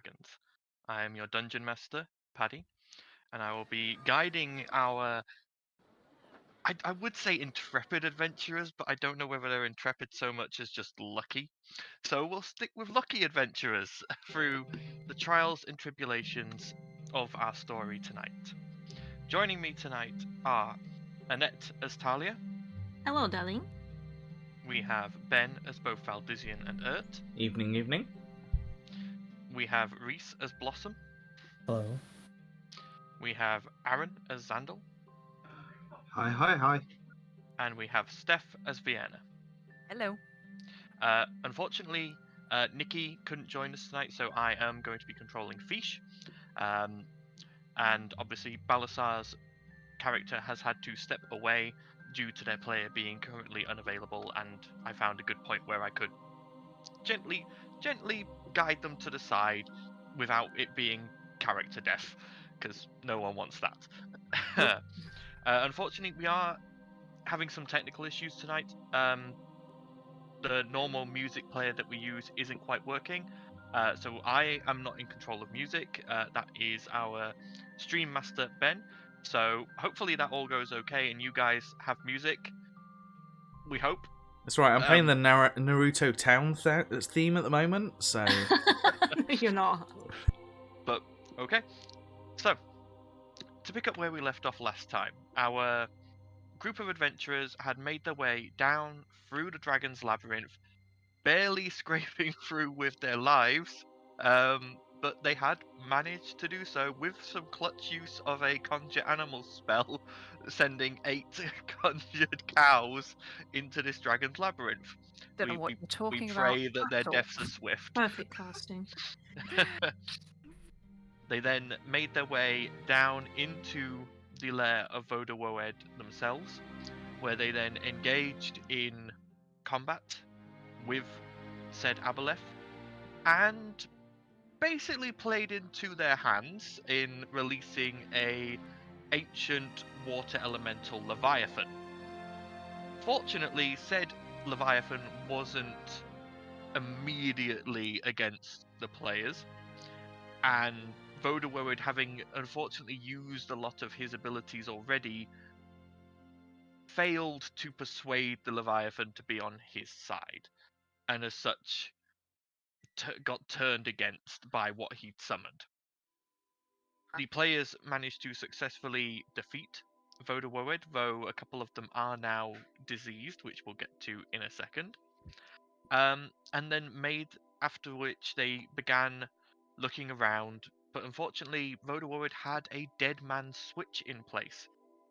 Dragons. I am your dungeon master, Paddy, and I will be guiding our, I would say intrepid adventurers, but I don't know whether they're intrepid so much as just lucky. So we'll stick with lucky adventurers through the trials and tribulations of our story tonight. Joining me tonight are Annette as Talia. Hello, darling. We have Ben as both Valdizian and Urt. Evening, evening. We have Reese as Blossom. Hello. We have Aaron as Zandal. Hi. And we have Steph as Vienna. Hello. Unfortunately, Nikki couldn't join us tonight, so I am going to be controlling Fish. And obviously, Balasaar's character has had to step away due to their player being currently unavailable, and I found a good point where I could gently guide them to the side without it being character death, because no one wants that. Unfortunately, we are having some technical issues tonight. The normal music player that we use isn't quite working, so I am not in control of music. That is our stream master, Ben. So hopefully that all goes okay and you guys have music. We hope. That's right, I'm playing the Naruto town theme at the moment, so... You're not. But, okay. So, to pick up where we left off last time, our group of adventurers had made their way down through the dragon's labyrinth, barely scraping through with their lives, but they had managed to do so with some clutch use of a conjure animal spell, sending 8 conjured cows into this dragon's labyrinth. Don't know what you're talking we about. pray that their at all. deaths are swift. Perfect casting. They then made their way down into the lair of Vodawowed themselves, where they then engaged in combat with said Aboleth, and basically played into their hands in releasing a ancient water elemental leviathan. Fortunately, said leviathan wasn't immediately against the players, and Vodawowed, having unfortunately used a lot of his abilities already, failed to persuade the leviathan to be on his side, and as such got turned against by what he'd summoned. The players managed to successfully defeat Vodawowed, though a couple of them are now diseased, which we'll get to in a second. And then after which they began looking around, but unfortunately Vodawowed had a dead man's switch in place,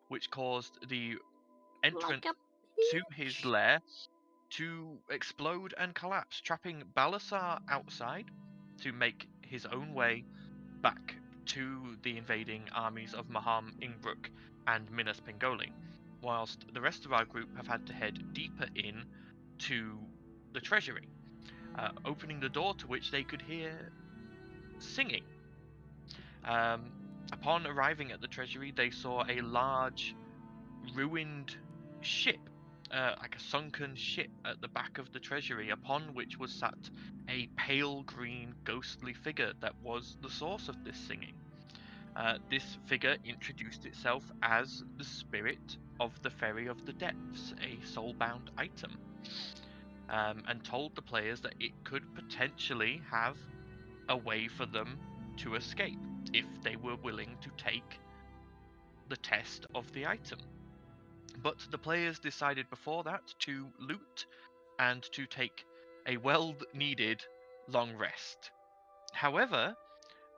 which caused the entrance to his lair to explode and collapse, trapping Balasaar outside to make his own way back to the invading armies of Maham Ingbrook and Minas Pengoli, whilst the rest of our group have had to head deeper in to the treasury, opening the door to which they could hear singing. Upon arriving at the treasury, they saw a large ruined ship, like a sunken ship at the back of the treasury, upon which was sat a pale green ghostly figure that was the source of this singing. This figure introduced itself as the spirit of the Ferry of the Depths, a soul-bound item, and told the players that it could potentially have a way for them to escape if they were willing to take the test of the item. But the players decided before that to loot and to take a well-needed long rest. However,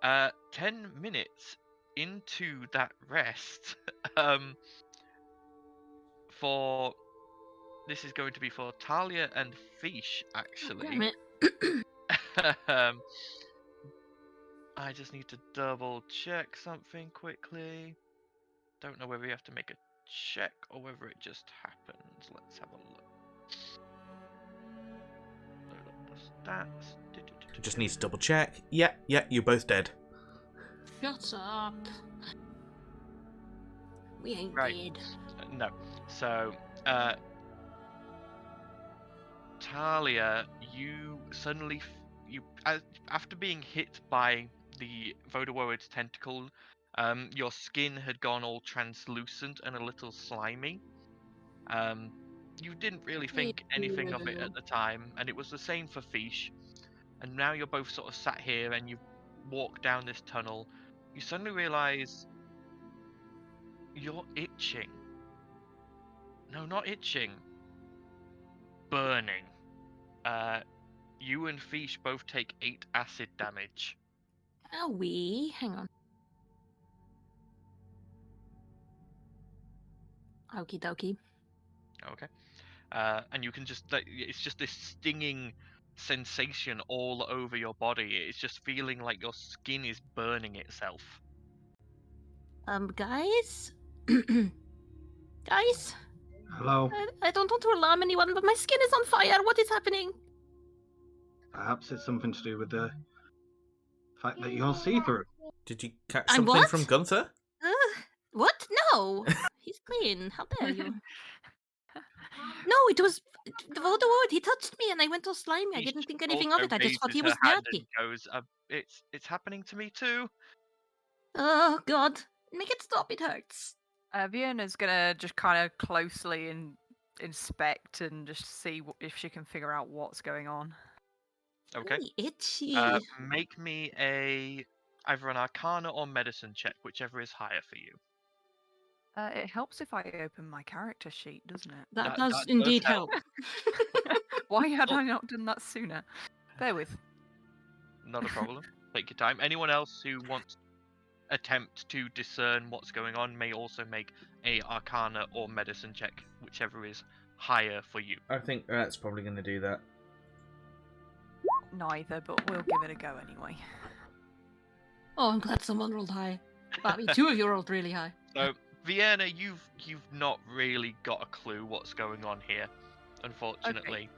10 minutes into that rest, this is going to be for Talia and Fish, actually. I just need to double check something quickly. Don't know whether you have to make a check or whether it just happens. Let's have a look. Load up the stats. Just need to double check. Yeah, you're both dead. Shut up. We ain't Right. dead. No. So, Talia, you suddenly after being hit by the Vodawowed's tentacle, your skin had gone all translucent and a little slimy. You didn't really think anything of it at the time, and it was the same for Fish. And now you're both sort of sat here and you walk down this tunnel. You suddenly realise you're itching. No, not itching. Burning. You and Fish both take 8 acid damage. Owie. Hang on. Okie dokie. Okay. And you can just, it's just this stinging sensation all over your body. It's just feeling like your skin is burning itself. Guys? Guys? Hello. I don't want to alarm anyone, but my skin is on fire. What is happening? Perhaps it's something to do with the fact that you're see-through. Did you catch I'm something what? from Gunther? What? No. He's clean. How dare you? No, it was the Vodawowed. He touched me and I went all slimy. I Fish didn't think anything of also it. I just thought he raises was her hand dirty. and goes, it's happening to me too. Oh, God. Make it stop. It hurts. Vienna's gonna just kind of closely inspect and just see if she can figure out what's going on. Okay. Really itchy. Make me either an Arcana or Medicine check, whichever is higher for you. It helps if I open my character sheet, doesn't it? that that does does indeed help. help. Why had I not done that sooner? Bear with. Not a problem. Take your time. Anyone else who wants attempt to discern what's going on may also make a Arcana or Medicine check, whichever is higher for you. I think that's probably going to do that. Neither, but we'll give it a go anyway. Oh, I'm glad someone rolled high. I mean, 2 of you rolled really high. So, Vienna, you've not really got a clue what's going on here, unfortunately.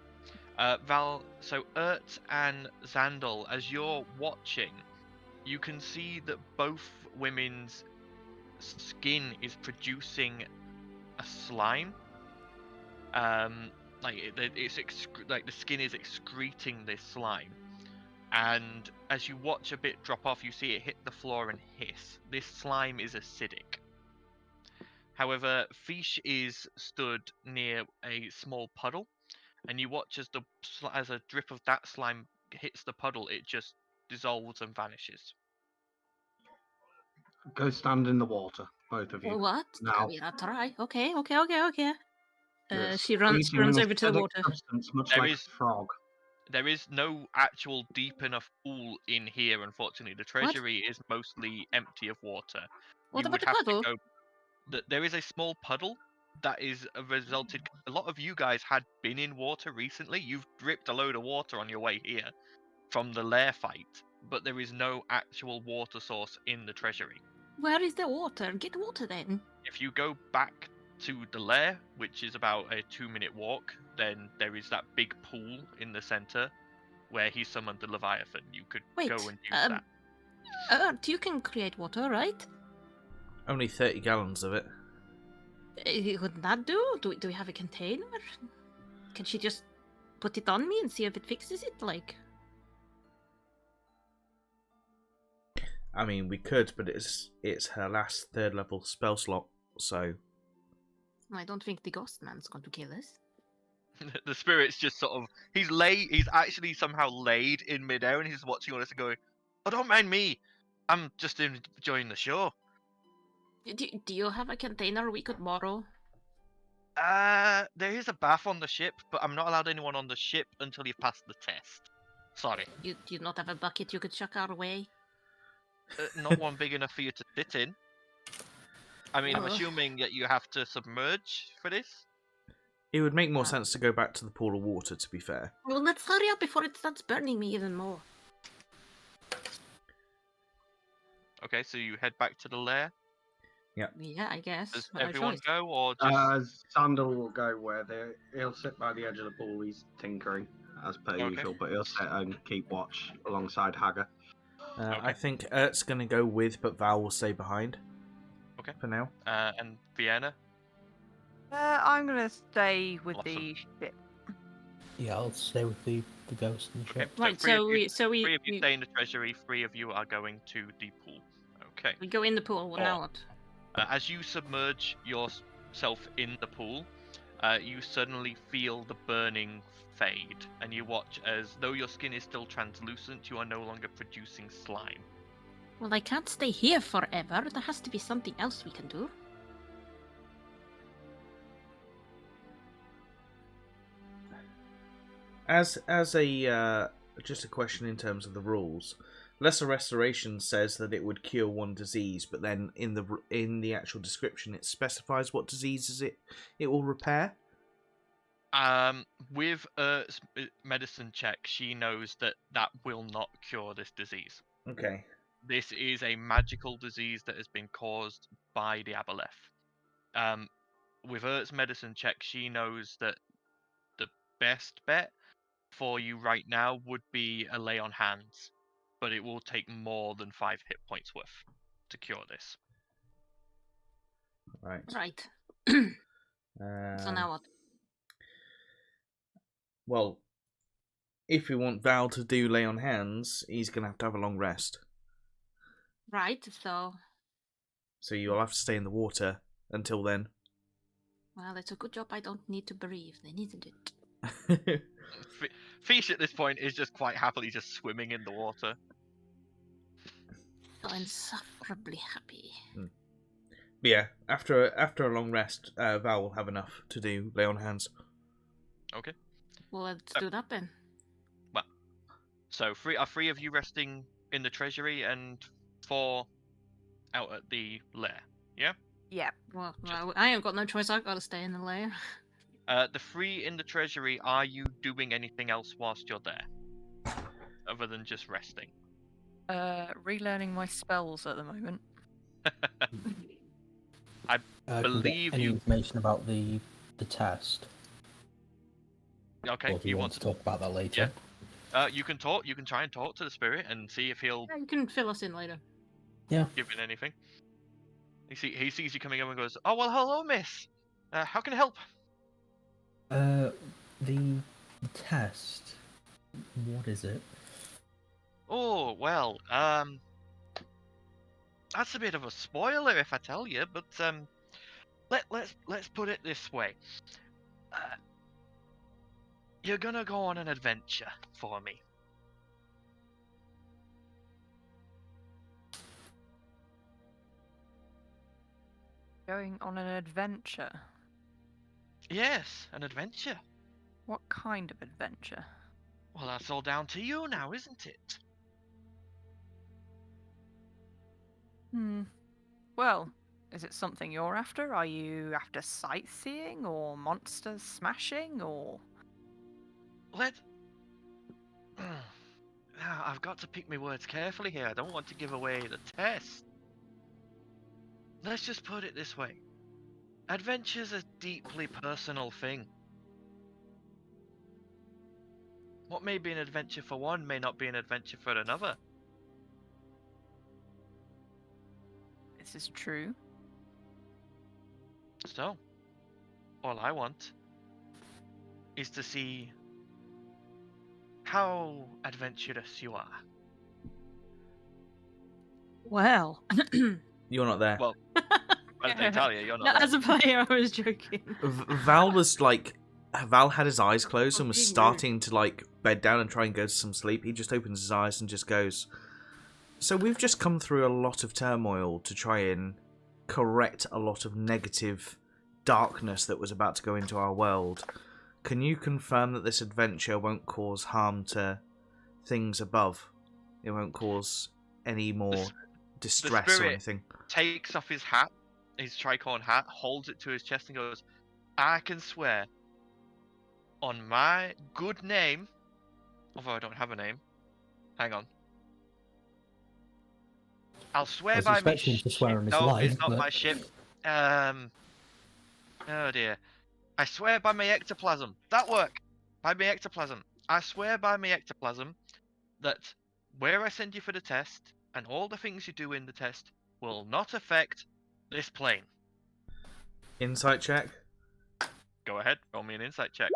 Val, so Ert and Zandal, as you're watching, you can see that both women's skin is producing a slime. Like the skin is excreting this slime, and as you watch a bit drop off, you see it hit the floor and hiss. This slime is acidic. However, Fish is stood near a small puddle, and you watch as a drip of that slime hits the puddle, it just dissolves and vanishes. Go stand in the water, both of you. What? Now. I mean, I'll try. Okay. You're She runs excreting an over to the acidic water. substance, much There like is- a frog. There is no actual deep enough pool in here, unfortunately. The treasury is mostly empty of water. What You about would the have puddle? to go. There is a small puddle that is resulted. A lot of you guys had been in water recently. You've dripped a load of water on your way here from the lair fight, but there is no actual water source in the treasury. Where is the water? Get water then. If you go back to the lair, which is about a 2-minute walk, then there is that big pool in the center where he summoned the leviathan. You could Wait, go and use that. You can create water, right? Only 30 gallons of it. Would that do? Do we have a container? Can she just put it on me and see if it fixes it? Like, I mean, we could, but it's her last 3rd level spell slot, so... I don't think the ghost man's going to kill us. The spirit's just sort of he's actually somehow laid in midair and he's watching all this and going, "Oh, don't mind me. I'm just enjoying the show." Do you have a container we could borrow? There is a bath on the ship, but I'm not allowed anyone on the ship until you've passed the test. Sorry. Do you not have a bucket you could chuck our way? Not one big enough for you to sit in. I mean, I'm Oh. assuming that you have to submerge for this. It would make more sense to go back to the pool of water, to be fair. Well, let's hurry up before it starts burning me even more. Okay, so you head back to the lair. Yeah, I guess. Does But no everyone choice. go, or just Sandal will go where he'll sit by the edge of the pool. He's tinkering as per Okay. usual, but he'll sit and keep watch alongside Hagar. I think Ert's going to go with, but Val will stay behind. Okay. For now. and Vienna? I'm gonna stay with Awesome. the ship. Yeah, I'll stay with the the ghost and shit. Okay, Right, three of you, so three of you we stay in the treasury. 3 of you are going to the pool. Okay. we go in the pool. Now what? As you submerge yourself in the pool, you suddenly feel the burning fade, and you watch as, though your skin is still translucent, you are no longer producing slime. Well, I can't stay here forever. There has to be something else we can do. As a just a question in terms of the rules, Lesser Restoration says that it would cure 1 disease, but then in the actual description it specifies what diseases it will repair. With medicine check, she knows that will not cure this disease. Okay. This is a magical disease that has been caused by the Aboleth. With Ert's medicine check, she knows that the best bet for you right now would be a lay on hands, but it will take more than 5 hit points worth to cure this. Right. Right. So Um, now what? well, if we want Val to do lay on hands, he's gonna have a long rest. Right. So, So you'll have to stay in the water until then. well, it's a good job I don't need to breathe. They needed it. Fish at this point is just quite happily just swimming in the water. So insufferably happy. But yeah, after a long rest, Val will have enough to do lay on hands. Okay. Well, let's do that then. So 3 of you resting in the treasury and 4 out at the lair. Yeah? Yeah. Well, I ain't got no choice. I've got to stay in the lair. The 3 in the treasury, are you doing anything else whilst you're there? Other than just resting? Relearning my spells at the moment. I Can believe get any you- information about the test. Okay, Or do you want to talk about that later? You can talk. You can try and talk to the spirit and see if he'll Yeah, you can fill us in later. Yeah. give in anything. He sees you coming up and goes, "Oh well, hello, miss. How can I help?" The test. What is it? Oh well, that's a bit of a spoiler if I tell you, but let's put it this way. You're gonna go on an adventure for me. Going on an adventure. Yes, an adventure. What kind of adventure? Well, that's all down to you now, isn't it? Well, is it something you're after? Are you after sightseeing or monsters smashing or? Now, I've got to pick my words carefully here. I don't want to give away the test. Let's just put it this way. Adventure's a deeply personal thing. What may be an adventure for one may not be an adventure for another. This is true. So, all I want is to see how adventurous you are. Well, You're not there. Well, as they tell you, you're no, not there. as a player, I was joking. Val was like, Val had his eyes closed and was being rude. starting to like bed down and try and go to some sleep. He just opens his eyes and just goes, "So we've just come through a lot of turmoil to try and correct a lot of negative darkness that was about to go into our world. Can you confirm that this adventure won't cause harm to things above? It won't cause any more distress or spirit anything?" Takes off his hat, his tricorn hat, holds it to his chest and goes, "I can swear on my good name, although I don't have a name. Hang on. I'll swear I was by my expecting him to swear ship. on his No, life, it's not but- my ship. Oh dear. I swear by my ectoplasm. That work. By my ectoplasm. I swear by my ectoplasm that where I send you for the test and all the things you do in the test will not affect this plane." Insight check. Go ahead, roll me an insight check.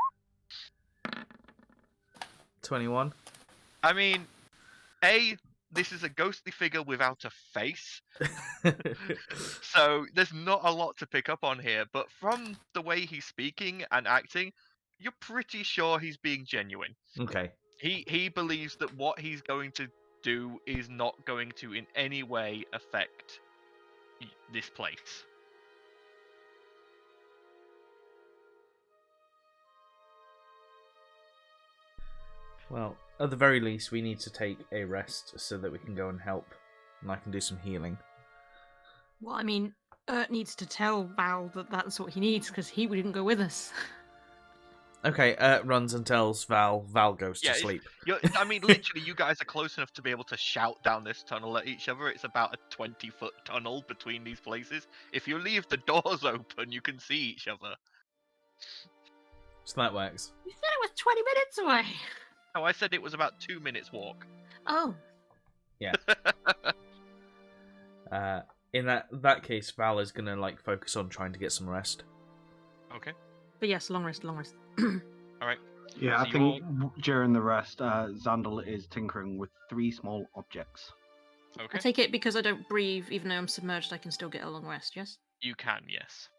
21. I mean, this is a ghostly figure without a face, so there's not a lot to pick up on here. But from the way he's speaking and acting, you're pretty sure he's being genuine. Okay. He believes that what he's going to do is not going to in any way affect this place. Well, at the very least, we need to take a rest so that we can go and help, and I can do some healing. Well, I mean, Ert needs to tell Val that that's what he needs because he wouldn't go with us. Okay, runs and tells Val. Val goes to sleep. I mean, literally, you guys are close enough to be able to shout down this tunnel at each other. It's about a 20-foot tunnel between these places. If you leave the doors open, you can see each other. So that works. You said it was 20 minutes away. Oh, I said it was about 2 minutes walk. Oh. Yeah. In that case, Val is gonna focus on trying to get some rest. Okay. But yes, long rest, long rest. All right. Yeah, So I think during the rest, Xandal is tinkering with 3 small objects. Okay. I take it because I don't breathe, even though I'm submerged, I can still get a long rest, yes? You can, yes.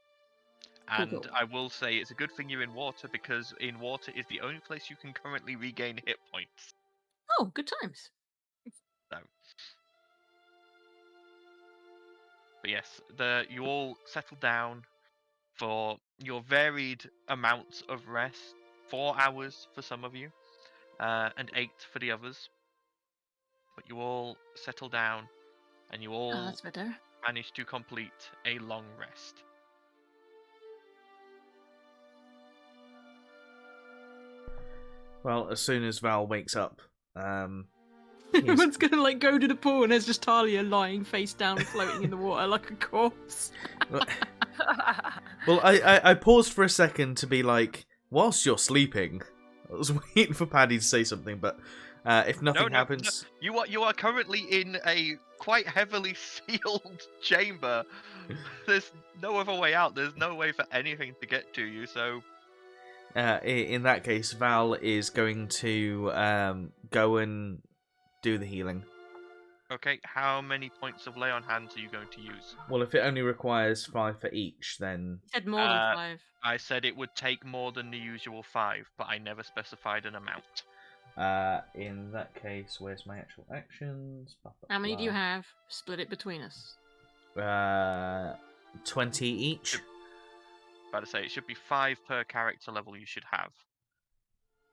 Cool, And cool. I will say it's a good thing you're in water, because in water is the only place you can currently regain hit points. Oh, good times. So. But yes, you all settle down for your varied amounts of rest. 4 hours for some of you, and 8 for the others. But you all settle down, and you all Oh, that's better. manage to complete a long rest. Well, as soon as Val wakes up, Everyone's gonna go to the pool and there's just Talia lying face down, floating in the water like a corpse. Well, I paused for a second to be like, whilst you're sleeping, I was waiting for Paddy to say something, but if nothing happens... No. You are currently in a quite heavily sealed chamber. There's no other way out. There's no way for anything to get to you, so... in that case, Val is going to go and do the healing. Okay, how many points of lay on hands are you going to use? Well, if it only requires 5 for each, then... You said more than 5. I said it would take more than the usual 5, but I never specified an amount. In that case, where's my actual actions? Blah, blah, How many do you blah. have? Split it between us. 20 each. About to say, it should be 5 per character level you should have.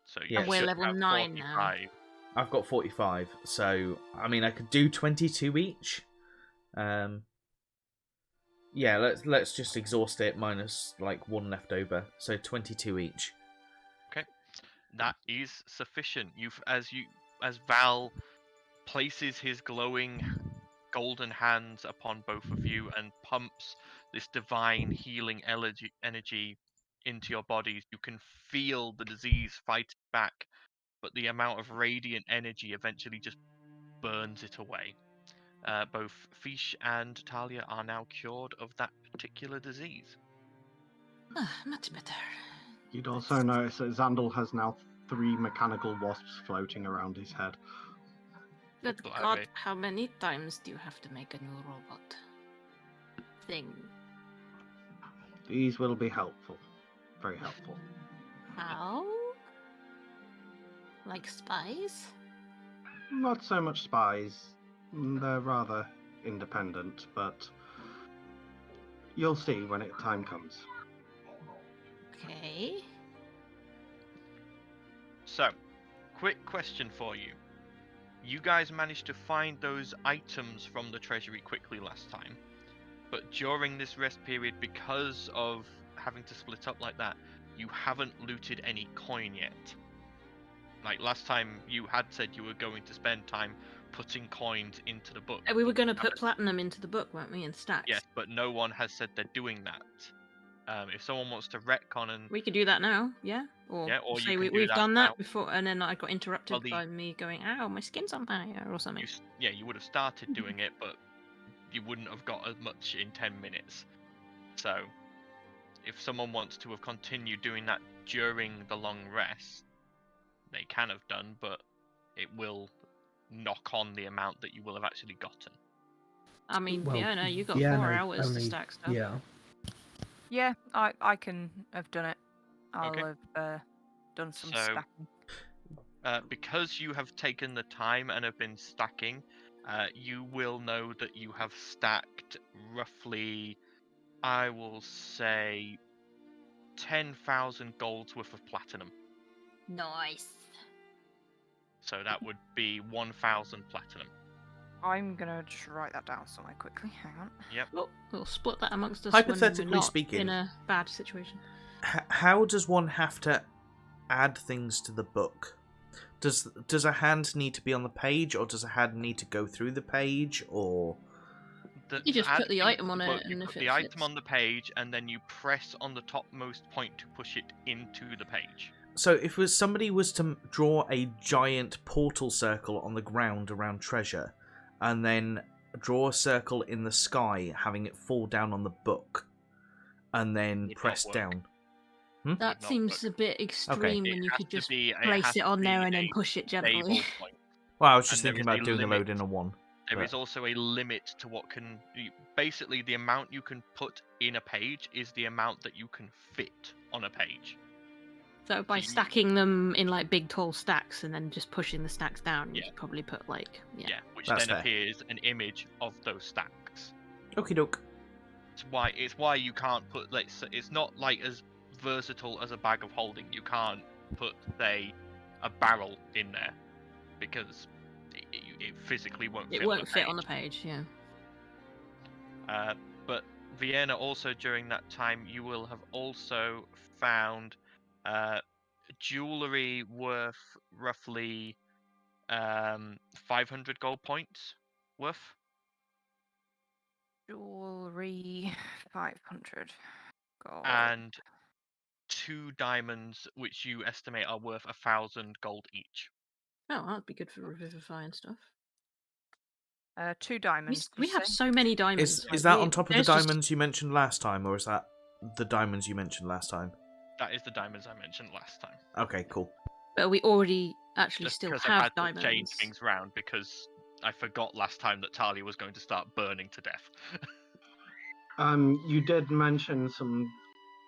So you Yeah, And we're should level have 9 now. 45. I've got 45, so I mean I could do 22 each. Yeah, let's just exhaust it minus 1 left over, so 22 each. Okay, that is sufficient. As Val places his glowing golden hands upon both of you and pumps this divine healing energy into your bodies, you can feel the disease fighting back, but the amount of radiant energy eventually just burns it away. Both Fish and Talia are now cured of that particular disease. Much better. You'd also notice that Xandal has now 3 mechanical wasps floating around his head. Good Blimey. God, how many times do you have to make a new robot thing? These will be helpful. Very helpful. How? Like spies? Not so much spies. They're rather independent, but you'll see when time comes. Okay. So, quick question for you. You guys managed to find those items from the treasury quickly last time, but during this rest period, because of having to split up like that, you haven't looted any coin yet. Like last time, you had said you were going to spend time putting coins into the book. We were but going to you put haven't. platinum into the book, weren't we, in stacks? Yes, but no one has said they're doing that. If someone wants to retcon and We could do that now, yeah? Or, Yeah, or you say can we've do that done now. that before, and then I got interrupted Well, by me going, ow, my skin's on fire, or something. you would have started doing it, but you wouldn't have got as much in 10 minutes. So, if someone wants to have continued doing that during the long rest, they can have done, but it will knock on the amount that you will have actually gotten. I mean, Well, Vienna, you got Vienna 4 hours only- to stack stuff. Yeah. Yeah, I can have done it. I'll Okay. have done some So- stacking. Because you have taken the time and have been stacking, you will know that you have stacked roughly, I will say, 10,000 golds worth of platinum. Nice. So that would be 1,000 platinum. I'm gonna just write that down somewhere quickly. Hang on. Well, we'll split that amongst us Hypothetically when we're not speaking- in a bad situation. How does one have to add things to the book? Does a hand need to be on the page, or does a hand need to go through the page, or... You just to add put the things item to on the it, book, you and put if it the item fits. on the page, and then you press on the topmost point to push it into the page. So if somebody was to draw a giant portal circle on the ground around treasure, and then draw a circle in the sky, having it fall down on the book, and then Would not press work. down... That not seems work. a bit extreme It when you has could to just be- place has it to on there be and then a push it stable gently. point. Well, I was just And there thinking is about a doing a load limit. in a one. There But- is also a limit to what can... Basically, the amount you can put in a page is the amount that you can fit on a page. So by you- stacking them in like big tall stacks and then just pushing the stacks down, you Yeah. could probably put like Yeah, which That's then fair. appears an image of those stacks. Okie doke. It's why you can't put... It's not like as versatile as a bag of holding. You can't put, say, a barrel in there, because it physically won't fit it on won't the fit on the page. page. Yeah. But Vienna, also during that time, you will have also found jewelry worth roughly 500 gold points worth, Jewelry, 500 gold. and 2 diamonds, which you estimate are worth 1,000 gold each. Oh, that'd be good for revivify and stuff. 2 diamonds. We did you have say? so many diamonds. Is like, that on top of the there's just- diamonds you mentioned last time, or is that the diamonds you mentioned last time? That is the diamonds I mentioned last time. Okay, cool. But we already actually Just still because have I've had diamonds. to change things round, because I forgot last time that Talia was going to start burning to death. You did mention some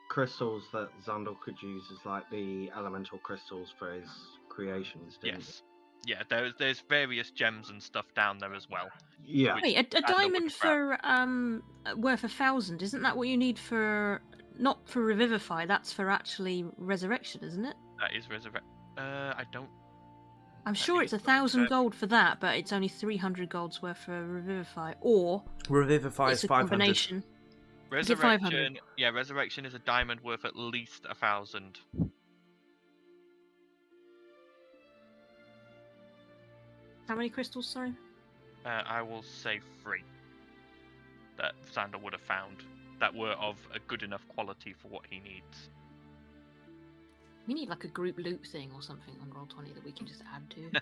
crystals that Xandal could use as like the elemental crystals for his creations, didn't Yes. Yeah, there's various gems and stuff down there as well. he? Yeah. Which- Wait, a Xandal would diamond have grabbed. for worth 1,000? Isn't that what you need for not for revivify? That's for actually resurrection, isn't it? That is resurrect. I don't. I'm Let sure me it's 1,000 double check. gold for that, but it's only 300 golds worth for revivify, or Revivify it's is a 500. combination. Is it 500? Resurrection. Yeah, resurrection is a diamond worth at least 1,000. How many crystals? Sorry. I will say 3 that Xandal would have found that were of a good enough quality for what he needs. We need like a group loop thing or something on Roll20 that we can just add to.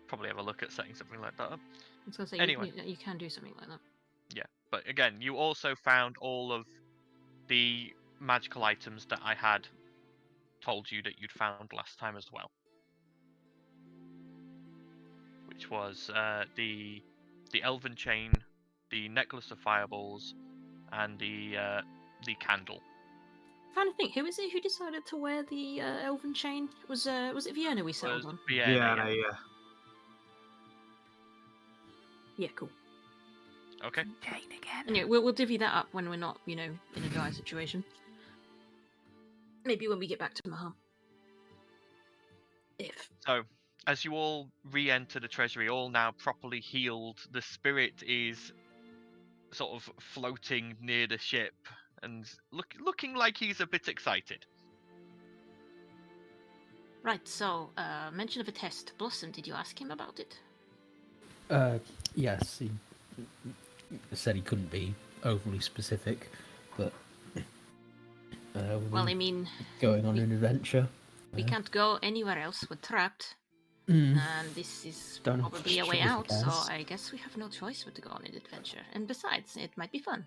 Probably have a look at setting something like that up. I was gonna say Anyway. you can do something like that. Yeah, but again, you also found all of the magical items that I had told you that you'd found last time as well, which was the elven chain, the necklace of fireballs, and the candle. I'm trying to think, who is it who decided to wear the elven chain? Was it Vienna we settled on? Vienna, Yeah, yeah. yeah. Yeah, cool. Okay. Chain again. Anyway, we'll divvy that up when we're not, in a dire situation. Maybe when we get back to Maham. If. So, as you all re-enter the treasury, all now properly healed, the spirit is sort of floating near the ship and looking like he's a bit excited. Right, so, mention of a test. Blossom, did you ask him about it? Yes, he said he couldn't be overly specific, but Well, I mean, going on an adventure. we can't go anywhere else. We're trapped. Mm. And this is Don't have probably a much way choice, I out, so guess. I guess we have no choice but to go on an adventure. And besides, it might be fun.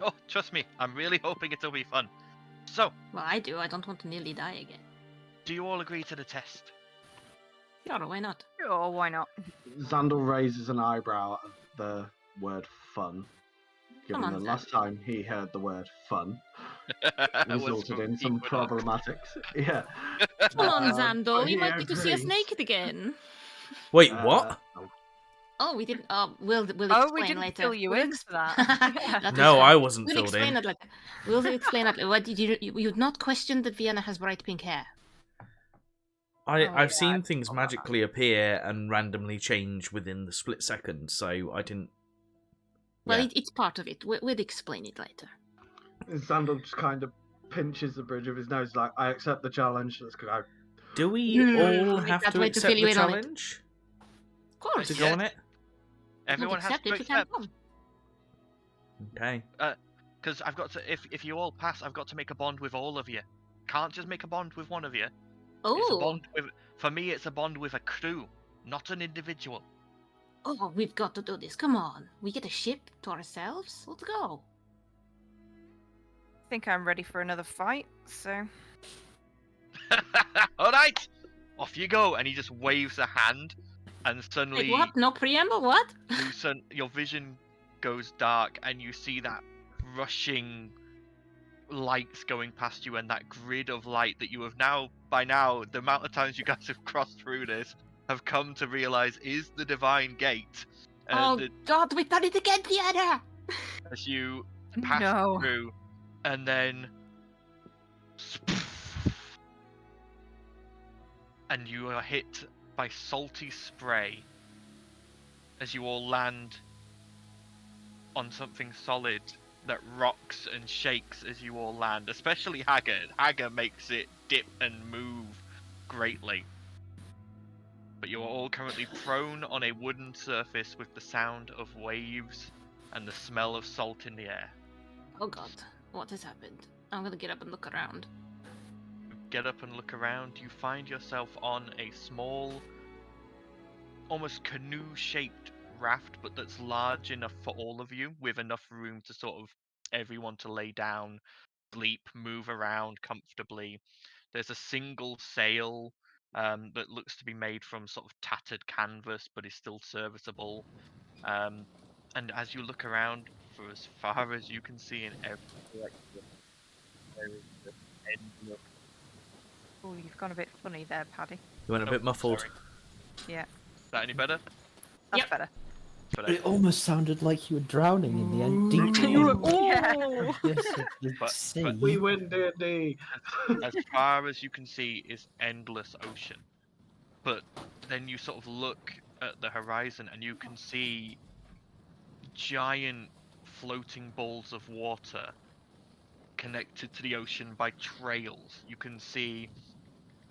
Oh, trust me, I'm really hoping it'll be fun. So, Well, I do. I don't want to nearly die again. Do you all agree to the test? Sure, why not? Sure, why not? Xandal raises an eyebrow at the word fun, given on, the Xandal. last time he heard the word fun Was resulted from in some Equinox. problematics. Yeah. Come on, but Xandal, he you might get to see us agrees. naked again. Wait, Uh, what? Oh, we didn't. We'll Oh, explain we didn't later. fill you We'll in for that. Yeah. That is No, fair. I wasn't We'll filled explain in. it later. We'll explain it. What did you'd not questioned that Vienna has bright pink hair? I've yeah, seen I things forgot that. magically appear and randomly change within the split second, so I didn't. Well, Yeah. it's part of it. We'll explain it later. Xandal just kind of pinches the bridge of his nose, like, I accept the challenge. Let's go. Do we all We have can't to wait to accept fill you the in on it. challenge Of course. to go on it? Everyone has accept to it, you can't accept. come. Okay. Because I've got to. If you all pass, I've got to make a bond with all of you. Can't just make a bond with one of you. It's a Oh, bond with. For me, it's a bond with a crew, not an individual. oh, we've got to do this. Come on, we get a ship to ourselves. Let's go. I think I'm ready for another fight, so... All right, off you go. And he just waves a hand, and suddenly, Wait, what? No preamble? What? your vision goes dark, and you see that rushing lights going past you, and that grid of light that you have by now, the amount of times you guys have crossed through this, have come to realize is the divine gate. Oh God, we've done it again, Vienna! As you pass No. through, and then and you are hit by salty spray as you all land on something solid that rocks and shakes as you all land, especially Hagar. Hagar makes it dip and move greatly. But you are all currently prone on a wooden surface with the sound of waves and the smell of salt in the air. Oh God, what has happened? I'm gonna get up and look around. Get up and look around. You find yourself on a small, almost canoe-shaped raft, but that's large enough for all of you, with enough room to sort of everyone to lay down, sleep, move around comfortably. There's a single sail that looks to be made from sort of tattered canvas, but is still serviceable. And as you look around, for as far as you can see in every direction, there is just endless. Oh, you've gone a bit funny there, Paddy. You went a Oh, bit muffled. sorry. Yeah, Is that any better? that's Yep. better. But It almost sounded like you were drowning in the end, deep You were- Oh! abyss of the But- sea. We win D&D. as far as you can see is endless ocean. But then you sort of look at the horizon and you can see giant floating balls of water connected to the ocean by trails. You can see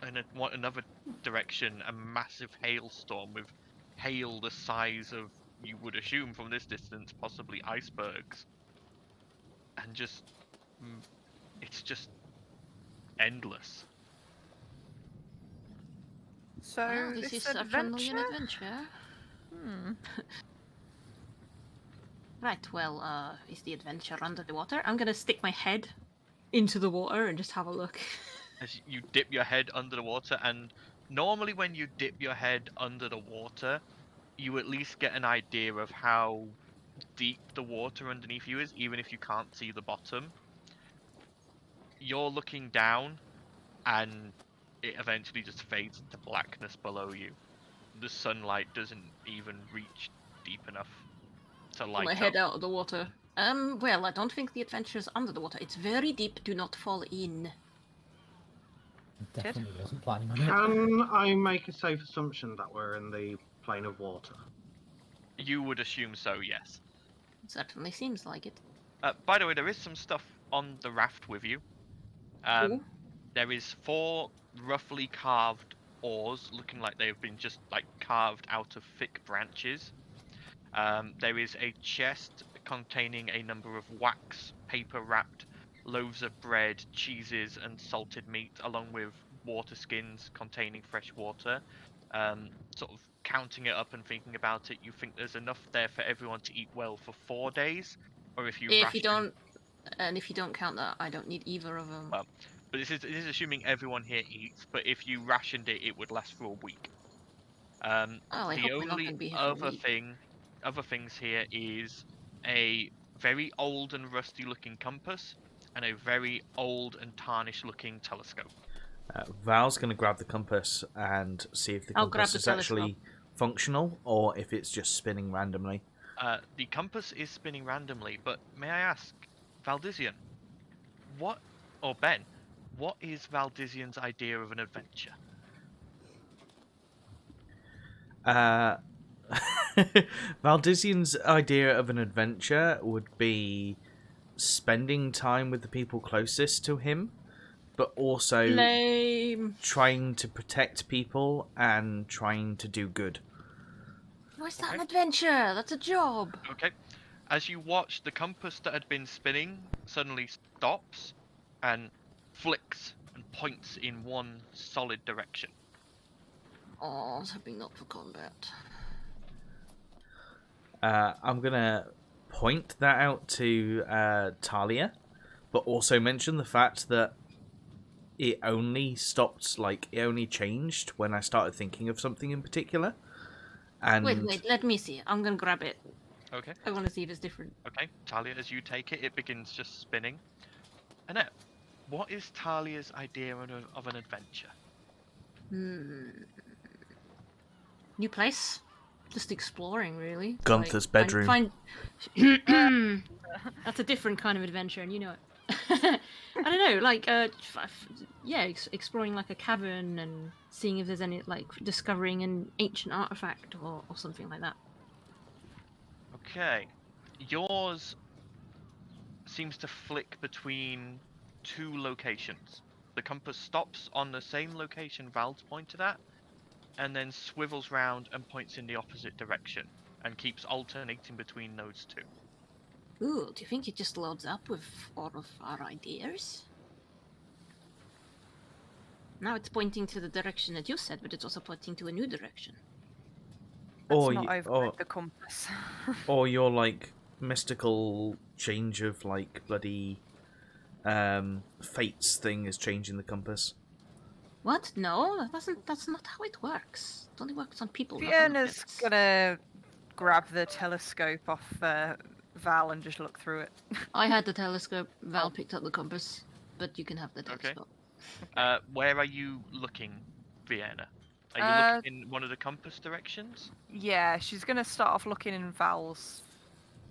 in another direction a massive hailstorm with hail the size of, you would assume from this distance, possibly icebergs. And just, it's just endless. So, Well, this is certainly an adventure. Hmm. Right, well, is the adventure under the water? I'm gonna stick my head into the water and just have a look. As you dip your head under the water, and normally when you dip your head under the water, you at least get an idea of how deep the water underneath you is, even if you can't see the bottom. You're looking down, and it eventually just fades into blackness below you. The sunlight doesn't even reach deep enough to Pull my light head up. out of the water. Well, I don't think the adventure's under the water. It's very deep, do not fall in. Definitely wasn't planning on it. Can I make a safe assumption that we're in the plane of water? You would assume so, yes. It certainly seems like it. By the way, there is some stuff on the raft with you. Ooh. There is 4 roughly carved oars, looking like they have been just like carved out of thick branches. There is a chest containing a number of wax, paper wrapped loaves of bread, cheeses, and salted meat, along with water skins containing fresh water. Sort of counting it up and thinking about it, you think there's enough there for everyone to eat well for 4 days, or if you If ration, you don't, and if you don't count that, I don't need either of them. Well, But this is assuming everyone here eats. But if you rationed it, it would last for a week. Oh, I The hope we're not only gonna be here for a week. other things here is a very old and rusty looking compass and a very old and tarnished looking telescope. Val's going to grab the compass and see if the I'll grab compass the is actually functional or if it's just spinning randomly. The compass is spinning randomly, but may I ask, Valdizian, Ben, what is Valdizian's idea of an adventure? Valdizian's idea of an adventure would be spending time with the people closest to him, but also Lame. trying to protect people and trying to do good. Why is that Okay. an adventure? That's a job. Okay. As you watch, the compass that had been spinning suddenly stops and flicks and points in one solid direction. Oh, I was hoping not for combat. I'm gonna point that out to Talia, but also mention the fact that it only stopped, like, it only changed when I started thinking of something in particular. And Wait, let me see. I'm gonna grab it. Okay. I want to see if it's different. Okay. Talia, as you take it, it begins just spinning. Annette, what is Talia's idea of an adventure? New place. Just exploring, really. Gunther's bedroom. Find... That's a different kind of adventure, and you know it. I don't know, like, exploring like a cavern and seeing if there's any, like, discovering an ancient artifact or something like that. Okay. Yours seems to flick between two locations. The compass stops on the same location Val's pointed at, and then swivels round and points in the opposite direction, and keeps alternating between those two. Ooh, do you think it just loads up with all of our ideas? Now it's pointing to the direction that you said, but it's also pointing to a new direction. Let's Or not you- override or- the compass. or your, like, mystical change of, like, bloody fates thing is changing the compass. What? No, that's not how it works. It only works on people. not on Fiona's objects. gonna grab the telescope off Val and just look through it. I had the telescope. Val Oh. picked up the compass, but you can have the Okay. telescope. Where are you looking, Vienna? Are you looking in one of the compass directions? Yeah, she's gonna start off looking in Val's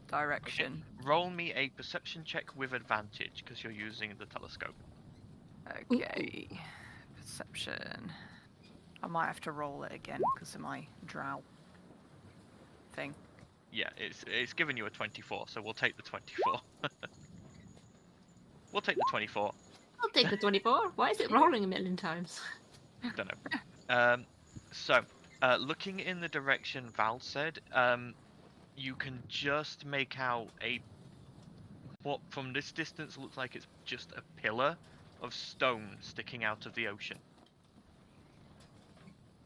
direction. Roll me a perception check with advantage, because you're using the telescope. Okay. Perception. I might have to roll it again because of my drow thing. Yeah, it's given you a 24, so we'll take the 24. We'll take the 24. I'll take the 24. Why is it rolling a million times? Don't know. So, looking in the direction Val said, you can just make out what from this distance looks like it's just a pillar of stone sticking out of the ocean.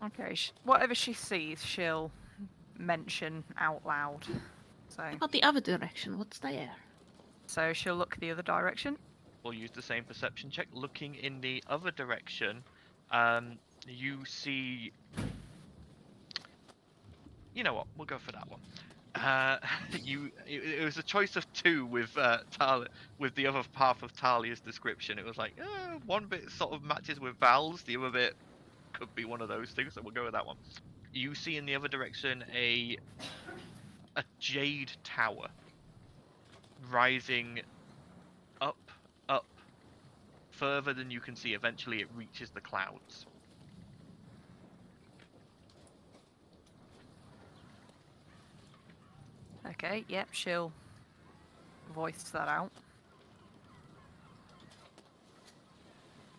Okay, whatever she sees, she'll mention out loud. What about the other direction? What's there? So she'll look the other direction. We'll use the same perception check. Looking in the other direction, you see. You know what? We'll go for that one. It was a choice of two with with the other half of Talia's description. It was like one bit sort of matches with Val's, the other bit could be one of those things. So we'll go with that one. You see in the other direction a jade tower rising up, further than you can see. Eventually, it reaches the clouds. Okay, yep, she'll voice that out.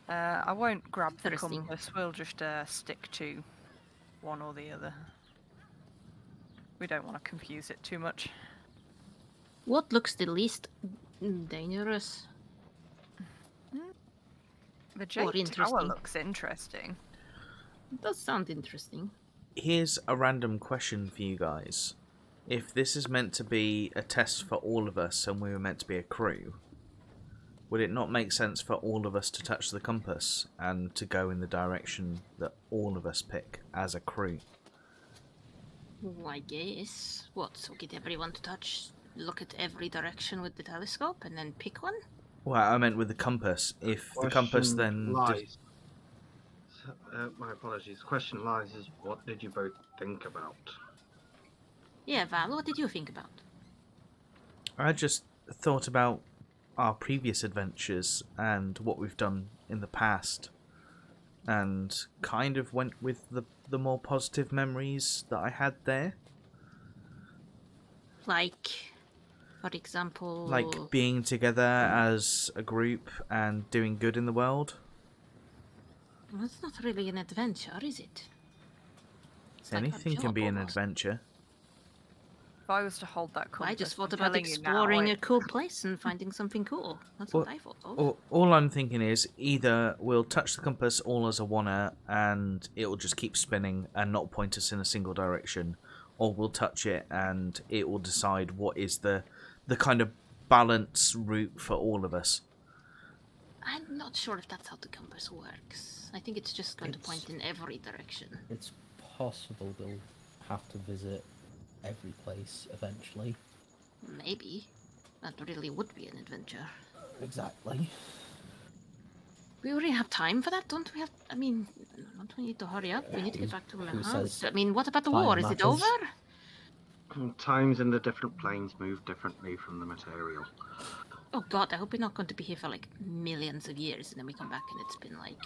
I won't grab the Interesting. compass, we'll just stick to one or the other. We don't want to confuse it too much. What looks the least dangerous? The Jade Tower interesting. looks interesting. It does sound interesting. Here's a random question for you guys. If this is meant to be a test for all of us and we were meant to be a crew, would it not make sense for all of us to touch the compass and to go in the direction that all of us pick as a crew? Well, I guess. What, so get everyone to look at every direction with the telescope and then pick one? Well, I meant with the compass. If the compass Question then... lies. My apologies. Question lies is, what did you both think about? Yeah, Val, what did you think about? I just thought about our previous adventures and what we've done in the past, and kind of went with the more positive memories that I had there. Like, for example... Like being together as a group and doing good in the world. Well, it's not really an adventure, is it? It's like our Anything can job be an almost. adventure. If I was to hold that compass, I just I'm thought about telling you now, exploring a cool place and finding something cool. That's what I thought of. All I'm thinking is either we'll touch the compass all as a oneer and it will just keep spinning and not point us in a single direction, or we'll touch it and it will decide what is the kind of balance route for all of us. I'm not sure if that's how the compass works. I think it's just going to point in every direction. It's possible they'll have to visit every place eventually. Maybe. That really would be an adventure. Exactly. We already have time for that, don't we have... I mean, don't we need to hurry up? We need to get back to the house. says I mean, what about the time war? Is it matters? over? Times in the different planes move differently from the material. Oh god, I hope we're not going to be here for like millions of years and then we come back and it's been like...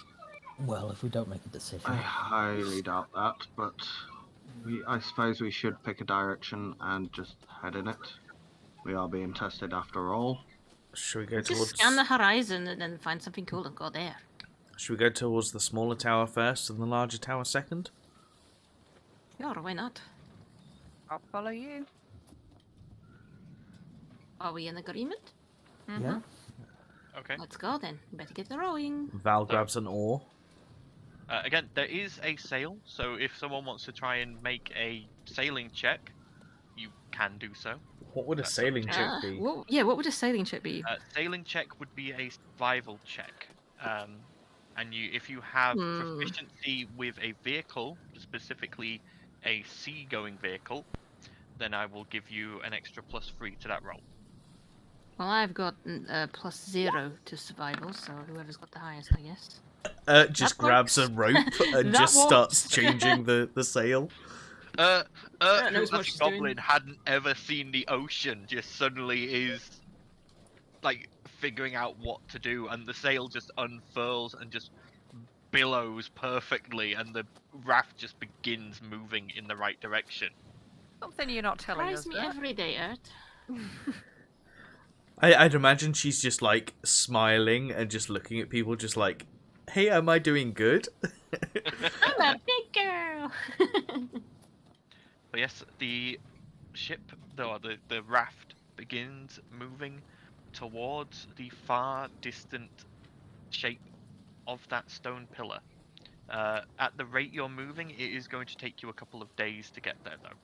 Well, if we don't make a decision. I highly doubt that, but I suppose we should pick a direction and just head in it. We are being tested after all. Should we go Just towards... scan the horizon and then find something cool and go there. Should we go towards the smaller tower first and the larger tower second? Sure, why not? I'll follow you. Are we in agreement? Yeah. Okay. Let's go then. Better get the rowing. Val grabs an oar. Again, there is a sail, so if someone wants to try and make a sailing check, you can do so. What would a That's sailing check be? What would a sailing ship be? Sailing check would be a survival check, and if you have proficiency with a vehicle, specifically a sea-going vehicle, then I will give you an extra +3 to that roll. Well, I've got +0 to survival, so whoever's got the highest, I guess. Just That grabs a works. rope and That just starts works. changing the sail. knows Who what as a she's doing. goblin hadn't ever seen the ocean just suddenly is like figuring out what to do, and the sail just unfurls and just billows perfectly, and the raft just begins moving in the right direction. Something you're not telling Surprise us. me Bert. every day, Earth. I'd imagine she's just like smiling and just looking at people just like, hey, am I doing good? I'm a big girl! But yes, the ship, the raft begins moving towards the far distant shape of that stone pillar. At the rate you're moving, it is going to take you a couple of days to get there, though.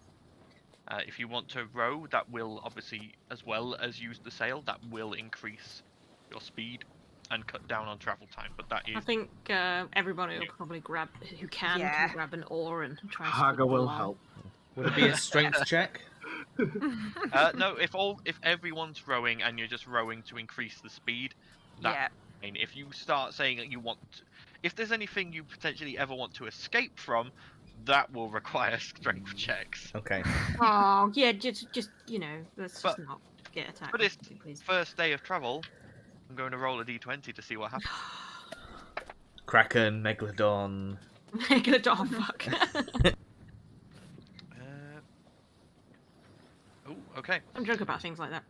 If you want to row, that will obviously, as well as use the sail, that will increase your speed and cut down on travel time. But that is I think everybody will probably grab, who can Yeah. grab an oar and try and Haga swim will along. help. Would it be a strength check? no. If everyone's rowing and you're just rowing to increase the speed, Yeah. fine. If you start saying that you want, if there's anything you potentially ever want to escape from, that will require strength checks. Okay. Oh, yeah, just you know, let's But- just not get attacked. but it's- please. First day of travel, I'm going to roll a d20 to see what happens. Kraken, Megalodon. Megalodon, fuck. Oh, okay. I'm joking about things like that.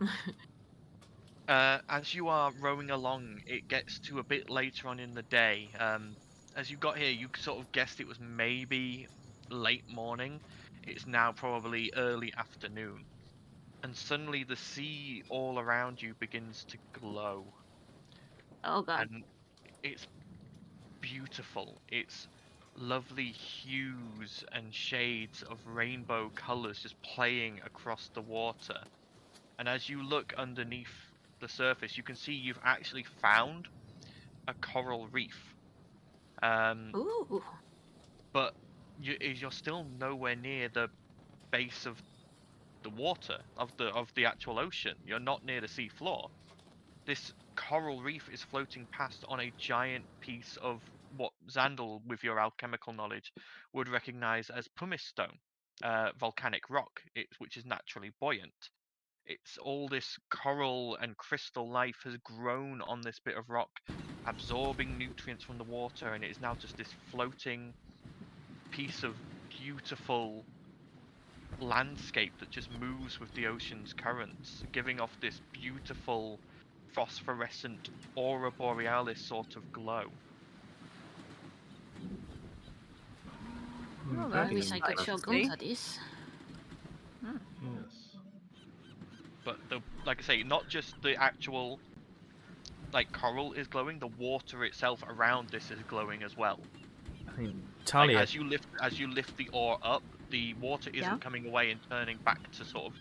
As you are rowing along, it gets to a bit later on in the day. As you got here, you sort of guessed it was maybe late morning. It's now probably early afternoon. And suddenly the sea all around you begins to glow. Oh god. And it's beautiful. It's lovely hues and shades of rainbow colours just playing across the water. And as you look underneath the surface, you can see you've actually found a coral reef. Ooh. But you're still nowhere near the base of the water of the actual ocean. You're not near the sea floor. This coral reef is floating past on a giant piece of what Xandal, with your alchemical knowledge, would recognize as pumice stone, volcanic rock, which is naturally buoyant. It's all this coral and crystal life has grown on this bit of rock, absorbing nutrients from the water, and it is now just this floating piece of beautiful landscape that just moves with the ocean's currents, giving off this beautiful phosphorescent aurora borealis sort of glow. Oh, At that's least I could nice show to see. guns at this. Yes. But like I say, not just the actual coral is glowing, the water itself around this is glowing as well. I mean, Talia. As you lift the ore up, the water isn't Yeah. coming away and turning back to sort of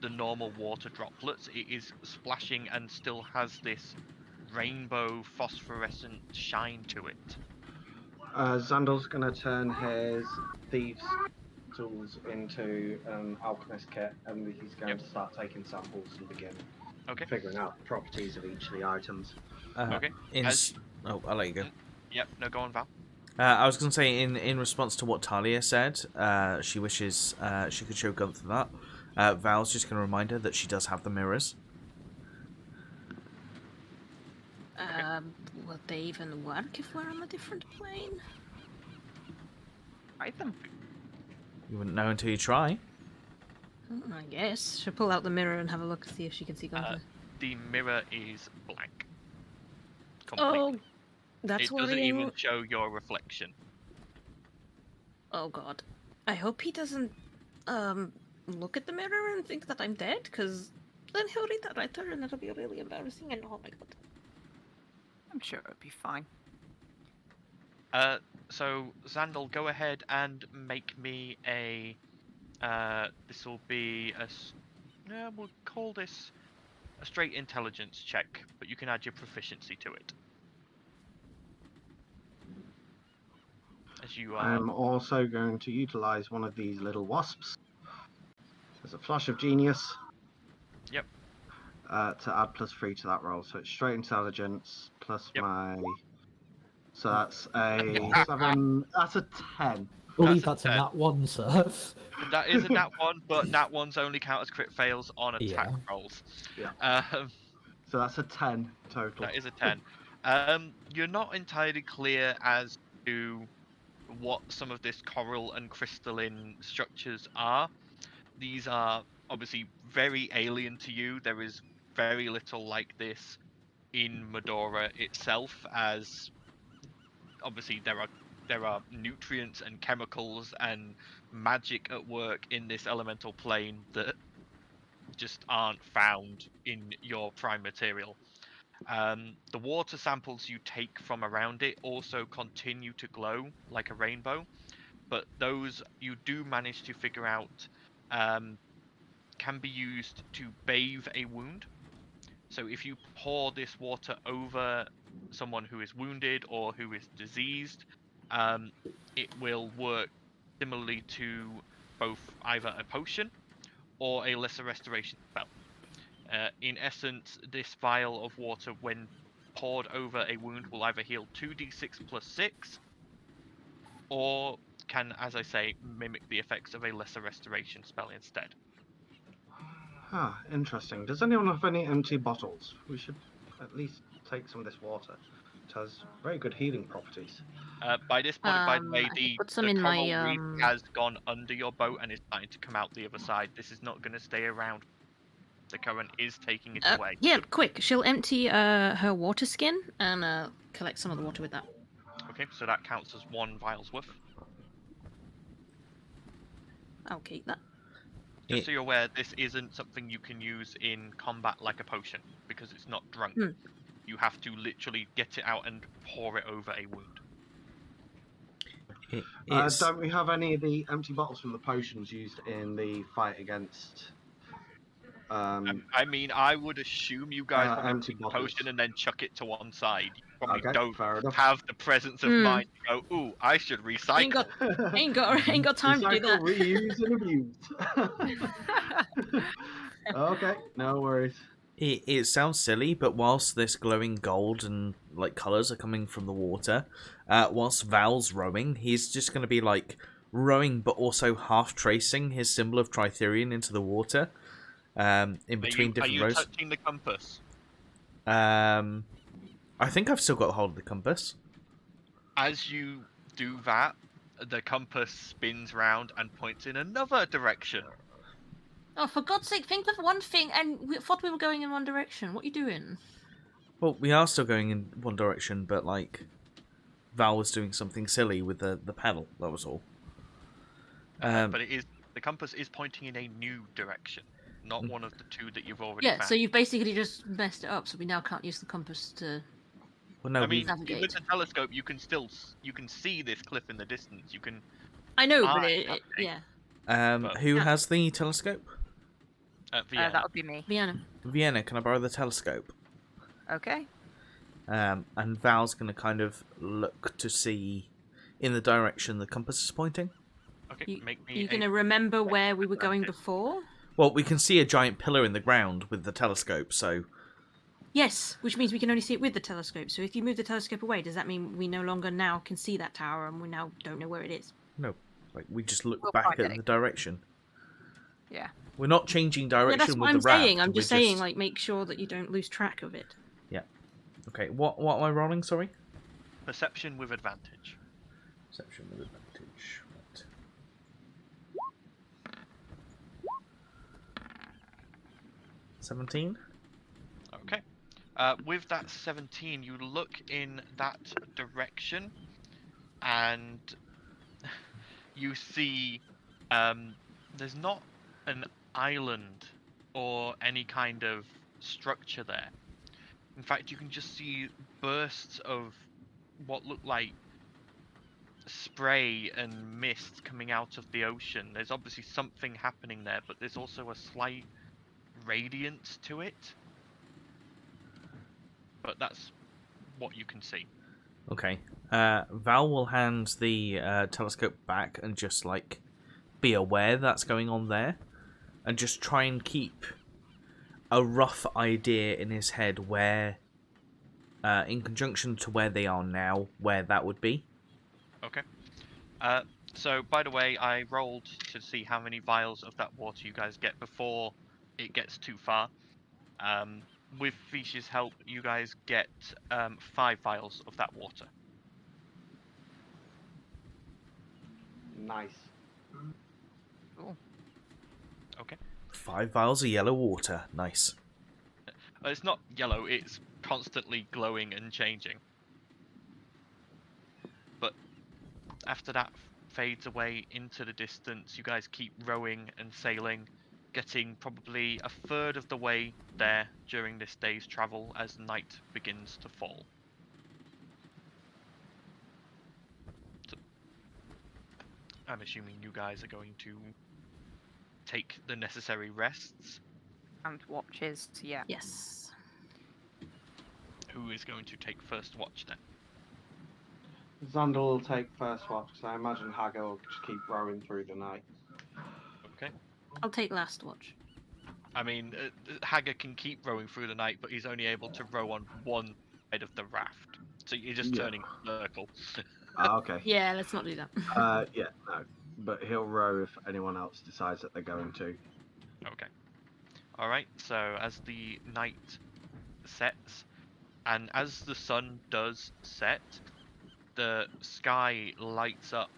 the normal water droplets. It is splashing and still has this rainbow phosphorescent shine to it. Xandal's going to turn his thieves' tools into an alchemist kit, and he's going to start taking samples and begin figuring out the properties of each of the items. Okay. Oh, I'll let you go. Yep. No, go on, Val. I was going to say, in response to what Talia said, she wishes she could show Gunther that. Val's just going to remind her that she does have the mirrors. Will they even work if we're on a different plane? Hide them. You wouldn't know until you try. I guess. She'll pull out the mirror and have a look to see if she can see Gunther. The mirror is blank. Oh, Completely. that's It doesn't worrying. even show your reflection. Oh god. I hope he doesn't look at the mirror and think that I'm dead, because then he'll read that letter and it'll be really embarrassing and oh my god. I'm sure it'll be fine. So Xandal, go ahead and make me a. This will be we'll call this a straight intelligence check, but you can add your proficiency to it. As you are. I'm also going to utilize one of these little wasps as a flash of genius. Yep. To add +3 to that roll, so it's straight intelligence plus Yep. my. So that's a 7. That's a 10. Believe That's that's a a nat 1, sir. That is a nat 1, but nat 1s only count as crit fails on attack Yeah. rolls. Yeah. So that's a 10 total. That is a 10. You're not entirely clear as to what some of this coral and crystalline structures are. These are obviously very alien to you. There is very little like this in Medora itself, as obviously there are nutrients and chemicals and magic at work in this elemental plane that just aren't found in your prime material. The water samples you take from around it also continue to glow like a rainbow, but those you do manage to figure out can be used to bathe a wound. So if you pour this water over someone who is wounded or who is diseased, it will work similarly to both either a potion or a lesser restoration spell. In essence, this vial of water, when poured over a wound, will either heal 2d6 plus 6, or can, as I say, mimic the effects of a lesser restoration spell instead. Ah, interesting. Does anyone have any empty bottles? We should at least take some of this water. It has very good healing properties. By this point, by the way, I the put some the in my, coral reef has gone under your boat and is starting to come out the other side. This is not going to stay around. The current is taking it away. Yeah, quick. She'll empty her water skin and collect some of the water with that. Okay, so that counts as 1 vial's worth. I'll keep that. Just so you're aware, this isn't something you can use in combat like a potion, because it's not drunk. You have to literally get it out and pour it over a wound. Don't we have any of the empty bottles from the potions used in the fight against I mean, I would assume you guys want to empty take the bottles. potion and then chuck it to one side. You probably Okay, don't fair enough. have the presence of mind to go, ooh, I should recycle. Ain't got time to do Recycle, that. reuse, and abuse. Okay, no worries. It sounds silly, but whilst this glowing gold and like colours are coming from the water, whilst Val's rowing, he's just going to be like rowing, but also half tracing his symbol of Tritherian into the water, in between different Are you rows. touching the compass? I think I've still got hold of the compass. As you do that, the compass spins round and points in another direction. Oh, for God's sake, think of one thing, and we thought we were going in one direction. What are you doing? Well, we are still going in one direction, but like Val was doing something silly with the paddle. That was all. But the compass is pointing in a new direction, not one of the two that you've already Yeah, found. so you've basically just messed it up, so we now can't use the compass to... Well, no, I mean, navigate. with the telescope, you can see this cliff in the distance. You can. I know, but that thing. yeah. who Yeah. has the telescope? Vienna. That would be me. Vienna. Vienna, can I borrow the telescope? Okay. And Val's going to kind of look to see in the direction the compass is pointing. Okay, make me. You're going to remember where we were going before? Well, we can see a giant pillar in the ground with the telescope, so... Yes, which means we can only see it with the telescope. So if you move the telescope away, does that mean we no longer now can see that tower and we now don't know where it is? No, like we just look We'll back find at it. the direction. Yeah. We're not changing Yeah, direction that's with what the I'm raft. saying. I'm we're just saying, like, make sure that you don't lose track of it. Yeah. Okay, what am I rolling, sorry? Perception with advantage. Perception with advantage. Right. $17? Okay. With that 17, you look in that direction, and you see there's not an island or any kind of structure there. In fact, you can just see bursts of what look like spray and mist coming out of the ocean. There's obviously something happening there, but there's also a slight radiance to it. But that's what you can see. Okay. Val will hand the telescope back and just, like, be aware that's going on there. And just try and keep a rough idea in his head where, in conjunction to where they are now, where that would be. Okay. So, by the way, I rolled to see how many vials of that water you guys get before it gets too far. With Fish's help, you guys get 5 vials of that water. Nice. Cool. Okay. 5 vials of yellow water. Nice. It's not yellow, it's constantly glowing and changing. But after that fades away into the distance, you guys keep rowing and sailing, getting probably a third of the way there during this day's travel as night begins to fall. So, I'm assuming you guys are going to take the necessary rests. And watches, yeah. Yes. Who is going to take first watch then? Xandal will take first watch, because I imagine Hagar will just keep rowing through the night. Okay. I'll take last watch. I mean, Hagar can keep rowing through the night, but he's only able to row on one side of the raft. So you're just turning a circle. Okay. Yeah, let's not do that. Yeah, no. But he'll row if anyone else decides that they're going to. Okay. Alright, so as the night sets, and as the sun does set, the sky lights up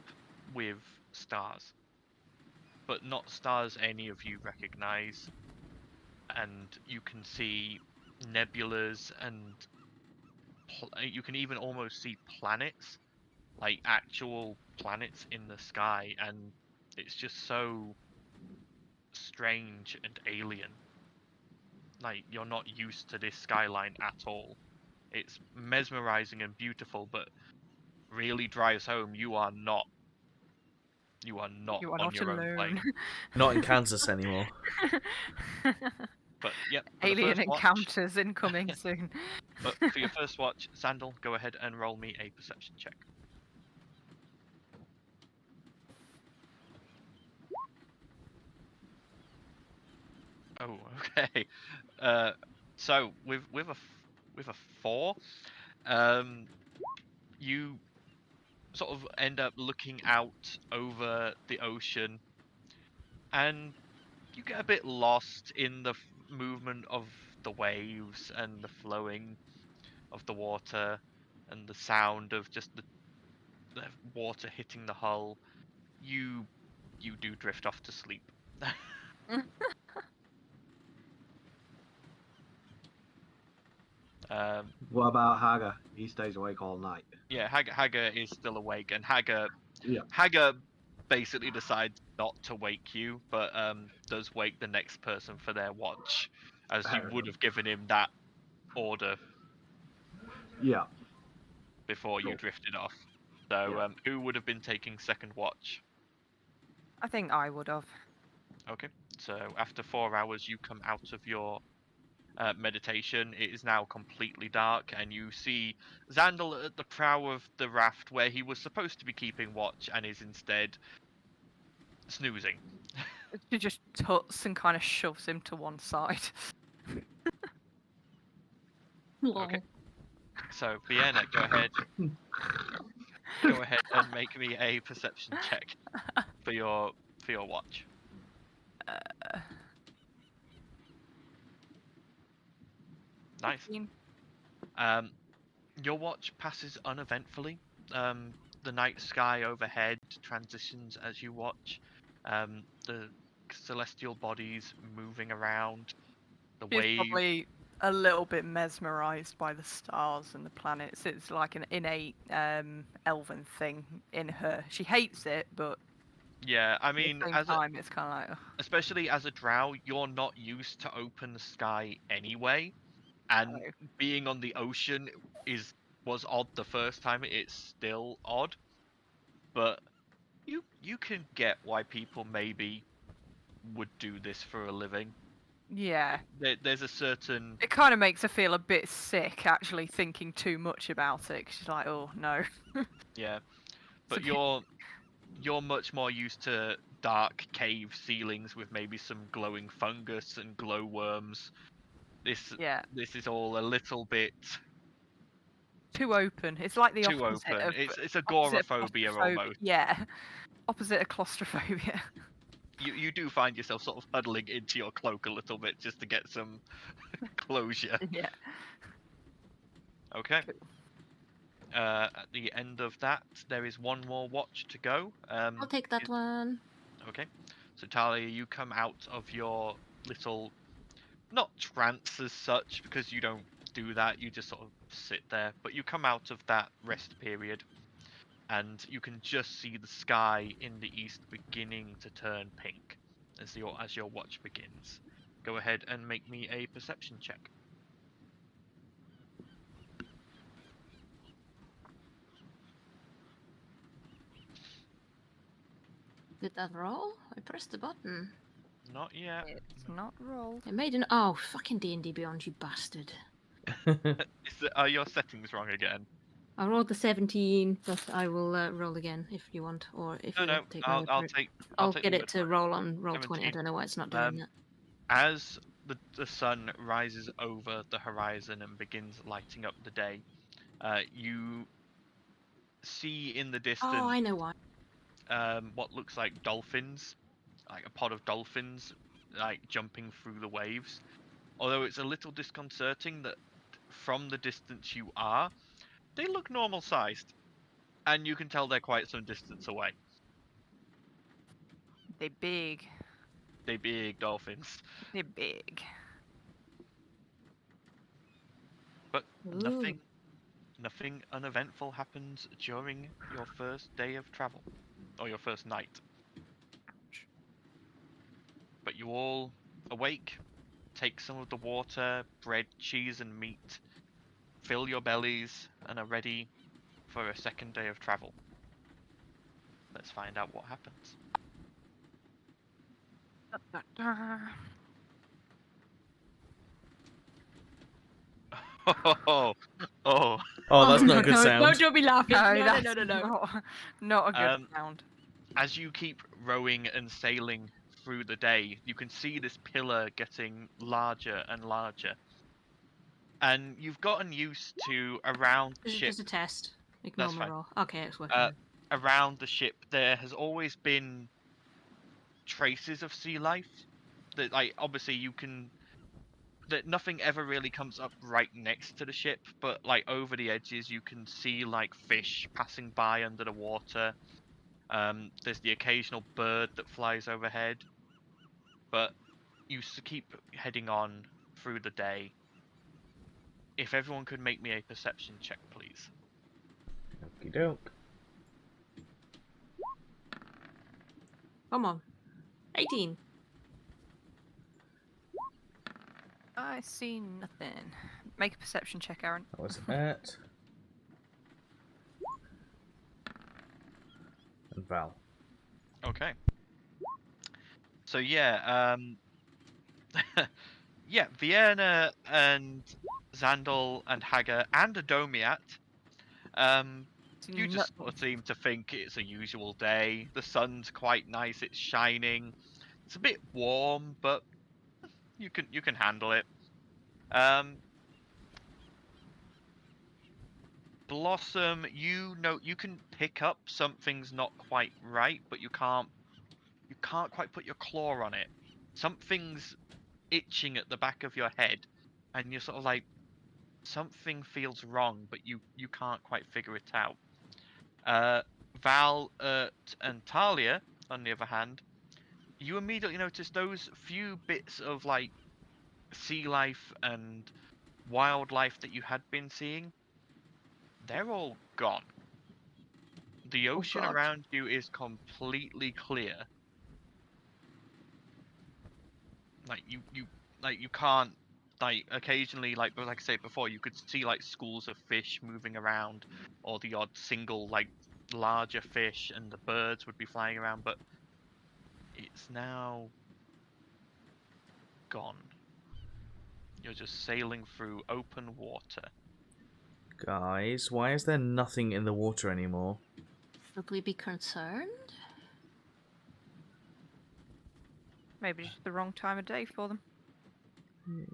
with stars. But not stars any of you recognize. And you can see nebulas and you can even almost see planets, like actual planets in the sky, and it's just so strange and alien. Like, you're not used to this skyline at all. It's mesmerizing and beautiful, but really drives home you are not You are not You are on not your own plane. alone. Not in Kansas anymore. But yep, for the Alien first watch, encounters incoming soon. but for your first watch, Sandal, go ahead and roll me a perception check. Oh, okay. So with a 4, you sort of end up looking out over the ocean, and you get a bit lost in the movement of the waves and the flowing of the water and the sound of just the water hitting the hull. You do drift off to sleep. What about Haga? He stays awake all night. Yeah, Haga is still awake, and Haga Yeah. basically decides not to wake you, but does wake the next person for their watch, as you Fair would enough. have given him that order Yeah. before you Cool. drifted off. So Yeah. who would have been taking second watch? I think I would have. Okay, so after 4 hours, you come out of your meditation. It is now completely dark, and you see Xandal at the prow of the raft where he was supposed to be keeping watch and is instead snoozing. She just tuts and kind of shoves him to one side. Okay. So Vienna, go ahead. Go ahead and make me a perception check for your watch. Nice. 15. Your watch passes uneventfully. The night sky overhead transitions as you watch. The celestial bodies moving around. The She's wave. probably a little bit mesmerized by the stars and the planets. It's like an innate elven thing in her. She hates it, but Yeah, I at mean, the same time, it's kind of like, ugh. especially as a drow, you're not used to open sky anyway, and No. being on the ocean was odd the first time. It's still odd, but you can get why people maybe would do this for a living. Yeah. There's a certain It kind of makes her feel a bit sick, actually, thinking too much about it. 'Cause she's like, oh, no. yeah, It's a but bit- you're much more used to dark cave ceilings with maybe some glowing fungus and glowworms. Yeah. This is all a little bit Too open. It's like the too opposite open. of It's opposite of agoraphobia claustrophobia. almost. Yeah. Opposite of claustrophobia. You do find yourself sort of huddling into your cloak a little bit just to get some closure. Yeah. Okay. At the end of that, there is one more watch to go. I'll take that one. Okay. So Talia, you come out of your little, not trance as such, because you don't do that. You just sort of sit there. But you come out of that rest period, and you can just see the sky in the east beginning to turn pink as your watch begins. Go ahead and make me a perception check. Did that roll? I pressed the button. Not yet. It's not rolled. It made an fucking D&D Beyond, you bastard. Are your settings wrong again? I rolled the 17, but I will roll again if you want, or if you No, take I'll my word for it. I'll take get the it to roll on roll 20. I 17. don't know why it's not doing that. As the sun rises over the horizon and begins lighting up the day, you see in the distance Oh, I know why. what looks like dolphins, like a pod of dolphins, like jumping through the waves. Although it's a little disconcerting that from the distance you are, they look normal sized, and you can tell they're quite some distance away. They're big. They big dolphins, They're big. but Ooh. nothing uneventful happens during your first day of travel, or your first night. But you all awake, take some of the water, bread, cheese, and meat, fill your bellies, and are ready for a second day of travel. Let's find out what happens. Oh, oh. Oh, that's not a good no, sound. don't be laughing. No, No, that's no, no, no, no. not a good sound. As you keep rowing and sailing through the day, you can see this pillar getting larger and larger. And you've gotten used to around the This is ship. just a test. Ignore That's my fine. roll. Okay, it's working. Around the ship, there has always been traces of sea life. That, like, obviously you can. That nothing ever really comes up right next to the ship, but like over the edges, you can see like fish passing by under the water. There's the occasional bird that flies overhead, but you keep heading on through the day. If everyone could make me a perception check, please. Okie doke. Come on. 18. I see nothing. Make a perception check, Aaron. That was it. And Val. Okay. So yeah, yeah, Vienna and Xandal and Hagar and Adomiat, you just sort of seem to think it's a usual day. The sun's quite nice, it's shining. It's a bit warm, but you can handle it. Blossom, you know you can pick up something's not quite right, but you can't quite put your claw on it. Something's itching at the back of your head, and you're sort of like, something feels wrong, but you can't quite figure it out. Val, and Talia, on the other hand, you immediately notice those few bits of like sea life and wildlife that you had been seeing. They're all gone. The ocean God. around you is completely clear. Like you can't, like, occasionally, like I said before, you could see like schools of fish moving around, or the odd single like larger fish, and the birds would be flying around, but it's now gone. You're just sailing through open water. Guys, why is there nothing in the water anymore? Should we be concerned? Maybe just the wrong time of day for them.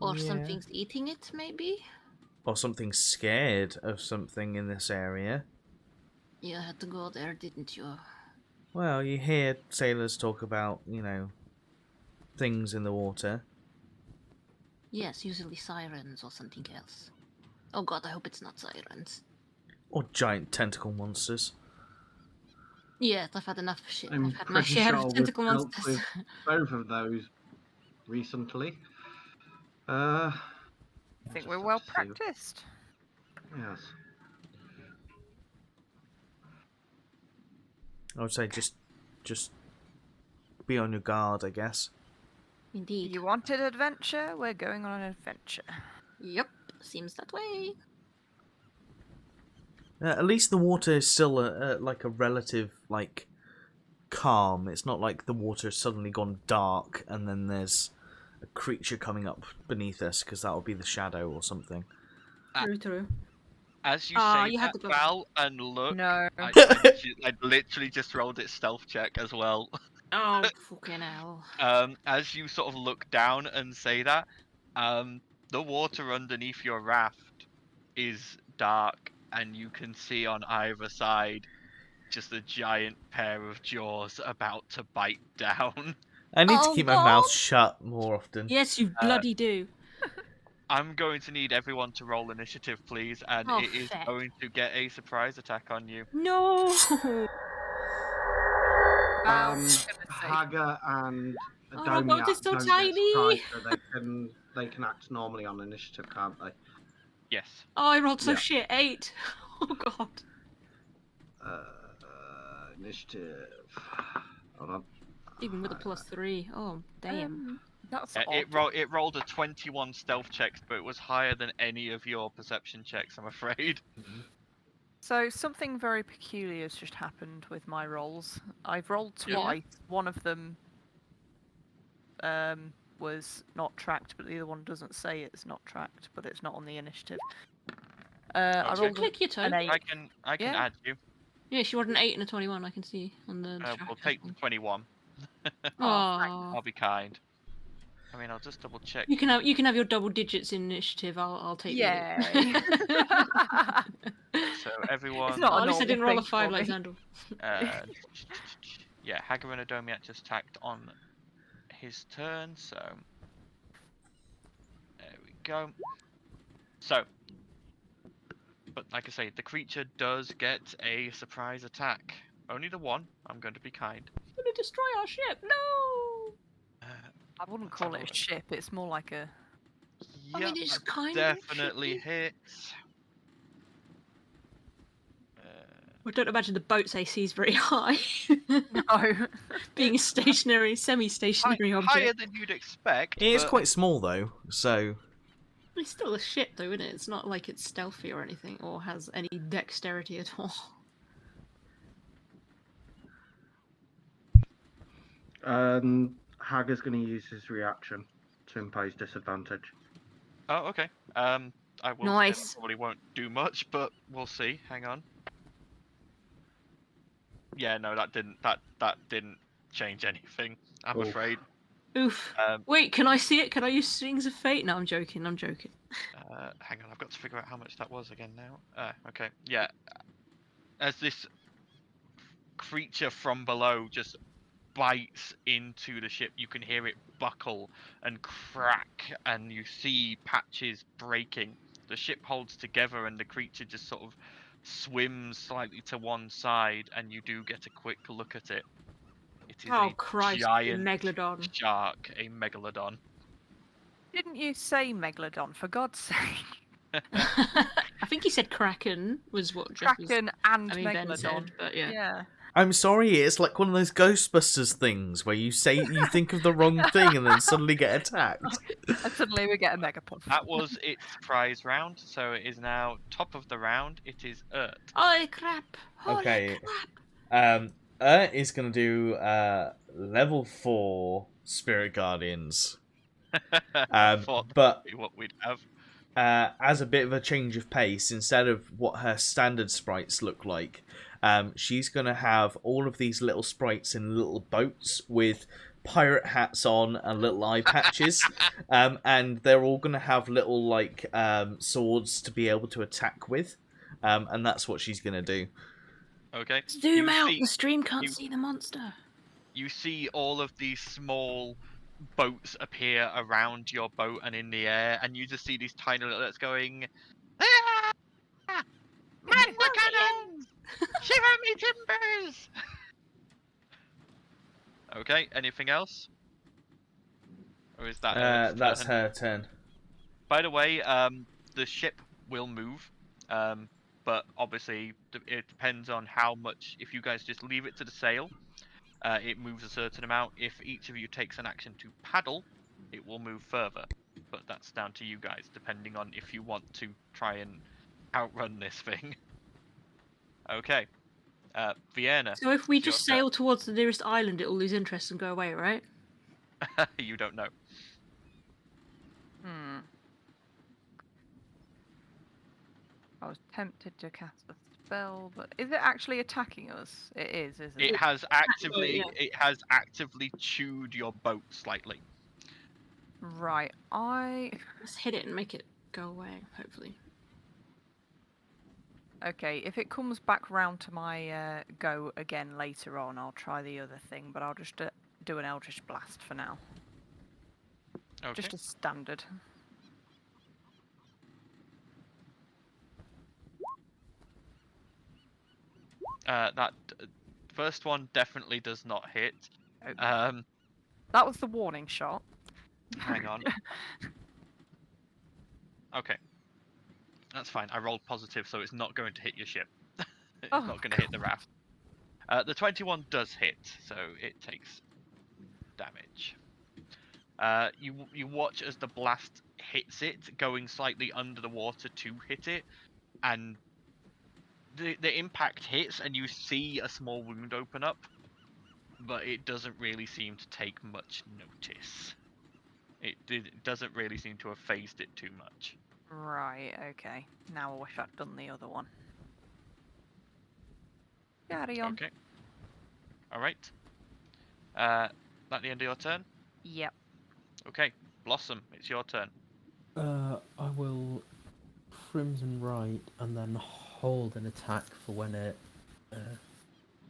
Or Yeah. something's eating it, maybe? Or something scared of something in this area. You had to go there, didn't you? Well, you hear sailors talk about, things in the water. Yes, usually sirens or something else. Oh god, I hope it's not sirens. Or giant tentacle monsters. Yes, I've had enough shit. I'm I've had my pretty share sure of we've tentacle dealt monsters. with both of those recently. I think just we're have well to see. practiced. Yes. I would say just be on your guard, I guess. Indeed. You wanted adventure? We're going on an adventure. Yep, seems that way. At least the water is still like a relative calm. It's not like the water has suddenly gone dark and then there's a creature coming up beneath us, because that would be the shadow or something. True. As you Ah, say you had that, to go- Val, and look, No. I literally just rolled its stealth check as well. Oh, fucking hell. As you sort of look down and say that, the water underneath your raft is dark, and you can see on either side just a giant pair of jaws about to bite down. I need to Oh, keep my mouth God. shut more often. Yes, you bloody do. I'm going to need everyone to roll initiative, please, and Oh, it is feck. going to get a surprise attack on you. No! Hagar and Oh, our boat Adomiat is so don't tiny. get surprised, so they can act normally on initiative, can't they? Yes. Oh, I rolled so Yeah. shit. 8. Oh, God. Initiative. Hold on. Even with a +3. Oh, damn. That's It rolled a 21 stealth checks, but it was higher than any of your perception checks, I'm afraid. So something very peculiar has just happened with my rolls. I've rolled Yeah. twice. One of them was not tracked, but the other one doesn't say it's not tracked, but it's not on the initiative. I Okay. rolled Click your toe. an 8. I can Yeah. add you. Yeah, she rolled an 8 and a 21. I can see on the track. We'll take the 21. Oh, I'll be kind. I mean, I'll just double check. you can have your double digits in initiative. I'll take the 8. Yay! So everyone. It's not Oh, a at least I normal didn't roll a thing 5 for like me. Xandal. Yeah, Hagar and Adomiat just tacked on his turn, so there we go. So, but like I say, the creature does get a surprise attack. Only the one. I'm going to be kind. It's gonna destroy our ship. No. I wouldn't Let's call have it a a look. ship. It's more like a. I mean, Yep, it's that kind definitely of hits. I don't imagine the boat's AC is very high. No. Being a stationary, semi-stationary object. Higher than you'd expect. It is but quite small though, so It's still a ship, though, isn't it? It's not like it's stealthy or anything, or has any dexterity at all. Hagar's going to use his reaction to impose disadvantage. Oh, okay. I will. Nice. It probably won't do much, but we'll see. Hang on. Yeah, no, that didn't change anything. I'm Oof. afraid. Oof. Um, Wait, can I see it? Can I use Strings of Fate? No, I'm joking. I'm joking. hang on, I've got to figure out how much that was again now. Okay, yeah. As this creature from below just bites into the ship, you can hear it buckle and crack, and you see patches breaking. The ship holds together, and the creature just sort of swims slightly to one side, and you do get a quick look at it. It is Oh, a Christ. giant Megalodon. shark, a megalodon. Didn't you say Megalodon, for God's sake? I think he said Kraken was what Jeff was... Kraken and I mean, Ben Megalodon. said, but yeah. Yeah. I'm sorry, it's like one of those Ghostbusters things where you think of the wrong thing and then suddenly get attacked. And suddenly we get a Megapod. That was its surprise round, so it is now top of the round. It is Urt. Holy crap! Holy Okay. crap! Is gonna do level 4 Spirit Guardians. Thought But that'd be what we'd have. as a bit of a change of pace, instead of what her standard sprites look like, she's going to have all of these little sprites in little boats with pirate hats on and little eye patches, and they're all going to have little like swords to be able to attack with, and that's what she's going to do. Okay. Zoom out! See, The stream can't you- see the monster. You see all of these small boats appear around your boat and in the air, and you just see these tiny little that's going. "Ah! Man the cannons! Shiver me timbers!" Okay. Anything else? Or is that Urt's That's turn? her turn. By the way, the ship will move, but obviously it depends on how much. If you guys just leave it to the sail, it moves a certain amount. If each of you takes an action to paddle, it will move further. But that's down to you guys, depending on if you want to try and outrun this thing. Okay, Vienna. So if we it's your just sail towards the nearest island, it will lose interest and go away, right? turn. You don't know. I was tempted to cast a spell, but is it actually attacking us? It is, isn't it? It has actively, yeah. it has actively chewed your boat slightly. Right, Let's hit it and make it go away, hopefully. Okay, if it comes back round to my go again later on, I'll try the other thing, but I'll just do an Eldritch Blast for now. Okay. Just a standard. That first one definitely does not hit. Oh. That was the warning shot. Hang on. Okay. That's fine. I rolled positive, so it's not going to hit your ship. It's Oh, not going to hit the raft. The 21 does hit, so it takes damage. You watch as the blast hits it, going slightly under the water to hit it, and the impact hits and you see a small wound open up, but it doesn't really seem to take much notice. It doesn't really seem to have phased it too much. Right, okay. Now I wish I'd done the other one. Carry on. Okay. Alright. That the end of your turn? Yep. Okay. Blossom, it's your turn. I will Crimson Right and then hold an attack for when it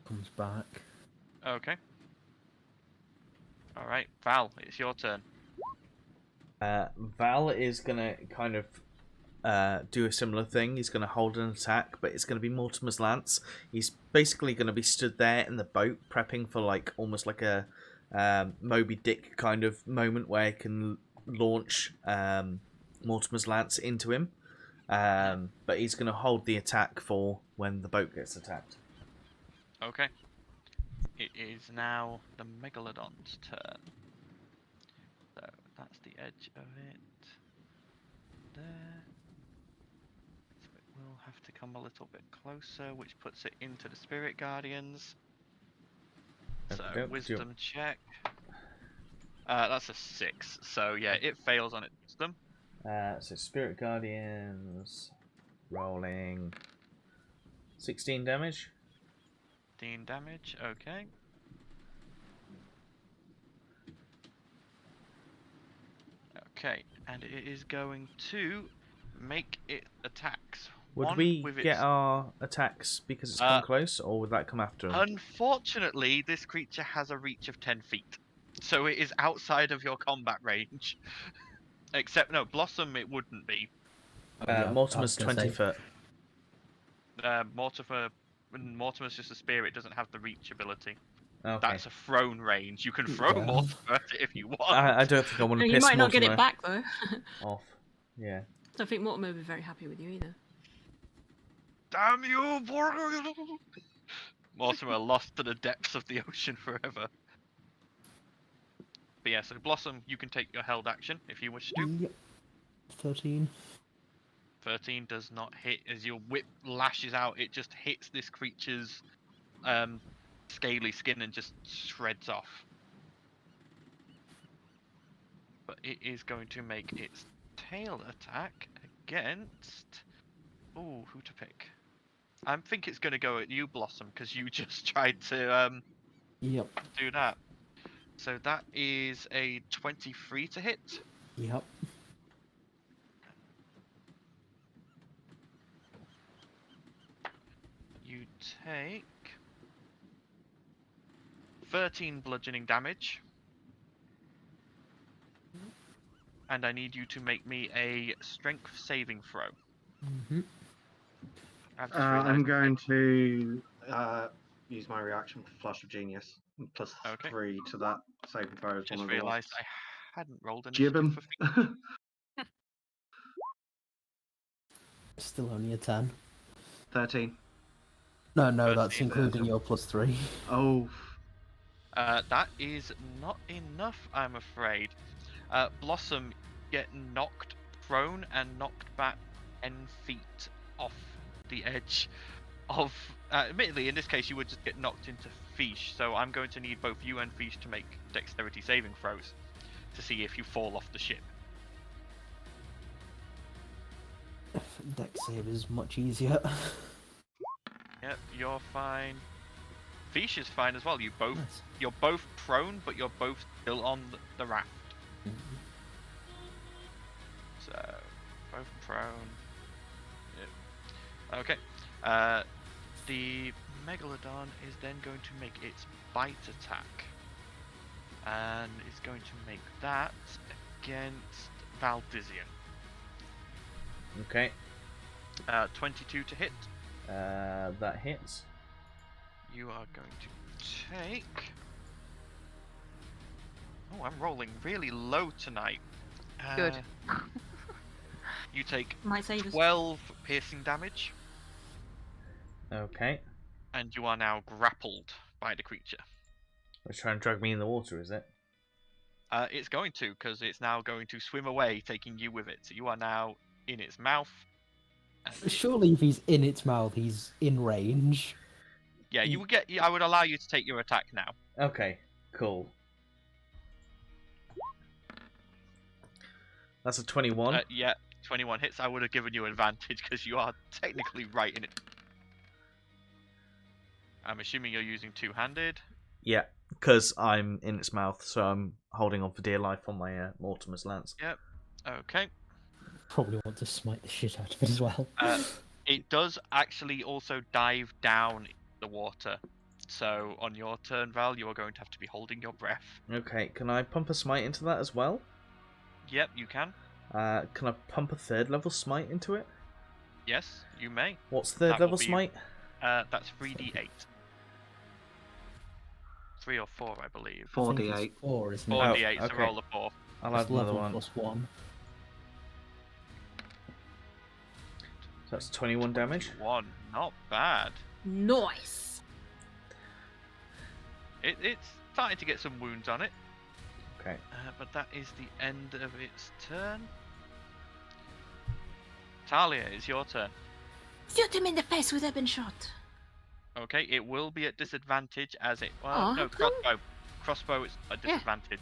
comes back. Okay. Alright, Val, it's your turn. Val is gonna kind of do a similar thing. He's gonna hold an attack, but it's gonna be Mortimer's lance. He's basically gonna be stood there in the boat, prepping for like almost like a Moby Dick kind of moment where he can launch Mortimer's lance into him. But he's gonna hold the attack for when the boat gets attacked. Okay. It is now the Megalodon's turn. So that's the edge of it. There. So it will have to come a little bit closer, which puts it into the Spirit Guardians. So Okey-doke. wisdom check. That's a 6. So yeah, it fails on its wisdom. So Spirit Guardians rolling 16 damage. 15 damage. Okay. Okay, and it is going to make it attacks. Would One we with get its... our attacks because it's come close, or would that come after him? Unfortunately, this creature has a reach of 10 feet. So it is outside of your combat range. Except, no, Blossom it wouldn't be. Mortimer's 20 foot. Mortimer's just a spirit, doesn't have the reach ability. Okay. That's a thrown range. You can throw Yeah. Mortimer at it if you want. I don't think I want to You piss might not Mortimer get it back though. off. Yeah. Don't think Mortimer would be very happy with you either. Damn you, Borg! Mortimer lost to the depths of the ocean forever. But yeah, so Blossom, you can take your held action if you wish to. Yep. 13. 13 does not hit. As your whip lashes out, it just hits this creature's scaly skin and just shreds off. But it is going to make its tail attack against... Ooh, who to pick? I think it's going to go at you, Blossom, because you just tried to Yep. do that. So that is a 23 to hit. Yep. You take 13 bludgeoning damage. And I need you to make me a strength saving throw. Mm-hmm. I'm going to use my reaction for Flush of Genius, plus Okay. 3 to that saving throw. As Just one of the realised wasps. I hadn't rolled initiative Jib for him. Still only a 10. 13. No, 13, that's including your plus 3. Oh. That is not enough, I'm afraid. Blossom get knocked prone and knocked back 10 feet off the edge of... admittedly, in this case, you would just get knocked into Fish, so I'm going to need both you and Fish to make dexterity saving throws to see if you fall off the ship. Dex save is much easier. Yep, you're fine. Fish is fine as well. Nice. You're both prone, but you're both still on the raft. Mhm. So, both prone. Yep. Okay. The Megalodon is then going to make its bite attack. And is going to make that against Valdizian. Okay. 22 to hit. That hits. You are going to take... Oh, I'm rolling really low tonight. Good. You take Might save us. 12 piercing damage, Okay. and you are now grappled by the creature. It's trying to drag me in the water, is it? It's going to, because it's now going to swim away, taking you with it. So you are now in its mouth. Surely if he's in its mouth, he's in range. Yeah, you would get. I would allow you to take your attack now. Okay, cool. That's a 21. Yeah, 21 hits. I would have given you advantage because you are technically right in it. I'm assuming you're using two-handed. Yeah, because I'm in its mouth, so I'm holding on for dear life on my Mortimer's lance. Yep. Okay. Probably want to smite the shit out of it as well. It does actually also dive down the water. So on your turn, Val, you are going to have to be holding your breath. Okay, can I pump a smite into that as well? Yep, you can. Can I pump a 3rd level smite into it? Yes, you may. What's 3rd That will level be- smite? That's 3d8. 3 or 4, I believe. 4d8. 4, isn't it? 4d8, Oh, so okay. roll a 4. I'll That's add another 11 one. plus 1. So that's 21 damage. 1, not bad. Nice. It's starting to get some wounds on it. Okay. But that is the end of its turn. Talia, it's your turn. Shoot him in the face with ebon shot. Okay, it will be at disadvantage as it. Well, Aw, no, how come? crossbow. Crossbow is a Yeah. disadvantage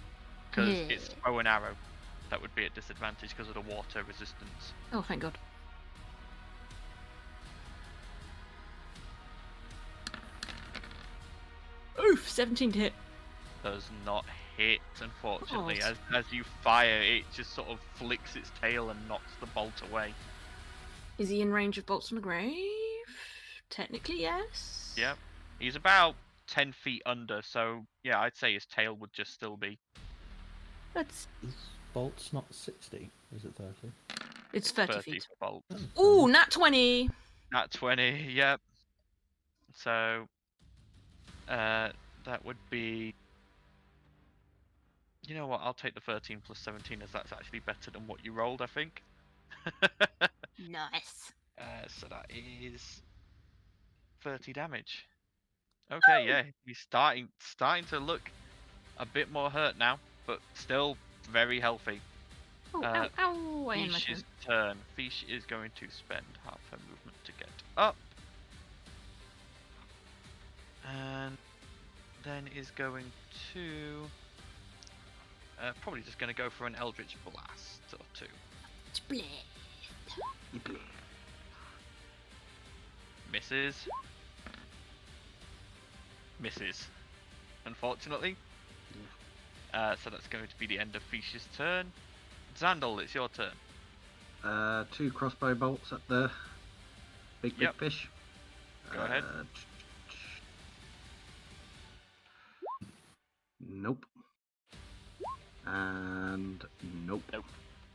because Yeah. it's bow and arrow. That would be at disadvantage because of the water resistance. Oh, thank God. Oof, 17 to hit. Does not hit, unfortunately. God. As you fire, it just sort of flicks its tail and knocks the bolt away. Is he in range of bolts from the grave? Technically, yes. Yep. He's about 10 feet under, so yeah, I'd say his tail would just still be. That's Is bolts not 60? Is it 30? it's 30 30 feet. for bolt. Ooh, nat 20. Nat 20, yep. So, that would be. You know what? I'll take the 13 plus 17 as that's actually better than what you rolled, I think. Nice. So that is 30 damage. Okay, yeah, he's starting to look a bit more hurt now, but still very healthy. Oh, ow, ow. I am my turn. Fish's turn. Fish is going to spend half her movement to get up. And then is going to... probably just going to go for an Eldritch Blast or 2. Split. Misses. Misses. Unfortunately. So that's going to be the end of Fish's turn. Xandal, it's your turn. 2 crossbow bolts at the big Yep. fish. Go ahead. Nope. And nope.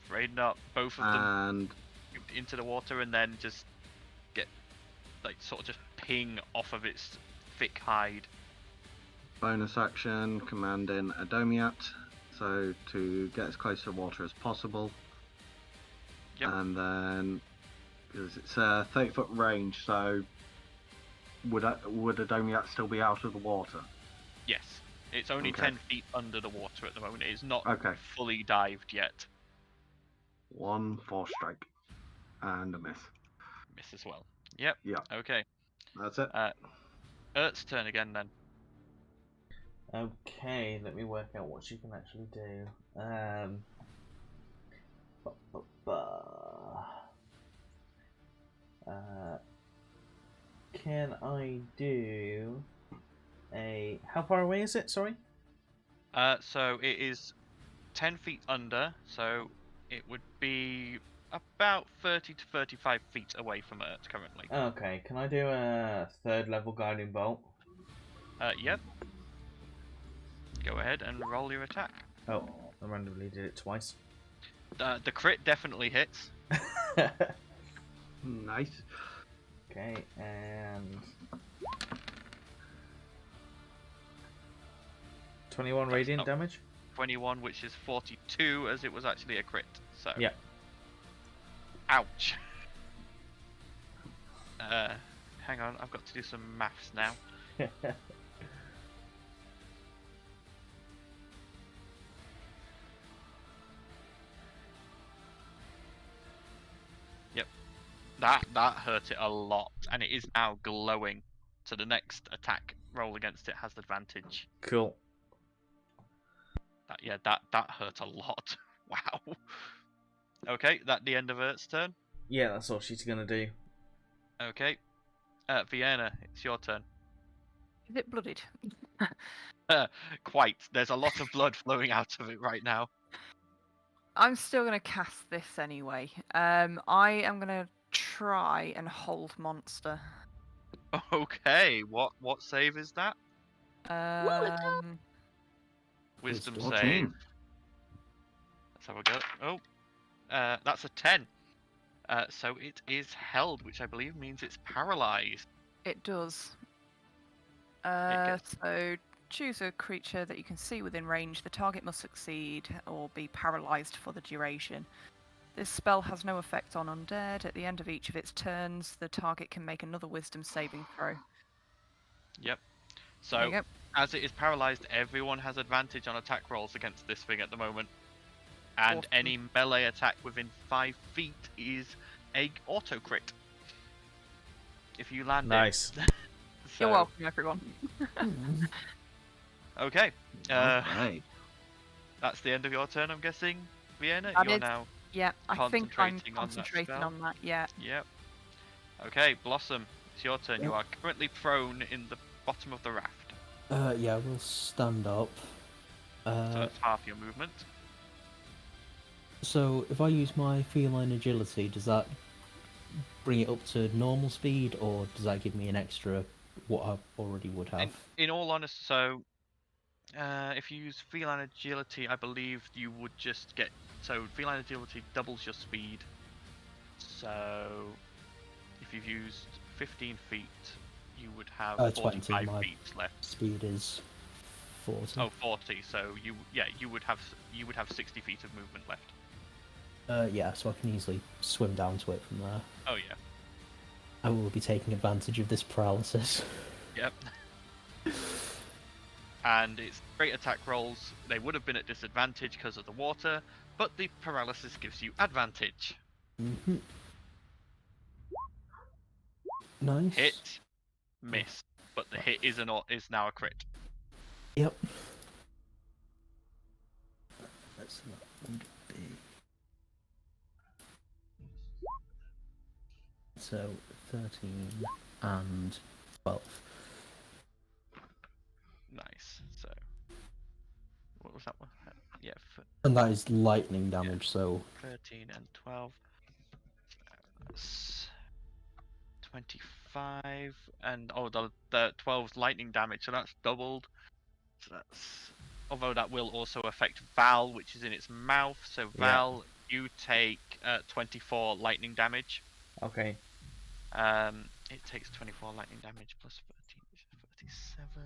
Afraid not. Both of them And into the water and then just get, like, sort of just ping off of its thick hide. bonus action, commanding a Domiat, so to get as close to the water as possible. Yep. And then, because it's a 30-foot range, so would a Domiat still be out of the water? Yes. It's only Okay. 10 feet under the water at the moment. It's not Okay. fully dived yet. 1 force strike. And a miss. Miss as well. Yep. Yeah, Okay. that's it. Ert's turn again then. Okay, let me work out what she can actually do. Can I do a... How far away is it, sorry? So it is 10 feet under, so it would be about 30 to 35 feet away from Ert currently. Okay, can I do a 3rd level guiding bolt? Yep. Go ahead and roll your attack. Oh, I randomly did it twice. The crit definitely hits. Nice. Okay, and 21 radiant not- damage. 21, which is 42, as it was actually a crit. So. Yeah. Ouch. Hang on, I've got to do some maths now. that hurt it a lot, and it is now glowing. So the next attack roll against it has advantage. Cool. That hurt a lot. Wow. Okay, that the end of Ert's turn. Yeah, that's all she's gonna do. Okay, Vienna, it's your turn. Is it blooded? Quite. There's a lot of blood flowing out of it right now. I'm still going to cast this anyway. I am going to try and hold monster. Okay, what save is that? Wisdom Wisdom. save. Let's have a go. Oh, that's a 10. So it is held, which I believe means it's paralyzed. It does. gets- So choose a creature that you can see within range. The target must succeed or be paralyzed for the duration. This spell has no effect on undead. At the end of each of its turns, the target can make another wisdom saving throw. Yep. There you So go. as it is paralyzed, everyone has advantage on attack rolls against this thing at the moment. And Awesome. any melee attack within 5 feet is a auto crit. If you land Nice. it. You're welcome, everyone. Okay. Right. That's the end of your turn, I'm guessing, Vienna. That You're is- now. Yeah, I think I'm Concentrating on that concentrating spell. on that. Yeah. Yep. Okay, Blossom, it's your turn. You Yep. are currently prone in the bottom of the raft. Yeah, we'll stand up. So that's half your movement. So if I use my feline agility, does that bring it up to normal speed, or does that give me an extra what I already would have? In all honesty, so if you use feline agility, I believe you would just get. So feline agility doubles your speed. So if you've used 15 feet, you would have 20, 45 my- feet left. Speed is 40. Oh, 40. So you would have 60 feet of movement left. Yeah, so I can easily swim down to it from there. Oh yeah. I will be taking advantage of this paralysis. Yep. And its great attack rolls, they would have been at disadvantage because of the water, but the paralysis gives you advantage. Mm-hmm. Nice. Hit, miss, but the hit is now a crit. Yep. That's that would be. So 13 and 12. Nice. So, what was that one? Yeah, And that is lightning damage, so 13 and 12. That's 25, and the 12's lightning damage, so that's doubled. So that's, although that will also affect Val, which is in its mouth. So Val, you take 24 lightning damage. Okay. It takes 24 lightning damage plus 13, which is 37.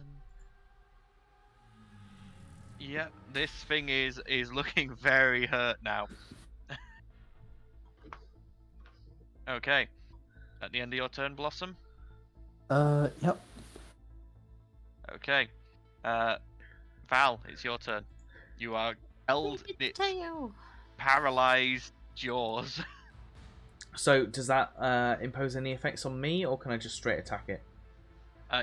Yep, this thing is looking very hurt now. Okay. At the end of your turn, Blossom? yep. Okay. Val, it's your turn. You are held in its Tail. paralyzed jaws. So does that impose any effects on me, or can I just straight attack it?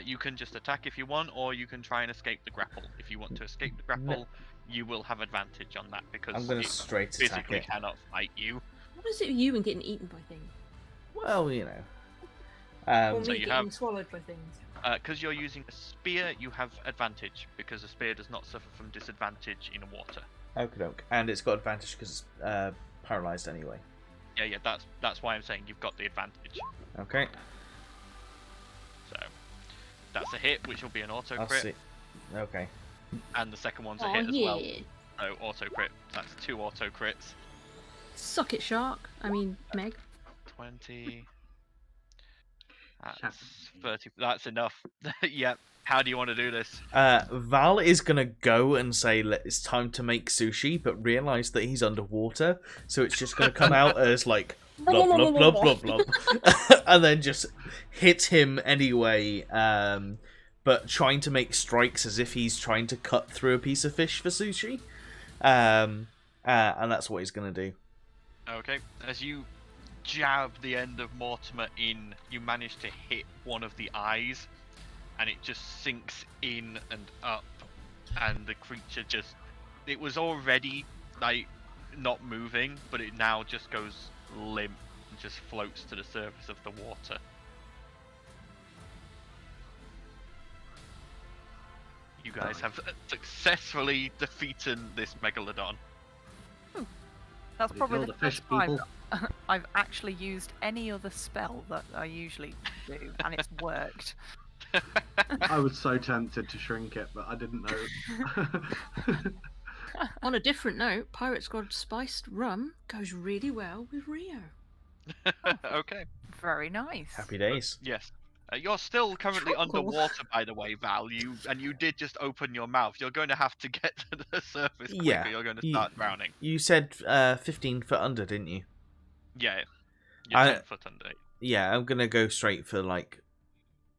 You can just attack if you want, or you can try and escape the grapple. If you want to escape the grapple, you will have advantage on that because I'm gonna it straight attack physically it. cannot fight you. What is it with you and getting eaten by things? Well, you know. Or so me you getting have- swallowed by things? Because you're using a spear, you have advantage because a spear does not suffer from disadvantage in water. Okie doke. And it's got advantage because it's paralyzed anyway. Yeah, that's why I'm saying you've got the advantage. Okay. So that's a hit, which will be an auto I'll crit, see. Okay. and the second one's a Oh hit as yeah. well. So auto crit. That's 2 auto crits. Suck it, shark. I mean, Meg. 20. That's 30. That's enough. Yep. How do you want to do this? Val is gonna go and say, it's time to make sushi, but realise that he's underwater, so it's just gonna come out as like blub blub blub blub blub, and then just hit him anyway. But trying to make strikes as if he's trying to cut through a piece of fish for sushi, and that's what he's gonna do. Okay. As you jab the end of Mortimer in, you manage to hit one of the eyes, and it just sinks in and up, and the creature just, it was already like not moving, but it now just goes limp and just floats to the surface of the water. You guys have successfully defeated this Megalodon. That's We probably killed the the fish first time people. I've actually used any other spell that I usually do, and it's worked. I was so tempted to shrink it, but I didn't know. On a different note, Pirate Squad spiced rum goes really well with Rio. Okay. Very nice. Happy days. Yes. You're still currently Tropical. underwater, by the way, Val. You did just open your mouth. You're going to have to get to the surface quicker. Yeah, You're going to start drowning. You said 15 foot under, didn't you? Yeah. You're 10 foot under. Yeah, I'm gonna go straight for like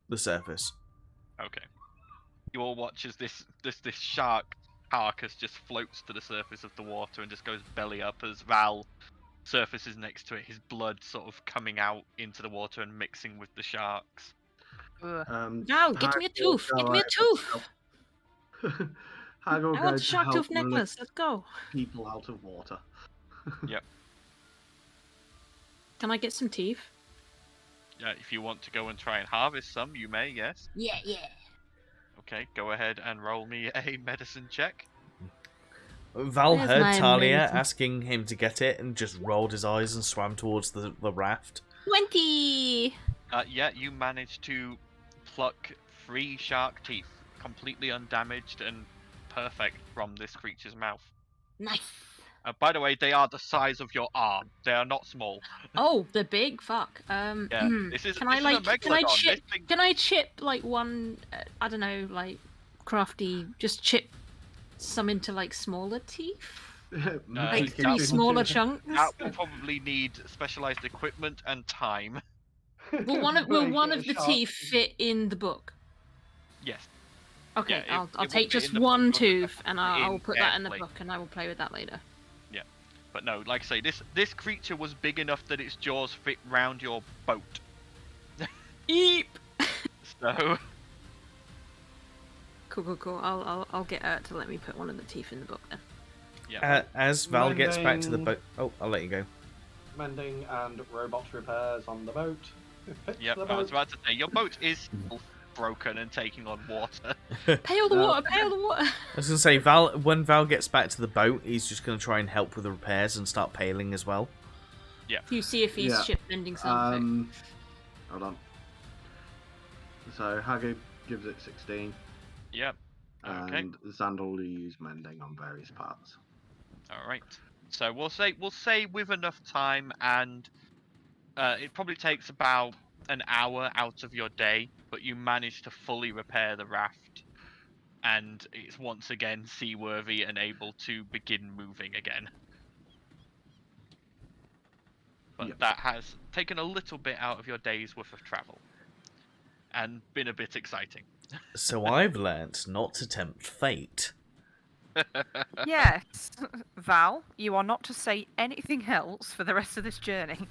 the surface. Okay. You all watch as this shark carcass just floats to the surface of the water and just goes belly up as Val surfaces next to it, his blood sort of coming out into the water and mixing with the sharks. Val, get me a tooth. Get me a tooth. Hagel I want goes the to shark help tooth necklace. Let's go. people out of water. Yep. Can I get some teeth? If you want to go and try and harvest some, you may, yes. Yeah. Okay, go ahead and roll me a medicine check. Val There's heard my Talia medicine. asking him to get it and just rolled his eyes and swam towards the raft. 20! Yeah, you managed to pluck 3 shark teeth, completely undamaged and perfect from this creature's mouth. Nice. By the way, they are the size of your arm. They are not small. Oh, they're big. Fuck. Yeah, this is Can I a like? Can I Megalodon. chip? This thing- Can I chip like one? I don't know, like crafty. Just chip some into like smaller teeth, like that 3 would- smaller chunks. That will probably need specialized equipment and time. Will one of the teeth fit in the book? Yes. Okay, Yeah, I'll it take will fit just in the one book, tooth, and in I'll put that in the carefully. book, and I will play with that later. But no, like I say, this creature was big enough that its jaws fit round your boat. Eep. So Cool. I'll get Ert to let me put one of the teeth in the book then. yeah. As Val gets back to the Mending. boat... Oh, I'll let you go. Mending and robot repairs on the boat. Fix Yep, the I was boat. about to say, your boat is still broken and taking on water. Pay all the No. water. Pay all the water. I was gonna say, when Val gets back to the boat, he's just gonna try and help with the repairs and start paling as well. You see if he's Yeah. ship mending something. Hold on. So Hagu gives it 16, Yep. Okay. and Xandal will use mending on various parts. All right. So we'll say with enough time, and it probably takes about an hour out of your day, but you manage to fully repair the raft, and it's once again seaworthy and able to begin moving again. But Yep. that has taken a little bit out of your day's worth of travel, and been a bit exciting. So I've learnt not to tempt fate. Yes, Val, you are not to say anything else for the rest of this journey.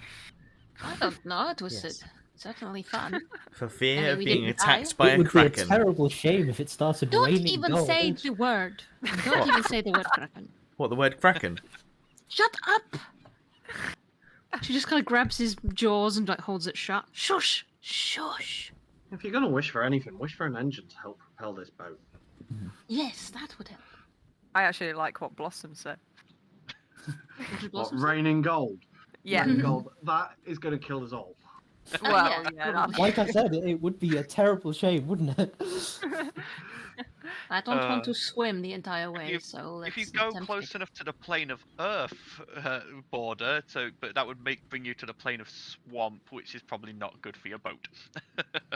I don't know. It was Yes. certainly fun. For fear Hey, of we being didn't attacked die. by It a would be a kraken. terrible shame if it started Don't raining even gold. say the word. Don't even say the word kraken. What, the word kraken? Shut up! She just kind of grabs his jaws and like holds it shut. Shush! Shush! If you're gonna wish for anything, wish for an engine to help propel this boat. Yes, that would help. I actually like what Blossom said. What did What, Blossom say? raining gold? Yeah. Raining gold. That is gonna kill us all. Well, yeah, yeah, probably. Like I said, it would be a terrible shame, wouldn't it? I don't want to swim the entire way, you- so If you let's go not tempt close it. enough to the plane of Earth border, but that would bring you to the plane of Swamp, which is probably not good for your boat.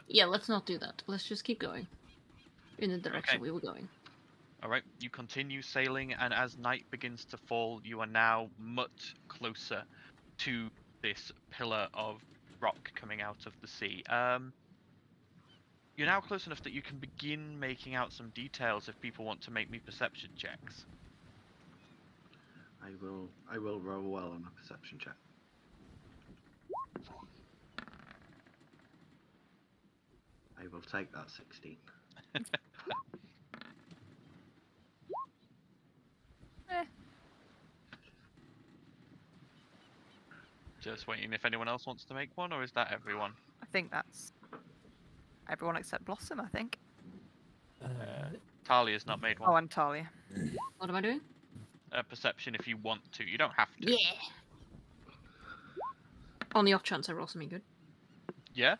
Yeah, let's not do that. Let's just keep going in the direction Okay. we were going. All right, you continue sailing, and as night begins to fall, you are now much closer to this pillar of rock coming out of the sea. You're now close enough that you can begin making out some details if people want to make me perception checks. I will roll well on a perception check. will take that 16. Just waiting if anyone else wants to make one, or is that everyone? I think that's everyone except Blossom, I think. Talia's not made one. Oh, and Talia. What am I doing? Perception if you want to. You don't have to. Yeah. On the off chance I roll something good. Yeah.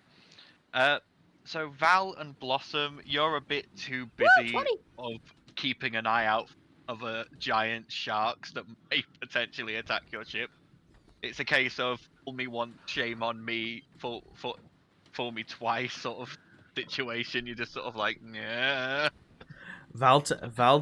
So Val and Blossom, you're a bit too Woo, busy 20. of keeping an eye out of giant sharks that may potentially attack your ship. It's a case of fool me once, shame on me, fool me twice sort of situation. You're just sort of like, yeah. Val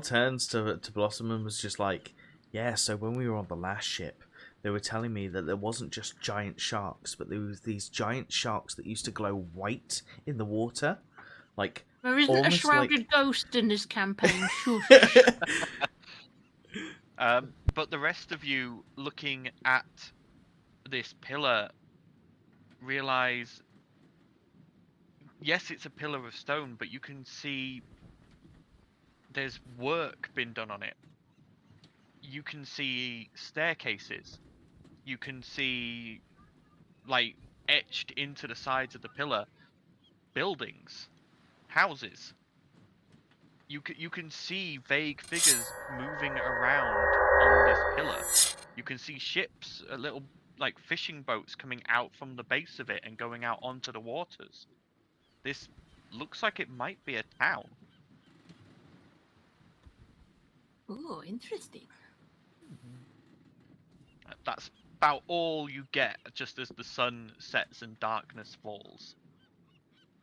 turns to Blossom and was just like, yeah, so when we were on the last ship, they were telling me that there wasn't just giant sharks, but there was these giant sharks that used to glow white in the water. Like, There isn't a almost shrouded ghost in this campaign. Shush. But the rest of you looking at this pillar realize, yes, it's a pillar of stone, but you can see there's work been done on it. You can see staircases. You can see, like, etched into the sides of the pillar, buildings, houses. You can see vague figures moving around on this pillar. You can see ships, little like fishing boats coming out from the base of it and going out onto the waters. This looks like it might be a town. Oh, interesting. That's about all you get just as the sun sets and darkness falls.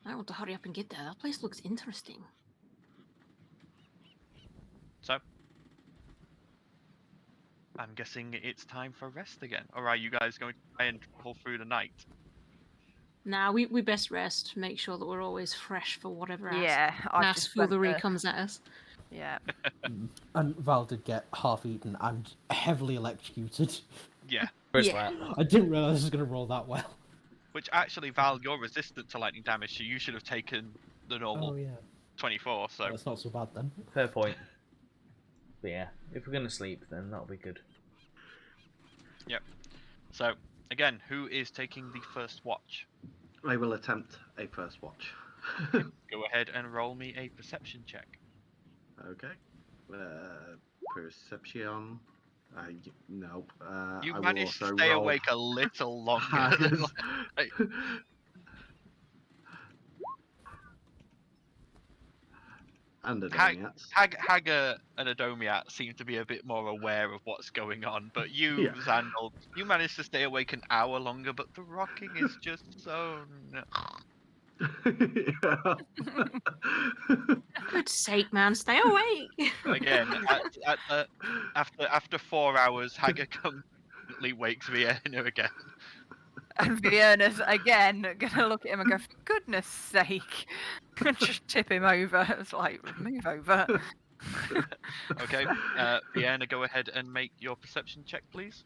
I want to hurry up and get there. That place looks interesting. So, I'm guessing it's time for rest again. Or are you guys going to try and travel through the night? Nah, we best rest. Make sure that we're always fresh for whatever Yeah, I've ass just spent foolery the- comes at us. Yeah. And Val did get half eaten and heavily electrocuted. Yeah. Where's Yeah. that? I didn't realise I was going to roll that well. Which actually, Val, you're resistant to lightning damage, so you should have taken the normal Oh, yeah. 24, so... That's not so bad then. Fair point. But yeah, if we're gonna sleep, then that'll be good. Yep. So, again, who is taking the first watch? I will attempt a first watch. Go ahead and roll me a perception check. Okay. Perception. Nope. You I will managed to also stay roll awake a little longer. haggers. Like, And a Hag- Domiats. Hagar and Adomiat seem to be a bit more aware of what's going on, but you, Yeah. Xandal, you managed to stay awake an hour longer, but the rocking is just so... Good sake, man, stay awake. Again, after 4 hours, Hagar completely wakes Vienna again. And Vienna's again gonna look at him and go, for goodness sake. And just tip him over. It's like, move over. Okay, Vienna, go ahead and make your perception check, please.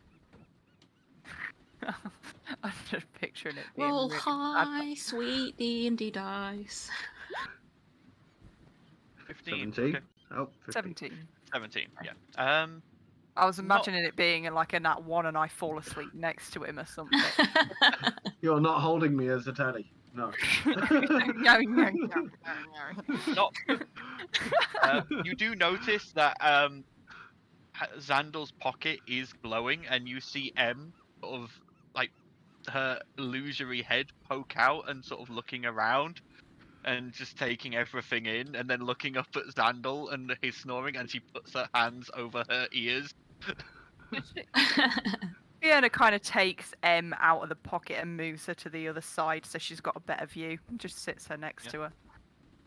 I'm just picturing it being Roll really high, sweet D&D dice. 15. 17. Okay. Oh, 15. 17. 17, yeah. I was imagining it being like a nat 1 and I fall asleep next to him or something. You're not holding me as a teddy. No. No. Not. You do notice that Xandal's pocket is glowing, and you see M sort of like her illusory head poke out and sort of looking around and just taking everything in, and then looking up at Xandal and his snoring, and she puts her hands over her ears. Fiona kind of takes M out of the pocket and moves her to the other side so she's got a better view. And just sits her next to her.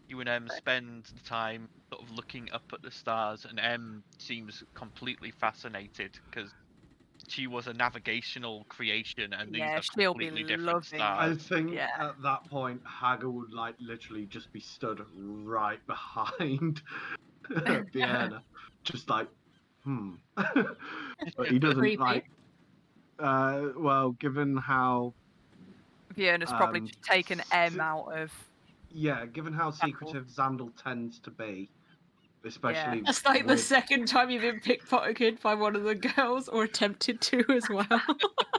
You and M spend the time sort of looking up at the stars, and M seems completely fascinated because she was a navigational creation, and these Yeah, are she'll be completely different loving I stars. think Yeah. at that point, Hagar would like literally just be stood right behind Vienna, just like, but he doesn't Creepy. like. Well, given how Fiona's probably just taken M s- out of Yeah, given how secretive Xandal tends to be, especially That's like the with... second time you've been pickpocketed by one of the girls, or attempted to as well.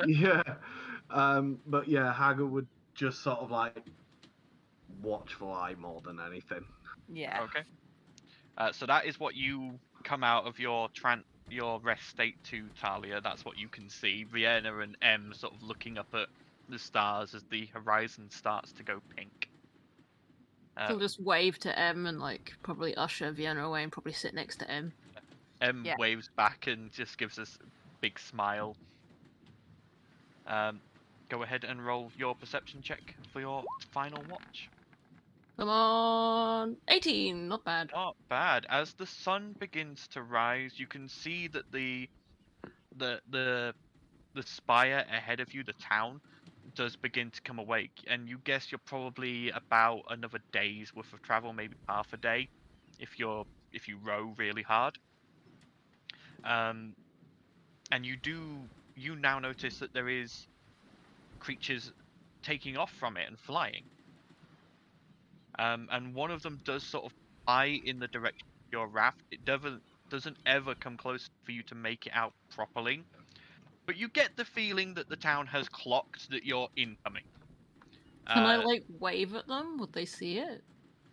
Yeah, but yeah, Hagar would just sort of like watchful eye more than anything. Yeah. Okay. So that is what you come out of your rest state to, Talia. That's what you can see. Vienna and M sort of looking up at the stars as the horizon starts to go pink. She'll just wave to M and like probably usher Vienna away and probably sit next to M. M Yeah. waves back and just gives us a big smile. Go ahead and roll your perception check for your final watch. Come on, 18, not bad. Not bad. As the sun begins to rise, you can see that the spire ahead of you, the town, does begin to come awake, and you guess you're probably about another day's worth of travel, maybe half a day, if you row really hard. And you now notice that there is creatures taking off from it and flying. And one of them does sort of fly in the direction of your raft. It doesn't ever come close for you to make it out properly. But you get the feeling that the town has clocked that you're incoming. Can I like wave at them? Would they see it?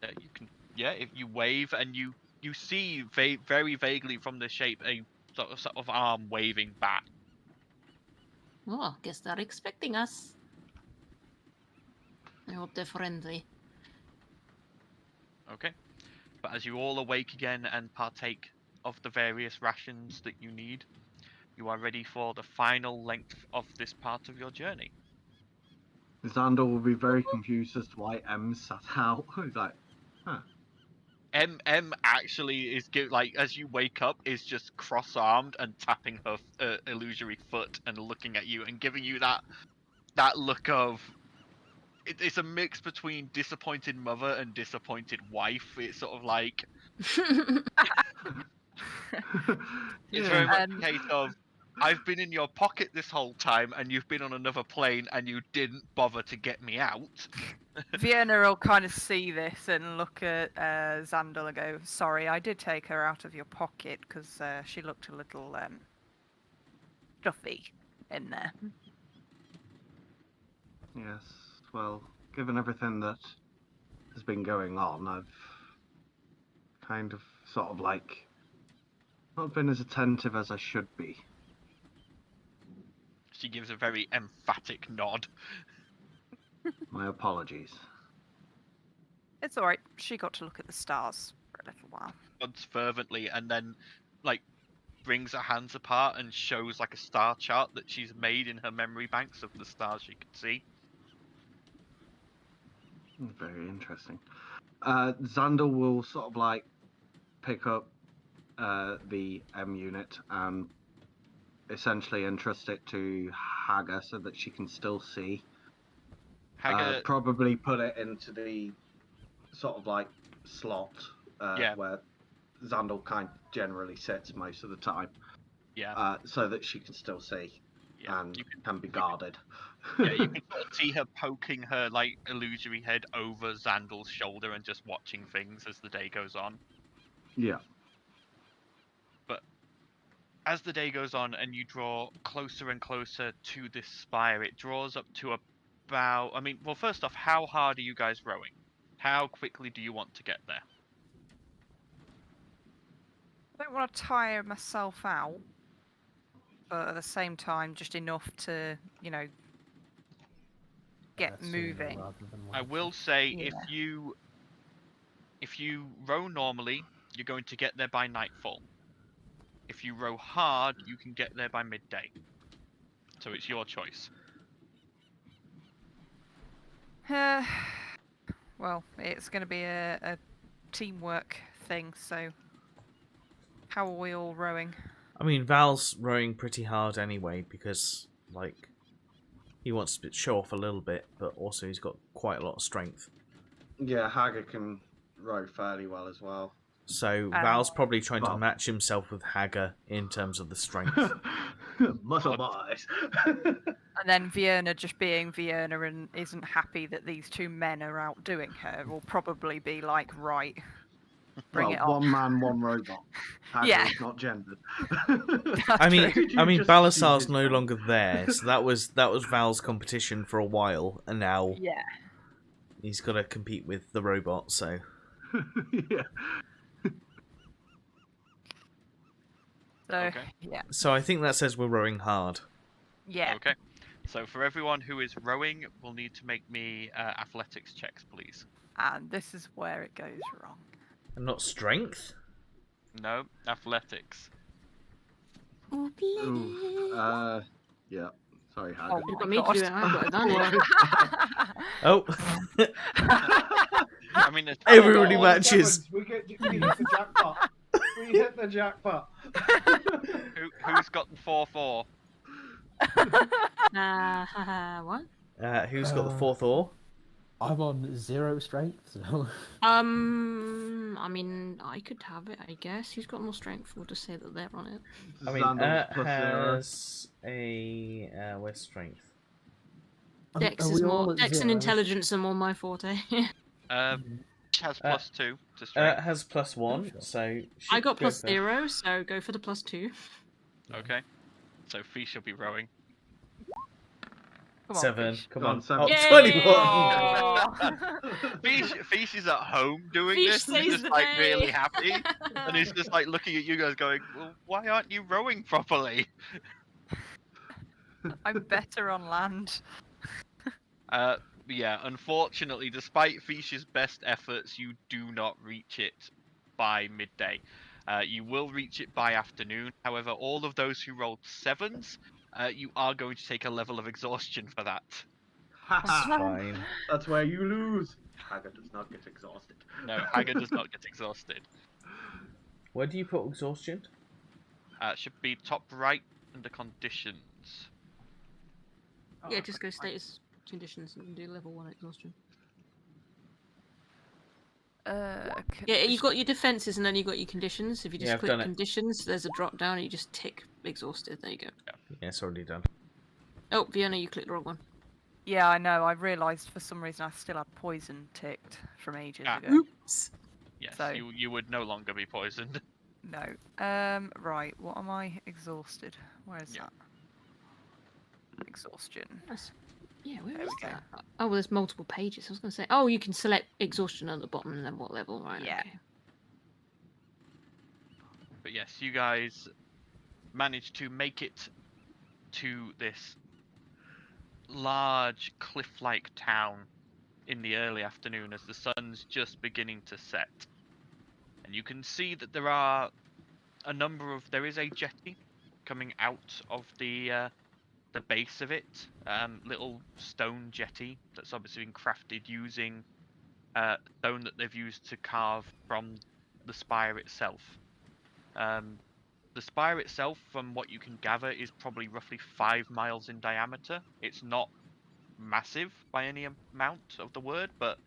You can, yeah. If you wave and you see very vaguely from the shape a sort of arm waving back. Oh, guess they're expecting us. I hope they're friendly. Okay. But as you all awake again and partake of the various rations that you need, you are ready for the final length of this part of your journey. Xandal will be very confused as to why M sat out. He's like, huh. M actually is like, as you wake up, is just cross-armed and tapping her illusory foot and looking at you and giving you that look of. It's a mix between disappointed mother and disappointed wife. It's sort of like it's very much a case of, I've been in your pocket this whole time, and you've been on another plane, and you didn't bother to get me out. Vienna will kind of see this and look at Xandal and go, "Sorry, I did take her out of your pocket because she looked a little stuffy in there." Yes, well, given everything that has been going on, I've kind of sort of like not been as attentive as I should be. She gives a very emphatic nod. My apologies. It's all right. She got to look at the stars for a little while. Nods fervently, and then like brings her hands apart and shows like a star chart that she's made in her memory banks of the stars she could see. Very interesting. Xandal will sort of like pick up the M unit and essentially entrust it to Hagar so that she can still see. Hagar probably put it into the sort of like slot where Xandal kind of generally sits most of the time. Yeah. So that she can still see and can be guarded. Yeah, you can sort of see her poking her like illusory head over Xandal's shoulder and just watching things as the day goes on. Yeah. But as the day goes on and you draw closer and closer to this spire, it draws up to about... I mean, well, first off, how hard are you guys rowing? How quickly do you want to get there? I don't want to tire myself out, but at the same time, just enough to, get moving. I will say, if you row normally, you're going to get there by nightfall. If you row hard, you can get there by midday. So it's your choice. Well, it's going to be a teamwork thing, so how are we all rowing? I mean, Val's rowing pretty hard anyway because, like, he wants to show off a little bit, but also he's got quite a lot of strength. Yeah, Hagar can row fairly well as well. So Val's probably trying to match himself with Hagar in terms of the strength. Muscle boys. And then Vienna just being Vienna and isn't happy that these two men are outdoing her will probably be like, right, bring it on. One man, one robot. Yeah. It's not gendered. I mean, Did you just Balasaar's assume no his longer there, so that was Val's competition for a while, and now Yeah. he's got to compete with the robot. So yeah. So, Okay. yeah. So I think that says we're rowing hard. Yeah. Okay. So for everyone who is rowing, we'll need to make me athletics checks, please. And this is where it goes wrong. And not strength. No, athletics. Oh, Ooh, yeah. Sorry, Haggard. Oh You've my got me to do it. God. I've got to done it. Oh, I mean, it's Everybody All the matches. sevens. We hit the jackpot. We hit the jackpot. who's got the 4-4? What? who's got the fourth oar? I'm on 0 strength, so I mean, I could have it, I guess. Who's got more strength? We'll just say that they're on it. I mean, Xandal's plus has a where's strength? Dex Are is we all more. at Dex and 0? intelligence are more my forte. Has +2 to strength. Has +1, Sure. so I got go +0, first. so go for the +2. Okay. So Fee shall be rowing. Come on, 7. Fish. Come Go on, on. 7. Oh, Yay! 21. Oh. Fish is at home doing Fish this, and saves just the like day. really happy, and he's just like looking at you guys, going, "Well, why aren't you rowing properly?" I'm better on land. Yeah, unfortunately, despite Fish's best efforts, you do not reach it by midday. You will reach it by afternoon. However, all of those who rolled 7s, you are going to take a level of exhaustion for that. It's fine. That's where you lose. Haggard does not get exhausted. No, Haggard does not get exhausted. Where do you put exhaustion? Should be top right under conditions. Yeah, just go status conditions and do level 1 exhaustion. Yeah, you've got your defenses and then you've got your conditions. If you just Yeah, I've click done it. conditions, there's a drop down and you just tick exhausted. There you go. Yeah, it's already done. Oh, Vienna, you clicked the wrong one. Yeah, I know. I realised for some reason I still had poison ticked from ages ago. Oops. Yes, So- you would no longer be poisoned. No. Right. What am I? Exhausted. Where is Yeah. that? Exhaustion. Yeah, where There is we go. that? Oh, well, there's multiple pages. I was going to say, oh, you can select exhaustion at the bottom and then what level, right? Yeah. Okay. But yes, you guys managed to make it to this large cliff-like town in the early afternoon as the sun's just beginning to set. And you can see that there are there is a jetty coming out of the base of it, little stone jetty that's obviously been crafted using stone that they've used to carve from the spire itself. The spire itself, from what you can gather, is probably roughly 5 miles in diameter. It's not massive by any amount of the word, but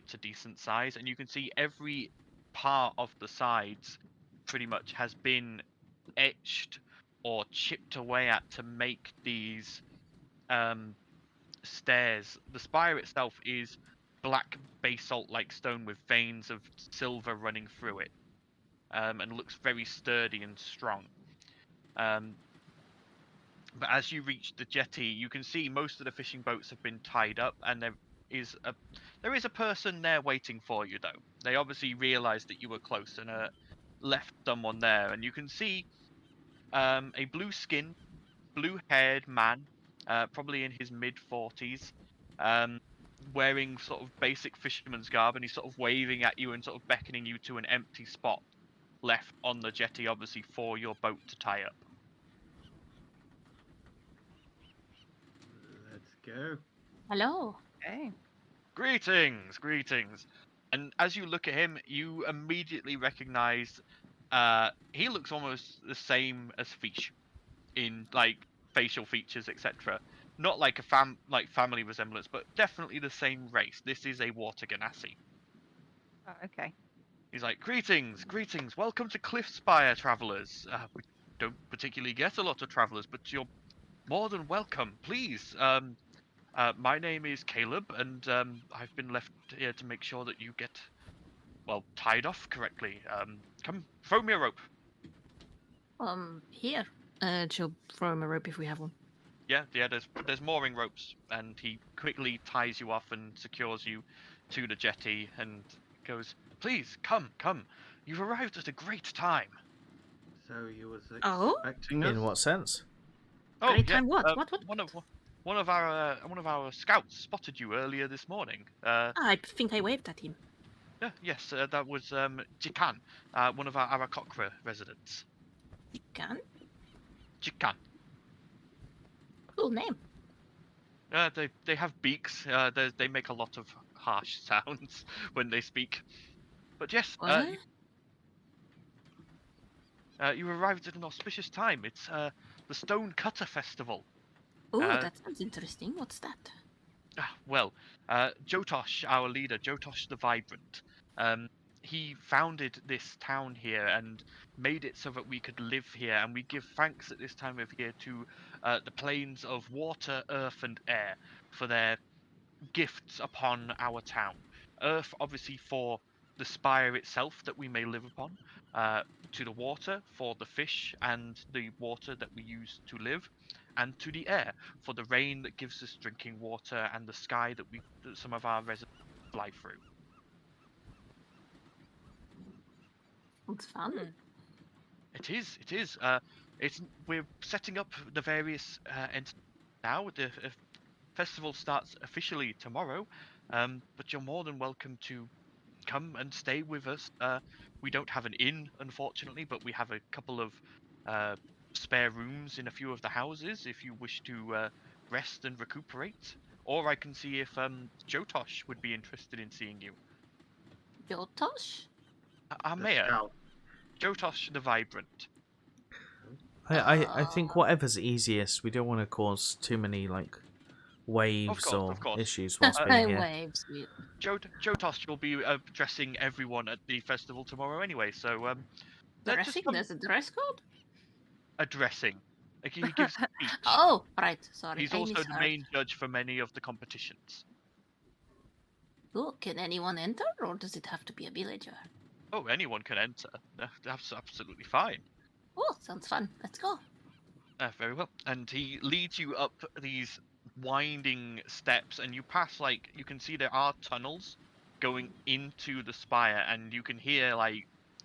it's a decent size, and you can see every part of the sides pretty much has been etched or chipped away at to make these stairs. The spire itself is black basalt-like stone with veins of silver running through it, and looks very sturdy and strong. But as you reach the jetty, you can see most of the fishing boats have been tied up, and there is a person there waiting for you, though. They obviously realised that you were close and left someone there, and you can see a blue-skinned, blue-haired man, probably in his mid-40s, wearing sort of basic fisherman's garb, and he's sort of waving at you and sort of beckoning you to an empty spot left on the jetty, obviously for your boat to tie up. Let's go. Hello. Okay. Greetings, greetings. And as you look at him, you immediately recognize he looks almost the same as Fish in like facial features, etc. Not like a family resemblance, but definitely the same race. This is a water ganassi. Oh, okay. He's like, greetings, greetings, welcome to Cliffspire, travelers. don't particularly get a lot of travelers, but you're more than welcome. Please, my name is Caleb, and I've been left here to make sure that you get, well, tied off correctly. Come, throw me a rope. Here. She'll throw him a rope if we have one. Yeah, there's mooring ropes, and he quickly ties you off and secures you to the jetty, and goes, "Please, come. You've arrived at a great time." So you was Oh? expecting us? In what sense? Oh, Great yeah. time what? What? One of our scouts spotted you earlier this morning. I think I waved at him. Yes, that was Jikan, one of our Arakokra residents. You can? Jikan. Cool name. They have beaks. They make a lot of harsh sounds when they speak. But yes, What? you arrived at an auspicious time. It's the Stone Cutter Festival. Oh, uh, that sounds interesting. What's that? Well, Jotosh, our leader, Jotosh the Vibrant, he founded this town here and made it so that we could live here, and we give thanks at this time of year to the planes of water, earth, and air for their gifts upon our town. Earth, obviously, for the spire itself that we may live upon, to the water for the fish and the water that we use to live, and to the air for the rain that gives us drinking water, and the sky that some of our residents fly through. It's fun. It is. We're setting up the various entities now. The festival starts officially tomorrow, but you're more than welcome to come and stay with us. We don't have an inn, unfortunately, but we have a couple of spare rooms in a few of the houses if you wish to rest and recuperate. Or I can see if Jotosh would be interested in seeing you. Jotosh? Our The mayor, scout. Jotosh the Vibrant. I think whatever's easiest. We don't want to cause too many waves Of course. issues whilst being here. Waves. Jotosh will be addressing everyone at the festival tomorrow anyway, so let's just Dressing? come There's a dress code? addressing. Like, he gives a speech. Oh, right. Sorry. He's I also the misheard. main judge for many of the competitions. Oh, can anyone enter, or does it have to be a villager? Oh, anyone can enter. That's absolutely fine. Oh, sounds fun. Let's go. Very well. And he leads you up these winding steps, and you pass, you can see there are tunnels going into the spire, and you can hear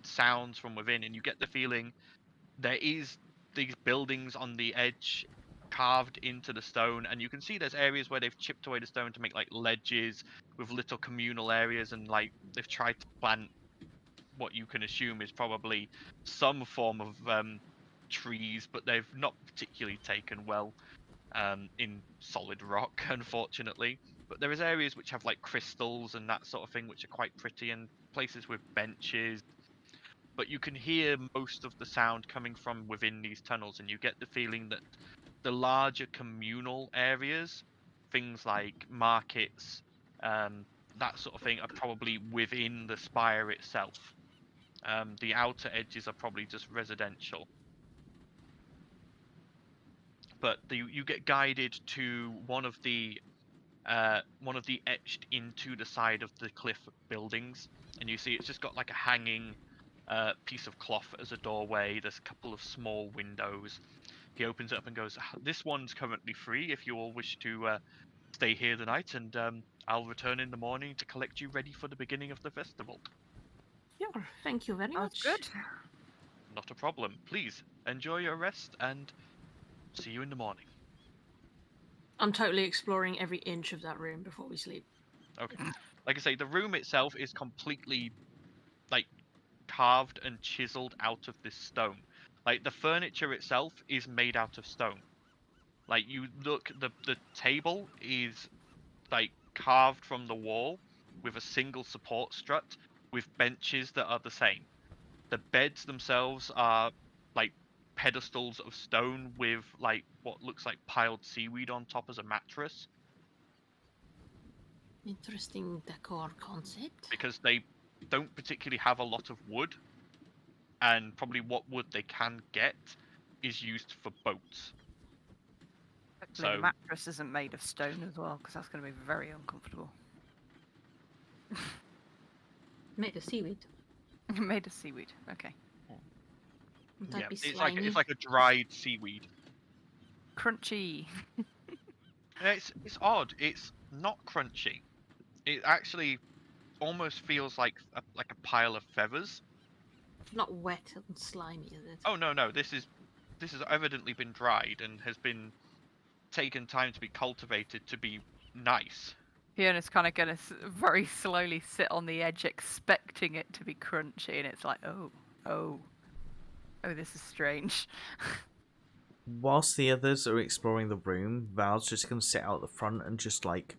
sounds from within, and you get the feeling there is these buildings on the edge carved into the stone, and you can see there's areas where they've chipped away the stone to make ledges with little communal areas, and they've tried to plant what you can assume is probably some form of trees, but they've not particularly taken well in solid rock, unfortunately. But there is areas which have crystals and that sort of thing, which are quite pretty, and places with benches. But you can hear most of the sound coming from within these tunnels, and you get the feeling that the larger communal areas, things like markets, that sort of thing, are probably within the spire itself. The outer edges are probably just residential. But you get guided to one of the etched into the side of the cliff buildings, and you see it's just got a hanging piece of cloth as a doorway. There's a couple of small windows. He opens it up and goes, "This one's currently free if you all wish to stay here the night, and I'll return in the morning to collect you ready for the beginning of the festival." Sure. Thank you very Sounds much. good. Not a problem. Please enjoy your rest, and see you in the morning. I'm totally exploring every inch of that room before we sleep. Okay. Like I say, the room itself is completely carved and chiseled out of this stone. The furniture itself is made out of stone. You look, the table is carved from the wall with a single support strut with benches that are the same. The beds themselves are pedestals of stone with what looks like piled seaweed on top as a mattress, Interesting decor concept. because they don't particularly have a lot of wood, and probably what wood they can get is used for boats. Hopefully the So mattress isn't made of stone as well, because that's going to be very uncomfortable. Made of seaweed. Made of seaweed. Okay. Would that yeah, be it's slimy? like a dried seaweed. Crunchy. It's odd. It's not crunchy. It actually almost feels like a pile of feathers. It's not wet and slimy, is it? Oh no, this has evidently been dried and has been taken time to be cultivated to be nice. Fiona's kind of going to very slowly sit on the edge, expecting it to be crunchy, and it's like, oh, this is strange. Whilst the others are exploring the room, Val's just going to sit out the front and just like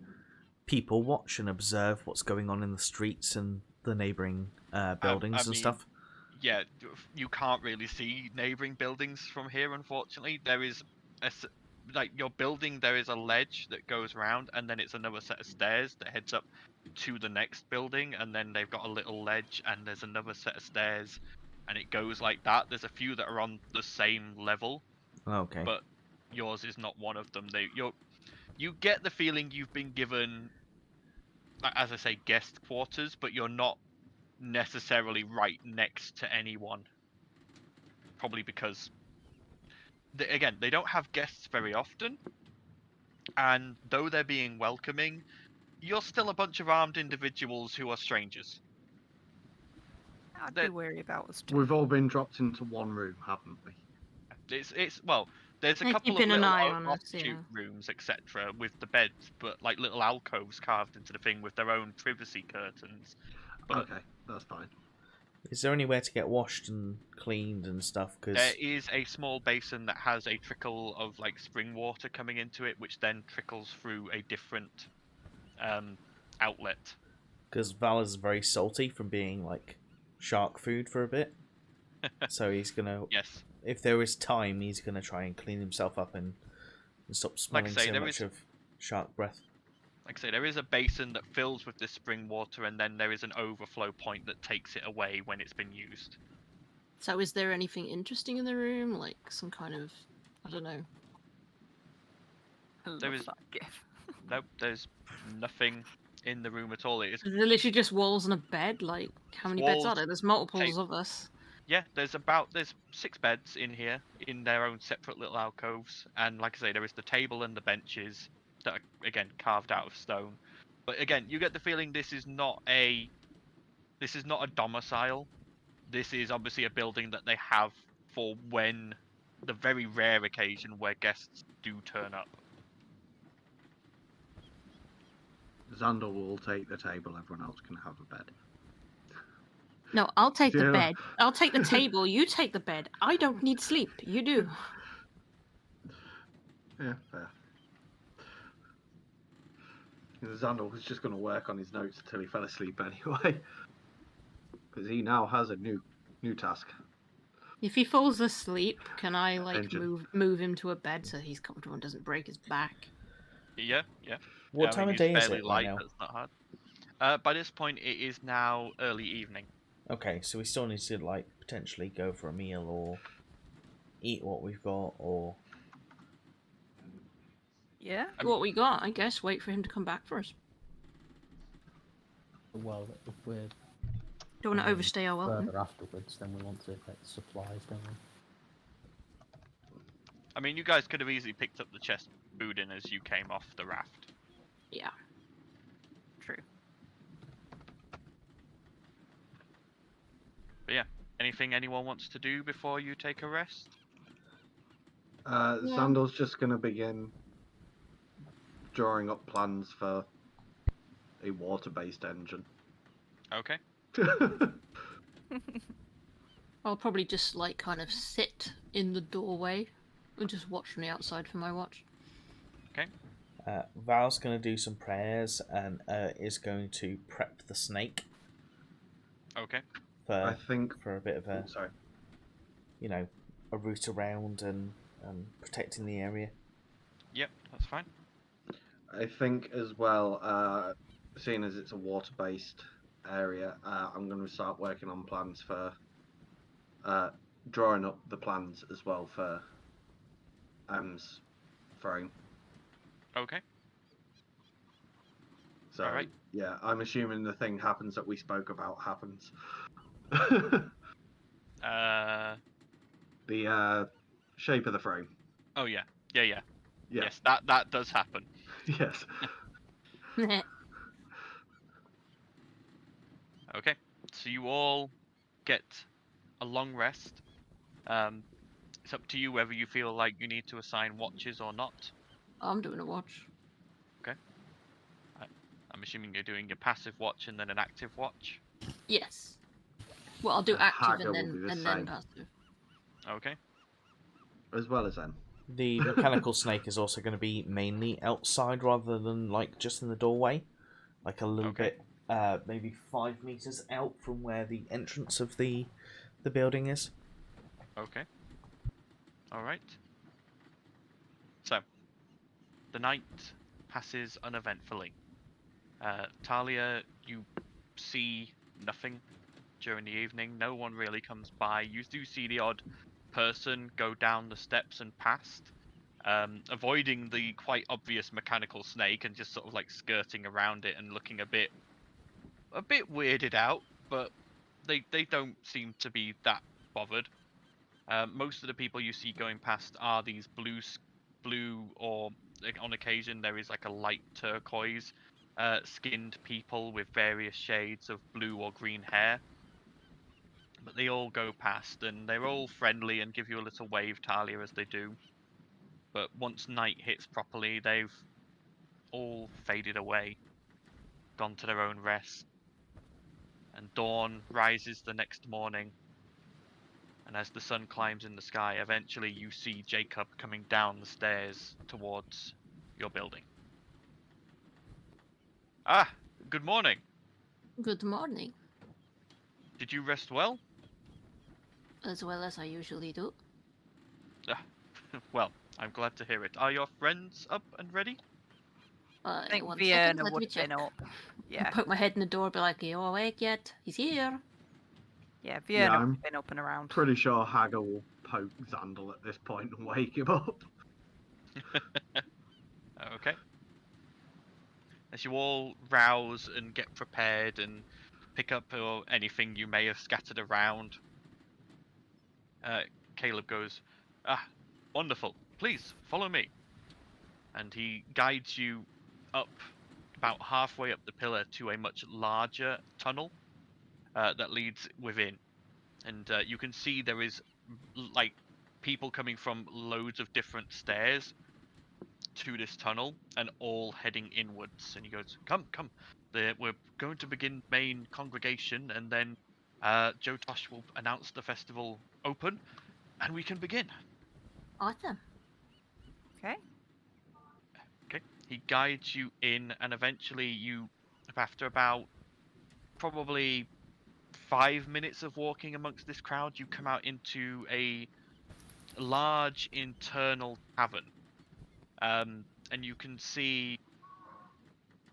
people watch and observe what's going on in the streets and the neighbouring buildings and stuff. Yeah, you can't really see neighbouring buildings from here, unfortunately. There is your building, there is a ledge that goes around, and then it's another set of stairs that heads up to the next building, and then they've got a little ledge, and there's another set of stairs, and it goes like that. There's a few that are on the same level. Okay. But yours is not one of them. You get the feeling you've been given, as I say, guest quarters, but you're not necessarily right next to anyone. Probably because, they don't have guests very often, and though they're being welcoming, you're still a bunch of armed individuals who are strangers. I'd be wary about us too. We've all been dropped into one room, haven't we? There's a They're couple of keeping an little eye on us, offshoot yeah. rooms, etc., with the beds, but like little alcoves carved into the thing with their own privacy curtains. But Okay, that's fine. Is there anywhere to get washed and cleaned and stuff? Cause... there is a small basin that has a trickle of like spring water coming into it, which then trickles through a different outlet. Because Val is very salty from being like shark food for a bit. So he's gonna... Yes. If there is time, he's gonna try and clean himself up and stop smelling so much of shark breath. Like I say, there is a basin that fills with this spring water, and then there is an overflow point that takes it away when it's been used. So is there anything interesting in the room? Like some kind of, I don't know. I There love is- that gif. Nope, there's nothing in the room at all. It is Is there literally just walls and a bed? Like, how many beds are Walls, there? There's multiples tape. of us. Yeah, there's 6 beds in here, in their own separate little alcoves, and like I say, there is the table and the benches that are, again, carved out of stone. But again, you get the feeling this is not a domicile. This is obviously a building that they have for when the very rare occasion where guests do turn up. Xandal will take the table, everyone else can have a bed. No, I'll take the Yeah. bed. I'll take the table. You take the bed. I don't need sleep. You do. Yeah, fair. Xandal was just going to work on his notes until he fell asleep anyway. Because he now has a new task. If he falls asleep, can I like Attention. move him to a bed so he's comfortable and doesn't break his back? Yeah. What I time mean, of day he's is fairly it light, right now? That's not hard. By this point, it is now early evening. Okay, so we still need to like potentially go for a meal or eat what we've got, or Yeah. What we got, I guess. Wait for him to come back for us. Well, if we're Don't want to overstay our welcome. further afterwards, then we want to get supplies, don't we? I mean, you guys could have easily picked up the chest of food in as you came off the raft. Yeah. True. But yeah, anything anyone wants to do before you take a rest? Xandal's just going to begin drawing up plans for a water-based engine. Okay. I'll probably just like kind of sit in the doorway and just watch from the outside for my watch. Val's going to do some prayers and is going to prep the snake Okay. I for think... a bit of a Sorry. A route around and protecting the area. Yep, that's fine. I think as well, seeing as it's a water-based area, I'm going to start working on plans for drawing up the plans as well for throne. Okay. So, Alright. yeah, I'm assuming the thing happens that we spoke about happens. The shape of the frame. Oh yeah. Yeah. Yeah. Yes, that does happen. Yes. Okay. So you all get a long rest. It's up to you whether you feel like you need to assign watches or not. I'm doing a watch. I'm assuming you're doing your passive watch and then an active watch. Yes. Well, I'll do And active Haga will be the and same. then passive. Okay. As well as them. The mechanical snake is also going to be mainly outside rather than like just in the doorway, like a little bit, maybe 5 meters out from where the entrance of the building is. Okay. All right. So, the night passes uneventfully. Talia, you see nothing during the evening. No one really comes by. You do see the odd person go down the steps and past, avoiding the quite obvious mechanical snake and just sort of like skirting around it and looking a bit weirded out, but they don't seem to be that bothered. Most of the people you see going past are these blue, or like, on occasion there is like a light turquoise skinned people with various shades of blue or green hair. But they all go past, and they're all friendly and give you a little wave, Talia, as they do. But once night hits properly, they've all faded away, gone to their own rest. And dawn rises the next morning. And as the sun climbs in the sky, eventually you see Jacob coming down the stairs towards your building. Ah, good morning. Good morning. Did you rest well? As well as I usually do. Well, I'm glad to hear it. Are your friends up and ready? I think 1 second, Vienna let would me have been check. up. Yeah, Poke my head in the door, be like, "Are you awake yet? He's here." yeah, Vienna would I'm have been up and around. Pretty sure Haga will poke Xandal at this point and wake him up. Okay. As you all rouse and get prepared and pick up anything you may have scattered around, Caleb goes, "Ah, wonderful. Please, follow me." And he guides you up about halfway up the pillar to a much larger tunnel that leads within. And you can see there is like people coming from loads of different stairs to this tunnel and all heading inwards. And he goes, come. We're going to begin main congregation, and then Joe Tosh will announce the festival open, and we can begin. Awesome. Okay. Okay. He guides you in, and eventually you, after about probably 5 minutes of walking amongst this crowd, you come out into a large internal cavern. And you can see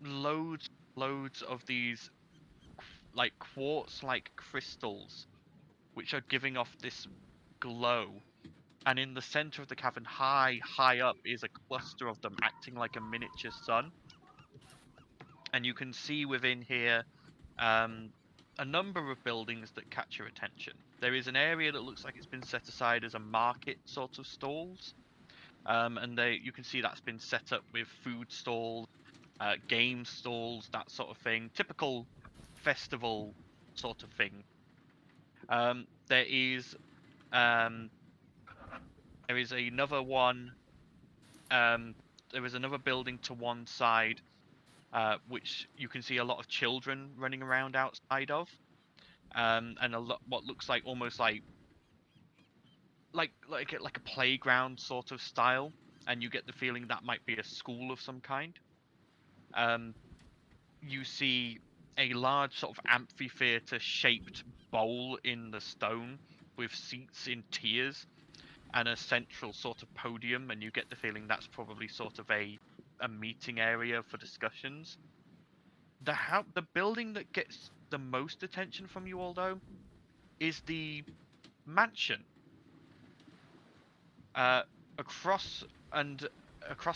loads of these like quartz-like crystals, which are giving off this glow. And in the center of the cavern, high up, is a cluster of them acting like a miniature sun. And you can see within here a number of buildings that catch your attention. There is an area that looks like it's been set aside as a market sort of stalls. And you can see that's been set up with food stalls, game stalls, that sort of thing. Typical festival sort of thing. There is another one. There is another building to one side, which you can see a lot of children running around outside of, and a lot what looks like almost like a playground sort of style, and you get the feeling that might be a school of some kind. You see a large sort of amphitheater shaped bowl in the stone with seats in tiers and a central sort of podium, and you get the feeling that's probably sort of a meeting area for discussions. The building that gets the most attention from you all, though, is the mansion. across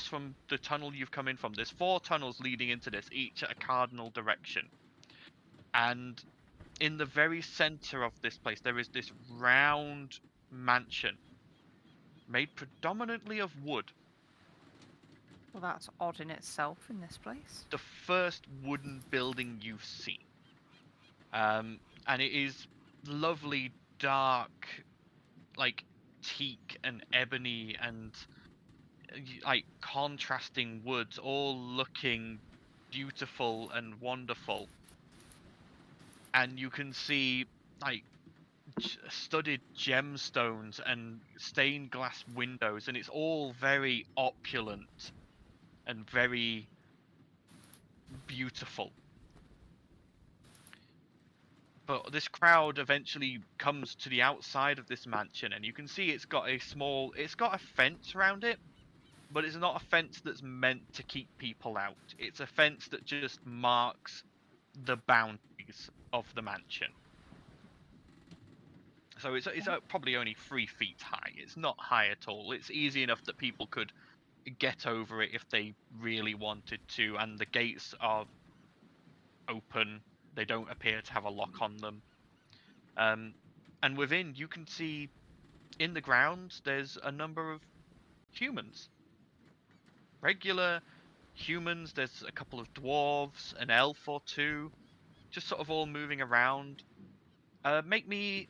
from the tunnel you've come in from, there's 4 tunnels leading into this, each at a cardinal direction. And in the very center of this place, there is this round mansion made predominantly of wood. Well, that's odd in itself in this place. The first wooden building you've seen. And it is lovely, dark, like teak and ebony and like contrasting woods, all looking beautiful and wonderful. And you can see like studded gemstones and stained glass windows, and it's all very opulent and very beautiful. But this crowd eventually comes to the outside of this mansion, and you can see it's got a fence around it, but it's not a fence that's meant to keep people out. It's a fence that just marks the boundaries of the mansion. So it's probably only 3 feet high. It's not high at all. It's easy enough that people could get over it if they really wanted to, and the gates are open. They don't appear to have a lock on them. And within, you can see in the grounds there's a number of humans. Regular humans. There's a couple of dwarves, an elf or 2, just sort of all moving around. Make me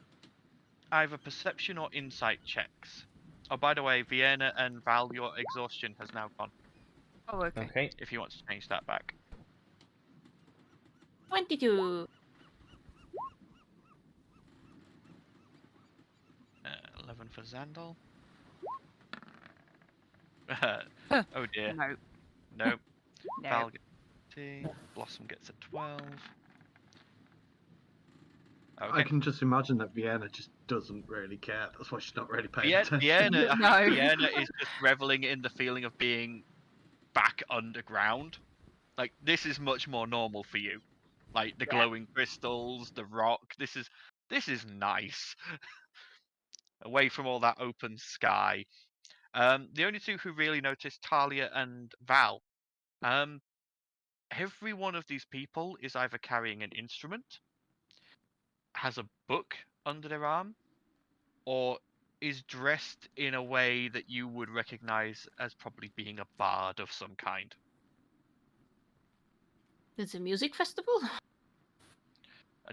either perception or insight checks. Oh, by the way, Vienna and Val, your exhaustion has now gone. Oh, okay. Okay. If you want to change that back. 22. 11 for Xandal. Oh dear. No. Nope. No. Val gets 10. Blossom gets a 12. Okay. I can just imagine that Vienna just doesn't really care. That's why she's not really paying attention. Vienna, No. I think Vienna is just reveling in the feeling of being back underground. Like, this is much more normal for you. Like the glowing crystals, the rock. This is nice. Away from all that open sky. The only 2 who really noticed, Talia and Val. Every one of these people is either carrying an instrument, has a book under their arm, or is dressed in a way that you would recognize as probably being a bard of some kind. There's a music festival?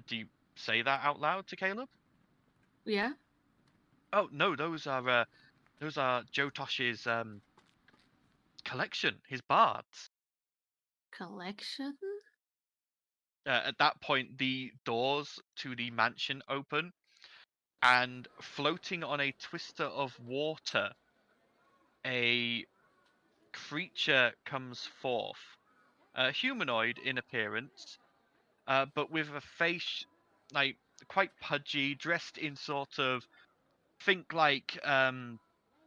Do you say that out loud to Caleb? Yeah. Oh no, those are Joe Tosh's collection, his bards. Collection? At that point, the doors to the mansion open, and floating on a twister of water, a creature comes forth. Humanoid in appearance, but with a face like quite pudgy, dressed in sort of, think like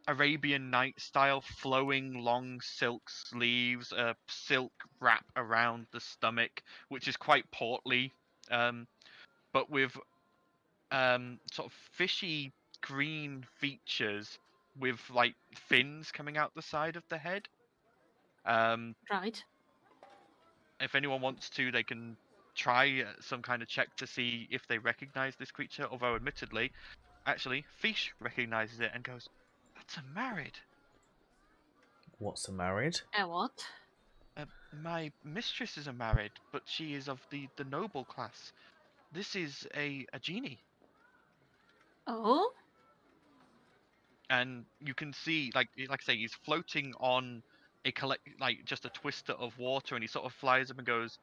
Arabian Night style, flowing long silk sleeves, a silk wrap around the stomach, which is quite portly, but with sort of fishy green features with like fins coming out the side of the head. Right. If anyone wants to, they can try some kind of check to see if they recognize this creature, although admittedly, actually, Fish recognizes it and goes, "That's a married." What's a married? What? My mistress is a married, but she is of the noble class. This is a genie. Oh? And you can see, like I say, he's floating on just a twister of water, and he sort of flies up and goes,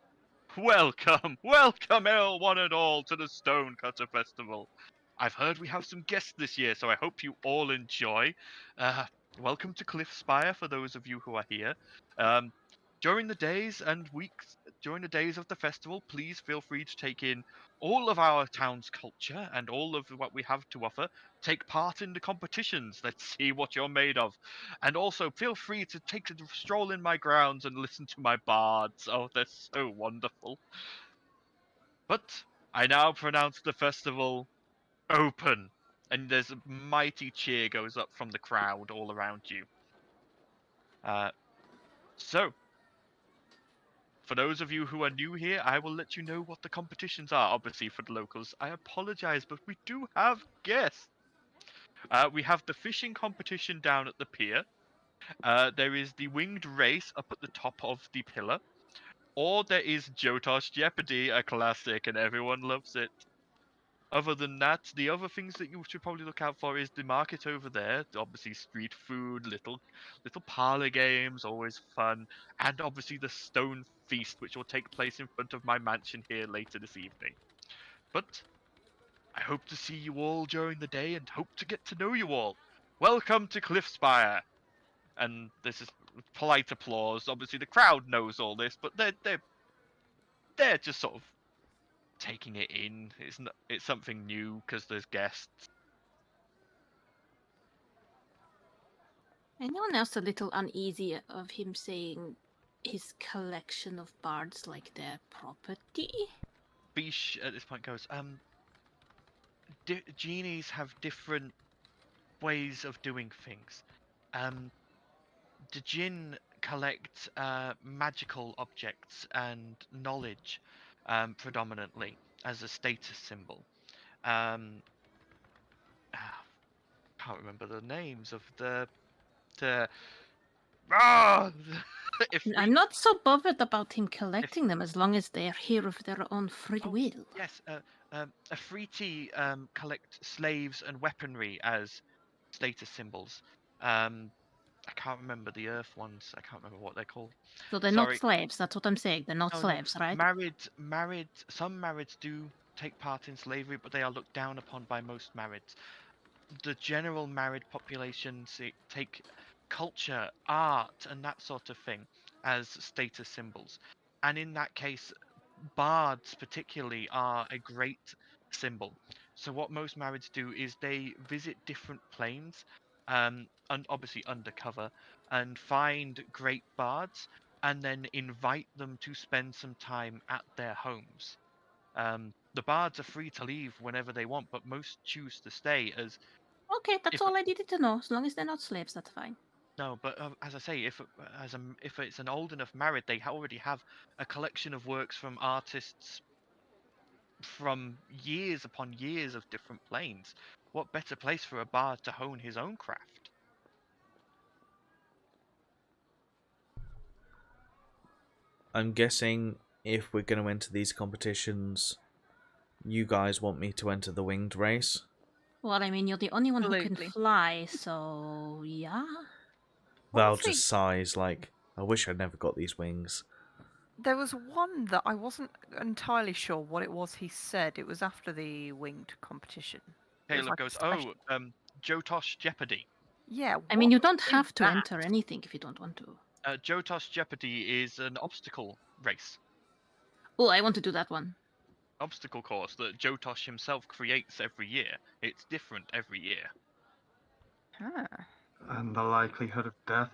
welcome one and all to the Stonecutter Festival. I've heard we have some guests this year, so I hope you all enjoy. Welcome to Cliffspire for those of you who are here. During the days of the festival, please feel free to take in all of our town's culture and all of what we have to offer. Take part in the competitions. Let's see what you're made of. And also, feel free to take a stroll in my grounds and listen to my bards. Oh, they're so wonderful. But I now pronounce the festival open and there's a mighty cheer goes up from the crowd all around you. So, for those of you who are new here, I will let you know what the competitions are. Obviously, for the locals, I apologize, but we do have guests. We have the fishing competition down at the pier. There is the winged race up at the top of the pillar. Or there is Jotosh Jeopardy, a classic, and everyone loves it. Other than that, the other things that you should probably look out for is the market over there. Obviously, street food, little parlor games, always fun, and obviously the stone feast, which will take place in front of my mansion here later this evening. But I hope to see you all during the day and hope to get to know you all. Welcome to Cliffspire. And this is polite applause. Obviously, the crowd knows all this, but they're just sort of taking it in. It's something new because there's guests. Anyone else a little uneasy of him saying his collection of bards like their property? Bish at this point goes, genies have different ways of doing things. The Jinn collect magical objects and knowledge predominantly as a status symbol. Can't remember the names of the I'm not so bothered about him collecting them as long as they are here of their own free will. Yes, Afriti collect slaves and weaponry as status symbols. I can't remember the Earth ones. I can't remember what they're called. So they're Sorry. not slaves, that's what I'm saying. They're not No, slaves, right? Some marrieds do take part in slavery, but they are looked down upon by most marrieds. The general married population take culture, art, and that sort of thing as status symbols. And in that case, bards particularly are a great symbol. So what most marrieds do is they visit different planes, and obviously undercover, and find great bards, and then invite them to spend some time at their homes. The bards are free to leave whenever they want, but most choose to stay as. Okay, that's all I needed to know. As long as they're not slaves, that's fine. No, but as I say, if it's an old enough married, they already have a collection of works from artists from years upon years of different planes. What better place for a bard to hone his own craft? I'm guessing if we're going to enter these competitions, you guys want me to enter the winged race? Well, I mean, you're the only one who can Absolutely. fly, so yeah. Val just sighs like, I wish I'd never got these wings. There was one that I wasn't entirely sure what it was he said. It was after the winged competition. Caleb goes, Jotosh Jeopardy. Yeah. I mean, you don't is have to that? enter anything if you don't want to. Jotosh Jeopardy is an obstacle race. Oh, I want to do that one. Obstacle course that Jotosh himself creates every year. It's different every year. And the likelihood of death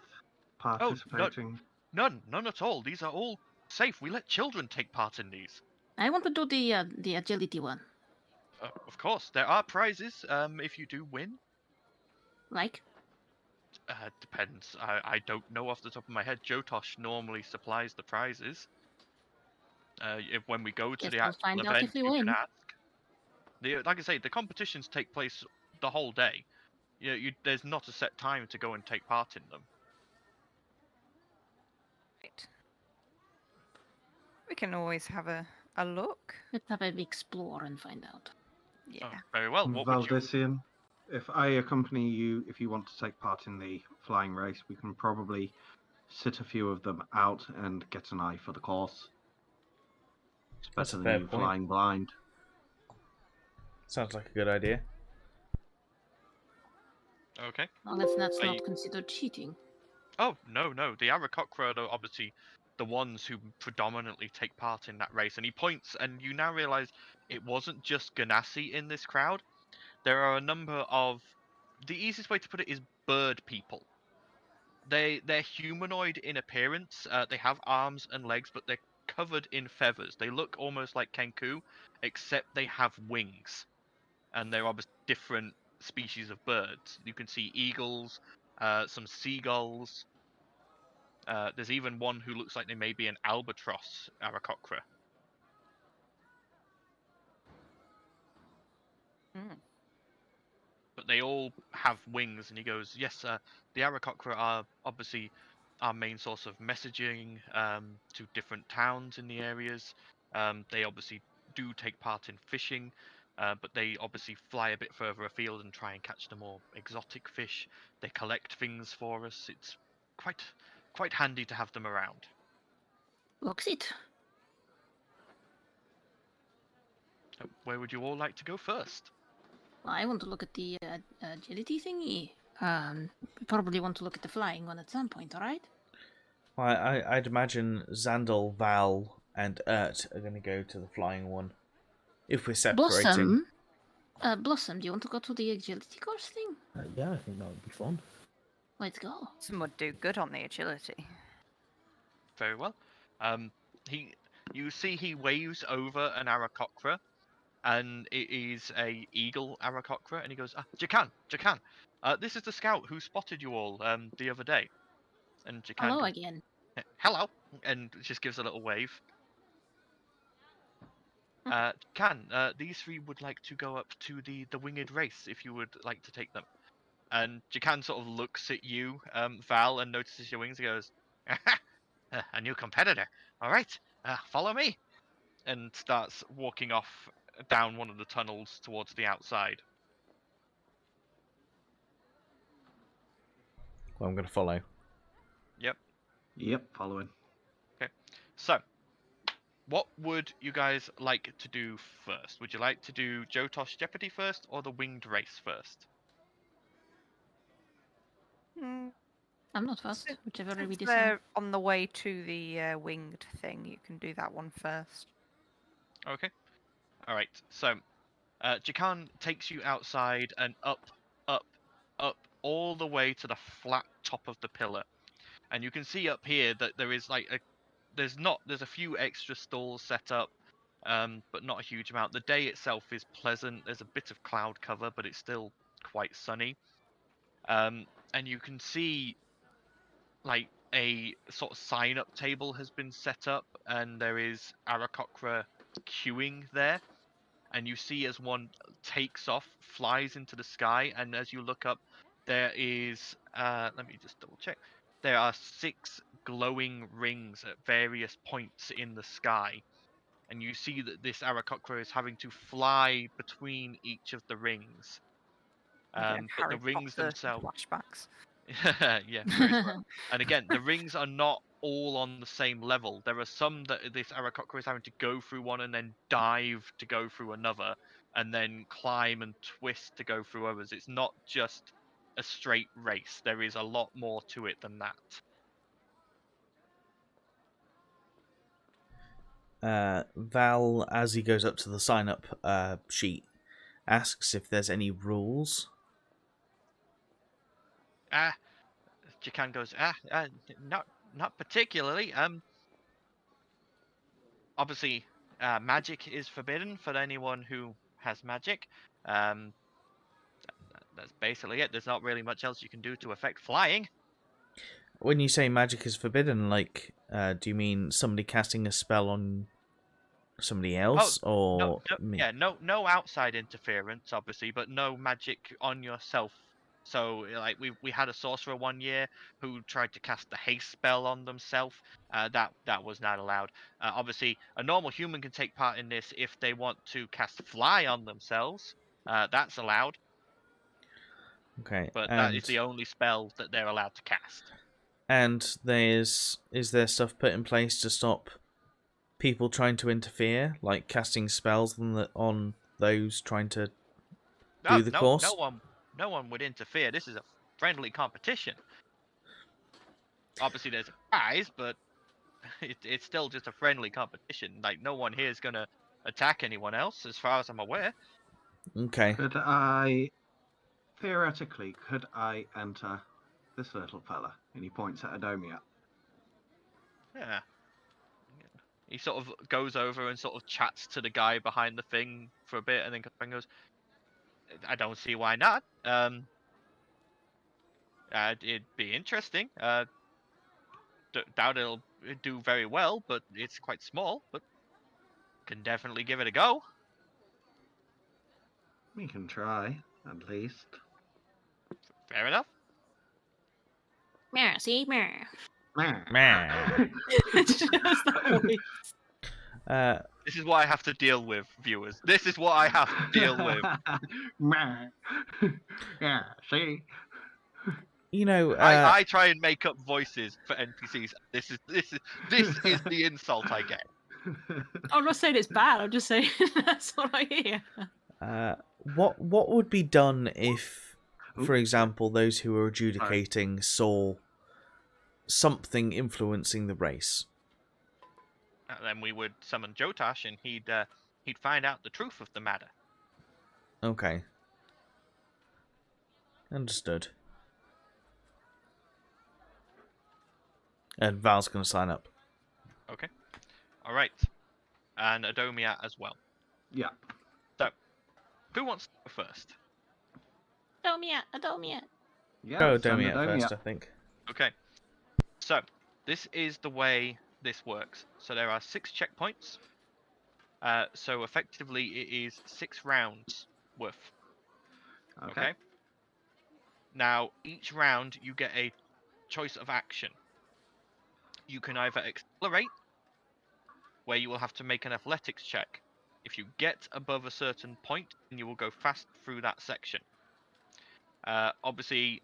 participating? None at all. These are all safe. We let children take part in these. I want to do the agility one. Of course, there are prizes if you do win. Like? Depends. I don't know off the top of my head. Jotosh normally supplies the prizes. When we go to the actual event, you can ask. Like I say, the competitions take place the whole day. There's not a set time to go and take part in them. Right. We can always have a look. Let's have a explore and find out. Yeah. Oh, very well. What Valdisian, if I accompany you, if you want to take part in the flying race, we can probably sit a few of them out and get an eye for the course. It's better than you flying blind. Sounds like a good idea. Okay. Well, that's not considered cheating. Oh, no. The Aarakocra are obviously the ones who predominantly take part in that race. And he points, and you now realize it wasn't just Ganassi in this crowd. There are a number of... The easiest way to put it is bird people. They're humanoid in appearance. They have arms and legs, but they're covered in feathers. They look almost like Kenku, except they have wings. And they're obviously different species of birds. You can see eagles, some seagulls. There's even one who looks like they may be an albatross Aarakocra. Mm. But they all have wings, and he goes, yes, the Aarakocra are obviously our main source of messaging to different towns in the areas. They obviously do take part in fishing, but they obviously fly a bit further afield and try and catch the more exotic fish. They collect things for us. It's quite handy to have them around. Looks it. Where would you all like to go first? I want to look at the agility thingy. We probably want to look at the flying one at some point, alright? I'd imagine Xandal, Val, and Ert are going to go to the flying one. If we're separating. Blossom, do you want to go to the agility course thing? Yeah, I think that would be fun. Let's go. Some would do good on the agility. Very well. You see he waves over an Aarakocra, and it is a eagle Aarakocra, and he goes, Jakan, this is the scout who spotted you all the other day. And Jakan Hello goes, again. hello, and just gives a little wave. These three would like to go up to the winged race if you would like to take them. And Jakan sort of looks at you, Val, and notices your wings. He goes, a new competitor. All right, follow me. And starts walking off down one of the tunnels towards the outside. Well, I'm going to follow. Yep, following. Okay, so what would you guys like to do first? Would you like to do Jotosh Jeopardy first or the winged race first? I'm not fussed, whichever we Since decide. they're on the way to the winged thing, you can do that one first. Okay. All right. So, Jakan takes you outside and up, all the way to the flat top of the pillar, and you can see up here that there is like there's a few extra stalls set up, but not a huge amount. The day itself is pleasant. There's a bit of cloud cover, but it's still quite sunny. And you can see like a sort of sign up table has been set up, and there is Aarakocra queuing there. And you see as one takes off, flies into the sky, and as you look up, there is let me just double check. There are 6 glowing rings at various points in the sky, and you see that this Aarakocra is having to fly between each of the rings. Again, But the Harry rings Potter themselves, flashbacks. yeah, very well. And again, the rings are not all on the same level. There are some that this Aarakocra is having to go through one and then dive to go through another, and then climb and twist to go through others. It's not just a straight race. There is a lot more to it than that. Val, as he goes up to the sign-up sheet, asks if there's any rules. Jakan goes, not particularly. Obviously, magic is forbidden for anyone who has magic. That's basically it. There's not really much else you can do to affect flying. When you say magic is forbidden, like, do you mean somebody casting a spell on somebody else, or me? No outside interference, obviously, but no magic on yourself. So, like, we had a sorcerer one year who tried to cast the haste spell on themselves. That was not allowed. Obviously, a normal human can take part in this if they want to cast fly on themselves. That's allowed, Okay, but and that is the only spell that they're allowed to cast. and is there stuff put in place to stop people trying to interfere, like casting spells on those trying to do the course? No one would interfere. This is a friendly competition. Obviously, there's a prize, but it's still just a friendly competition. Like, no one here is gonna attack anyone else, as far as I'm aware. Okay. Theoretically, could I enter this little fella? And he points at Adomia. Yeah. He sort of goes over and sort of chats to the guy behind the thing for a bit, and then goes, I don't see why not. It'd be interesting. Doubt it'll do very well, but it's quite small. But can definitely give it a go. We can try, at least. Fair enough. Meh, see, meh. Meh. It's just that voice. This is what I have to deal with, viewers. This is what I have to deal with. Meh. Yeah, see? You know, I try and make up voices for NPCs. This is the insult I get. I'm not saying it's bad. I'm just saying that's what I hear. what would be done if, for Ooh. example, those who were adjudicating saw something influencing the race? And then we would summon Jotash, and he'd find out the truth of the matter. Okay. Understood. And Val's going to sign up. Okay. All right. And Adomia as well. Yeah. So, who wants to go first? Adomia. Yeah, Go send Domia Adomia. first, I think. Okay. So, this is the way this works. So there are 6 checkpoints. So effectively, it is 6 rounds worth. Okay. Now, each round you get a choice of action. You can either accelerate, where you will have to make an athletics check. If you get above a certain point, then you will go fast through that section. Obviously,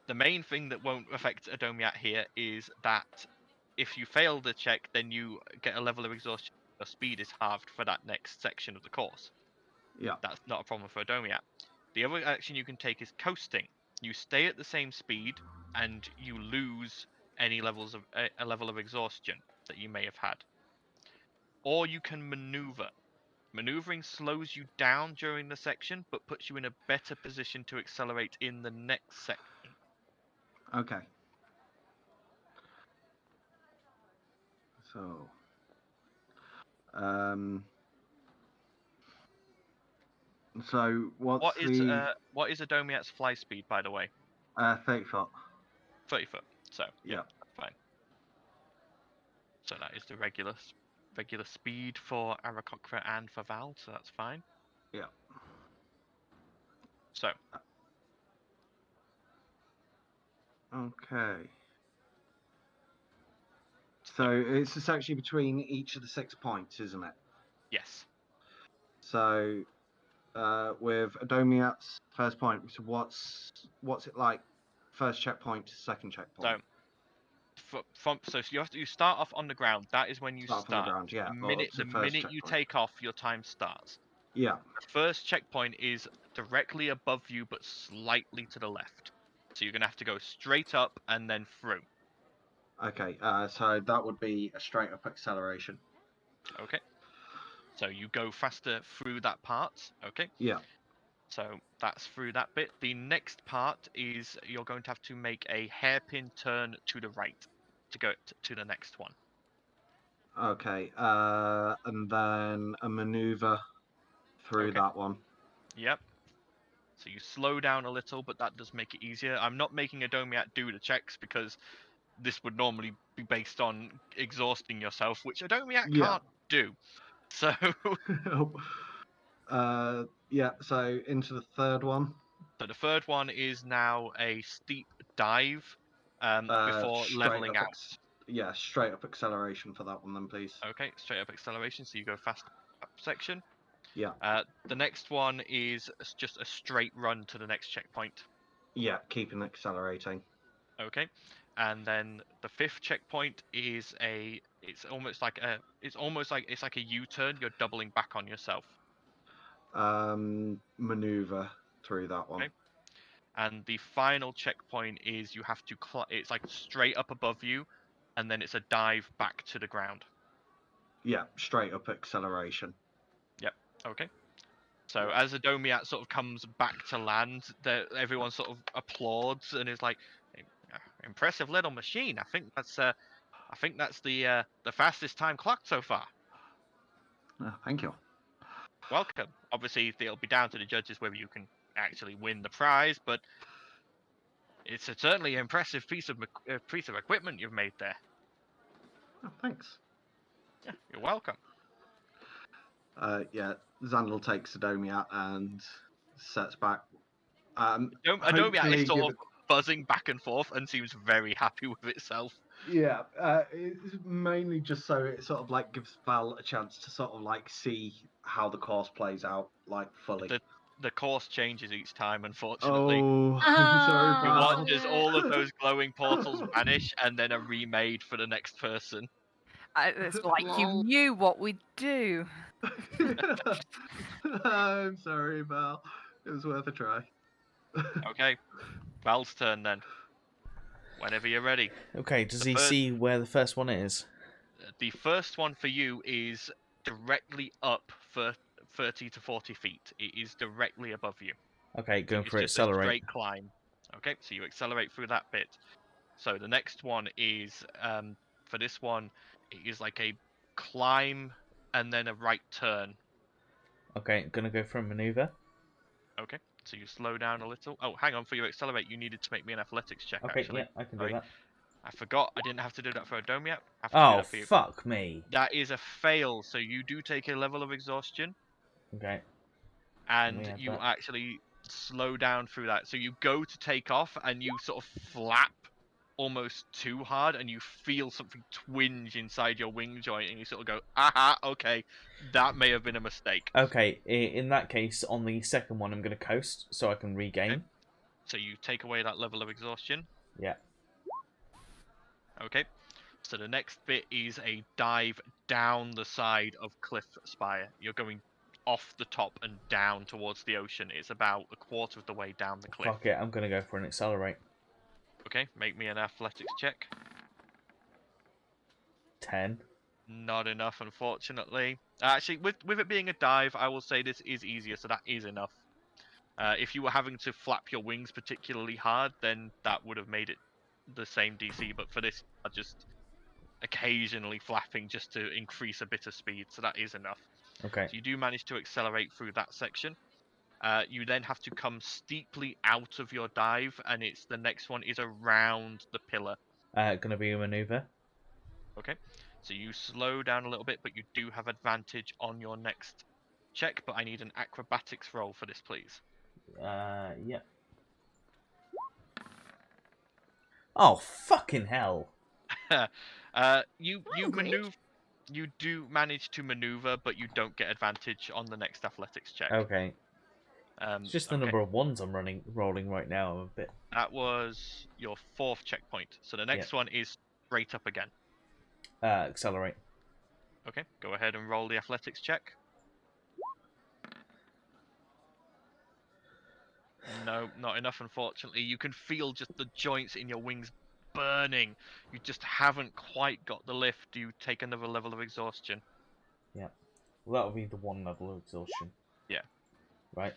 the main thing that won't affect Adomiat here is that if you fail the check, then you get a level of exhaustion. Your speed is halved for that next section of the course. Yeah. That's not a problem for Adomiat. The other action you can take is coasting. You stay at the same speed, and you lose any levels of a level of exhaustion that you may have had. Or you can maneuver. Maneuvering slows you down during the section, but puts you in a better position to accelerate in the next section. Okay. So, what's What is Adomiat's fly speed, by the way? 30 foot. 30 foot. So Yeah. fine. So that is the regular speed for Aarakocra and for Val, so that's fine. Yeah. So. Okay. So it's essentially between each of the 6 points, isn't it? Yes. So, with Adomiat's first point, so what's it like? First checkpoint to second checkpoint. So you start off on the ground. That is when you Start start. on the ground, yeah. The minute you take off, your time starts. Yeah. The first checkpoint is directly above you, but slightly to the left. So you're gonna have to go straight up and then through. Okay. So that would be a straight up acceleration. Okay. So you go faster through that part. Okay. Yeah. So that's through that bit. The next part is you're going to have to make a hairpin turn to the right to go to the next one. Okay. And then a maneuver through that one. Yep. So you slow down a little, but that does make it easier. I'm not making Adomiat do the checks because this would normally be based on exhausting yourself, which Adomiat can't do. So. Yeah. So into the third one. So the third one is now a steep dive before leveling out. Yeah, straight up acceleration for that one then, please. Okay, straight up acceleration, so you go fast up section. Yeah. The next one is just a straight run to the next checkpoint. Yeah, keeping accelerating. Okay, and then the 5th checkpoint is it's like a U-turn. You're doubling back on yourself. Maneuver through that one. Okay. And the final checkpoint is you have to it's like straight up above you, and then it's a dive back to the ground. Yeah, straight up acceleration. Yep. Okay. So as Adomiat sort of comes back to land, everyone sort of applauds and is like, "Impressive little machine. I think that's the fastest time clocked so far." Oh, thank you. Welcome. Obviously, it'll be down to the judges whether you can actually win the prize, but it's a certainly impressive piece of equipment you've made there. Oh, thanks. Yeah, you're welcome. Yeah, Xandal takes Sodomia and sets back. Adomia Hopefully is sort give of buzzing back and forth and seems very happy with itself. Yeah, it's mainly just so it sort of like gives Val a chance to sort of like see how the course plays out, like fully. The course changes each time, unfortunately. Oh, I'm sorry, Ah. You Val. watch as all of those glowing portals vanish and then are remade for the next person. It's like you Lol. knew what we'd do. I'm sorry, Val. It was worth a try. Okay, Val's turn then. Whenever you're ready. Okay, does The he first- see where the first one is? The first one for you is directly up for 30 to 40 feet. It is directly above you. Okay, going It's for just a accelerate. straight climb. Okay, so you accelerate through that bit. So the next one is, for this one, it is like a climb and then a right turn. Okay, gonna go for a maneuver. Okay, so you slow down a little. Oh, hang on, for your accelerate, you needed to make me an athletics check, Okay, actually. yeah, I can do Sorry. that. I forgot I didn't have to do that for Adomia. I have to do Oh, that for you. fuck me. That is a fail, so you do take a level of exhaustion, Okay, and have you that. actually slow down through that. So you go to take off, and you sort of flap almost too hard, and you feel something twinge inside your wing joint, and you sort of go, aha, okay, that may have been a mistake. Okay, in that case, on the second one, I'm gonna coast so I can regain. Okay. So you take away that level of exhaustion. Yeah. Okay. So the next bit is a dive down the side of Cliff Spire. You're going off the top and down towards the ocean. It's about a quarter of the way down the cliff. Fuck it, I'm gonna go for an accelerate. Okay, make me an athletics check. 10. Not enough, unfortunately. Actually, with it being a dive, I will say this is easier, so that is enough. If you were having to flap your wings particularly hard, then that would have made it the same DC. But for this, are just occasionally flapping just to increase a bit of speed, so that is enough. Okay. So you do manage to accelerate through that section. You then have to come steeply out of your dive, and it's the next one is around the pillar. Gonna be a maneuver. Okay, so you slow down a little bit, but you do have advantage on your next check. But I need an acrobatics roll for this, please. Yeah. Oh, fucking hell. You Oh, great. maneuver. You do manage to maneuver, but you don't get advantage on the next athletics check. Okay. It's just the okay. number of ones I'm rolling right now. I'm a bit. That was your fourth checkpoint. So the next one is straight up again. Accelerate. Okay, go ahead and roll the athletics check. No, not enough, unfortunately. You can feel just the joints in your wings burning. You just haven't quite got the lift. You take another level of exhaustion. Yeah. Well, that'll be the one level of exhaustion. Yeah. Right.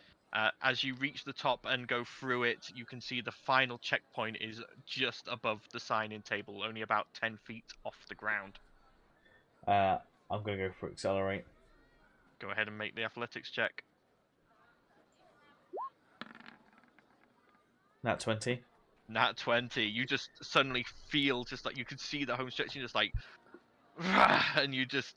As you reach the top and go through it, you can see the final checkpoint is just above the sign-in table, only about 10 feet off the ground. I'm gonna go for accelerate. Go ahead and make the athletics check. Nat 20. Nat 20. You just suddenly feel just like you can see the home stretch, and just like, and you just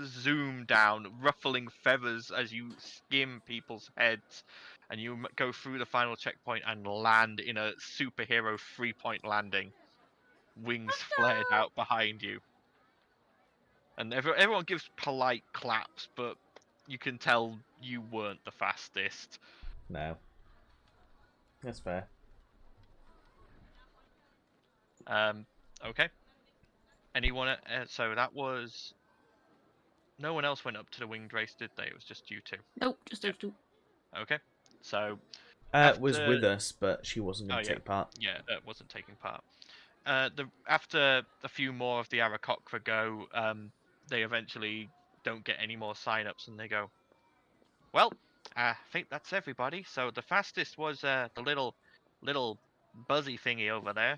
zoom down, ruffling feathers as you skim people's heads, and you go through the final checkpoint and land in a superhero 3-point landing, wings flared out behind you, and everyone gives polite claps, but you can tell you weren't the fastest. No. That's fair. Okay. Anyone? So that was. No one else went up to the winged race, did they? It was just you two. Nope, just those two. Okay. So. Was with us, but she wasn't going to take part. Yeah, wasn't taking part. After a few more of the Arakocra go, they eventually don't get any more sign-ups, and they go, well, I think that's everybody. So the fastest was the little buzzy thingy over there.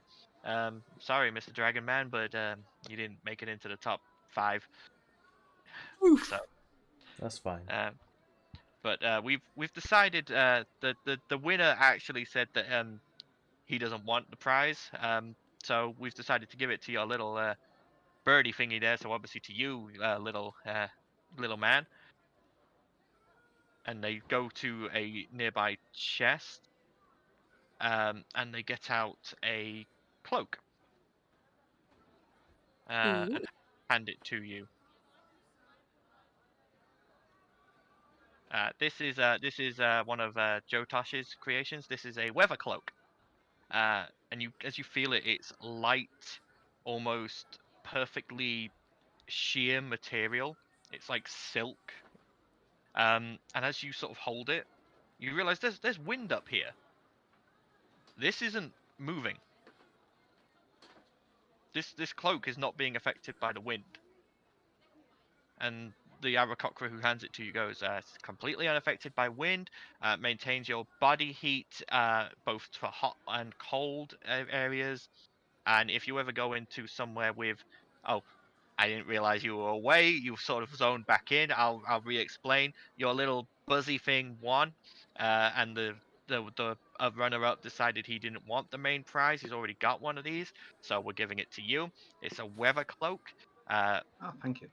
Sorry, Mr. Dragon Man, but you didn't make it into the top 5. Oof. So That's fine. But we've decided the winner actually said that he doesn't want the prize. So we've decided to give it to your little birdie thingy there. So obviously to you, little man. And they go to a nearby chest, and they get out a cloak, Ooh. and hand it to you. This is one of Jotosh's creations. This is a weather cloak, and as you feel it, it's light, almost perfectly sheer material. It's like silk. And as you sort of hold it, you realize there's wind up here. This isn't moving. This cloak is not being affected by the wind. And the Aarakocra who hands it to you goes, it's completely unaffected by wind, maintains your body heat, both for hot and cold areas. And if you ever go into somewhere with, oh, I didn't realize you were away, you sort of zoned back in, I'll re-explain. Your little buzzy thing won, and the runner-up decided he didn't want the main prize. He's already got one of these, so we're giving it to you. It's a weather cloak. Oh, thank you.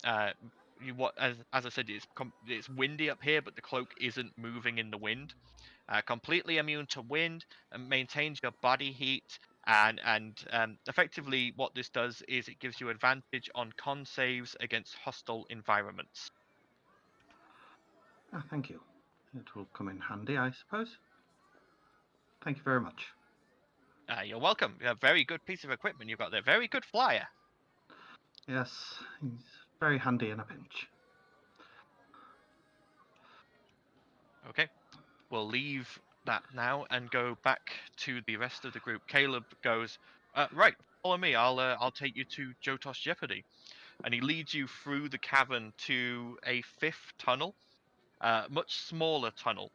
As I said, it's windy up here, but the cloak isn't moving in the wind. Completely immune to wind, and maintains your body heat, and effectively what this does is it gives you advantage on con saves against hostile environments. Oh, thank you. It will come in handy, I suppose. Thank you very much. You're welcome. A very good piece of equipment you've got there. Very good flyer. Yes, he's very handy in a pinch. Okay, we'll leave that now and go back to the rest of the group. Caleb goes, right, follow me. I'll take you to Jotosh Jeopardy, and he leads you through the cavern to a fifth tunnel, much smaller tunnel.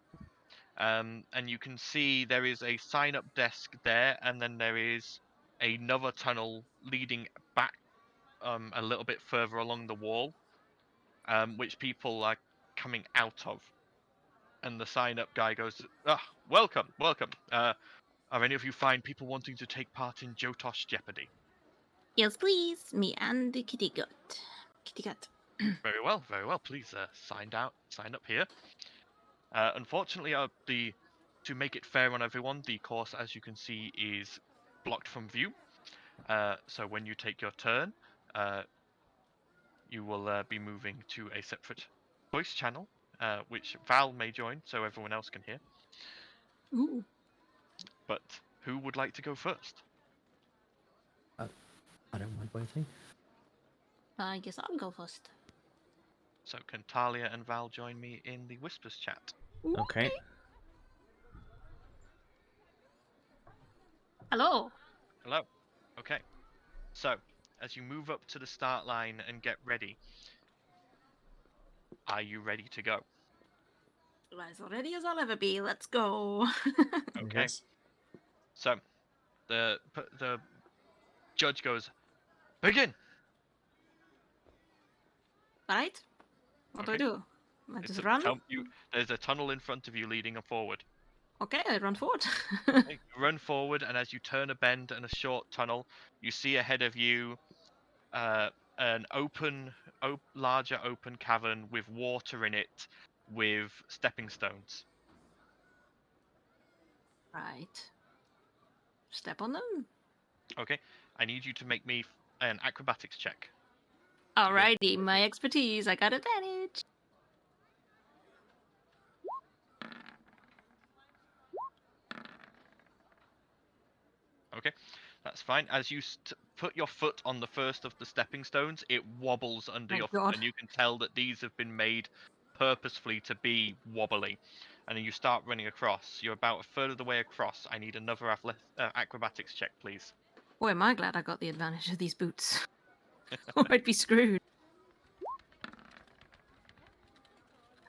And you can see there is a sign-up desk there, and then there is another tunnel leading back a little bit further along the wall, which people are coming out of. And the sign-up guy goes, welcome. Are any of you fine people wanting to take part in Jotosh Jeopardy? Yes, please. Me and the kitty cat. Kitty cat. Very well. Please sign up here. Unfortunately, to make it fair on everyone, the course, as you can see, is blocked from view. So when you take your turn, you will be moving to a separate voice channel, which Val may join, so everyone else can hear. Ooh. But who would like to go first? I don't mind waiting. I guess I'll go first. So can Talia and Val join me in the Whispers chat? Okay. Hello. Hello. Okay. So, as you move up to the start line and get ready, are you ready to go? As ready as I'll ever be. Let's go. Okay. Yes. So, the judge goes, begin. Right? What do I Okay. do? I It's just a run? There's a tunnel in front of you leading forward. Okay, I run forward. Okay, you run forward, and as you turn a bend and a short tunnel, you see ahead of you an larger open cavern with water in it, with stepping stones. Right. Step on them. Okay, I need you to make me an acrobatics check. Alrighty, my expertise. I got advantage. Okay, that's fine. As you put your foot on the first of the stepping stones, it wobbles under your foot, and you can tell that these have been made purposefully to be wobbly. And then you start running across. You're about a third of the way across. I need another acrobatics check, please. Boy, am I glad I got the advantage of these boots. Or I'd be screwed.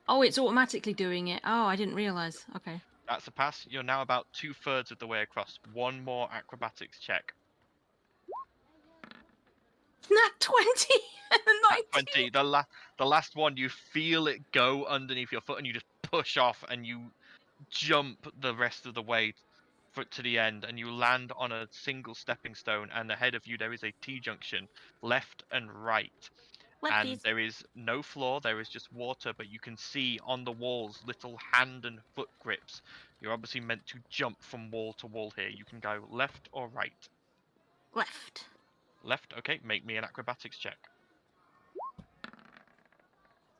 Oh, it's automatically doing it. Oh, I didn't realise. Okay. That's a pass. You're now about 2/3 of the way across. One more acrobatics check. Nat 20 and a At 19. 20, the last one, you feel it go underneath your foot, and you just push off, and you jump the rest of the way to the end, and you land on a single stepping stone, and ahead of you there is a T-junction, left and right. And Lefties. there is no floor, there is just water, but you can see on the walls little hand and foot grips. You're obviously meant to jump from wall to wall here. You can go left or right. Left. Left, okay, make me an acrobatics check.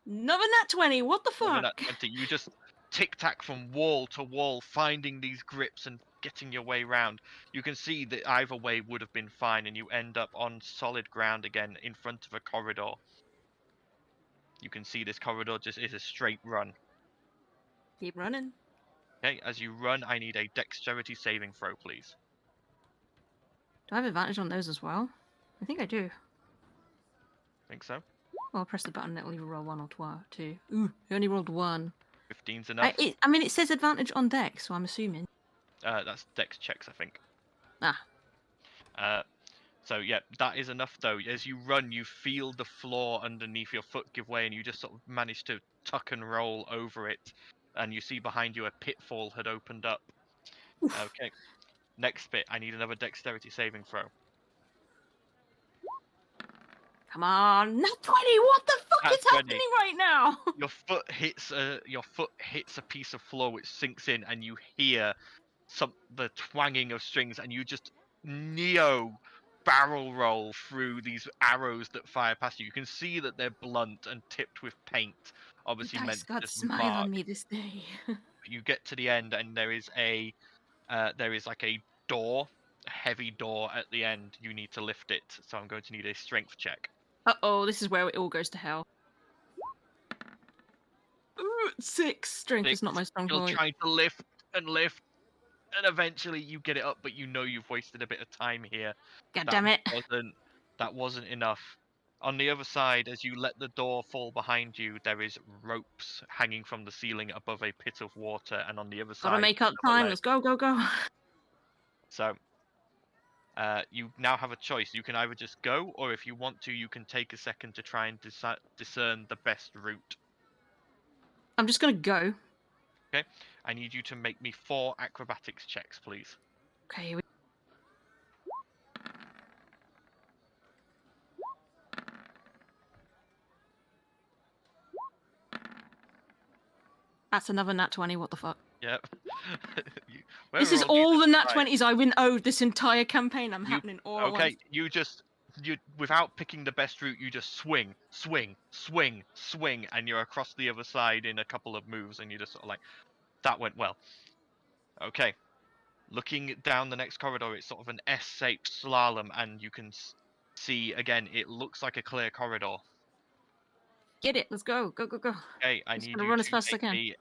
Another nat 20. What the Another fuck? nat 20. You just tic-tac from wall to wall, finding these grips and getting your way round. You can see that either way would have been fine, and you end up on solid ground again in front of a corridor. You can see this corridor just is a straight run. Keep running. Okay, as you run, I need a dexterity saving throw, please. Do I have advantage on those as well? I think I do. Think so? Well, I'll press the button, it'll either roll 1 or 2. Ooh, I only rolled 1. 15's enough. I mean, it says advantage on dex, so I'm assuming. That's dex checks, I think. Ah. So yeah, that is enough though. As you run, you feel the floor underneath your foot give way, and you just sort of manage to tuck and roll over it. And you see behind you a pitfall had opened up. Oof. Okay. Next bit, I need another dexterity saving throw. Come on, nat 20! What the fuck Nat is 20. happening right now? Your foot hits a piece of floor which sinks in, and you hear the twanging of strings, and you just neo barrel roll through these arrows that fire past you. You can see that they're blunt and tipped with paint, obviously The meant dice to God just smile mark. on me this day. You get to the end, and there is like a door, a heavy door at the end. You need to lift it, so I'm going to need a strength check. Uh-oh, this is where it all goes to hell. Ooh, 6. Strength is not my strong You're point. trying to lift, and eventually you get it up, but you know you've wasted a bit of time here. God damn it. That wasn't enough. On the other side, as you let the door fall behind you, there is ropes hanging from the ceiling above a pit of water, and on the other side, Gotta make up another time. ledge. Let's go, go, go. So, you now have a choice. You can either just go, or if you want to, you can take a second to try and discern the best route. I'm just gonna go. Okay? I need you to make me 4 acrobatics checks, please. Okay, here we... That's another nat 20, what the fuck? Yep. This is all the nat 20s I've been owed this entire campaign. I'm happening all at once. Okay, you without picking the best route, you just swing, and you're across the other side in a couple of moves, and you just sort of like, that went well. Okay, looking down the next corridor, it's sort of an S-shaped slalom, and you can see again, it looks like a clear corridor. Get it, let's go, go, go, go. Okay, I Just need gonna you run to as fast as I make can. me.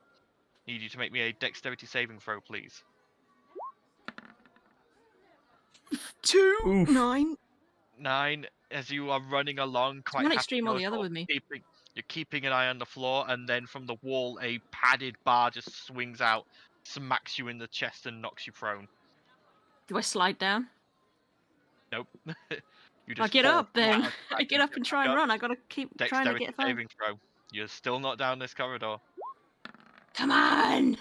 Need you to make me a dexterity saving throw, please. 2, Oof. 9. 9. As you are running along, quite one happy, extreme or the other sort with of me. you're keeping an eye on the floor, and then from the wall, a padded bar just swings out, smacks you in the chest, and knocks you prone. Do I slide down? Nope. You I just get fall up then. flat on your I back get up and try and back up. run. I gotta keep trying to Dexterity get far. saving throw. You're still not down this corridor. Come on!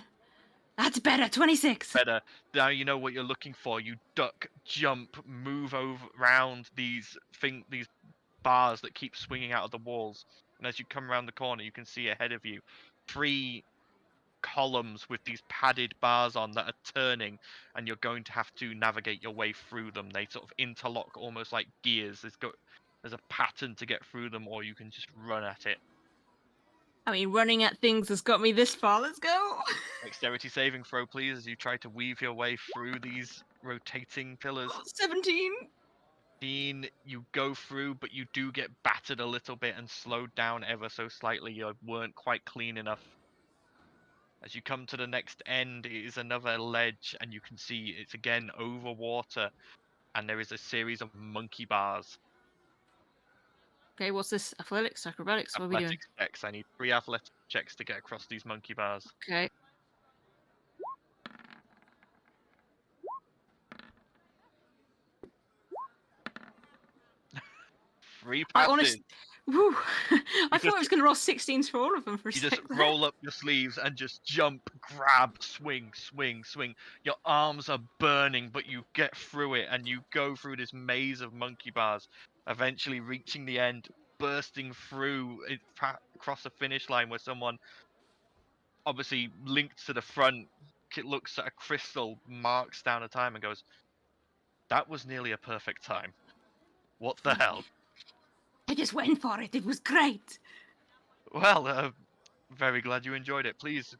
That's better, 26. Better. Now you know what you're looking for. You duck, jump, move around these bars that keep swinging out of the walls. And as you come around the corner, you can see ahead of you 3 columns with these padded bars on that are turning, and you're going to have to navigate your way through them. They sort of interlock almost like gears. There's a pattern to get through them, or you can just run at it. I mean, running at things has got me this far. Let's go. Dexterity saving throw, please, as you try to weave your way through these rotating pillars. 17. You go through, but you do get battered a little bit and slowed down ever so slightly. You weren't quite clean enough. As you come to the next end, it is another ledge, and you can see it's again over water, and there is a series of monkey bars. Okay, what's this? Athletics, acrobatics? What are we doing? Athletics checks. I need 3 athletic checks to get across these monkey bars. Okay. Free I passes. honestly, whew, I thought just- I was going to roll 16s for all of them for a You sec. just there. roll up your sleeves and just jump, grab, swing, swing, swing. Your arms are burning, but you get through it and you go through this maze of monkey bars, eventually reaching the end, bursting through it, across the finish line where someone, obviously linked to the front, looks at a crystal, marks down a time and goes, "That was nearly a perfect time. What the hell?" I just went for it. It was great. Well, very glad you enjoyed it. Please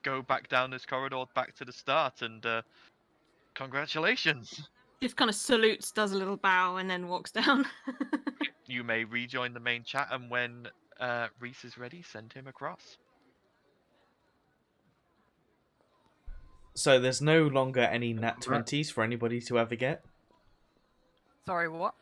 go back down this corridor back to the start and congratulations. Just kind of salutes, does a little bow, and then walks down. You may rejoin the main chat, and when Reese is ready, send him across. So there's no longer any nat 20s for anybody to ever get. Sorry, what?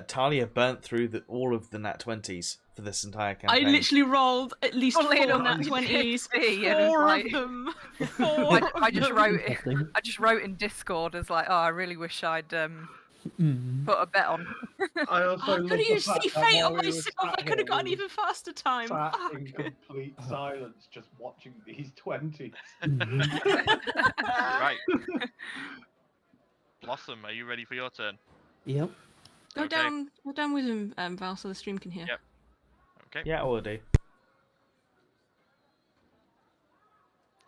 Talia burnt through all of the nat 20s for this entire I campaign. literally rolled at least Funnily 4 enough, nat I was 20s. see, and it's 4 like- of them. I, 4 I of just them. wrote. Interesting. I just wrote in Discord as like, oh, I really wish I'd Mm. put a bet on. I also I love could have the used fact see that fate while on we were myself. I sat could here, have got an we even faster time. sat Fuck. in complete silence, just watching these 20s. Right. Blossom, are you ready for your turn? Yep. Go Okay. down with him, Val, so the stream can hear. Yep. Okay. Yeah, I will do.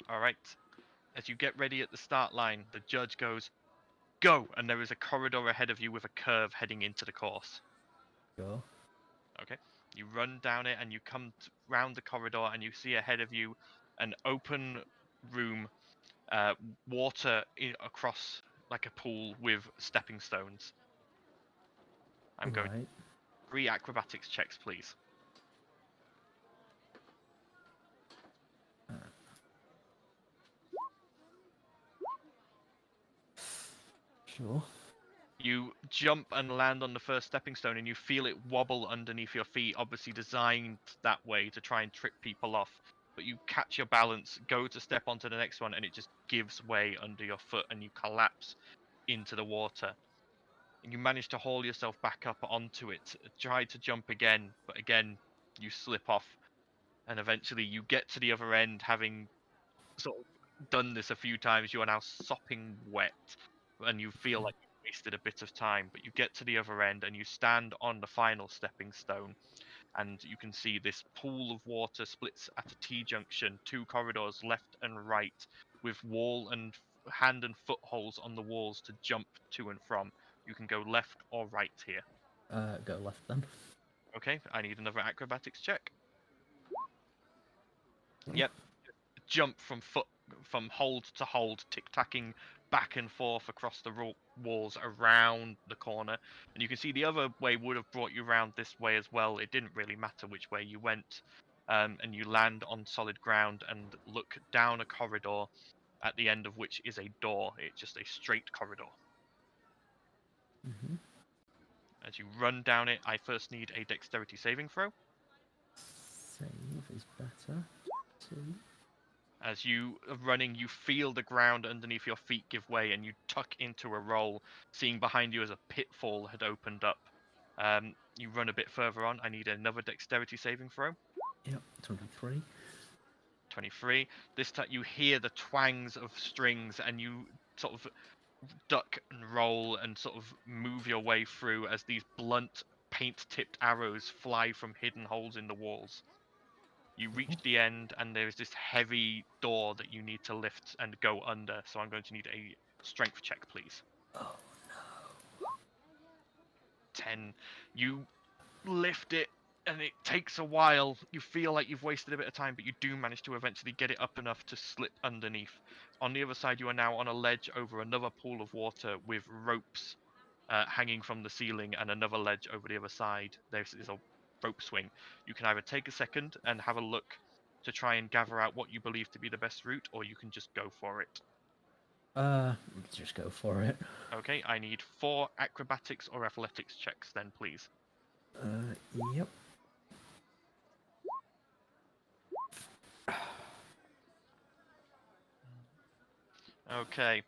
All right. As you get ready at the start line, the judge goes, "Go!" And there is a corridor ahead of you with a curve heading into the course. Go. Okay. You run down it and you come round the corridor and you see ahead of you an open room, water across like a pool with stepping stones. I'm going Right. 3 acrobatics checks, please. Sure. You jump and land on the first stepping stone and you feel it wobble underneath your feet, obviously designed that way to try and trip people off. But you catch your balance, go to step onto the next one, and it just gives way under your foot and you collapse into the water. And you manage to haul yourself back up onto it, try to jump again, but again, you slip off. And eventually you get to the other end, having sort of done this a few times. You are now sopping wet and you feel like you've wasted a bit of time, but you get to the other end and you stand on the final stepping stone, and you can see this pool of water splits at a T-junction, 2 corridors left and right, with wall and hand and foot holes on the walls to jump to and from. You can go left or right here. Go left then. Okay, I need another acrobatics check. Yep. Jump from hold to hold, tick-tacking back and forth across the walls around the corner. And you can see the other way would have brought you around this way as well. It didn't really matter which way you went. And you land on solid ground and look down a corridor at the end of which is a door. It's just a straight corridor. Mm-hmm. As you run down it, I first need a dexterity saving throw. Save is better. 2. As you are running, you feel the ground underneath your feet give way and you tuck into a roll, seeing behind you as a pitfall had opened up. You run a bit further on. I need another dexterity saving throw. Yep. 23. 23. This time you hear the twangs of strings and you sort of duck and roll and sort of move your way through as these blunt, paint-tipped arrows fly from hidden holes in the walls. You reach the end, and there is this heavy door that you need to lift and go under. So I'm going to need a strength check, please. Oh 10. You lift it, and it takes a while. You feel like you've wasted a bit of time, but you do manage to eventually get it up enough to slip underneath. On the other side, you are now on a ledge over another pool of water with ropes hanging from the ceiling, and another ledge over the other side. There is a rope swing. You can either take a second and have a look to try and gather out what you believe to be the best route, or you can just go for it. Let's just go for it. Okay, I need 4 acrobatics or athletics checks then, please. Yep. Okay,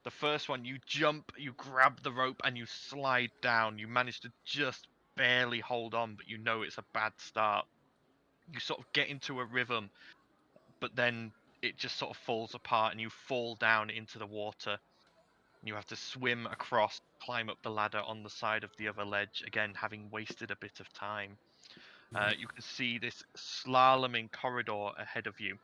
the first one, you jump, you grab the rope, and you slide down. You manage to just barely hold on, but you know it's a bad start. You sort of get into a rhythm, but then it just sort of falls apart and you fall down into the water. You have to swim across, climb up the ladder on the side of the other ledge, again having wasted a bit of time. You can see this slaloming corridor ahead of you.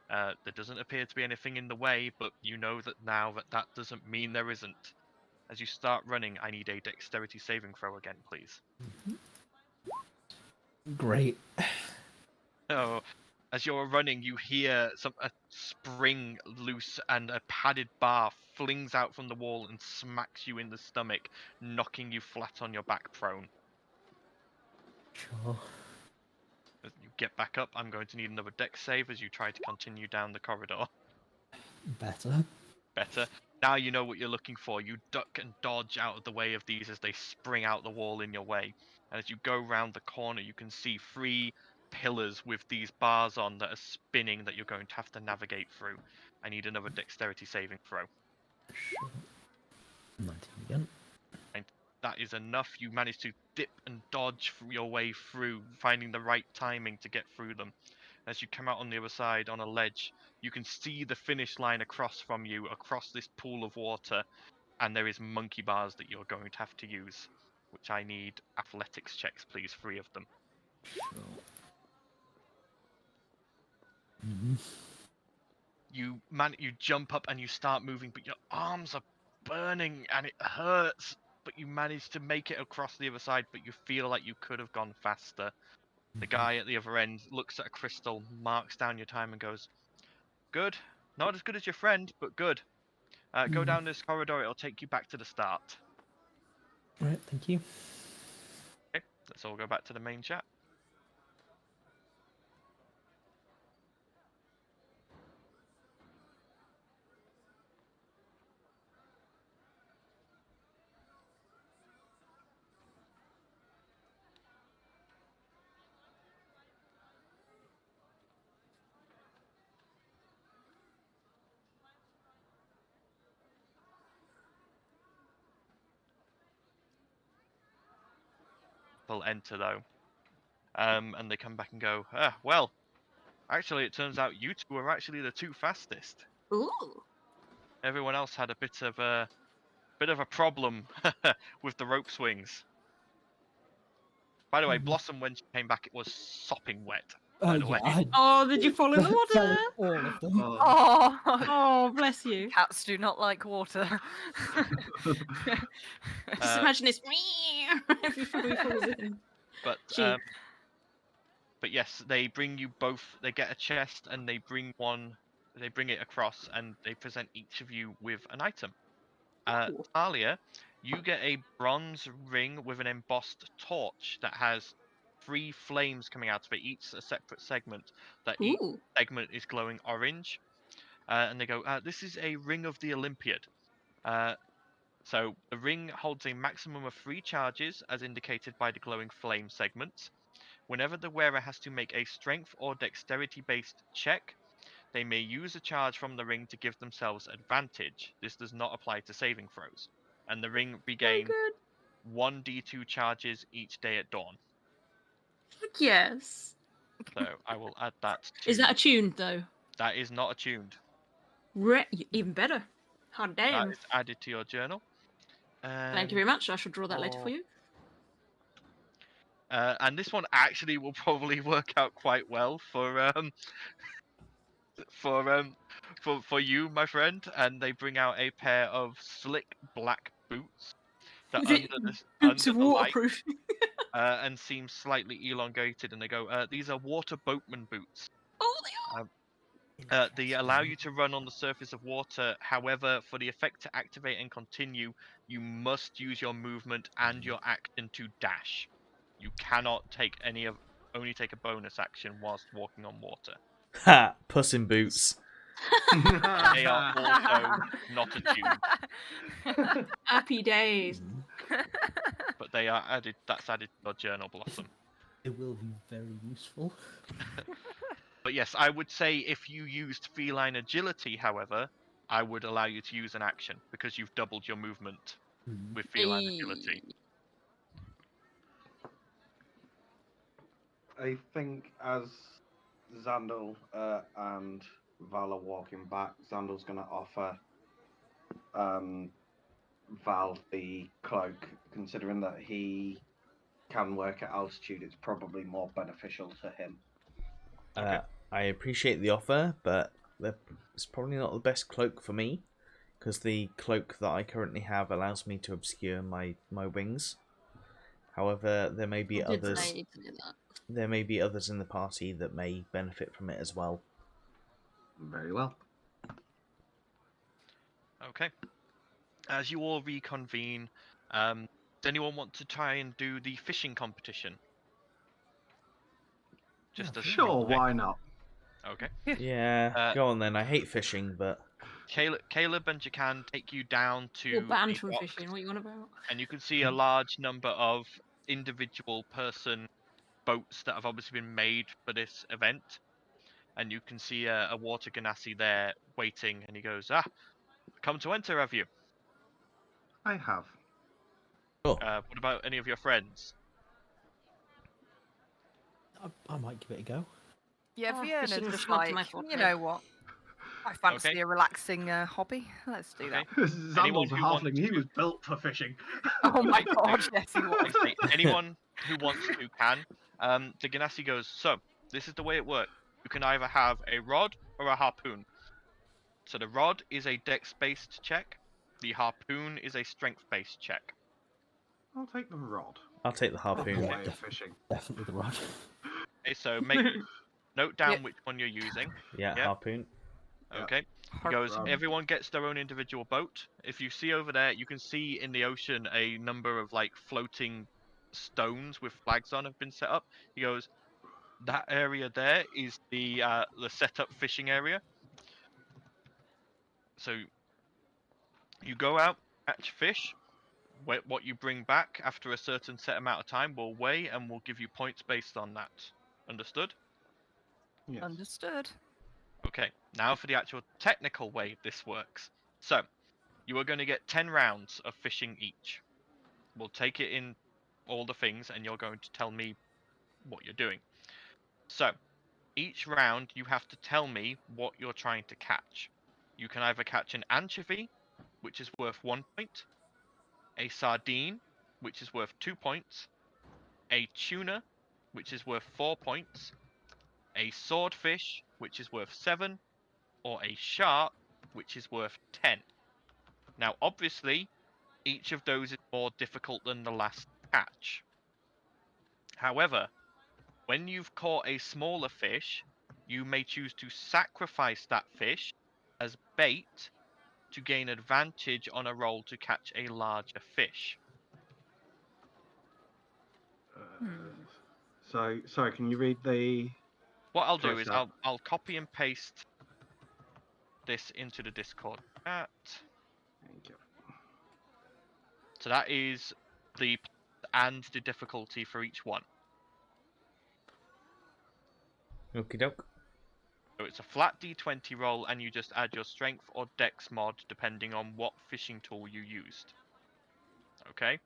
There doesn't appear to be anything in the way, but you know that now that doesn't mean there isn't. As you start running, I need a dexterity saving throw again, please. Great. Oh, as you're running, you hear a spring loose and a padded bar flings out from the wall and smacks you in the stomach, knocking you flat on your back prone. Sure. As you get back up, I'm going to need another dex save as you try to continue down the corridor. Better. Better. Now you know what you're looking for. You duck and dodge out of the way of these as they spring out the wall in your way. And as you go round the corner, you can see 3 pillars with these bars on that are spinning that you're going to have to navigate through. I need another dexterity saving throw. Sure. 19 again. And that is enough. You manage to dip and dodge your way through, finding the right timing to get through them. As you come out on the other side on a ledge, you can see the finish line across from you, across this pool of water, and there is monkey bars that you're going to have to use, which I need athletics checks, please, 3 of them. Sure. Mm-hmm. You jump up and you start moving, but your arms are burning and it hurts, but you manage to make it across the other side, but you feel like you could have gone faster. The guy at the other end looks at a crystal, marks down your time and goes, "Good. Not as good as your friend, but good. Go down this corridor, it'll take you back to the start." Right, thank you. Okay, let's all go back to the main chat. They'll enter though. And they come back and go, well, actually it turns out you two are actually the 2 fastest. Ooh. Everyone else had a bit of a problem with the rope swings. By the way, Blossom, when she came back, it was sopping wet. By the way. Oh, did you fall in the water? All of them. Oh, Oh, bless you. cats do not like water. Just imagine this every time we fall in. But Gee. but yes, they bring you both. They get a chest and they bring it across and they present each of you with an item. Ooh. Talia, you get a bronze ring with an embossed torch that has 3 flames coming out of it, each a separate segment. Each Ooh. segment is glowing orange. And they go, this is a ring of the Olympiad. So the ring holds a maximum of 3 charges, as indicated by the glowing flame segments. Whenever the wearer has to make a strength or dexterity-based check, they may use a charge from the ring to give themselves advantage. This does not apply to saving throws. And the ring regains 1d2 charges each day at dawn. Yes. So I will add that to... Is that attuned though? That is not attuned. Even better. Hot damn. That is added to your journal. Thank you very much. I shall draw that later for you. And this one actually will probably work out quite well for you, my friend. And they bring out a pair of slick black boots that Boots under of the light, waterproof. and seem slightly elongated. And they go, these are water boatman boots. Oh, they are. They allow you to run on the surface of water. However, for the effect to activate and continue, you must use your movement and your action to dash. You cannot only take a bonus action whilst walking on water. Ha! Puss in Boots. They are also not attuned, Happy days. but they are added. That's added to your journal, Blossom. It will be very useful. But yes, I would say if you used feline agility, however, I would allow you to use an action because you've doubled your movement with feline agility. I think as Xandal and Val are walking back, Xandal's going to offer Val the cloak, considering that he can work at altitude. It's probably more beneficial to him. Okay. I appreciate the offer, but it's probably not the best cloak for me, because the cloak that I currently have allows me to obscure my wings. However, there may be I did others. say to do that. There may be others in the party that may benefit from it as well. Very well. Okay. As you all reconvene, does anyone want to try and do the fishing competition? Just as a Sure, real why check. not? Okay. Yeah, go on then. I hate fishing, but Caleb and Jacan take you down to You're banned the from docks, fishing. What are you on about? and you can see a large number of individual person boats that have obviously been made for this event. And you can see a water ganassi there waiting, and he goes, come to enter, have you? I have. oh, What about any of your friends? I might give it a go. Yeah, Oh, Vienna's fishing's just not like, my forte. you know what? I fancy Okay. a relaxing hobby. Let's do that. Xandal's a who wants halfling. He to- was built for fishing. Oh my god, yes he was. Like I say, anyone who wants to can. The ganassi goes, so, this is the way it works. You can either have a rod or a harpoon. So the rod is a dex-based check. The harpoon is a strength-based check. I'll take the rod. I'll take the harpoon. Way of fishing. Definitely the rod. Okay, so note down which one you're using. Yeah, Yeah. harpoon. Yeah. Okay. He goes, Rod. everyone gets their own individual boat. If you see over there, you can see in the ocean a number of like floating stones with flags on have been set up. He goes, that area there is the setup fishing area. So you go out, catch fish. What you bring back after a certain set amount of time will weigh and will give you points based on that. Understood? Yes. Understood. Okay, now for the actual technical way this works. So, you are going to get 10 rounds of fishing each. We'll take it in all the things and you're going to tell me what you're doing. So, each round you have to tell me what you're trying to catch. You can either catch an anchovy, which is worth 1 point, a sardine, which is worth 2 points, a tuna, which is worth 4 points, a swordfish, which is worth 7, or a shark, which is worth 10. Now, obviously, each of those is more difficult than the last catch. However, when you've caught a smaller fish, you may choose to sacrifice that fish as bait to gain advantage on a roll to catch a larger fish. So, sorry, can you read the... What I'll do Choice is up. I'll copy and paste this into the Discord chat. Thank you. So that is the and the difficulty for each one. Okie doke. So it's a flat d20 roll, and you just add your strength or dex mod depending on what fishing tool you used. Okay?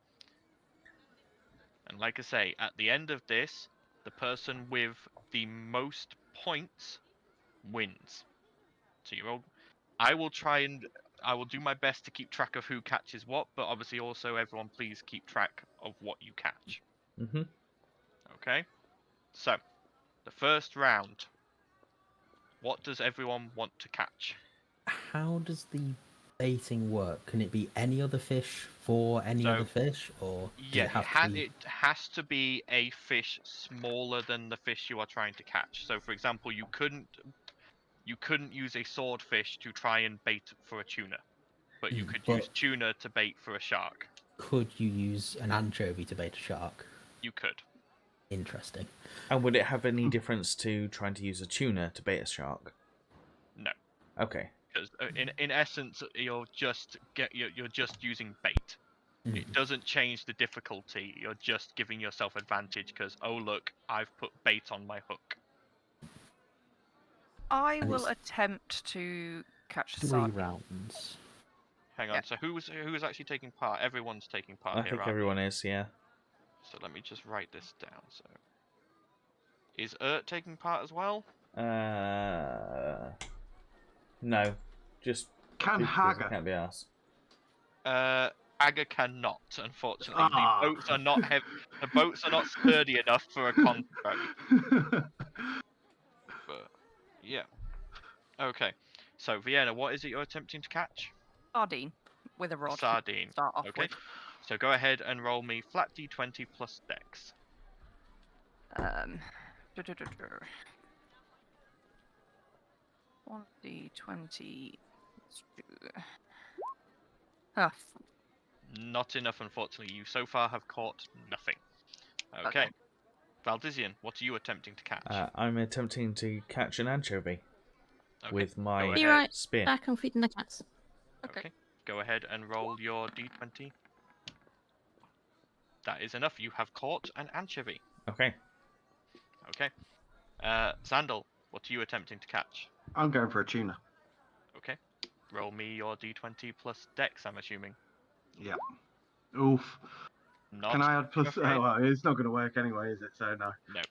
And like I say, at the end of this, the person with the most points wins. So you're all... I will do my best to keep track of who catches what, but obviously also everyone please keep track of what you catch. Mhm. Okay? So, the first round. What does everyone want to catch? How does the baiting work? Can it be any other fish for any So, other fish, or does Yeah, it have to be? it has to be a fish smaller than the fish you are trying to catch. So, for example, you couldn't use a swordfish to try and bait for a tuna, but you could use But tuna to bait for a shark. could you use an anchovy to bait a shark? You could. Interesting. And would it have any difference to trying to use a tuna to bait a shark? No, Okay. because in essence, you're just using bait. It doesn't change the difficulty. You're just giving yourself advantage because, oh look, I've put bait on my hook. I And will it's attempt to catch a 3 sardine. rounds. Hang on. So who's actually taking part? Everyone's taking part I here, think aren't everyone is, yeah. they? So let me just write this down. So Is taking part as well? No, just Can because Haga? I can't be asked. Aga cannot, unfortunately. Ah. The boats are not The boats are not sturdy enough for a construct. But yeah. Okay. So Vienna, what is it you're attempting to catch? Sardine with a rod. Sardine. Start off Okay. with. So go ahead and roll me flat d20 plus dex. Du- du- du- du. 1d20. Ah, Not enough, unfortunately. You so far have caught nothing. Okay. Okay. Valdizian, what are you attempting to catch? I'm attempting to catch an anchovy Okay, with go my Be ahead. right spear. back on feeding the cats. Okay. Go ahead and roll your d20. That is enough. You have caught an anchovy. Okay. Okay. Sandal, what are you attempting to catch? I'm going for a tuna. Okay. Roll me your d20 plus dex, I'm assuming. Yeah. Oof. Not. Can I add plus? afraid. Oh, well, it's not going to work anyway, is it? So no. No.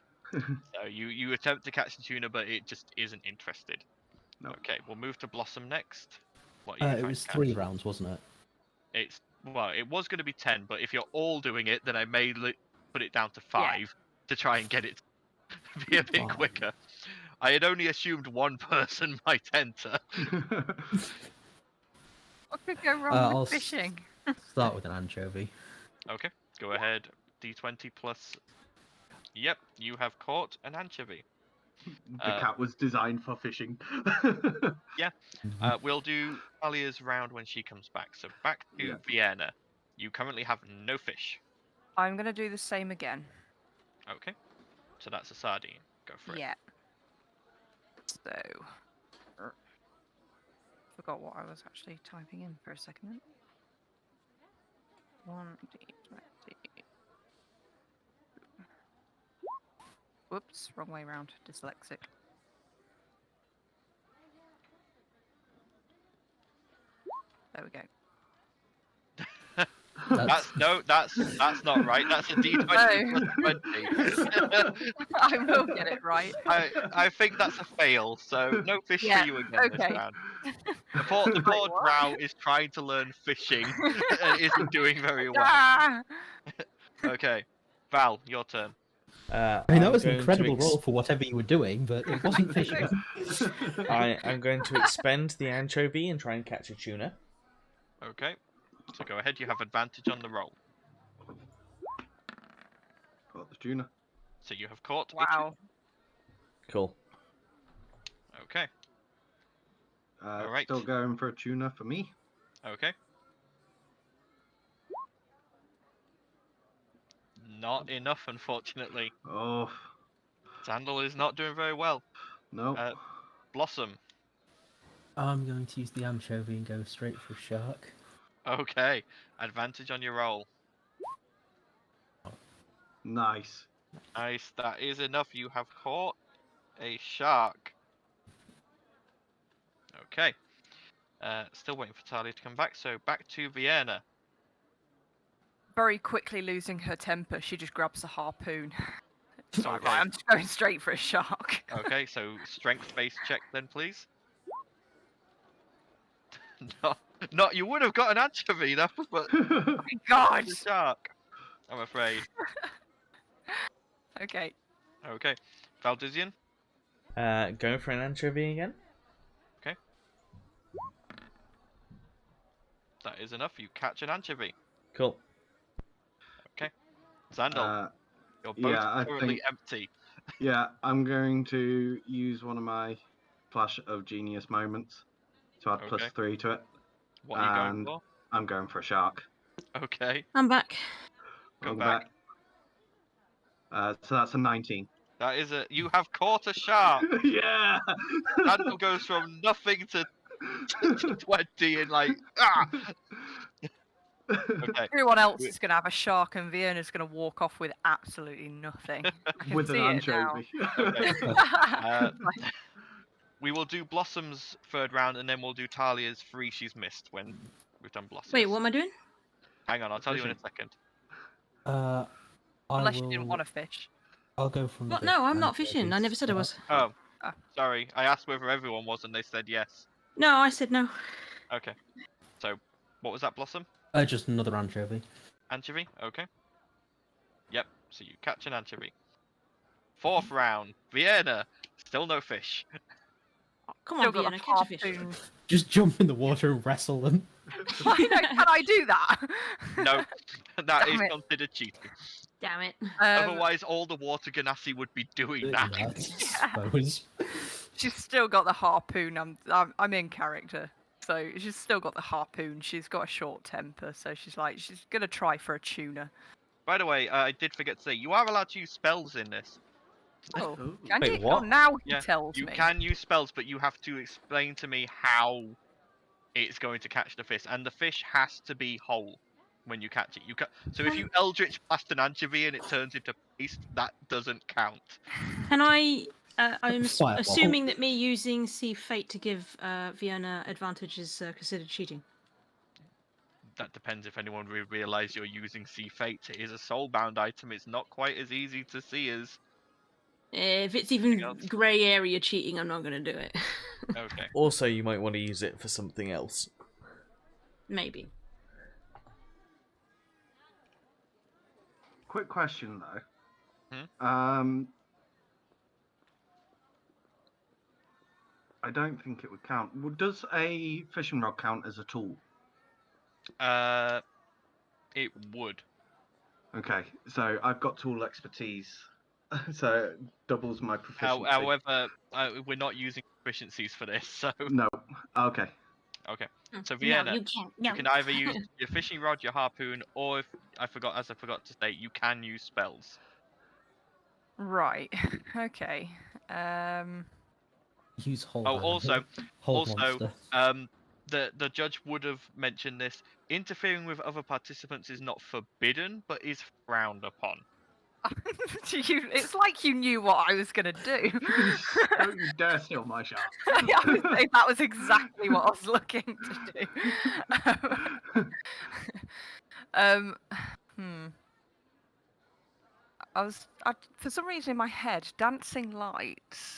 So you attempt to catch the tuna, but it just isn't interested. No. Okay, we'll move to Blossom next. What are you It trying was to catch? 3 rounds, wasn't it? It was going to be 10, but if you're all doing it, then I may put it down to 5 to try and get it to be a bit Fine. quicker. I had only assumed one person might enter. What could go wrong I'll with fishing? Start with an anchovy. Okay, go ahead. D20 plus. Yep, you have caught an anchovy. The cat was designed for fishing. We'll do Talia's round when she comes back. So back to Yeah. Vienna. You currently have no fish. I'm going to do the same again. Okay, so that's a sardine. Go for it. Yeah. So. Forgot what I was actually typing in for a second. 1d20. Whoops, wrong way round. Dyslexic. There we go. That's not right. That's a D20 plus 20. I will get it right. I think that's a fail. So no fish Yeah, for you again this okay. round. The poor what? drow is trying to learn fishing and isn't doing very well. Ah! Okay, Val, your turn. I mean, that I'm was an going to incredible roll for whatever you were doing, but it wasn't fishing. I'm going to expend the anchovy and try and catch a tuna. Okay, so go ahead. You have advantage on the roll. Caught the tuna. So you have caught. Wow. Cool. Okay. Alright. Still going for a tuna for me. Okay. Not enough, unfortunately. Oh, Sandal is not doing very well. no. Blossom. I'm going to use the anchovy and go straight for a shark. Okay. Advantage on your roll. Nice. Nice. That is enough. You have caught a shark. Okay. Still waiting for Talia to come back. So back to Vienna. Very quickly losing her temper, she just grabs a harpoon. It's like, Okay. right, I'm just going straight for a shark. Okay, so strength-based check then, please. Not you would have got an anchovy though, but Oh my God! the shark. I'm afraid. Okay. Okay, Valdizian. Going for an anchovy again. That is enough. You catch an anchovy. Cool. Sandal, your boat I is currently think- empty. Yeah, I'm going to use one of my flash of genius moments to add Okay. +3 to it. What are you going And- for? I'm going for a shark. Okay, I'm back. go Welcome back. So that's a 19. That is a. You have caught a shark. Yeah! Sandal goes from nothing to 20 and like Okay. Everyone else is going to have a shark, and Vienna's going to walk off with absolutely nothing. I can With an see it now. anchovy. Okay. We will do Blossom's third round, and then we'll do Talia's 3 she's missed when we've done Blossom. Wait, what am I doing? Hang on, I'll tell you in a second. I Unless will, you didn't want to fish. I'll go from the What? big No, I'm not anchovies. fishing. I never said I was. Oh, sorry. I asked whether everyone was, and they said yes. No, I said no. Okay. So, what was that, Blossom? Just another anchovy. Anchovy? Okay. Yep, so you catch an anchovy. 4th round. Vienna. Still no fish. Come Still on, got Vienna, a catch a fish. harpoon. Just jump in the water and wrestle them. I know, can I do that? No, that is Damn it. considered cheating. Damn it. Otherwise, all the water ganassi would be doing that. Yeah, I suppose. She's still got the harpoon. I'm in character, so she's still got the harpoon. She's got a short temper, so she's gonna try for a tuna. By the way, I did forget to say, you are allowed to use spells in this. Oh, Ooh. can Wait, you? what? Oh, now he Yeah, tells You me. can use spells, but you have to explain to me how it's going to catch the fish, and the fish has to be whole when you catch it. So if you Eldritch Blast an anchovy and it turns into paste, that doesn't count. Can I? I'm Fireball. assuming that me using See Fate to give Vienna advantage is considered cheating. That depends if anyone realise you're using Sea Fate. It is a soulbound item. It's not quite as easy to see as. If it's Anything even else? grey area cheating, I'm not going to do it. Okay. Also, you might want to use it for something else. Maybe. Quick question though. Hmm? I don't think it would count. Does a fishing rod count as a tool? It would. Okay, so I've got tool expertise, so it doubles my proficiency. However, we're not using proficiencies for this, so. No. Okay. Okay. So No, Vienna, you can't. you No. can either use your fishing rod, your harpoon, or if I forgot to say, you can use spells. Right. Okay. Use hold. Oh, also, hold monster. the judge would have mentioned this. Interfering with other participants is not forbidden, but is frowned upon. It's like you knew what I was gonna do. Don't you dare steal my shot. I would say that was exactly what I was looking to do. For some reason in my head, dancing lights.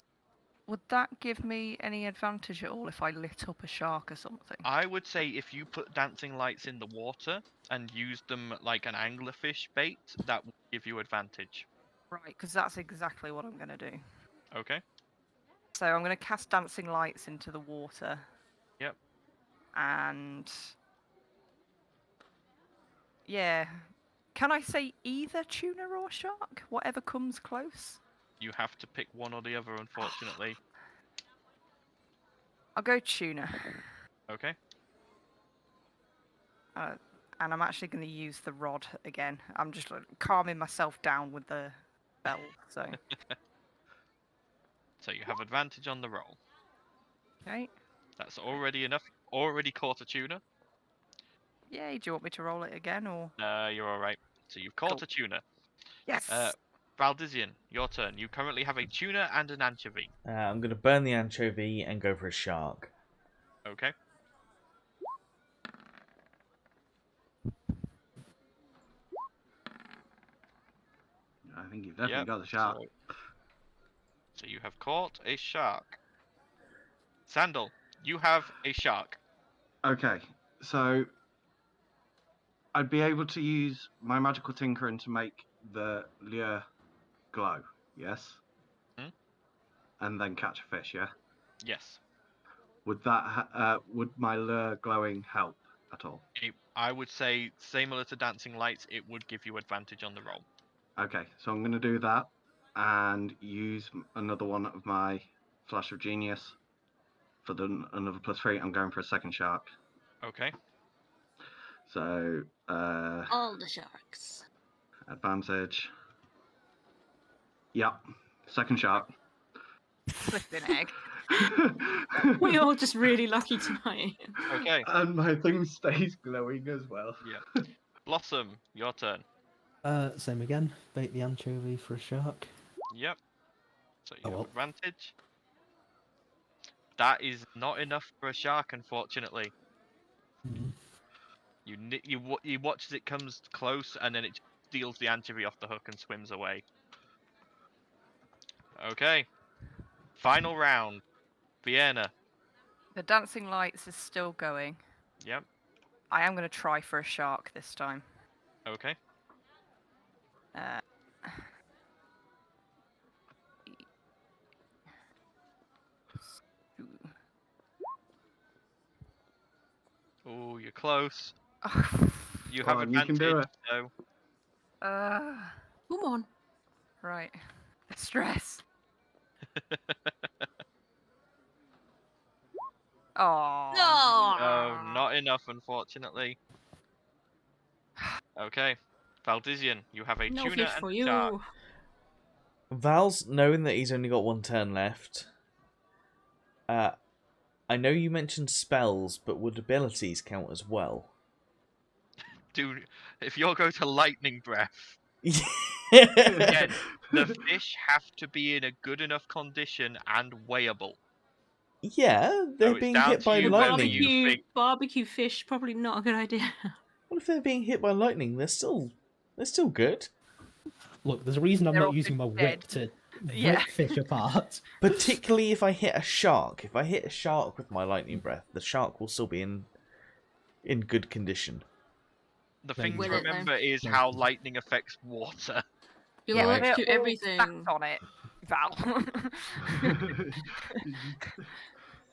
Would that give me any advantage at all if I lit up a shark or something? I would say if you put dancing lights in the water and use them like an anglerfish bait, that will give you advantage. Right, because that's exactly what I'm going to do. Okay. So I'm going to cast dancing lights into the water. Yep. And yeah, can I say either tuna or shark? Whatever comes close. You have to pick one or the other, unfortunately. I'll go tuna. Okay. And I'm actually going to use the rod again. I'm just calming myself down with the bell. So. So you have advantage on the roll. Okay. That's already enough. Already caught a tuna. Yay, do you want me to roll it again or? You're alright. So you've caught Cool. a tuna. Yes. Valdizian, your turn. You currently have a tuna and an anchovy. I'm going to burn the anchovy and go for a shark. Okay. I think you've definitely got the shark. So you have caught a shark. Sandal, you have a shark. Okay, so I'd be able to use my magical tinkering to make the lure glow, yes? And then catch a fish, yeah? Yes. Would that would my lure glowing help at all? I would say, similar to dancing lights, it would give you advantage on the roll. Okay, so I'm going to do that and use another one of my Flash of Genius for another +3. I'm going for a second shark. Okay. So, All the sharks. advantage. Yep, second shark. Flipping egg. We're all just really lucky tonight. Okay. And my thing stays glowing as well. Yeah. Blossom, your turn. Same again. Bait the anchovy for a shark. Yep. So you Oh, have well. advantage. That is not enough for a shark, unfortunately. Mhm. You watch as it comes close, and then it steals the anchovy off the hook and swims away. Okay. Final round. Vienna. The dancing lights is still going. Yep. I am going to try for a shark this time. Okay. Uh, Oh, you're close. ooh. You Go have on, you can advantage, do it. so Come on. Right. The stress. Oh. no, not enough, unfortunately. Okay. Valdizian, you have a No tuna fish and for a shark. you. Val's knowing that he's only got 1 turn left. I know you mentioned spells, but would abilities count as well? Dude, if you're going to lightning breath, Yeah. again, the fish have to be in a good enough condition and weighable. Yeah, they're it's being down hit to by you whether lightning. you think- Barbecue fish, probably not a good idea. What if they're being hit by lightning? They're still good. Look, there's a reason I'm They're not all using my whip dead. to Yeah. rip fish apart. Particularly if I hit a shark. If I hit a shark with my lightning breath, the shark will still be in good condition. The Then thing Will to it, though? remember is No. how lightning affects water. You'll Yeah, electrocute They're all everything. stacked on it, Val.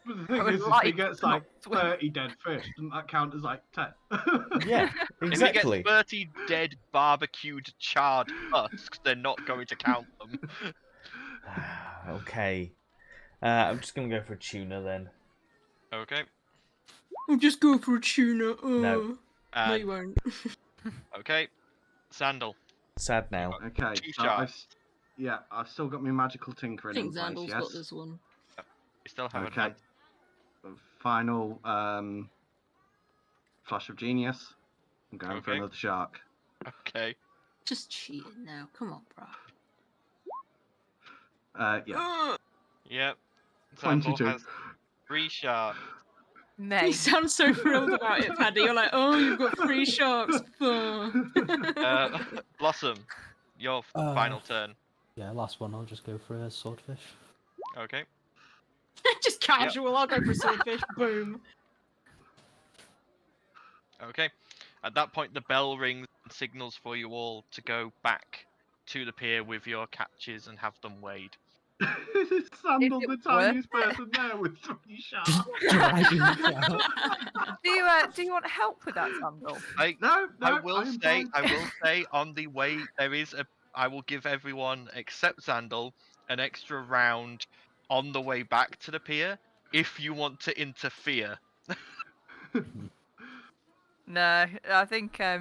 But the I thing would is, if like he gets to not like swim. 30 dead fish, doesn't that count as like 10? Yeah, If exactly. you get 30 dead, barbecued, charred husks, they're not going to count them. Okay. I'm just going to go for a tuna then. Okay. I'll just go for a tuna. No. No, And, you won't. okay. Sandal. Sad now. Okay, Two so sharks. I've still got my magical I tinkering think in place, Xandal's yes? got this one. You still have Okay. advantage. Final flash of genius. I'm going for Okay. another shark. Okay. Just cheating now. Come on, bro. Yeah. Yep. Sandal 22. has 3 sharks. You Nay. sound so thrilled about it, Paddy. You're like, oh, you've got 3 sharks. Blossom, your final turn. Yeah, last one. I'll just go for a swordfish. Okay. Just casual. I'll go for swordfish. Boom. Okay. At that point, the bell rings and signals for you all to go back to the pier with your catches and have them weighed. Sandal, Is the it tiniest worth it? person there with 3 sharks. Dragging it out. Do you want help with that, Sandal? No, I will am say, fine. on the way there is I will give everyone except Sandal an extra round on the way back to the pier if you want to interfere. No, I think I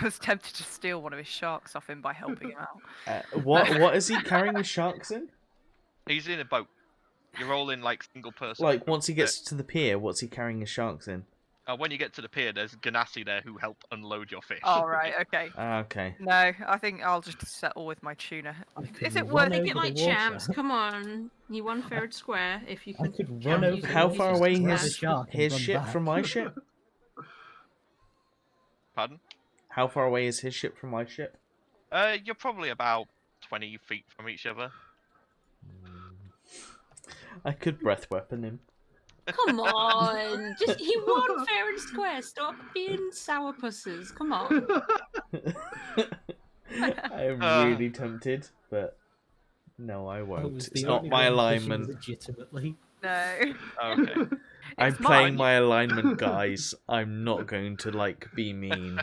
was tempted to steal one of his sharks off him by helping him out. What is he carrying the sharks in? He's in a boat. You're all in like single person. Like, once he gets to the pier, what's he carrying his sharks in? When you get to the pier, there's Ganassi there who help unload your fish. All right, okay. Okay. No, I think I'll just settle with my tuna. I could Is it run worth over Make it the like water. champs. Come on. You won fair and square if you I can. could count run over using How the far uses away of grab is the square. shark and his run ship back. from my ship? Pardon? How far away is his ship from my ship? You're probably about 20 feet from each other. I could breath weapon him. Come on. Just he won fair and square. Stop being sourpusses. Come on. I am really tempted, but no, I I won't. was It's the not only my one fishing alignment. legitimately. No. Okay. I'm It's playing mine. my alignment, guys. I'm not going to be mean.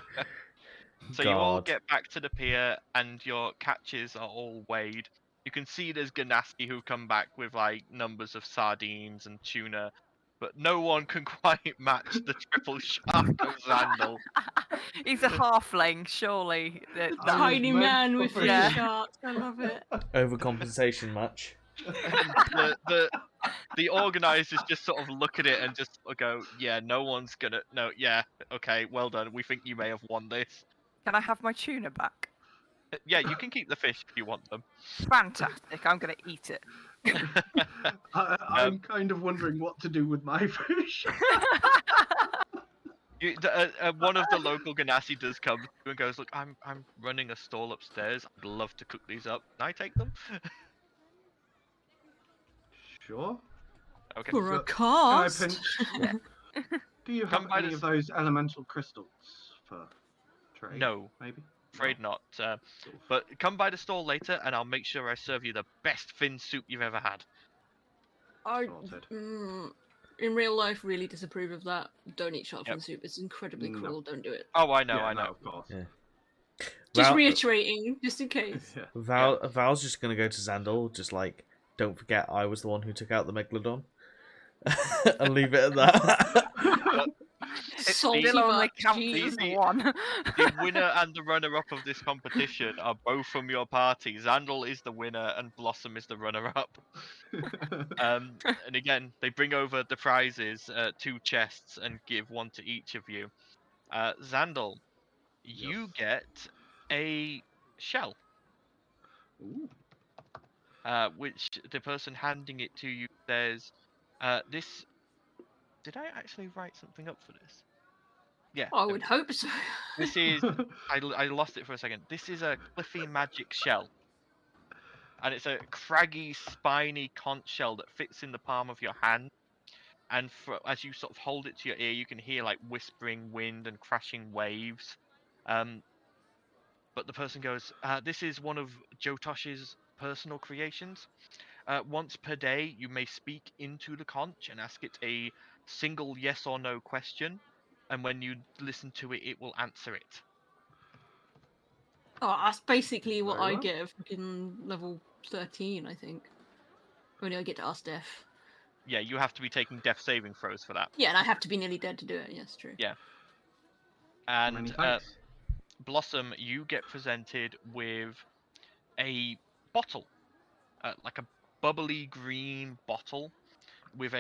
So you all God. get back to the pier and your catches are all weighed. You can see there's Ganassi who come back with like numbers of sardines and tuna, but no one can quite match the triple shark of Zandal. He's a halfling, surely. I was Tiny meant man for with 3 Yeah. sharks. I love it. Overcompensation match. The organisers just sort of look at it and just go, yeah, no one's gonna, no, yeah, okay, well done. We think you may have won this. Can I have my tuna back? Yeah, you can keep the fish if you want them. Fantastic. I'm going to eat it. I'm kind of wondering what to do with my fish. One of the local Ganassi does come and goes, look, I'm running a stall upstairs. I'd love to cook these up. Can I take them? Sure. Okay. For a So, can I cost. pinch? Do you Come have by any this- of those elemental crystals for trade? No, Maybe. afraid not. Oof. But come by the stall later, and I'll make sure I serve you the best fin soup you've ever had. I, Sorted. in real life, really disapprove of that. Don't eat shark fin Yep. soup. It's incredibly No. cruel. Don't do it. Oh, I know, Yeah, I no, know. of course. Yeah. Just Val, reiterating, just in case. Yeah. Val's just gonna go to Xandal, just like, don't forget I was the one who took out the Megalodon. And leave it at that. It's Salty still only much, counts jeez. as the one. The winner and the runner-up of this competition are both from your party. Xandal is the winner, and Blossom is the runner-up. And again, they bring over the prizes, 2 chests, and give 1 to each of you. Xandal, you Yes. get a shell, Ooh. which the person handing it to you says, "This." Did I actually write something up for this? Yeah. I there would we go. hope so. This is. I lost it for a second. This is a cliffy magic shell, and it's a craggy, spiny conch shell that fits in the palm of your hand. And as you sort of hold it to your ear, you can hear like whispering wind and crashing waves. But the person goes, "This is one of Jotosh's personal creations. Once per day, you may speak into the conch and ask it a single yes or no question, and when you listen to it, it will answer it." Oh, that's basically what Very I well. get at fucking level 13, I think. Only I get to ask Death. Yeah, you have to be taking death saving throws for that. Yeah, and I have to be nearly dead to do it. Yes, true. Yeah. Many And thanks. Blossom, you get presented with a bottle, like a bubbly green bottle with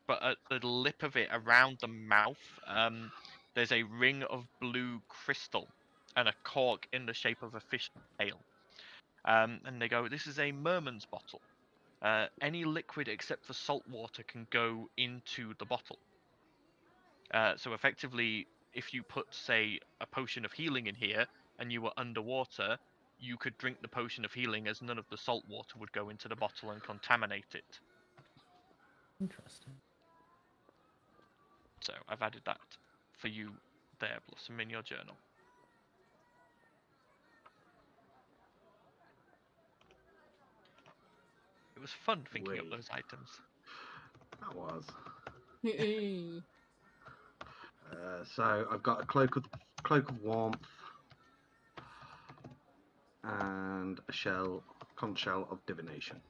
but at the lip of it, around the mouth, there's a ring of blue crystal and a cork in the shape of a fish tail. And they go, "This is a merman's bottle. Any liquid except for salt water can go into the bottle. So effectively, if you put, say, a potion of healing in here and you were underwater, you could drink the potion of healing, as none of the salt water would go into the bottle and contaminate it." Interesting. So I've added that for you there, Blossom, in your journal. It was fun thinking up Wait. those items. That was. Mm-mm. So I've got a cloak of warmth and a conch shell of divination.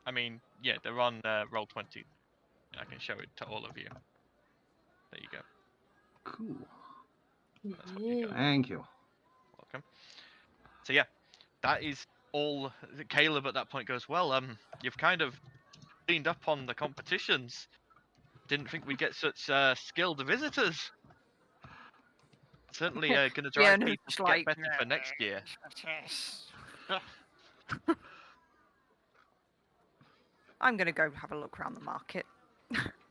I mean, yeah, they're on Roll20. I can show it to all of you. There you go. Cool. That's what you got. Thank you. Welcome. So yeah, that is all. Caleb at that point goes, "Well, you've kind of cleaned up on the competitions. Didn't think we'd get such skilled visitors. Certainly going to Yeah, drive no, people it's to like, get better for next year." I'm gonna go have a look around the market.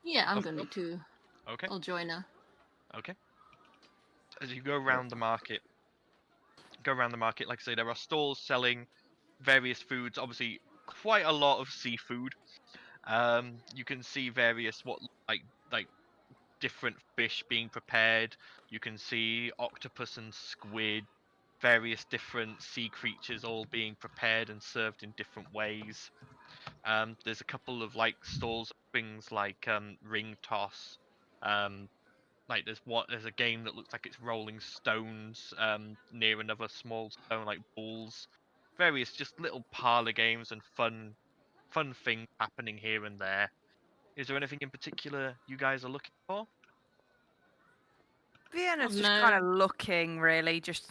Yeah, I'm Of going course. to. Okay. I'll join her. Okay. As you go around the market, like I say, there are stalls selling various foods. Obviously, quite a lot of seafood. You can see various like different fish being prepared. You can see octopus and squid, various different sea creatures all being prepared and served in different ways. There's a couple of like stalls, things like ring toss. Like there's a game that looks like it's rolling stones near another small stone, like balls. Various just little parlor games and fun things happening here and there. Is there anything in particular you guys are looking for? Vienna's Oh, just kind of no. looking, really, just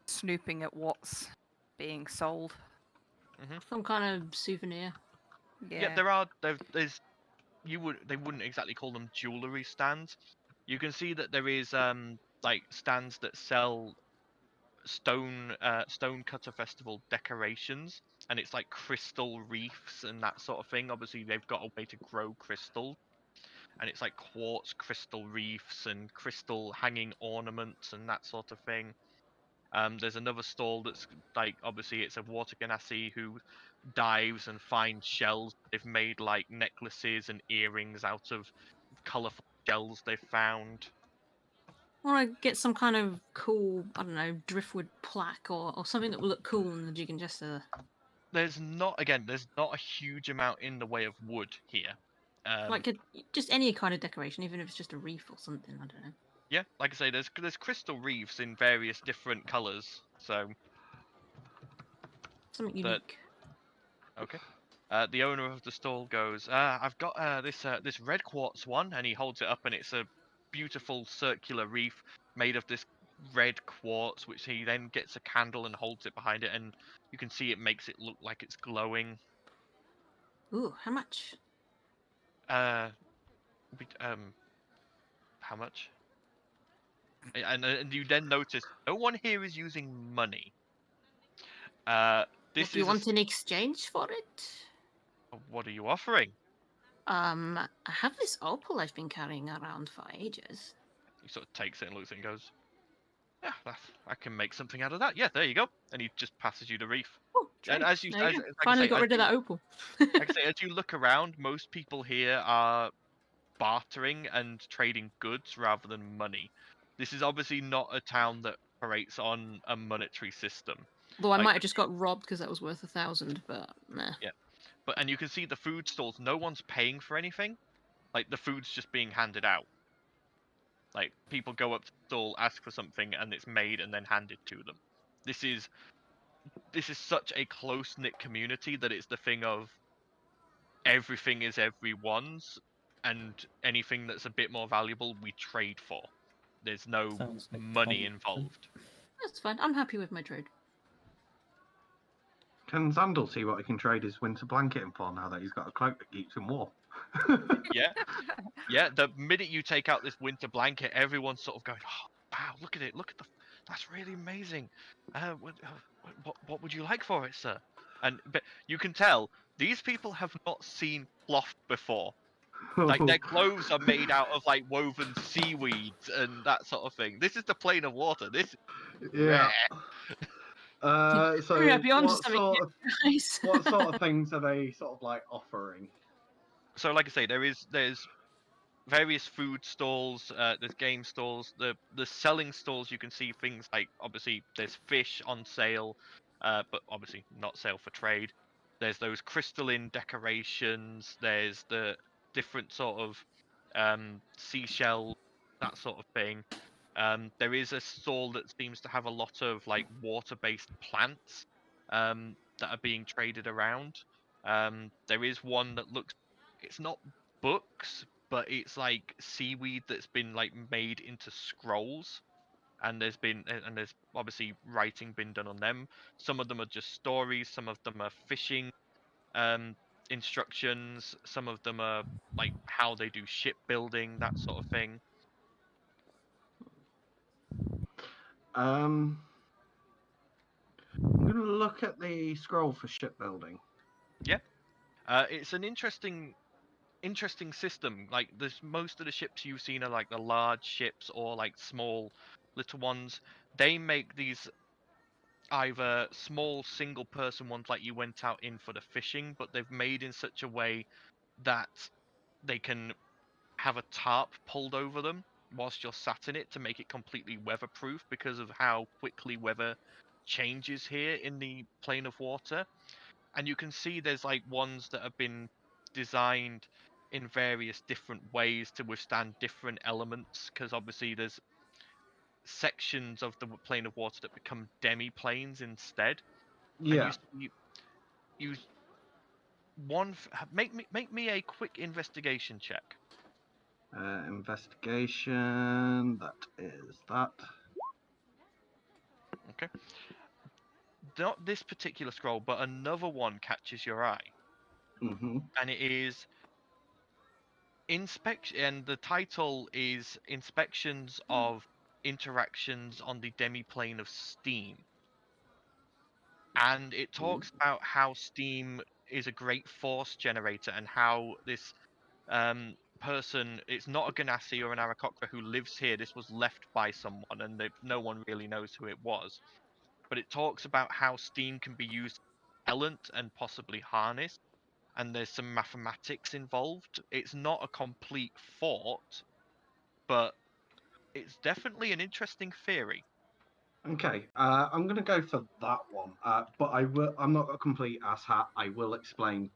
snooping at what's being sold. Some kind of souvenir. Yeah, there's they wouldn't exactly call them jewelry stands. You can see that there is like stands that sell stone cutter festival decorations, and it's like crystal reefs and that sort of thing. Obviously they've got a way to grow crystal, and it's like quartz crystal reefs and crystal hanging ornaments and that sort of thing. There's another stall that's like, obviously it's a water ganassi who dives and finds shells. They've made like necklaces and earrings out of colourful shells they've found. I want to get some kind of cool, I don't know, driftwood plaque or something that will look cool in the jig and jester. There's not a huge amount in the way of wood here. Like just any kind of decoration, even if it's just a reef or something. I don't know. Yeah, like I say, there's crystal reefs in various different colours. So Something that unique. okay. The owner of the stall goes, I've got this red quartz one, and he holds it up, and it's a beautiful circular reef made of this red quartz, which he then gets a candle and holds it behind it, and you can see it makes it look like it's glowing. Ooh, how much? How much? And you then notice no one here is using money. What This do you is want in exchange for it? what are you offering? I have this opal I've been carrying around for ages. He sort of takes it and looks at it and goes, yeah, I can make something out of that. Yeah, there you go. And he just passes you the reef. Oh, And trade. as you, There you as, go. like Finally I say, got rid of that opal. like I say, as you look around, most people here are bartering and trading goods rather than money. This is obviously not a town that operates on a monetary system. Though I Like, might have just got robbed because that was worth 1,000, but nah. yeah, and you can see the food stalls. No one's paying for anything. Like the food's just being handed out. Like people go up to the stall, ask for something, and it's made and then handed to them. This is such a close knit community that it's the thing of everything is everyone's, and anything that's a bit more valuable we trade for. There's no Sounds like money fun. involved. That's fine. I'm happy with my trade. Can Zandal see what he can trade his winter blanket in for now that he's got a cloak that keeps him warm? Yeah. The minute you take out this winter blanket, everyone's sort of going, "Oh, wow! Look at it! That's really amazing. What would you like for it, sir?" But you can tell these people have not seen cloth before. Like their clothes are made out of like woven seaweeds and that sort of thing. This is the plane of water. This Yeah. So I'd be onto what something sort here, of guys. what sort of things are they sort of like offering? So like I say, there's various food stalls, there's game stalls, the selling stalls. You can see things like obviously there's fish on sale, but obviously not sale for trade. There's those crystalline decorations. There's the different sort of seashell, that sort of thing. There is a stall that seems to have a lot of like water-based plants that are being traded around. There is one that looks, it's not books, but it's like seaweed that's been like made into scrolls, and there's obviously writing been done on them. Some of them are just stories, some of them are fishing instructions, some of them are like how they do shipbuilding, that sort of thing. I'm gonna look at the scroll for shipbuilding. Yeah, it's an interesting system. Like there's most of the ships you've seen are like the large ships or like small little ones. They make these either small single person ones like you went out in for the fishing, but they've made in such a way that they can have a tarp pulled over them whilst you're sat in it to make it completely weatherproof because of how quickly weather changes here in the plane of water. And you can see there's like ones that have been designed in various different ways to withstand different elements, because obviously there's sections of the plane of water that become demi-planes instead. And Yeah. you make me a quick investigation check. Investigation. That is that. Okay. Not this particular scroll, but another one catches your eye, Mm-hmm. and it is inspection. And the title is Inspections of Interactions on the Demiplane of Steam. And it talks about how steam is a great force generator, and how this person, it's not a Ganassi or an Aarakocra who lives here. This was left by someone, and no one really knows who it was. But it talks about how steam can be used repellent and possibly harness, and there's some mathematics involved. It's not a complete fort, but it's definitely an interesting theory. Okay, I'm going to go for that one. But I'm not a complete asshat. I will explain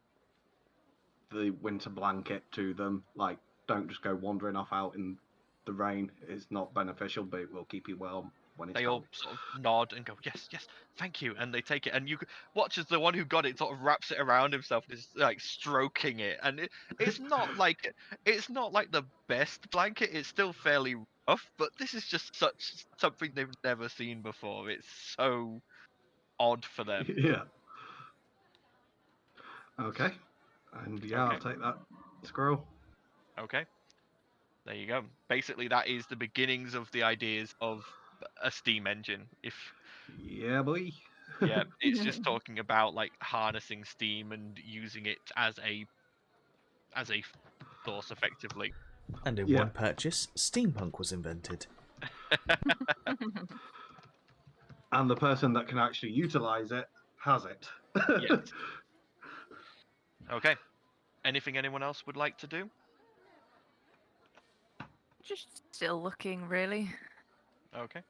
the winter blanket to them. Like, don't just go wandering off out in the rain. It's not beneficial, but it will keep you warm when it's They cold. all sort of nod and go, yes, yes, thank you, and they take it, and you watch as the one who got it sort of wraps it around himself and is like stroking it, and it's not like the best blanket. It's still fairly rough, but this is just something they've never seen before. It's so odd for them. Yeah. Okay. And yeah, Okay. I'll take that scroll. Okay. There you go. Basically, that is the beginnings of the ideas of a steam engine. Yeah, boy. Yeah, it's just talking about like harnessing steam and using it as a source effectively. And in Yeah. one purchase, steampunk was invented. And the person that can actually utilize it has it. Yes. Okay. Anything anyone else would like to do? Just still looking, really. Okay.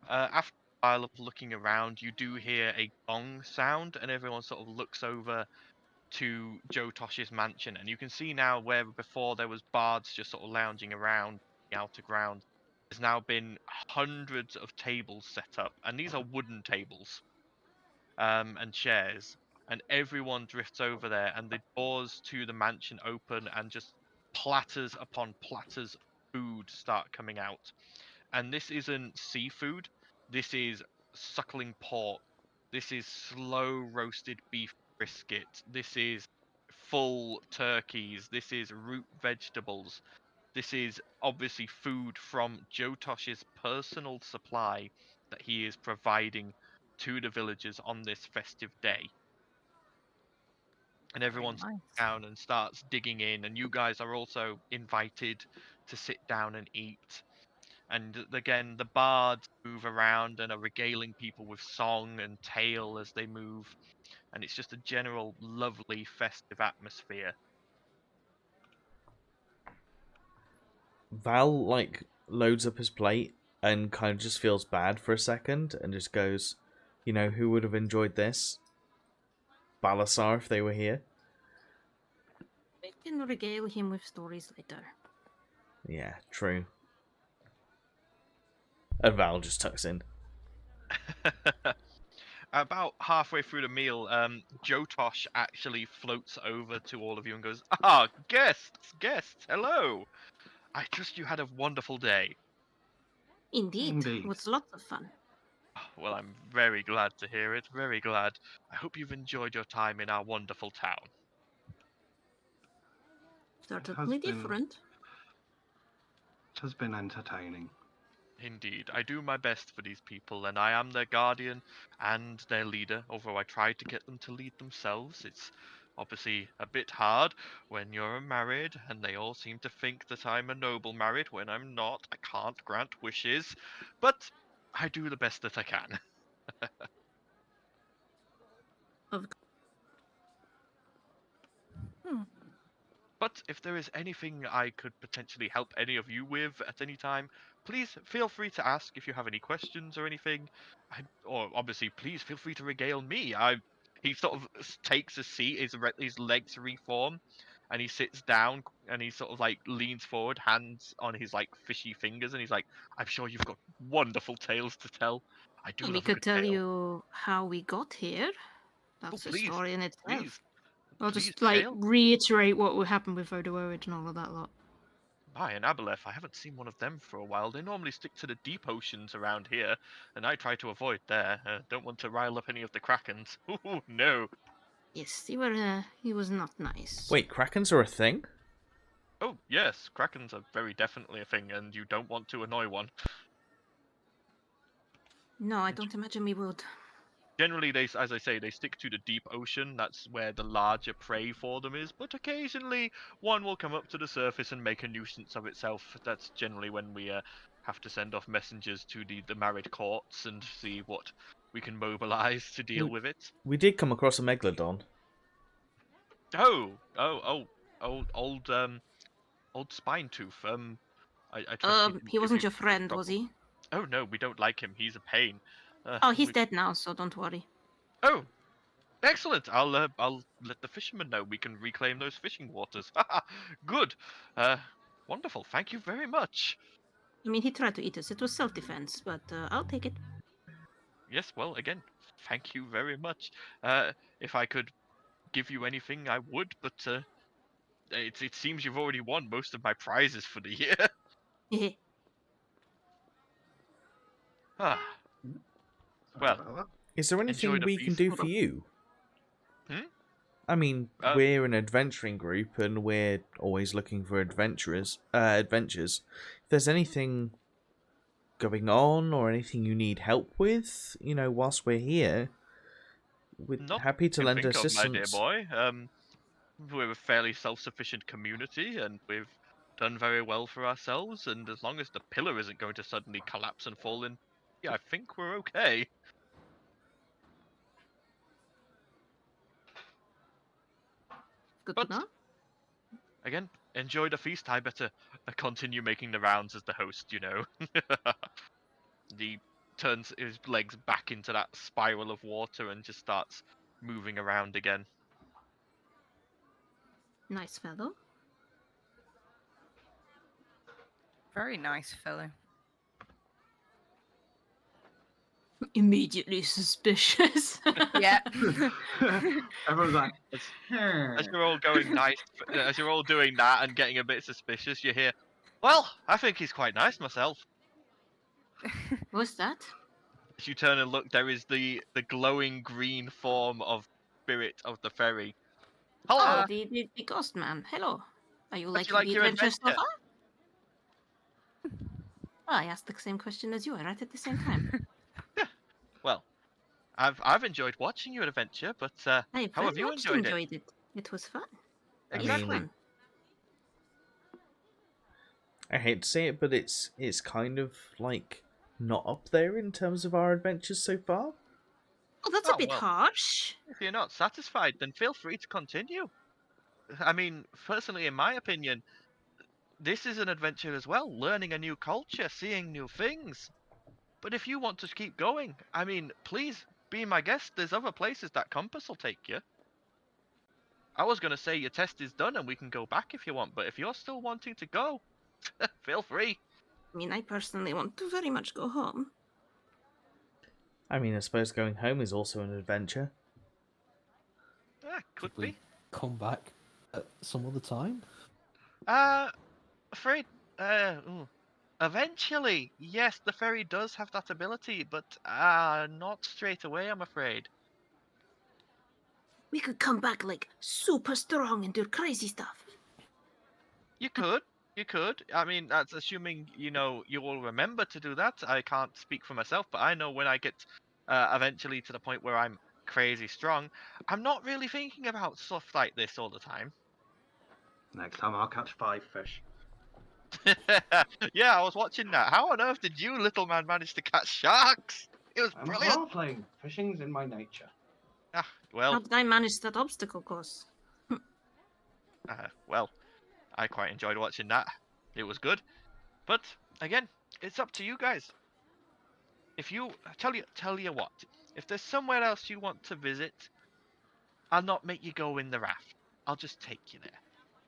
After a while of looking around, you do hear a gong sound, and everyone sort of looks over to Joe Tosh's mansion, and you can see now where before there was bards just sort of lounging around the outer ground. There's now been hundreds of tables set up, and these are wooden tables, and chairs, and everyone drifts over there, and the doors to the mansion open, and just platters upon platters of food start coming out. And this isn't seafood. This is suckling pork. This is slow roasted beef brisket. This is full turkeys. This is root vegetables. This is obviously food from Jotosh's personal supply that he is providing to the villagers on this festive day. And everyone sits nice. down and starts digging in, and you guys are also invited to sit down and eat. And again, the bards move around and are regaling people with song and tale as they move, and it's just a general lovely festive atmosphere. Val loads up his plate and kind of just feels bad for a second and just goes, you know, who would have enjoyed this? Balasaar if they were here. We can regale him with stories later. Yeah, true. And Val just tucks in. About halfway through the meal, Jotosh actually floats over to all of you and goes, "Ah, guests, hello! I trust you had a wonderful day." Indeed. Indeed. It was lots of fun. Well, I'm very glad to hear it, very glad. I hope you've enjoyed your time in our wonderful town. Certainly different. It has been entertaining. Indeed, I do my best for these people, and I am their guardian and their leader, although I try to get them to lead themselves. It's obviously a bit hard when you're married, and they all seem to think that I'm a noble married when I'm not. I can't grant wishes, but I do the best that I can. Of But if there is anything I could potentially help any of you with at any time, please feel free to ask if you have any questions or anything. Or obviously, please feel free to regale me. He sort of takes a seat, his legs reform, and he sits down and he sort of like leans forward, hands on his like fishy fingers, and he's like, "I'm sure you've got wonderful tales to tell. I do we love a could good tell tale." you how we got here. Oh, That's a please, story in itself. please, I'll please just like tale. reiterate what would happen with Vodawowed and all of that lot. And Aboleth, I haven't seen one of them for a while. They normally stick to the deep oceans around here, and I try to avoid there. Don't want to rile up any of the krakens. Ooh, no. Yes, he was not nice. Wait, krakens are a thing? Oh, yes, krakens are very definitely a thing, and you don't want to annoy one. No, I don't imagine we would. Generally, as I say, they stick to the deep ocean. That's where the larger prey for them is. But occasionally, one will come up to the surface and make a nuisance of itself. That's generally when we have to send off messengers to the married courts and see what we can mobilize to deal with it. We did come across a Megalodon. Oh, old spine tooth. I trust He wasn't your friend, was he? Oh no, we don't like him. He's a pain. Oh, he's dead now, so don't worry. Oh, excellent. I'll let the fishermen know we can reclaim those fishing waters. Good. Wonderful. Thank you very much. I mean, he tried to eat us. It was self-defense, but I'll take it. Yes. Well, again, thank you very much. If I could give you anything, I would, but it seems you've already won most of my prizes for the year. Ah. Well, is there anything we can do for you? I mean, we're an adventuring group, and we're always looking for adventures. If there's anything going on or anything you need help with, whilst we're here, we're happy to lend assistance. My dear boy. We're a fairly self-sufficient community, and we've done very well for ourselves. And as long as the pillar isn't going to suddenly collapse and fall in, I think we're okay. Good to know. Again, enjoy the feast. I better continue making the rounds as the host, He turns his legs back into that spiral of water and just starts moving around again. Nice fellow. Very nice fellow. Immediately suspicious. Yeah. Everyone's like, as you're all going nice, as you're all doing that and getting a bit suspicious, you hear, "Well, I think he's quite nice myself." What's that? As you turn and look, there is the glowing green form of spirit of the ferry. Hello. Oh, the ghost man. Hello. Are you liking like the your adventure so adventure? far? Oh, I asked the same question as you. I right at the same time. Well, I've enjoyed watching your adventure, but I how have you enjoyed it? It was fun. Exactly. I hate to say it, but it's kind of like not up there in terms of our adventures so far. Oh, that's a bit harsh. If you're not satisfied, then feel free to continue. I mean, personally, in my opinion, this is an adventure as well, learning a new culture, seeing new things. But if you want to keep going, I mean, please be my guest. There's other places that Compass will take you. I was going to say your test is done and we can go back if you want, but if you're still wanting to go, feel free. I mean, I personally want to very much go home. I mean, I suppose going home is also an adventure. Could be. Come back at some other time? Afraid, eventually, yes, the ferry does have that ability, but not straight away, I'm afraid. We could come back like super strong and do crazy stuff. You could. I mean, that's assuming, you will remember to do that. I can't speak for myself, but I know when I get eventually to the point where I'm crazy strong, I'm not really thinking about stuff like this all the time. Next time I'll catch 5 fish. Yeah, I was watching that. How on earth did you, little man, manage to catch sharks? It was brilliant. I'm role-playing. Fishing's in my nature. How did I manage that obstacle course? Well, I quite enjoyed watching that. It was good. But again, it's up to you guys. If you tell you what, if there's somewhere else you want to visit, I'll not make you go in the raft. I'll just take you there.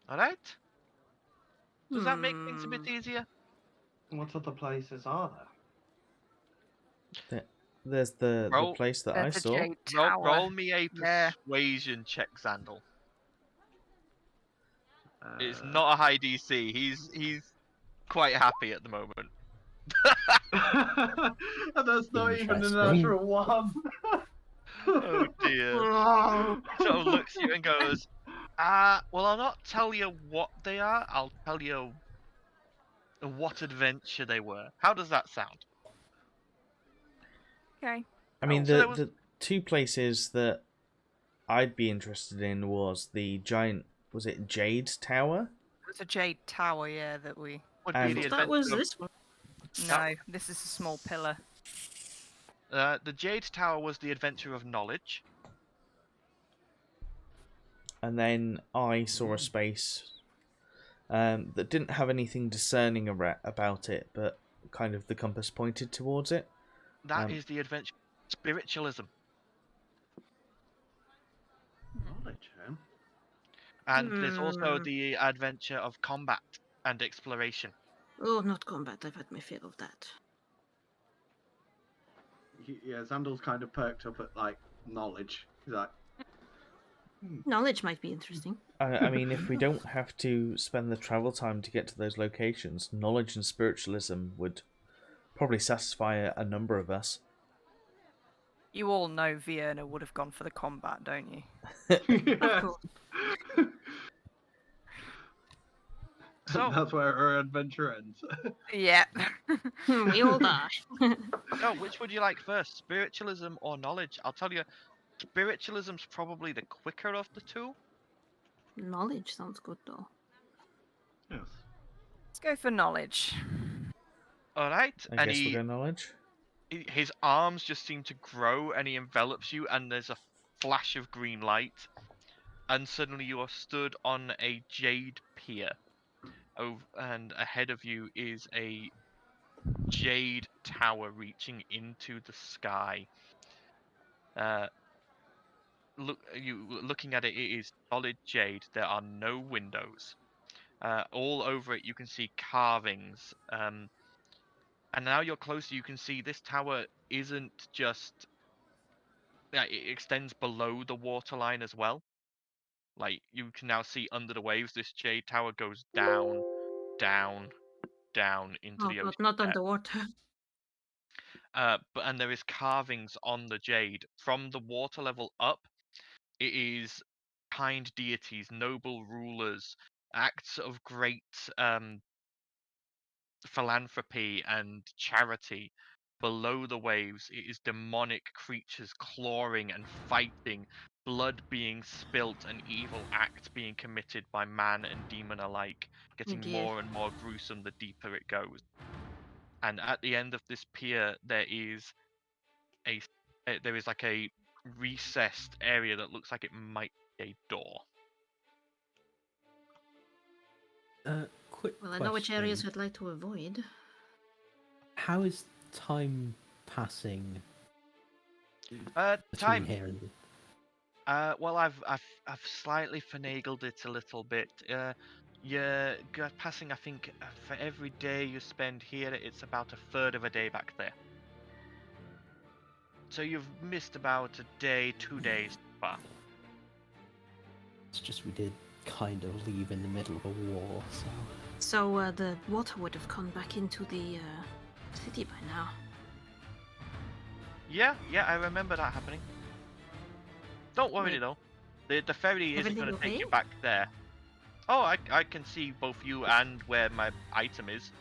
All right? Does that make things a bit easier? What other places are there? There's the place that I saw. Roll me a persuasion check, Xandal. It's not a high DC. He's quite happy at the moment. That's not even a natural one. Oh dear. Sort of looks at you and goes, well, I'll not tell you what they are. I'll tell you what adventure they were. How does that sound? Okay. I mean, the two places that I'd be interested in was the giant, was it Jade Tower? It was a Jade Tower, yeah, that we... That was this one. No, this is a small pillar. The Jade Tower was the adventure of knowledge. And then I saw a space that didn't have anything discerning about it, but kind of the compass pointed towards it. That is the adventure of spiritualism. Knowledge, huh? And there's also the adventure of combat and exploration. Oh, not combat. I've had my fill of that. Yeah, Zandal's kind of perked up at like knowledge. He's like, Knowledge might be interesting. I mean, if we don't have to spend the travel time to get to those locations, knowledge and spiritualism would probably satisfy a number of us. You all know Vienna would have gone for the combat, don't you? Of course. So that's where our adventure ends. Yeah. We all die. So, which would you like first, spiritualism or knowledge? I'll tell you, spiritualism's probably the quicker of the two. Knowledge sounds good, though. Yes. Let's go for knowledge. All right, I guess we'll go knowledge. His arms just seem to grow, and he envelops you, and there's a flash of green light, and suddenly you are stood on a jade pier. And ahead of you is a jade tower reaching into the sky. Looking at it, it is solid jade. There are no windows. All over it, you can see carvings. And now you're closer, you can see this tower isn't just. It extends below the waterline as well. Like, you can now see under the waves, this jade tower goes down, down, down into the ocean. But not underwater. And there is carvings on the jade. From the water level up, it is kind deities, noble rulers, acts of great philanthropy and charity. Below the waves, it is demonic creatures clawing and fighting, blood being spilt, and evil acts being committed by man and demon alike, getting more and more gruesome the deeper it goes. And at the end of this pier, there is like a recessed area that looks like it might be a door. Quick Well, I know which areas question. I'd like to avoid. How is time passing? Time. Between here and Well, I've slightly finagled it a little bit. You're passing, I think, for every day you spend here, it's about a third of a day back there. So you've missed about a day, 2 days so far. It's just we did kind of leave in the middle of a war, so. So the water would have gone back into the city by now. Yeah, I remember that happening. Don't worry though. The ferry isn't going to take you back there. Oh, I can see both you and where my item is.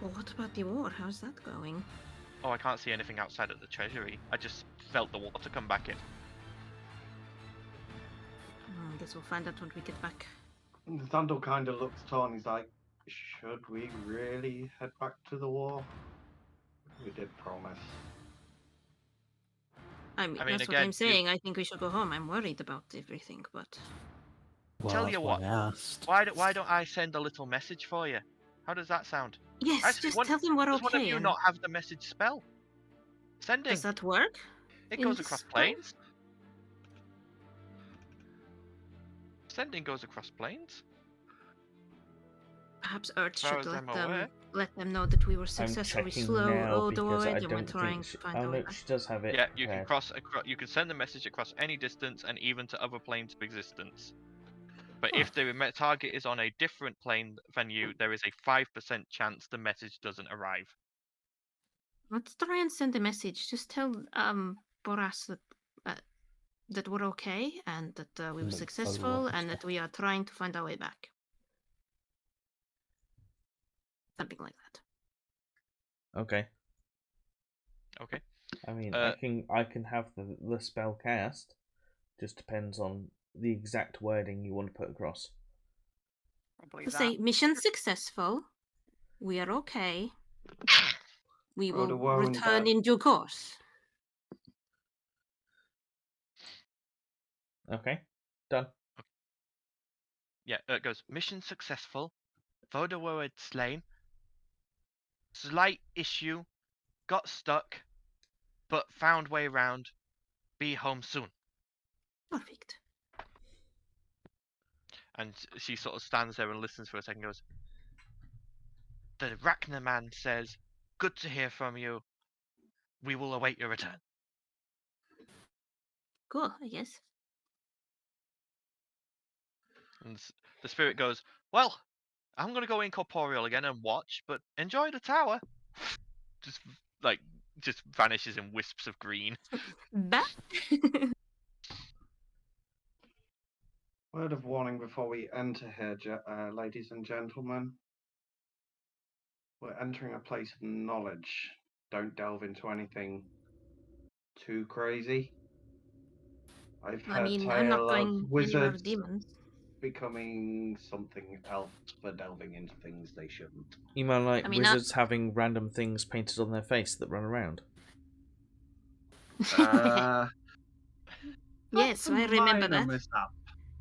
Well, what about the war? How's that going? Oh, I can't see anything outside of the treasury. I just felt the water come back in. I guess we'll find out when we get back. Zandal kind of looks torn. He's like, should we really head back to the war? We did promise. I mean that's again, what I'm saying. I think we should go home. I'm worried about everything, but... Well, Tell you what, why don't I send a little message for you? How does that sound? Yes, Actually, just tell them we're does okay. one of you not have the message spell? Sending. Does that work? It goes across planes. Sending goes across planes. Perhaps Earth As far should as let them know that we were I'm successfully checking slow now all the because way I and we're don't trying think to find oh out. no, she does have it. Yeah, you can you can send the message across any distance and even to other planes of existence. But if the target is on a different plane than you, there is a 5% chance the message doesn't arrive. Let's try and send a message. Just tell Boras that we're okay and that we were successful and that we are trying to find our way back. Something like that. Okay. I mean, I can have the spell cast. Just depends on the exact wording you want to put across. Say mission successful. We are okay. We will return in due course. Okay, done. Yeah, it goes, mission successful, Vodawowed slain, slight issue, got stuck, but found way round, be home soon. Perfect. And she sort of stands there and listens for a second and goes, the Rachna man says, good to hear from you. We will await your return. Cool, I guess. And the spirit goes, well, I'm going to go incorporeal again and watch, but enjoy the tower. Just vanishes in wisps of green. Bah. Word of warning before we enter here, ladies and gentlemen. We're entering a place of knowledge. Don't delve into anything too crazy. I've heard I'm not tale going of anywhere with wizards demons. becoming something else for delving into things they shouldn't. You mean like wizards having random things painted on their face that run around? Yes, I remember that. Mishap.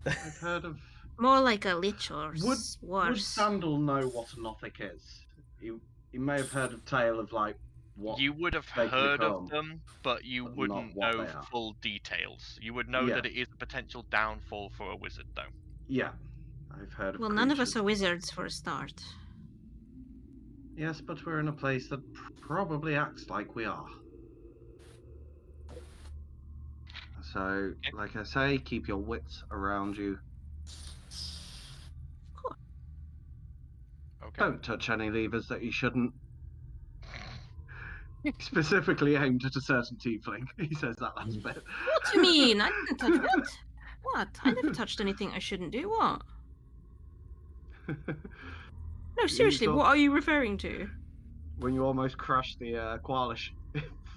I've heard of. More like a lich or Would worse. Sandal know what a Nothic is? He may have heard a tale of like what you would have they heard become, of them, but you but wouldn't not what know they are. full details. You would know Yeah. that it is a potential downfall for a wizard, though. Yeah, I've heard of. Well, none of us are wizards for a start. Yes, but we're in a place that probably acts like we are. So, like I say, keep your wits around you. Okay. Don't touch any levers that you shouldn't. Specifically aimed at a certain tiefling. He says that last bit. What do you mean? I didn't touch what? What? I never touched anything I shouldn't do. What? No, seriously, what are you referring to? When you almost crashed the Qualish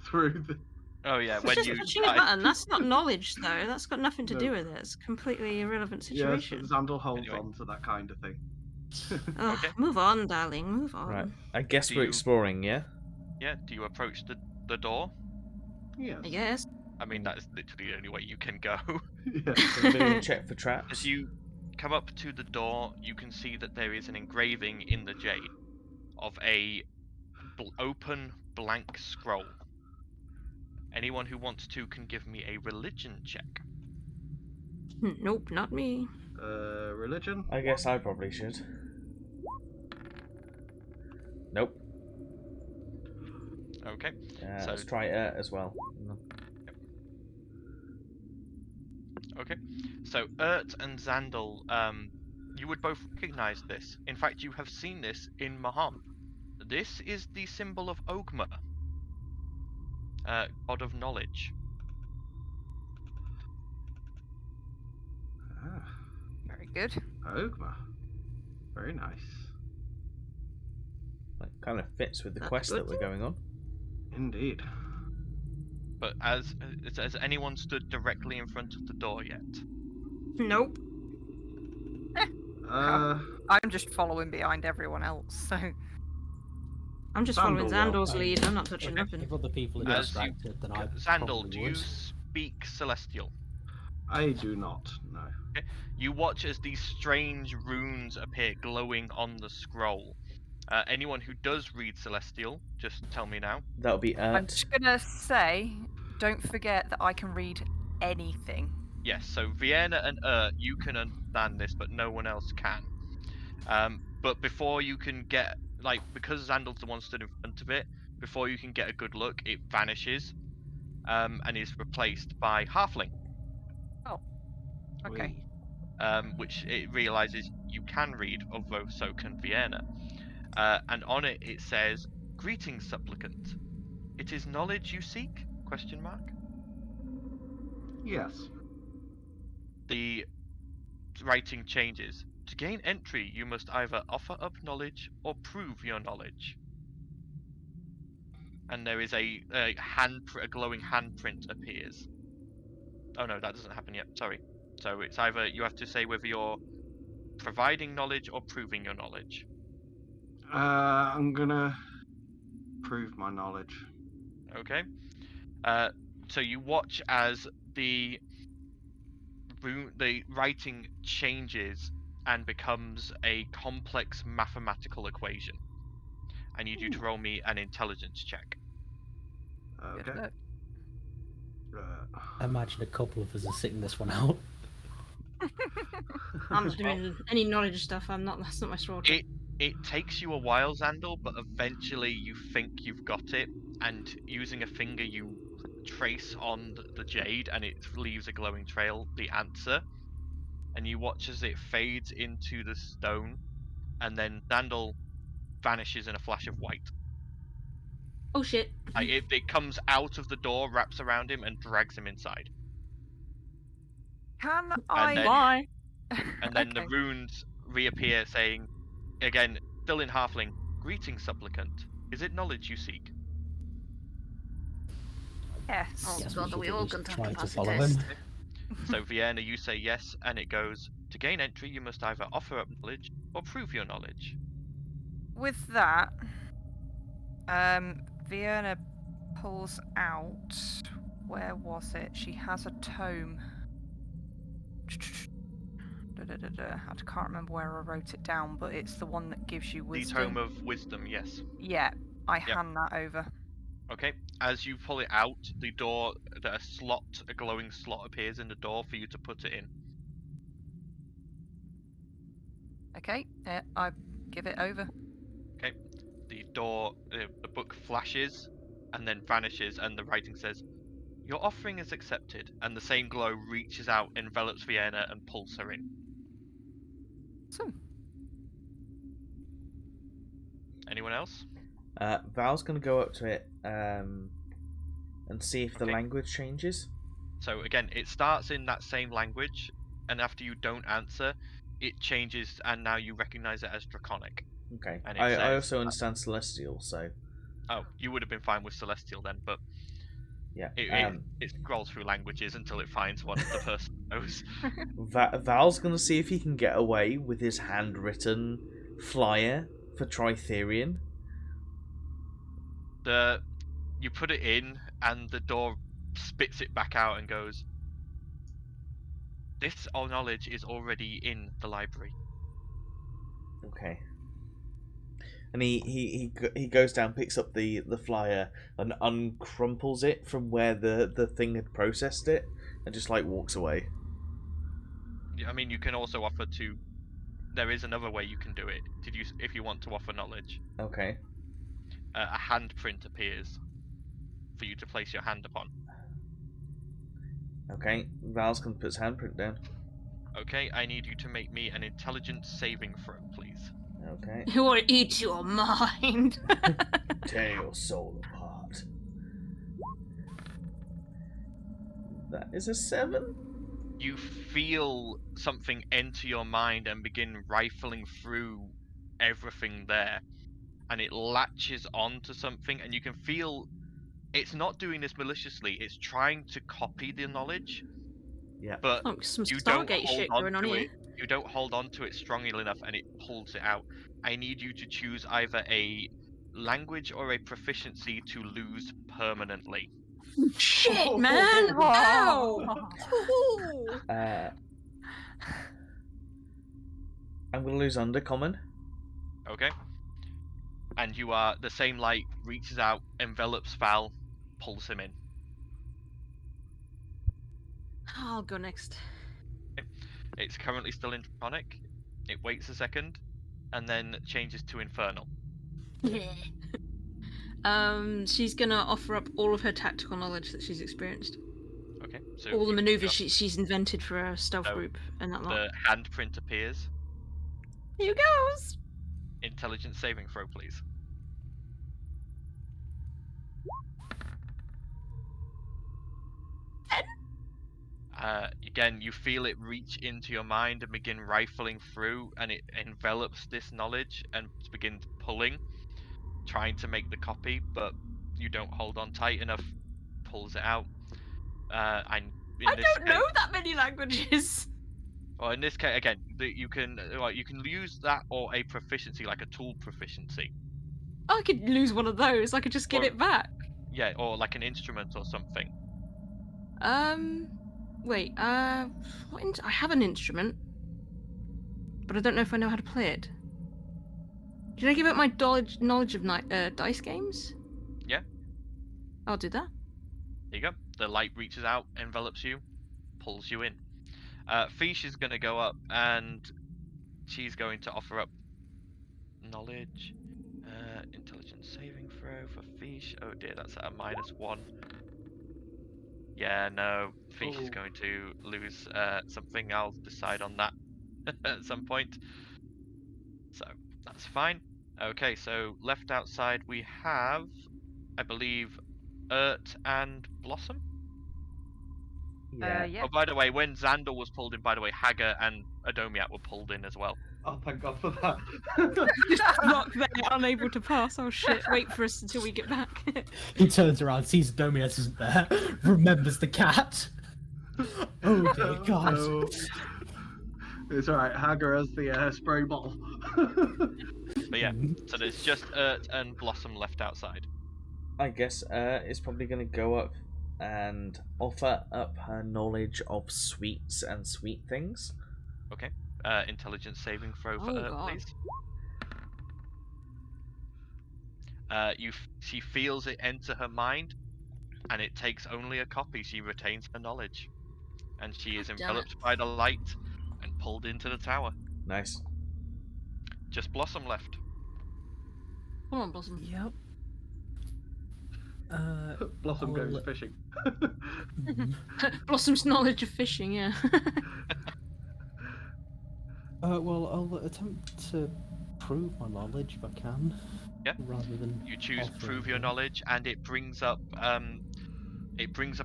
through the... Oh yeah, It's when just you touching a button. That's not knowledge, though. That's got nothing to do with it. It's a completely irrelevant situation. Yes, Xandal holds on to that kind of thing. Oh, Okay. Move on, darling. Move on. Right. I guess Do we're you- exploring, yeah? Yeah, do you approach the door? Yes. I guess. I mean, that's literally the only way you can go. Yeah. So I'm going to check for traps. As you come up to the door, you can see that there is an engraving in the jade of a open blank scroll. Anyone who wants to can give me a religion check. Nope, not me. Religion? I guess I probably should. Nope. Okay. So Let's try it as well. Okay. So Urt and Xandal, you would both recognize this. In fact, you have seen this in Maham. This is the symbol of Ogma, god of knowledge. Ah, Very good. Ogma. Very nice. That kind of fits with the That's quest good that we're going on. Indeed. But has anyone stood directly in front of the door yet? Nope. I'm just following behind everyone else, so... I'm just following Xandal Xandal's lead. I'm not touching nothing. If other people are As distracted, then I Xandal, probably do would. you speak Celestial? I do not, no. You watch as these strange runes appear glowing on the scroll. Anyone who does read Celestial, just tell me now. That'll be I'm just gonna say, don't forget that I can read anything. Yes, so Vienna and you can understand this, but no one else can. But before you can get, because Xandal's the one stood in front of it, before you can get a good look, it vanishes, and is replaced by Halfling. Oh. Okay. Which it realizes you can read, although so can Vienna. And on it, it says, "Greetings, supplicant. It is knowledge you seek?" ? Yes. The writing changes. To gain entry, you must either offer up knowledge or prove your knowledge. And there is a glowing handprint appears. Oh no, that doesn't happen yet. Sorry. So it's either you have to say whether you're providing knowledge or proving your knowledge. I'm gonna prove my knowledge. Okay. So you watch as the the writing changes and becomes a complex mathematical equation. I need you to roll me an intelligence check. Good Okay. luck. I imagine a couple of us are sitting this one out. I'm not doing any knowledge stuff. That's not my strong. It takes you a while, Xandal, but eventually you think you've got it, and using a finger you trace on the jade and it leaves a glowing trail, the answer, and you watch as it fades into the stone, and then Xandal vanishes in a flash of white. Oh shit. It comes out of the door, wraps around him, and drags him inside. Can And I? then- Bye. And then Okay. the runes reappear, saying, again, still in Halfling, "Greetings, supplicant. Is it knowledge you seek?" Yes. Oh Yes, god, we are we should all at going least to try have to to pass a follow test? him. So Vienna, you say yes, and it goes, "To gain entry, you must either offer up knowledge or prove your knowledge." With that, Vienna pulls out. Where was it? She has a tome. I can't remember where I wrote it down, but it's the one that gives you The wisdom. Tome of Wisdom, yes. Yeah, I Yep. hand that over. Okay, as you pull it out, the door, a glowing slot appears in the door for you to put it in. Okay, I give it over. Okay, the door, the book flashes and then vanishes, and the writing says, "Your offering is accepted," and the same glow reaches out, envelops Vienna, and pulls her in. So, Anyone else? Val's going to go up to it and see if the Okay. language changes. So again, it starts in that same language, and after you don't answer, it changes, and now you recognize it as Draconic. Okay. And it I says- also understand Celestial, so Oh, you would have been fine with Celestial then, but yeah. it scrolls through languages until it finds one the person knows. Val's going to see if he can get away with his handwritten flyer for Tritherian. You put it in, and the door spits it back out and goes, "This knowledge is already in the library." Okay. And he goes down, picks up the flyer, and uncrumples it from where the thing had processed it, and just like walks away. Yeah, I mean, you can also offer to. There is another way you can do it. If you want to offer knowledge, Okay. a handprint appears for you to place your hand upon. Okay. Val's gonna put his handprint down. Okay, I need you to make me an intelligence saving throw, please. Okay. Who will eat your mind? Tear your soul apart. That is a 7. You feel something enter your mind and begin rifling through everything there, and it latches onto something, and you can feel it's not doing this maliciously. It's trying to copy the knowledge, Yeah. but Oh, some you don't Stargate hold shit on going on to here. it. You don't hold on to it strongly enough, and it pulls it out. I need you to choose either a language or a proficiency to lose permanently. Shit, man! Ow! I'm gonna lose Undercommon. Okay. And you are the same light reaches out, envelops Val, pulls him in. I'll go next. It's currently still in Draconic. It waits a second, and then changes to Infernal. She's gonna offer up all of her tactical knowledge that she's experienced. Okay. So All the you maneuvers got- she's invented for a stealth So, group and that lot. the handprint appears. Here goes! Intelligence saving throw, please. Again, you feel it reach into your mind and begin rifling through, and it envelops this knowledge and begins pulling, trying to make the copy, but you don't hold on tight enough. Pulls it out. I don't know that many languages! Well, in this case, again, you can use that or a proficiency, like a tool proficiency. I could lose one of those, I could just get Or- it back. Yeah, or like an instrument or something. Wait, I have an instrument, but I don't know if I know how to play it. Did I give it my knowledge of dice games? Yeah. I'll do that. There you go. The light reaches out, envelops you, pulls you in. Fish is going to go up, and she's going to offer up knowledge. Intelligence saving throw for Fish. Oh dear, that's at a -1. Yeah, no. Fish is going to lose something. I'll decide on that at some point. So, that's fine. Okay, so left outside we have, I believe, and Blossom. Yeah. Yeah. Oh, by the way, when Xandal was pulled in, by the way, Hagar and Adomiat were pulled in as well. Oh, thank God for that. Just lock there, unable to pass. Oh shit! Wait for us until we get back. He turns around, sees Domius isn't there, remembers the cat. Oh dear God. No. It's alright, Hagar has the spray bottle. But yeah, so there's just and Blossom left outside. I guess is probably going to go up and offer up her knowledge of sweets and sweet things. Okay. Intelligence saving throw for God. please. She feels it enter her mind, and it takes only a copy. She retains her knowledge, and she is Damn enveloped by the light and pulled into the tower. Nice. Just Blossom left. Come on, Blossom. Yep. Blossom I'll goes let- fishing. Blossom's knowledge of fishing, yeah. Well, I'll attempt to prove my knowledge if I can. Yeah. Rather than You choose offering prove your them. knowledge, and it brings up a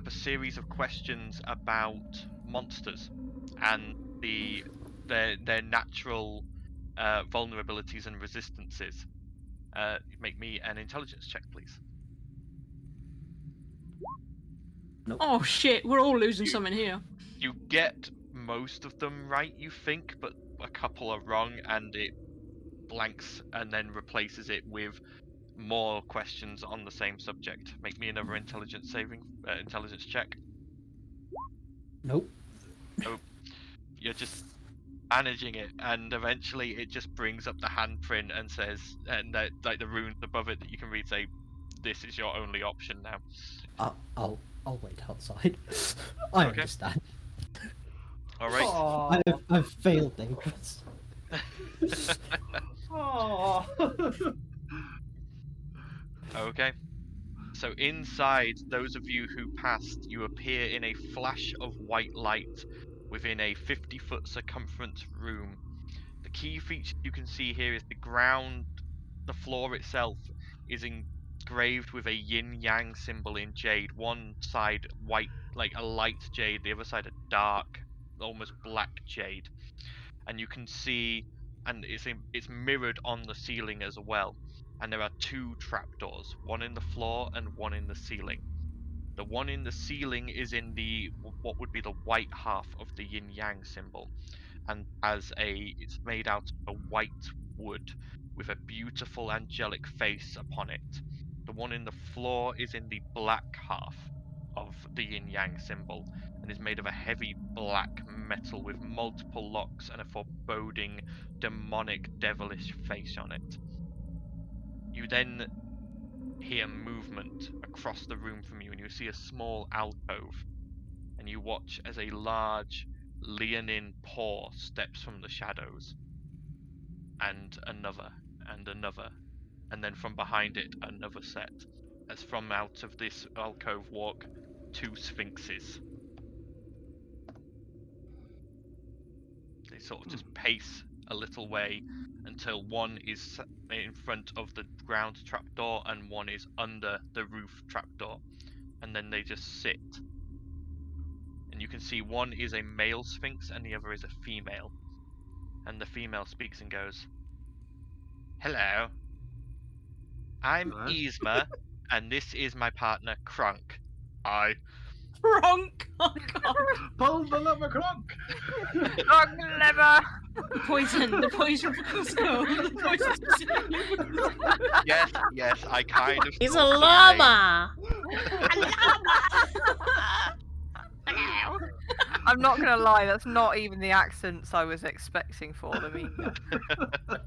series of questions about monsters and their natural vulnerabilities and resistances. Make me an intelligence check, please. Oh shit! We're all losing something here. You get most of them right, you think, but a couple are wrong, and it blanks and then replaces it with more questions on the same subject. Make me another intelligence check. Nope. You're just managing it, and eventually it just brings up the handprint and says, and like the runes above it that you can read say, "This is your only option now." I'll wait outside. I Okay. understand. All right. I've failed Dangerous. Okay. So inside, those of you who passed, you appear in a flash of white light within a 50-foot circumference room. The key feature you can see here is the floor itself is engraved with a yin-yang symbol in jade. One side white, like a light jade, the other side a dark, almost black jade. And you can see, and it's mirrored on the ceiling as well. And there are 2 trapdoors, one in the floor and one in the ceiling. The one in the ceiling is in what would be the white half of the yin-yang symbol, and it's made out of a white wood with a beautiful angelic face upon it. The one in the floor is in the black half of the yin-yang symbol, and is made of a heavy black metal with multiple locks and a foreboding, demonic, devilish face on it. You then hear movement across the room from you, and you see a small alcove, and you watch as a large leonine paw steps from the shadows, and another, and then from behind it another set, as from out of this alcove walk 2 sphinxes. They sort of just pace a little way until one is in front of the ground trapdoor and one is under the roof trapdoor, and then they just sit. And you can see one is a male sphinx and the other is a female. And the female speaks and goes, "Hello, I'm Hello. Yzma, and this is my partner Krunk. I Kronk! Oh god! Pull the lever, Cloak! Wrong lever! The poison from school. The poison. yes, I kind of. He's a thought the llama! Hello! I'm not gonna lie, that's not even the accents I was expecting for them either.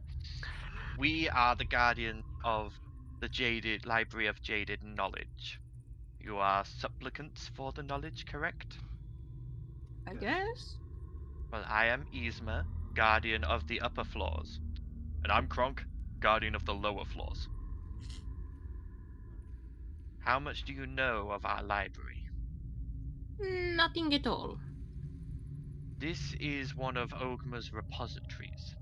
We are the guardians of the jaded library of jaded knowledge. You are supplicants for the knowledge, correct? I guess. Well, I am Yzma, guardian of the upper floors. And I'm Kronk, guardian of the lower floors. How much do you know of our library? Nothing at all. This is one of Ogma's repositories.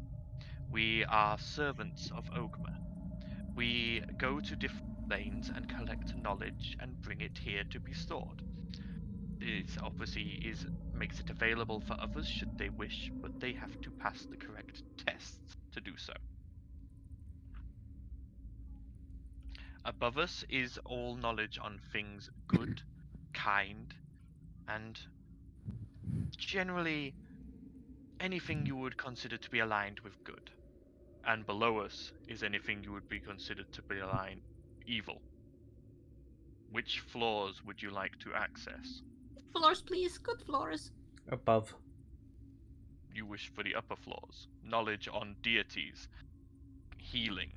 We are servants of Ogma. We go to different lanes and collect knowledge and bring it here to be stored. This obviously makes it available for others should they wish, but they have to pass the correct tests to do so. Above us is all knowledge on things good, kind, and generally anything you would consider to be aligned with good. And below us is anything you would be considered to be aligned evil. Which floors would you like to access? Floors, please. Good floors. Above. You wish for the upper floors. Knowledge on deities, healing,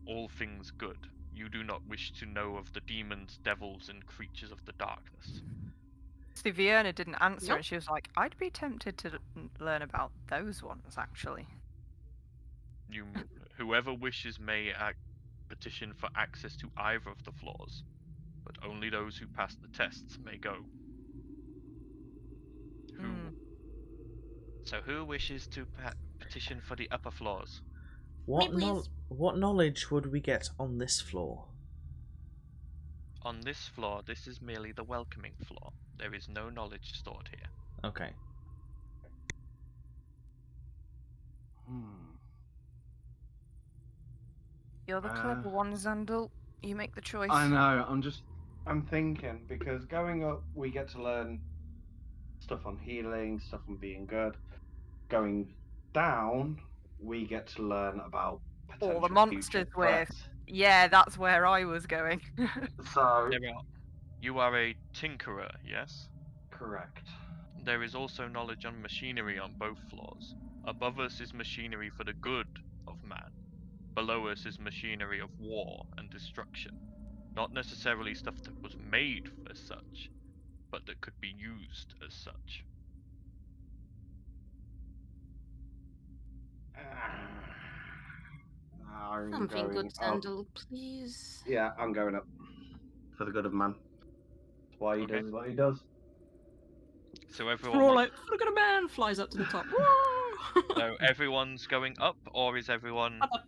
all things good. You do not wish to know of the demons, devils, and creatures of the darkness. See, Vienna didn't answer, Nope. and she was like, I'd be tempted to learn about those ones, actually. Whoever wishes may petition for access to either of the floors, but only those who pass the tests may go. So who wishes to petition for the upper floors? What Me, please. what knowledge would we get on this floor? On this floor, this is merely the welcoming floor. There is no knowledge stored here. Okay. You're the clever one, Zandal. You make the choice. I know. I'm thinking because going up, we get to learn stuff on healing, stuff on being good. Going down, we get to learn about All the potential monsters future with. threats. Yeah, that's where I was going. So You are a tinkerer, yes? correct. There is also knowledge on machinery on both floors. Above us is machinery for the good of man. Below us is machinery of war and destruction. Not necessarily stuff that was made as such, but that could be used as such. Something good, up. Sandal, please. Yeah, I'm going up for the good of man. That's why he Okay. does what he does. So everyone. We're all like, look at a man, flies up to the top. So everyone's going up, or is everyone, Up.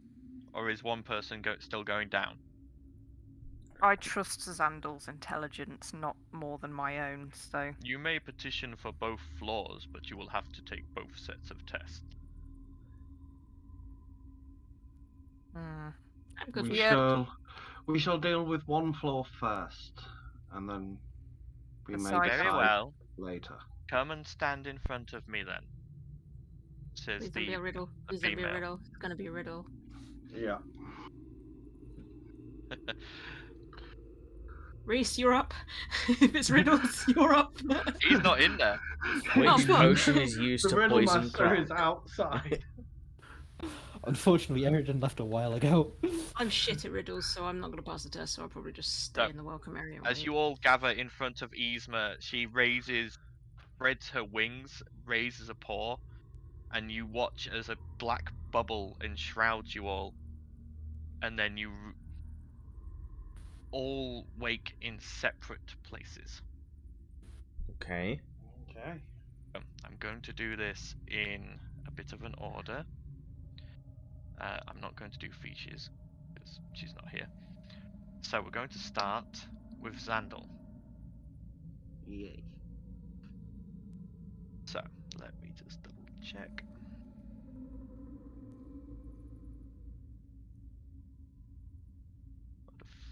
or is one person still going down? I trust Zandal's intelligence not more than my own, so... You may petition for both floors, but you will have to take both sets of tests. I'm good We for Yeah. shall deal with one floor first, and then we may Aside Very decide well. later. Come and stand in front of me then. Says Please don't be a riddle. Please don't be a female. riddle. It's gonna be a riddle. Yeah. Reese, you're up. If it's riddles, you're up. He's not in there. Which Oh, fuck. potion is used The to riddle poison master is Kronk? outside. Unfortunately, Eridan left a while ago. I'm shit at riddles, so I'm not gonna pass the test. So I'll probably just stay So, in the welcome area. and As wait. you all gather in front of Yzma, she spreads her wings, raises a paw, and you watch as a black bubble enshrouds you all, and then you all wake in separate places. Okay. Okay. I'm going to do this in a bit of an order. I'm not going to do features because she's not here. So we're going to start with Zandal. Yay. So let me just double check.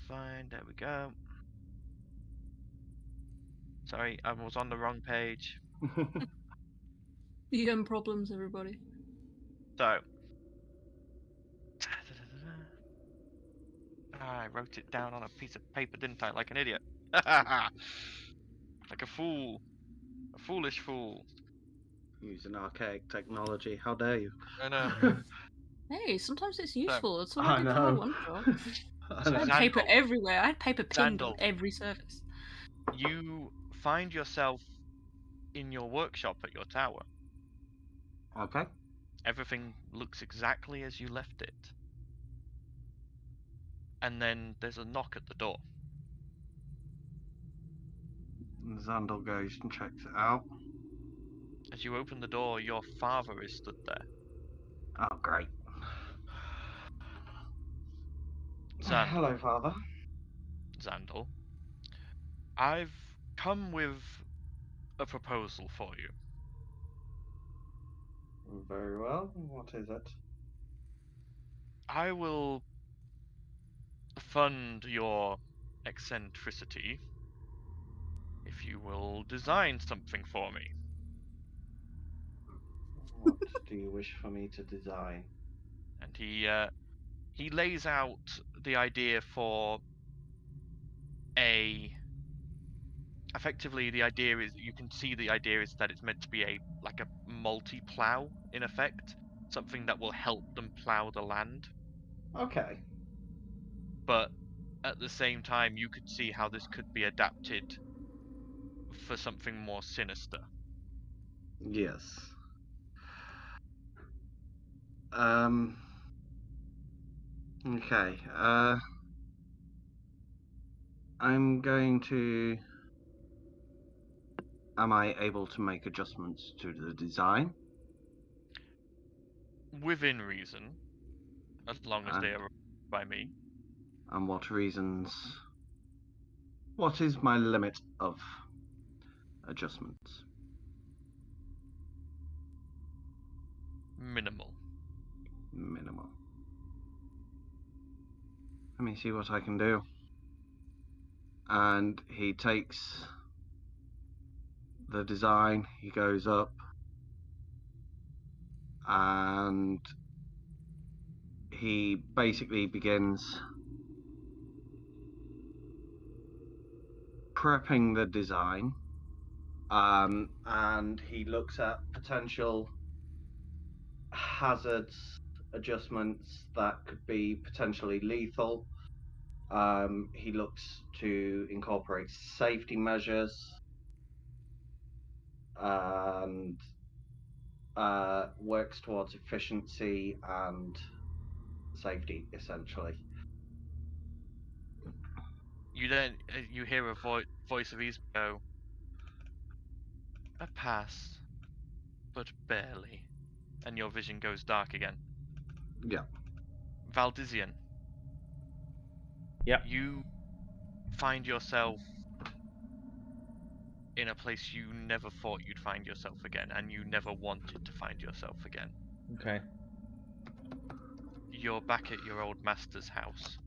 Fine, there we go. Sorry, I was on the wrong page. DM problems, everybody. So. I wrote it down on a piece of paper, didn't I? Like an idiot. Like a fool. A foolish fool. Using archaic technology. How dare you? I know. Hey, sometimes it's useful. That's all I I did for know. my one job. I So I had know. paper Xandal, everywhere. I had paper pinned on Xandal. every surface. You find yourself in your workshop at your tower. Okay. Everything looks exactly as you left it. And then there's a knock at the door. Xandal goes and checks it out. As you open the door, your father is stood there. Oh, great. Xandal, Hello, Father. Xandal, I've come with a proposal for you. Very well. What is it? I will fund your eccentricity if you will design something for me. What do you wish for me to design? And he lays out the idea for a. Effectively, the idea is you can see the idea is that it's meant to be a multi-plow in effect, something that will help them plow the land. Okay. But at the same time, you could see how this could be adapted for something more sinister. Yes. Okay. I'm going to. Am I able to make adjustments to the design? Within reason, as long as they And, are by me. and what reasons? What is my limit of adjustments? Minimal. Minimal. Let me see what I can do. And he takes the design, he goes up, and he basically begins prepping the design, and he looks at potential hazards, adjustments that could be potentially lethal. He looks to incorporate safety measures and works towards efficiency and safety, essentially. You then you hear a voice of East go, "A pass, but barely," and your vision goes dark again. Yeah. Valdizian. Yep. You find yourself in a place you never thought you'd find yourself again, and you never wanted to find yourself again. Okay. You're back at your old master's house.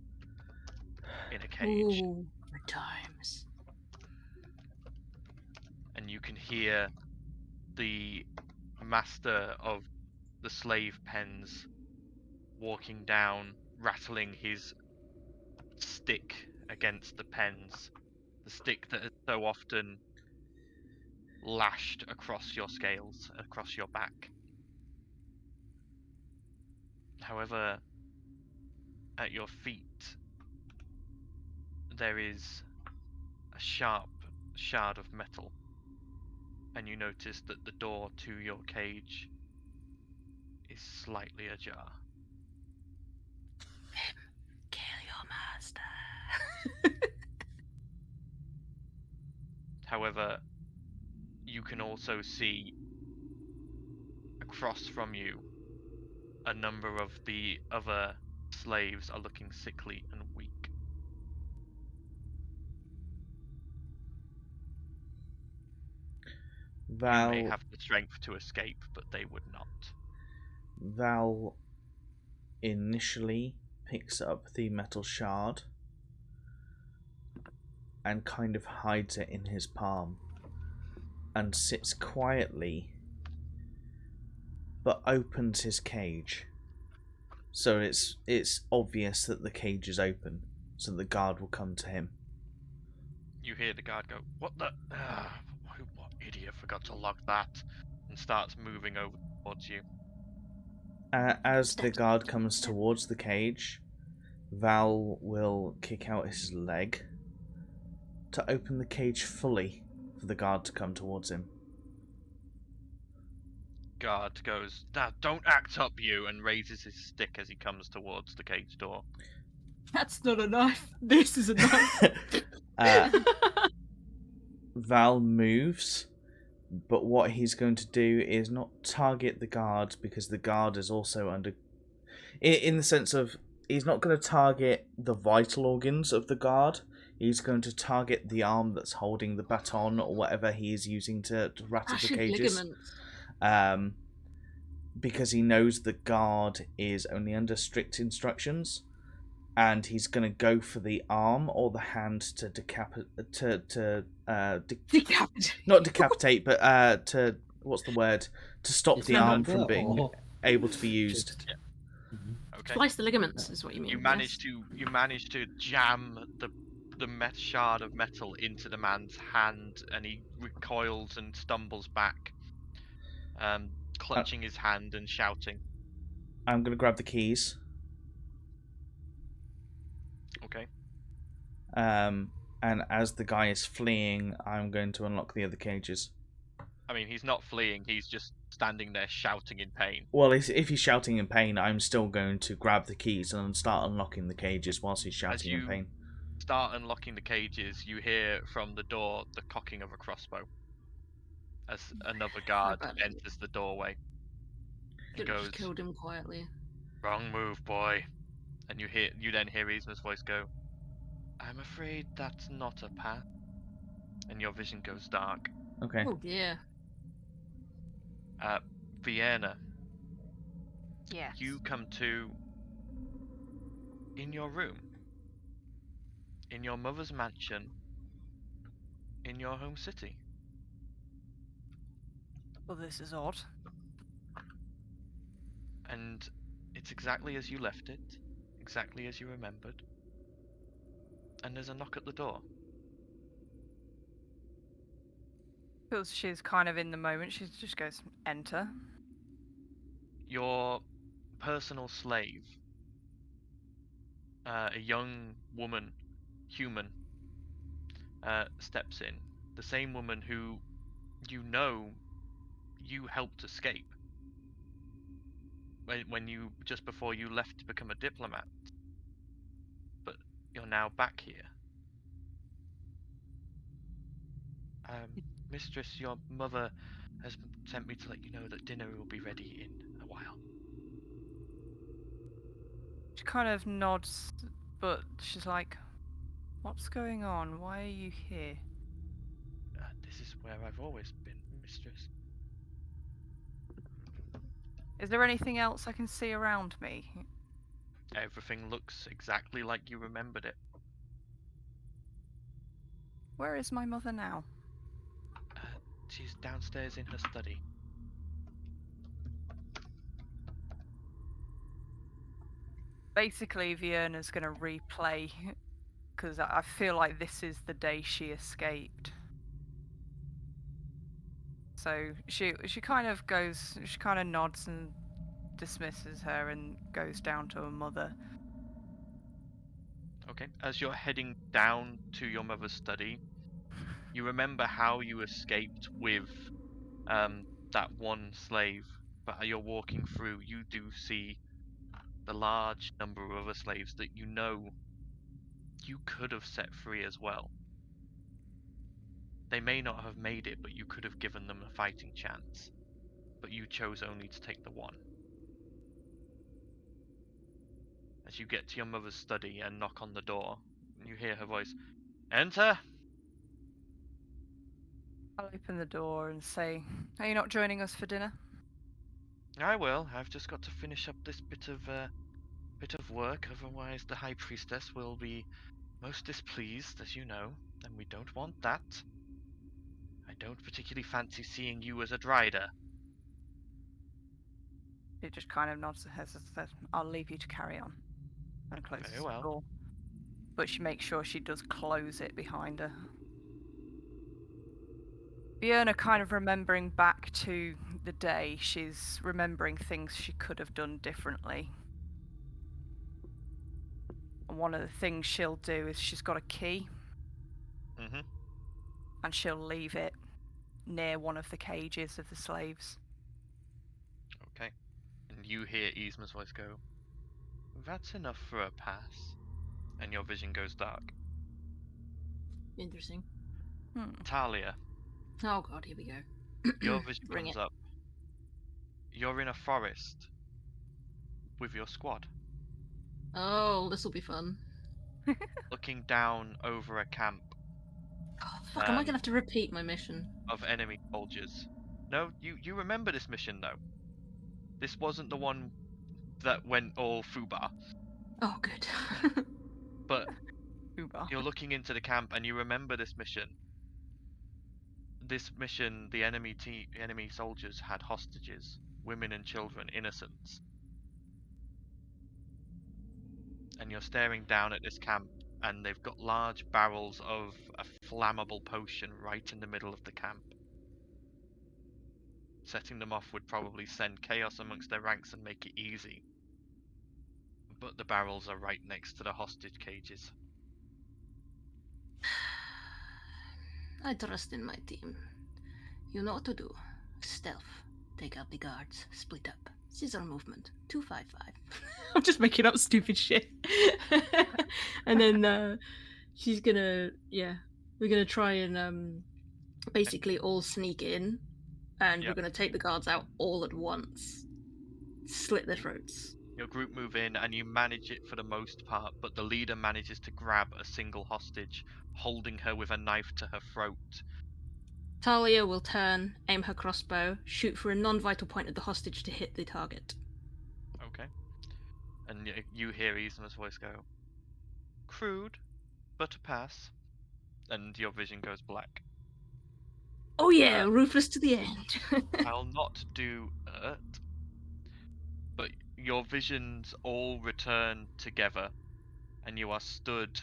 In a cage. Ooh, good times. And you can hear the master of the slave pens walking down, rattling his stick against the pens. The stick that has so often lashed across your scales, across your back. However, at your feet, there is a sharp shard of metal, and you notice that the door to your cage is slightly ajar. Kill your master. However, you can also see across from you a number of the other slaves are looking sickly and weak. Val, You may have the strength to escape, but they would not. Val initially picks up the metal shard and kind of hides it in his palm and sits quietly but opens his cage, so it's obvious that the cage is open, so the guard will come to him. You hear the guard go, "What the? What idiot forgot to lock that?" and starts moving over towards you. As the Steps guard back. comes towards the cage, Val will kick out his leg to open the cage fully for the guard to come towards him. Guard goes, "Now don't act up, you," and raises his stick as he comes towards the cage door. That's not a knife. This is a knife. Val moves, but what he's going to do is not target the guard, because the guard is also under... In the sense of, he's not going to target the vital organs of the guard. He's going to target the arm that's holding the baton or whatever he is using to rattle the cages. Ligaments. Because he knows the guard is only under strict instructions, and he's going to go for the arm or the hand to decapitate. Not decapitate, but to what's the word? To stop the arm from being able to be used. Yeah. Okay. Slice the ligaments is what you mean. You manage to jam the shard of metal into the man's hand, and he recoils and stumbles back, clutching his hand and shouting. I'm going to grab the keys. Okay. And as the guy is fleeing, I'm going to unlock the other cages. I mean, he's not fleeing, he's just standing there shouting in pain. Well, if he's shouting in pain, I'm still going to grab the keys and start unlocking the cages whilst he's shouting in pain. Start unlocking the cages, you hear from the door the cocking of a crossbow as another guard enters the doorway. He goes, just killed him quietly. "Wrong move, boy." And you then hear Yzma's voice go, "I'm afraid that's not a path." And your vision goes dark. Okay. Oh dear. Vienna, Yes. you come to in your room, in your mother's mansion, in your home city. Well, this is odd. And it's exactly as you left it, exactly as you remembered. And there's a knock at the door. Feels she's kind of in the moment. She just goes, enter. Your personal slave, a young woman, human, steps in. The same woman who you helped escape when you just before you left to become a diplomat. But you're now back here. Mistress, your mother has sent me to let you know that dinner will be ready in a while. She kind of nods, but she's like, what's going on? Why are you here? This is where I've always been, mistress. Is there anything else I can see around me? Everything looks exactly like you remembered it. Where is my mother now? She's downstairs in her study. Basically, Vienna's going to replay, because I feel like this is the day she escaped. So she kind of goes, she kind of nods and dismisses her and goes down to her mother. Okay. As you're heading down to your mother's study, you remember how you escaped with that one slave, but as you're walking through, you do see the large number of other slaves that you know you could have set free as well. They may not have made it, but you could have given them a fighting chance. But you chose only to take the one. As you get to your mother's study and knock on the door, you hear her voice, "Enter!" I'll open the door and say, are you not joining us for dinner? I will. I've just got to finish up this bit of work, otherwise the High Priestess will be most displeased, as you know, and we don't want that. I don't particularly fancy seeing you as a drider. She just kind of nods her head and says, I'll leave you to carry on. And closes Very well. the door. But she makes sure she does close it behind her. Björna kind of remembering back to the day. She's remembering things she could have done differently. And one of the things she'll do is she's got a key. Mm-hmm. And she'll leave it near one of the cages of the slaves. Okay. And you hear Yzma's voice go, "That's enough for a pass." And your vision goes dark. Interesting. Talia, Oh god, here we go. your vision Bring comes it. up. You're in a forest with your squad, Oh, this will be fun. looking down over a camp Oh, fuck, am I gonna have to repeat my mission? of enemy soldiers. No, you remember this mission though. This wasn't the one that went all foobar, Oh, good. but Uber. you're looking into the camp and you remember this mission. This mission, the enemy soldiers had hostages, women and children, innocents. And you're staring down at this camp, and they've got large barrels of a flammable potion right in the middle of the camp. Setting them off would probably send chaos amongst their ranks and make it easy. But the barrels are right next to the hostage cages. I trust in my team. You know what to do. Stealth. Take out the guards. Split up. Scissor movement. 255. I'm just making up stupid shit. And then she's gonna, we're gonna try and basically all sneak in, and we're gonna take the guards out all at once. Slit their throats. Your group move in and you manage it for the most part, but the leader manages to grab a single hostage, holding her with a knife to her throat. Talia will turn, aim her crossbow, shoot for a non-vital point of the hostage to hit the target. Okay. And you hear Yzma's voice go, "Crude, but a pass." And your vision goes black. Oh yeah, ruthless to the end. I'll not do it. But your visions all return together, and you are stood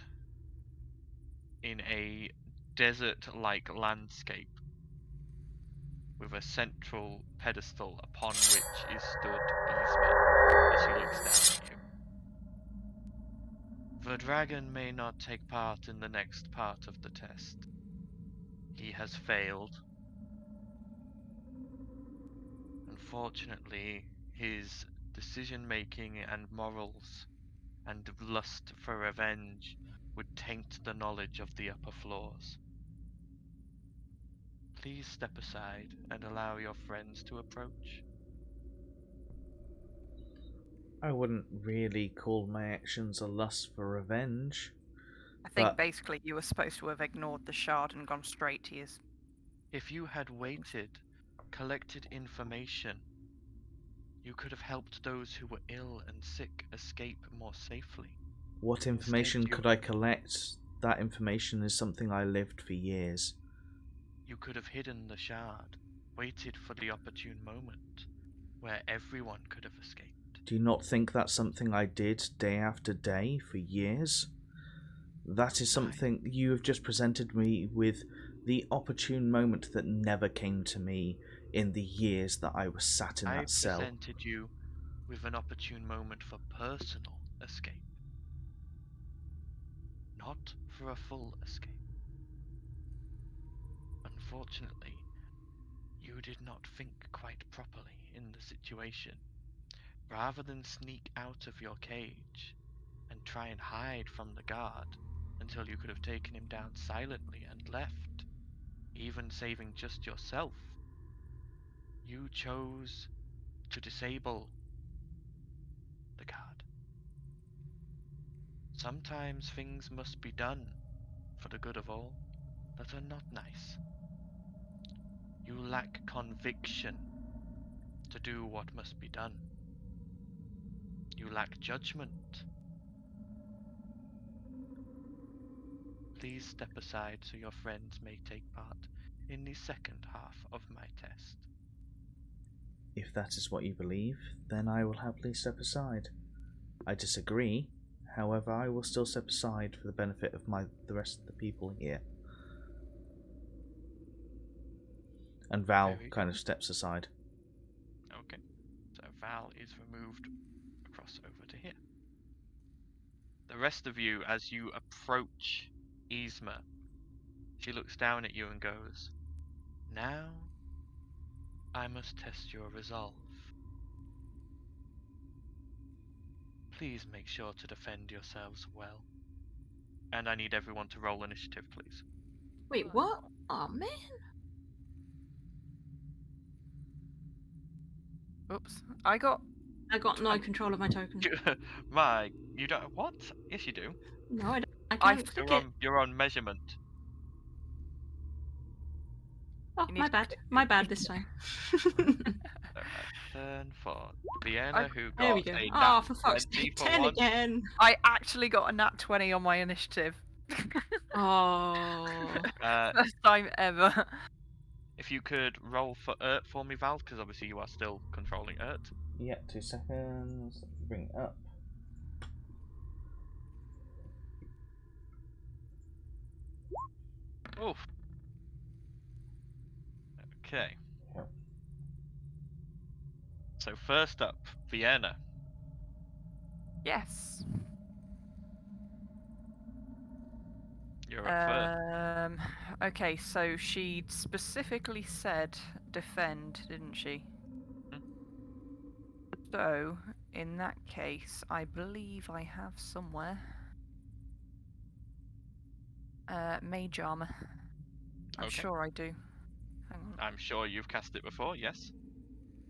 in a desert-like landscape with a central pedestal upon which is stood Yzma as she looks down at you. The dragon may not take part in the next part of the test. He has failed. Unfortunately, his decision-making and morals and lust for revenge would taint the knowledge of the upper floors. Please step aside and allow your friends to approach. I wouldn't really call my actions a lust for revenge. I think But basically you were supposed to have ignored the shard and gone straight to his... If you had waited, collected information, you could have helped those who were ill and sick escape more safely. what information could I collect? That information is something I lived for years. You could have hidden the shard, waited for the opportune moment, where everyone could have escaped. Do you not think that's something I did day after day for years? That is something you have just presented me with, the opportune moment that never came to me in the years that I was sat in that cell. I presented you with an opportune moment for personal escape, not for a full escape. Unfortunately, you did not think quite properly in the situation. Rather than sneak out of your cage and try and hide from the guard until you could have taken him down silently and left, even saving just yourself, you chose to disable the guard. Sometimes things must be done for the good of all that are not nice. You lack conviction to do what must be done. You lack judgment. Please step aside so your friends may take part in the second half of my test. If that is what you believe, then I will happily step aside. I disagree, however I will still step aside for the benefit of the rest of the people here. And Val Very kind good. of steps aside. Okay. So Val is removed across over to here. The rest of you, as you approach Yzma, she looks down at you and goes, "Now I must test your resolve. Please make sure to defend yourselves well. And I need everyone to roll initiative, please." Wait, what? Oh man. Oops. I got I got no control of my token. You don't what? Yes, you do. No, I don't. I I can't click You're it. on measurement. Oh, You my need- bad. My bad this time. So a turn for Vienna, who There we got go. a Oh, nat for fuck's 20 sake, for 10 once. again. I actually got a nat 20 on my initiative. Oh. First time ever. If you could roll for Ert for me, Val, because obviously you are still controlling Ert. Yeah, 2 seconds. Bring it up. Oof. Okay. Yep. So first up, Vienna. Yes. You're up first. Okay, so she specifically said defend, didn't she? Hmm. So, in that case, I believe I have somewhere mage armor. I'm Okay. sure I do. Hang on. I'm sure you've cast it before, yes?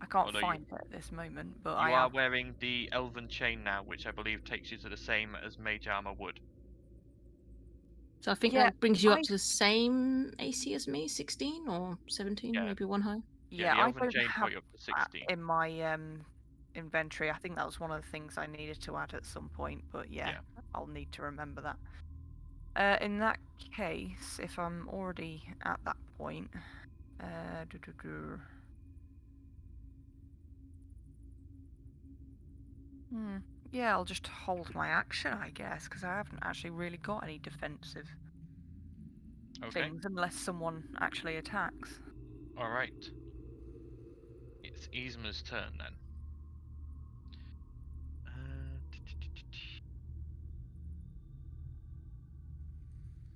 I can't although find it at this moment, but You I are have. wearing the Elven Chain now, which I believe takes you to the same as Mage Armor would. So I think Yeah, that brings you up I- to the same AC as me, 16 or 17, Yeah. maybe one high. Yeah, the I Elven don't Chain have brought you up to that 16. in my inventory. I think that was one of the things I needed to add at some point, but yeah. I'll need to remember that. In that case, if I'm already at that point, yeah, I'll just hold my action, I guess, because I haven't actually really got any defensive things unless someone actually attacks. Alright. It's Yzma's turn then.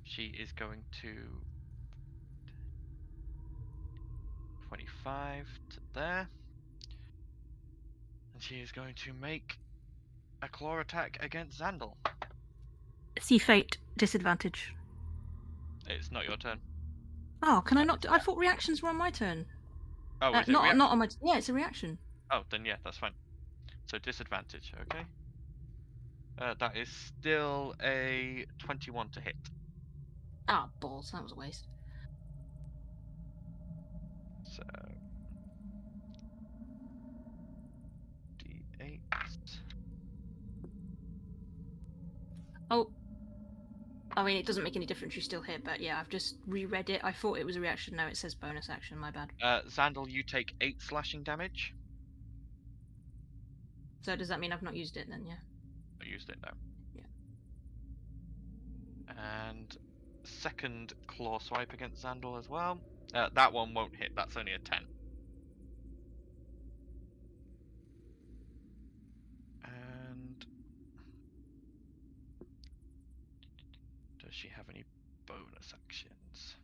She is going to 25 to there. And she is going to make a claw attack against Xandal. See fate, disadvantage. It's not your turn. Oh, can I not? I thought reactions were on my turn. Oh, is it not reaction? not on my. Yeah, it's a reaction. Oh, then yeah, that's fine. So disadvantage, okay. That is still a 21 to hit. Ah, balls. That was a waste. So D8. Oh. I mean, it doesn't make any difference. You still hit, but yeah, I've just reread it. I thought it was a reaction. No, it says bonus action. My bad. Xandal, you take 8 slashing damage. So does that mean I've not used it then? Yeah. I used it now. Yeah. And second claw swipe against Xandal as well. That one won't hit. That's only a 10. And does she have any bonus actions?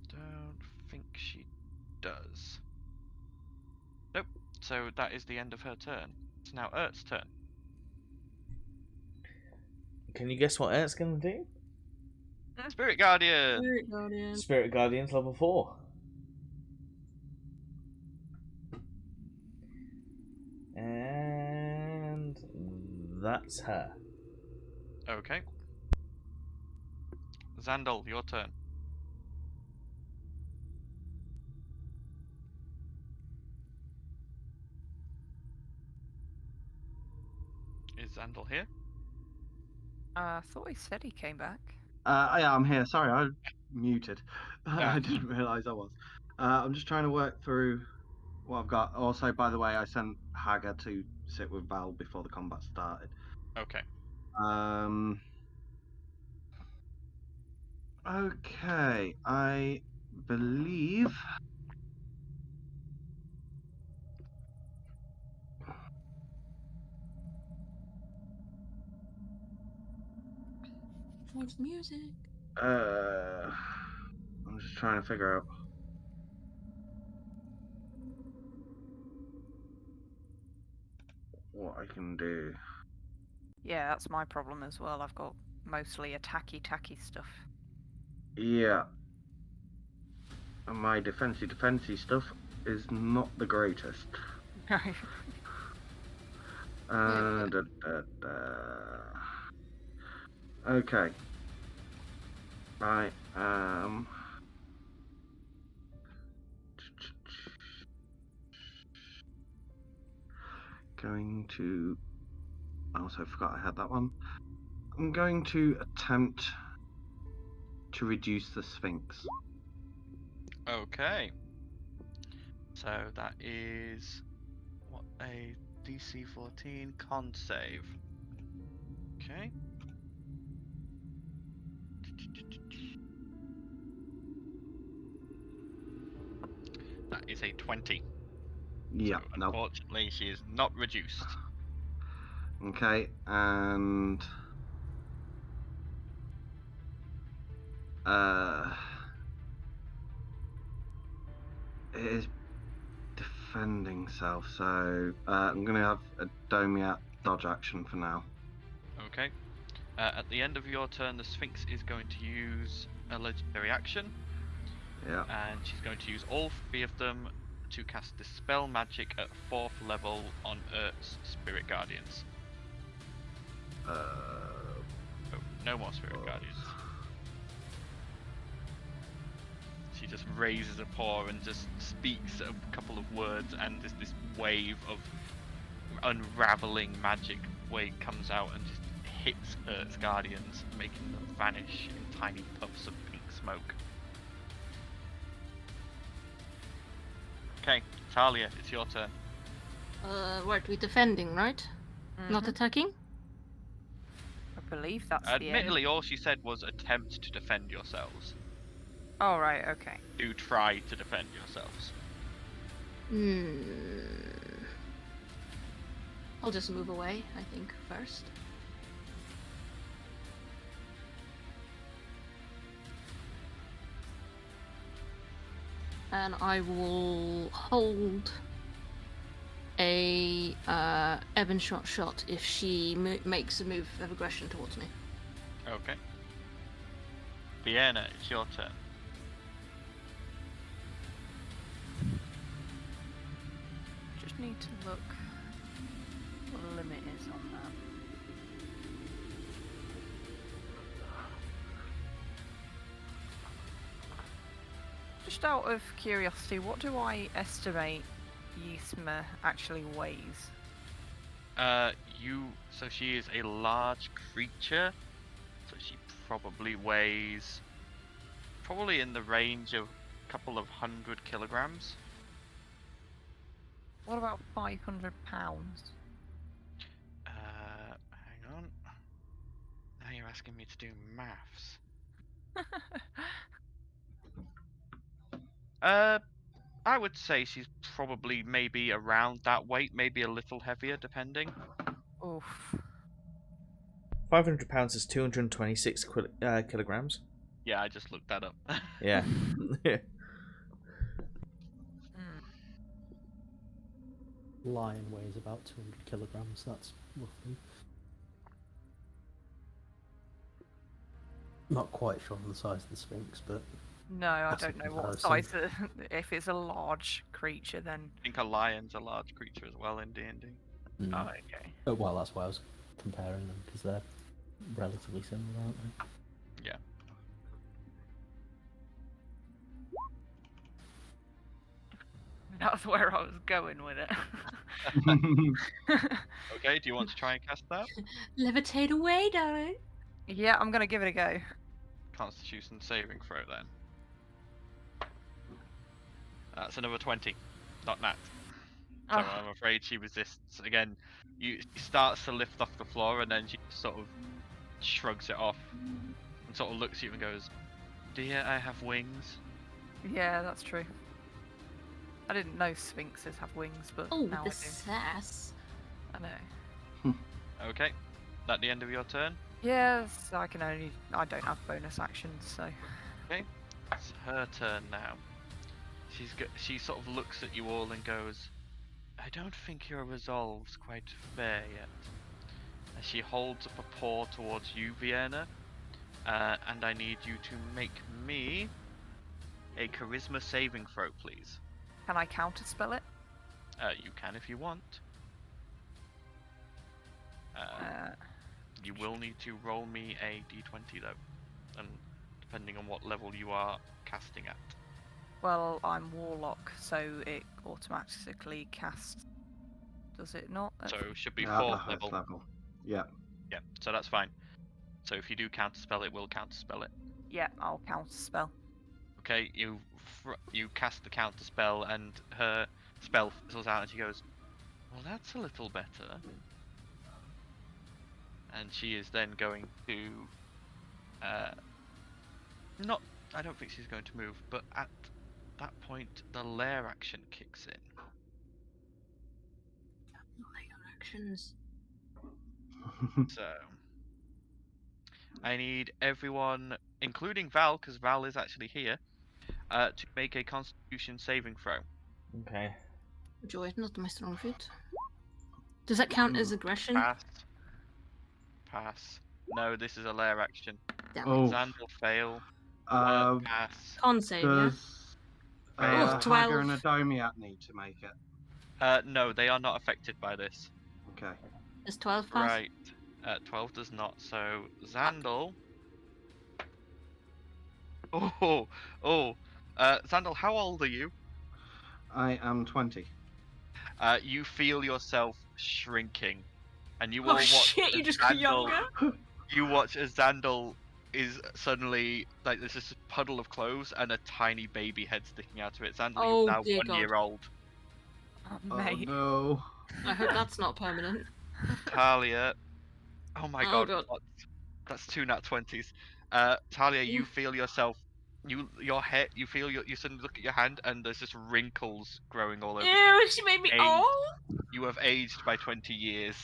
Don't think she does. Nope. So that is the end of her turn. It's now Ert's turn. Can you guess what Ert's gonna do? Spirit Guardian! Spirit Guardian. Spirit Guardian's level 4. And that's her. Okay. Xandal, your turn. Is Xandal here? I thought he said he came back. Yeah, I'm here. Sorry, I muted. I didn't realise I was. I'm just trying to work through what I've got. Also, by the way, I sent Haga to sit with Val before the combat started. Okay. Okay, I believe. What's music? I'm just trying to figure out. What I can do. Yeah, that's my problem as well. I've got mostly attacky stuff. Yeah. And my defensey stuff is not the greatest. Da, da, da. Okay. I am going to. I also forgot I had that one. I'm going to attempt to reduce the Sphinx. Okay. So that is what, a DC 14 con save. Okay. That is a 20. Yeah, So no. unfortunately, she is not reduced. Okay, and it is defending self, so I'm going to have a Domiat dodge action for now. Okay. At the end of your turn, the Sphinx is going to use a legendary action. Yeah. And she's going to use all 3 of them to cast Dispel Magic at 4th level on Earth's Spirit Guardians. Oh, no more Spirit Guardians. She just raises a paw and just speaks a couple of words, and this wave of unraveling magic wave comes out and just hits Earth's Guardians, making them vanish in tiny puffs of pink smoke. Okay, Talia, it's your turn. What, we're defending, right? Not attacking? I believe that's Admittedly, all she said was attempt to defend yourselves. Oh, right, okay. Do try to defend yourselves. I'll just move away, I think, first. And I will hold a Ebon shot if she makes a move of aggression towards me. Okay. Vienna, it's your turn. Just need to look what the limit is on that. Just out of curiosity, what do I estimate Yisma actually weighs? So she is a large creature, so she probably weighs in the range of a couple of 100 kilograms. What about 500 pounds? Hang on. Now you're asking me to do maths. I would say she's probably maybe around that weight, maybe a little heavier, depending. Oof. 500 pounds is 226 kilograms. Yeah, I just looked that up. Yeah. Lion weighs about 200 kilograms, that's roughly. Not quite sure on the size of the Sphinx, but... No, I That's a don't know what comparison. size. If it's a large creature, then. I think a lion's a large creature as well in D&D. Oh, okay. Oh, well, that's why I was comparing them, because they're relatively similar, aren't they? Yeah. That's where I was going with it. Okay, do you want to try and cast that? Levitate away, darling. Yeah, I'm gonna give it a go. Constitution saving throw then. That's another 20. Not nat. So Oh. I'm afraid she resists. Again, she starts to lift off the floor and then she sort of shrugs it off and sort of looks at you and goes, dear, I have wings. Yeah, that's true. I didn't know sphinxes have wings, but Oh, now the I do. sass. I know. Okay. That the end of your turn? Yes, I don't have bonus actions, so. Okay. It's her turn now. She sort of looks at you all and goes, I don't think your resolve's quite fair yet. And she holds up a paw towards you, Vienna. And I need you to make me a charisma saving throw, please. Can I counterspell it? You can if you want. You will need to roll me a d20 though, and depending on what level you are casting at. Well, I'm warlock, so it automatically casts. Does it not? So it should be At the 4th highest level. level. Yeah. Yeah, so that's fine. So if you do counterspell it, we'll counterspell it. Yeah, I'll counterspell. Okay, you cast the counterspell, and her spell fizzles out, and she goes, well, that's a little better. And she is then going to, I don't think she's going to move, but at that point, the lair action kicks in. Actions. So, I need everyone, including Val, because Val is actually here, to make a Constitution saving throw. Okay. Joy, not my strong suit. Does that count as aggression? Pass. No, this is a lair action. Damn it. Oh. Xandal fail. Pass. Con save, yeah? Does Fail. 12 and 12. Adomiat need to make it? No, they are not affected by this. Okay. Does 12 pass? Right. 12 does not. So Xandal. Xandal, how old are you? I am 20. You feel yourself shrinking, and you Oh all watch. shit, you as just got Xandal- younger? You watch as Xandal is suddenly like there's this puddle of clothes and a tiny baby head sticking out of it. Xandal Oh, is now dear 1 God. year old. Oh, Oh mate. no. I hope that's not permanent. Talia. Oh my Oh, god. God. What? That's 2 nat 20s. Talia, you feel yourself. You suddenly look at your hand and there's just wrinkles growing all over. Ew, she made me Aged. old! You have aged by 20 years.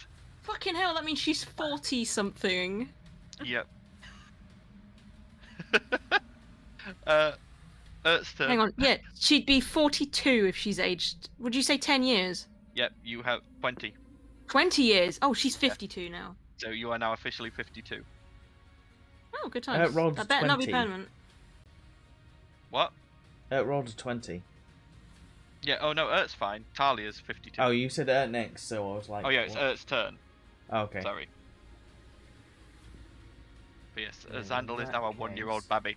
Fucking hell, that means she's 40 something. Yep. Ert's turn. Hang on, yeah, she'd be 42 if she's aged. Would you say 10 years? Yep, you have 20. 20 years? Oh, she's 52 now. So you are now officially 52. Oh, good times. rolled That better not be 20. permanent. What? Rolled a 20. Yeah, oh no, Ert's fine. Talia's 52. Oh, you said next, so I was like... Oh yeah, it's what? Ert's turn. Oh, okay. Sorry. But yes, In Xandal is now a that 1-year-old case- babby.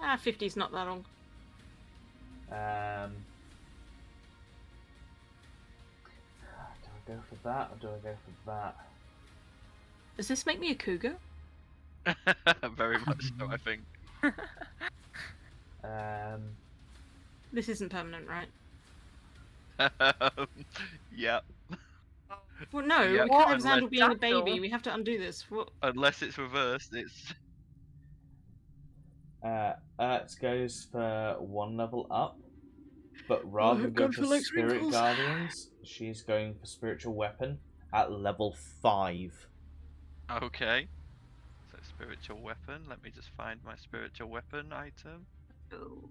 Ah, 50's not that long. Do I go for that, or do I go for that? Does this make me a cougar? Very much so, I think. This isn't permanent, right? Yep. Well, no, Yeah, we can't have unless- Xandal being a baby. Xandal. We have to undo this. What? Unless it's reversed, it's... Ertz goes for 1 level up, but rather than go God, for for, like, Spirit wrinkles. Guardians, she's going for Spiritual Weapon at level 5. Okay. So spiritual weapon. Let me just find my spiritual weapon item. Oh.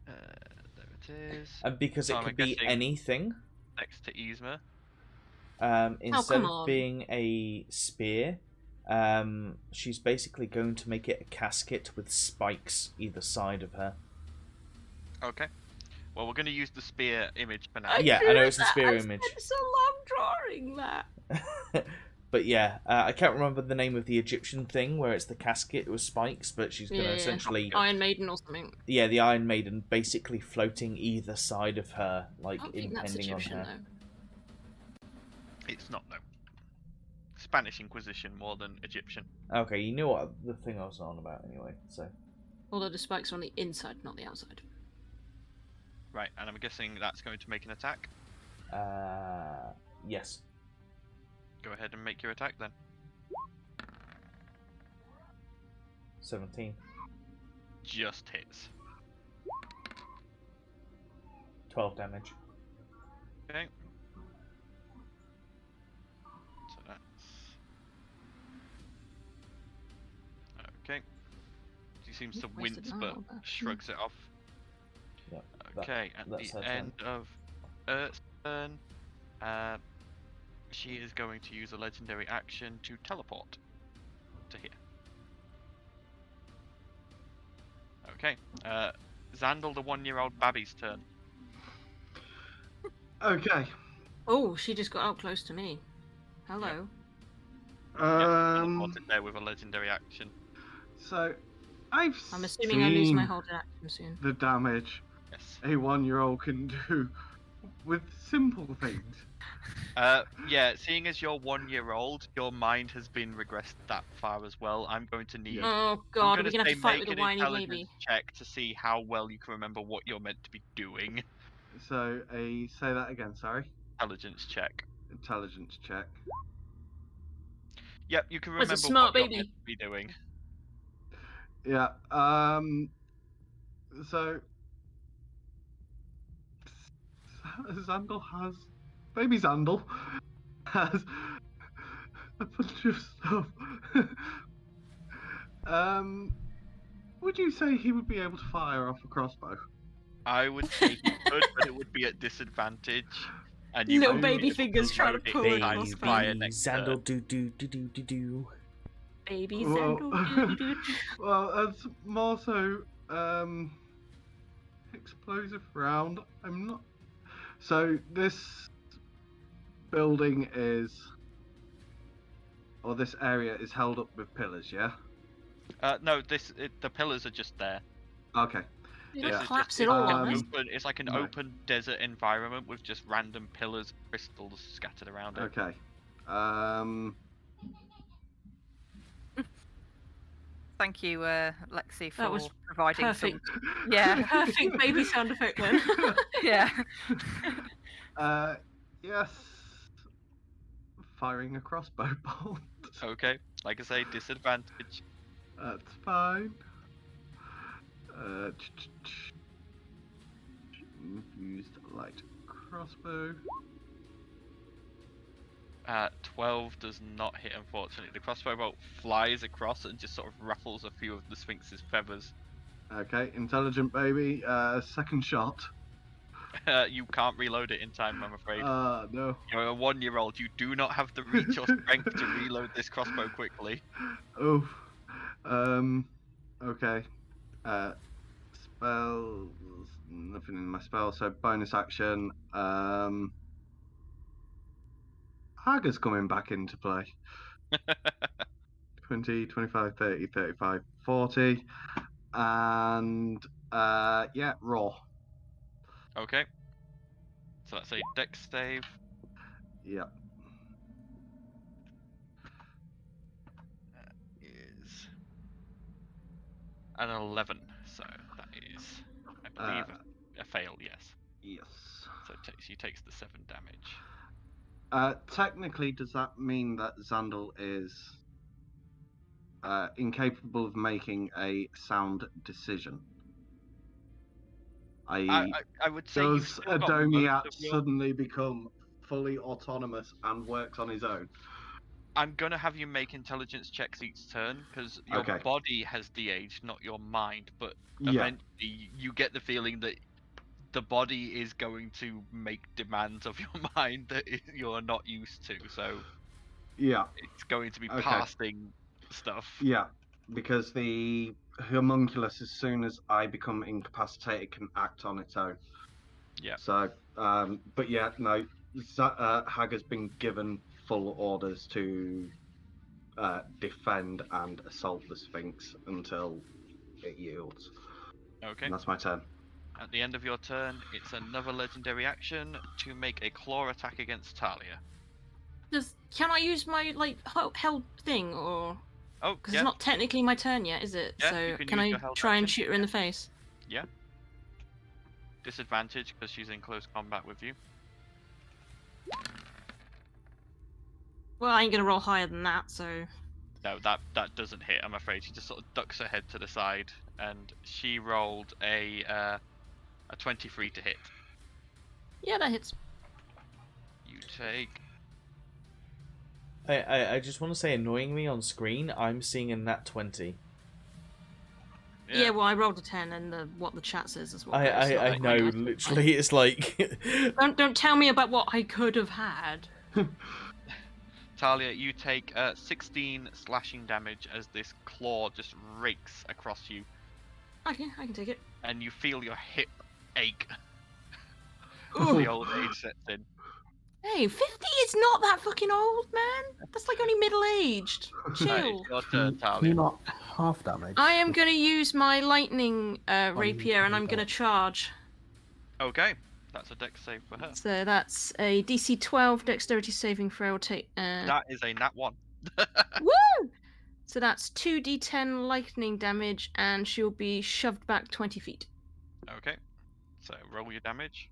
There it is. And because it So I'm could be guessing- anything, Next to Yzma. instead come of on. being a spear, she's basically going to make it a casket with spikes either side of her. Okay. Well, we're going to use the spear image for now. Yeah, I drew know it's a that. spear I image. spent so long drawing that. But yeah, I can't remember the name of the Egyptian thing where it's the casket with spikes, but she's going to Yeah. essentially... Iron Maiden or something. Yeah, the Iron Maiden basically floating either side of her, like I don't think that's impending on Egyptian, her. though. It's not, no. Spanish Inquisition more than Egyptian. Okay, you knew what the thing I was on about anyway, so... Although the spikes are on the inside, not the outside. Right, and I'm guessing that's going to make an attack. Yes. Go ahead and make your attack then. 17. just hits. 12 damage. Okay. So that's... Okay. He seems to Wasted wince, an but arrow there. shrugs it off. Yep. Okay, at that's the her turn. end of Earth's turn, she is going to use a legendary action to teleport to here. Okay, Xandal, the 1-year-old Babby's turn. Okay. Oh, she just got out close to me. Hello. Teleported there with a legendary action. So, I'm assuming I lose my hold action soon. the damage Yes. a 1-year-old can do with simple things. Yeah, seeing as you're 1-year-old, your mind has been regressed that far as well. I'm going to need... Oh god, I'm we're gonna have say to fight make with a an whiny intelligence baby. check to see how well you can remember what you're meant to be doing. So, say that again, sorry. Intelligence check. Intelligence check. Yep, you can Where's a remember smart what you're baby? meant to be doing. Yeah, so... Xandal has... Baby Xandal has a bunch of stuff. Would you say he would be able to fire off a crossbow? I would say he could, but it would be at disadvantage. And you Little won't be baby able fingers trying to load it pull in a time to crossbow. fire Baby next Xandal turn. do. Baby Well, Xandal. well, it's more so explosive round. I'm not. So this building is, or this area is held up with pillars. Yeah. No, the pillars are just there. Okay. You This gotta is collapse just- it all it's on an us. open, it's like an Right. open desert environment with just random pillars, crystals scattered around it. Okay. Thank you, Lexi, for That was providing perfect. some. Yeah. Perfect baby sound effect then. Yeah. Yes. Firing a crossbow bolt. Okay, like I say, disadvantage. That's fine. Used light crossbow. 12 does not hit, unfortunately. The crossbow bolt flies across and just sort of ruffles a few of the Sphinx's feathers. Okay, intelligent baby. Second shot. You can't reload it in time, I'm afraid. No. You're a 1-year-old. You do not have the reach or strength to reload this crossbow quickly. Oh. Okay. Spells. Nothing in my spell, so bonus action. Hager's coming back into play. 20, 25, 30, 35, 40. And, yeah, raw. Okay. So that's a dex save. Yeah. Is an 11. So that is, I believe, a fail, yes. Yes. So she takes the 7 damage. Technically, does that mean that Xandal is incapable of making a sound decision? I would say you've Does still got Adomiat most of your... suddenly become fully autonomous and works on his own? I'm gonna have you make intelligence checks each turn because your Okay. body has de-aged, not your mind. But Yeah. eventually, you get the feeling that the body is going to make demands of your mind that you're not used to. So Yeah. it's going to be Okay. passing stuff. Yeah. Because the homunculus, as soon as I become incapacitated, can act on its own. Yeah. So, but yeah, no. Hager's been given full orders to defend and assault the Sphinx until it yields. Okay. And that's my turn. At the end of your turn, it's another legendary action to make a claw attack against Talia. Can I use my held thing or? Oh, Because yeah. it's not technically my turn yet, is it? Yeah, So you can can use I your held try and action. shoot her in the face? Yeah. Disadvantage because she's in close combat with you. Well, I ain't gonna roll higher than that, so No, that doesn't hit. I'm afraid she just sort of ducks her head to the side, and she rolled a 23 to hit. Yeah, that hits. You take. I just want to say, annoyingly on screen, I'm seeing a nat 20. Yeah, well, I rolled a 10, and what the chat says is what. I know, literally, it's like. Don't tell me about what I could have had. Talia, you take 16 slashing damage as this claw just rakes across you. Okay, I can take it. And you feel your hip ache. The old age sets in. Hey, 50 is not that fucking old, man. That's like only middle-aged. Chill. Your turn, Can Talia. you not half damage? I am going to use my lightning rapier, and I'm going to charge. Okay, that's a dex save for her. So that's a DC 12 dexterity saving throw. That is a nat 1. Woo! So that's 2d10 lightning damage, and she'll be shoved back 20 feet. Okay, so roll your damage.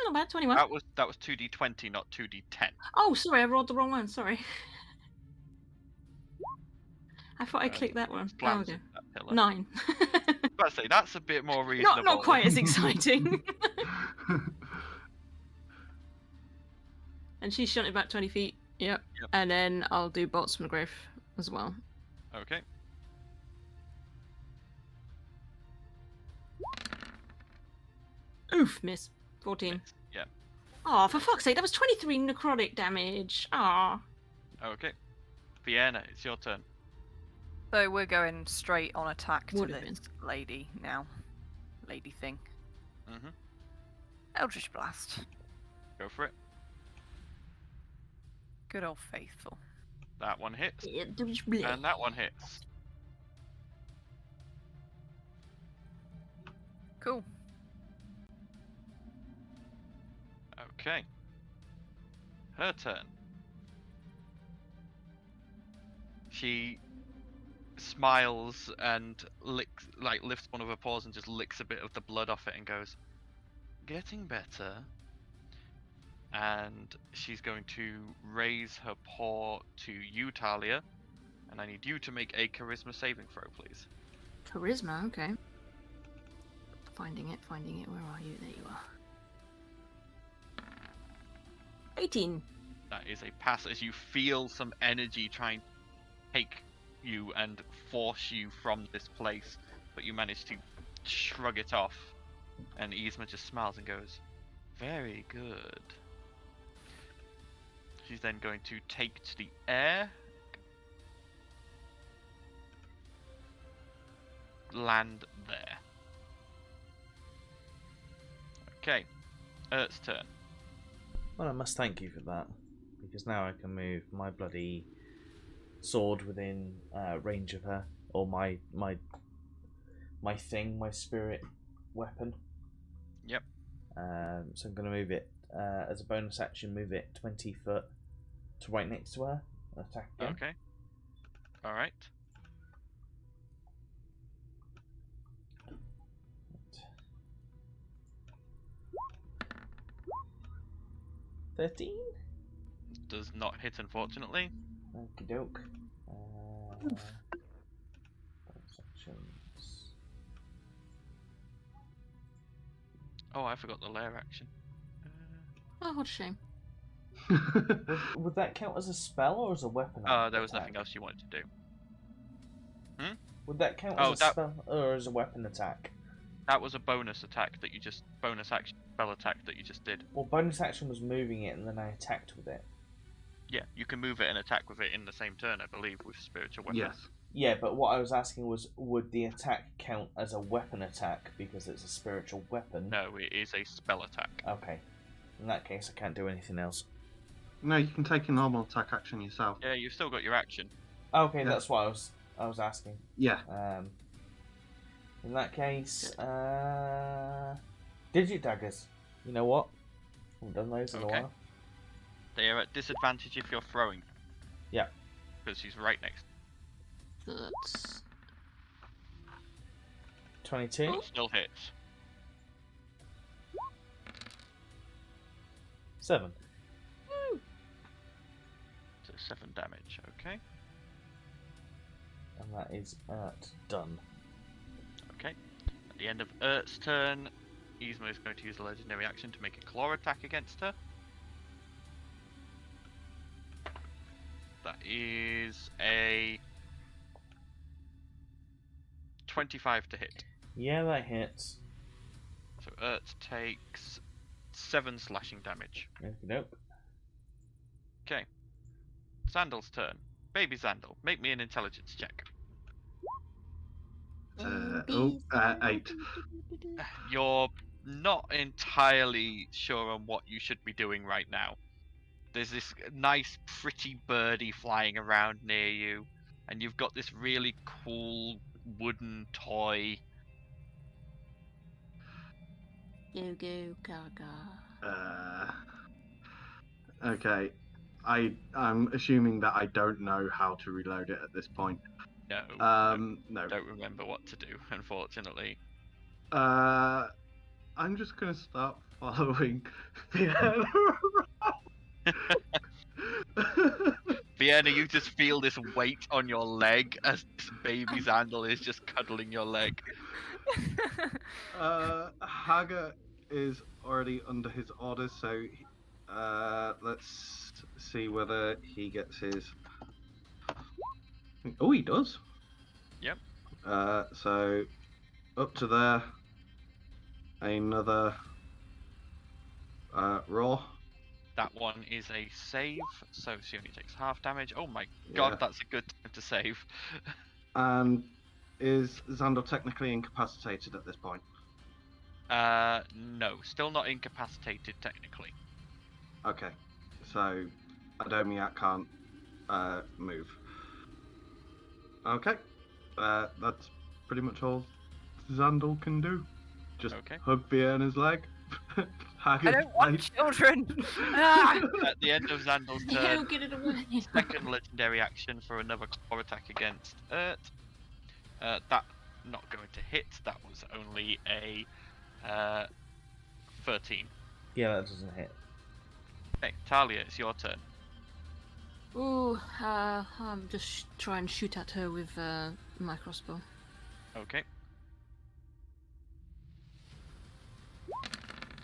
Not bad, 21. That was 2d20, not 2d10. Oh, sorry, I rolled the wrong one. Sorry. I thought I clicked that one. Oh, Slams okay. into that pillar. 9. I'd say that's a bit more reasonable. not quite as exciting. And she's shot it back 20 feet. Yep. And then I'll do bolts from the grave as well. Okay. Oof, miss. 14. Yeah. Oh, for fuck's sake, that was 23 necrotic damage. Aw. Okay. Vienna, it's your turn. So we're going straight on attack to Would've this lady now. Lady thing. Mm-hmm. Eldritch Blast. Go for it. Good old faithful. That one hits. And And that one hits. Cool. Okay. Her turn. She smiles and lifts one of her paws and just licks a bit of the blood off it and goes, "Getting better." And she's going to raise her paw to you, Talia, and I need you to make a charisma saving throw, please. Charisma, okay. Finding it. Where are you? There you are. 18. That is a pass as you feel some energy trying to take you and force you from this place, but you manage to shrug it off. And Yzma just smiles and goes, "Very good." She's then going to take to the air, land there. Okay, Ert's turn. Well, I must thank you for that, because now I can move my bloody sword within range of her, or my spirit weapon. Yep. So I'm going to move it as a bonus action. Move it 20 foot to right next to her. Attack again. Okay. All right. Right. 13. Does not hit, unfortunately. Okie doke. Bonus actions. Oh, I forgot the lair action. Oh, what a shame. Would that count as a spell or as a weapon? There was nothing else you wanted to do. Would that count as a spell or as a weapon attack? That was a bonus attack that you just bonus action spell attack that you just did. Well, bonus action was moving it, and then I attacked with it. Yeah, you can move it and attack with it in the same turn, I believe, with spiritual weapon. Yes. Yeah, but what I was asking was, would the attack count as a weapon attack because it's a spiritual weapon? No, it is a spell attack. Okay. In that case, I can't do anything else. No, you can take a normal attack action yourself. Yeah, you've still got your action. Okay, Yeah. that's what I was asking. Yeah. In that case, digit daggers. You know what? I haven't done those in a Okay. while. They are at disadvantage if you're throwing. Yeah. Because she's right next. That's 22. It still hits. 7. So 7 damage. Okay. And that is done. Okay. At the end of Ert's turn, Yzma is going to use a legendary action to make a claw attack against her. That is a 25 to hit. Yeah, that hits. So Ert takes 7 slashing damage. Nope. Okay. Zandal's turn. Baby Zandal, make me an intelligence check. 8. You're not entirely sure on what you should be doing right now. There's this nice, pretty birdie flying around near you, and you've got this really cool wooden toy. Go go gaga. Okay. I'm assuming that I don't know how to reload it at this point. No. No. Don't remember what to do, unfortunately. I'm just gonna start following Vienna. Vienna, you just feel this weight on your leg as this baby Zandal is just cuddling your leg. Haga is already under his orders, so let's see whether he gets his. Oh, he does. Yep. So up to there. Another roar. That one is a save, so she only takes half damage. Oh my god, that's a good time to save. And is Zandal technically incapacitated at this point? No, still not incapacitated technically. Okay, so Adomiak can't move. Okay, that's pretty much all Zandal can do. Just hug Vienna's leg. I don't want children! At the end of Zandal's turn, Get it away. second legendary action for another claw attack against Ert. That not going to hit. That was only a 13. Yeah, that doesn't hit. Okay, Talia, it's your turn. Ooh, just try and shoot at her with my crossbow. Okay.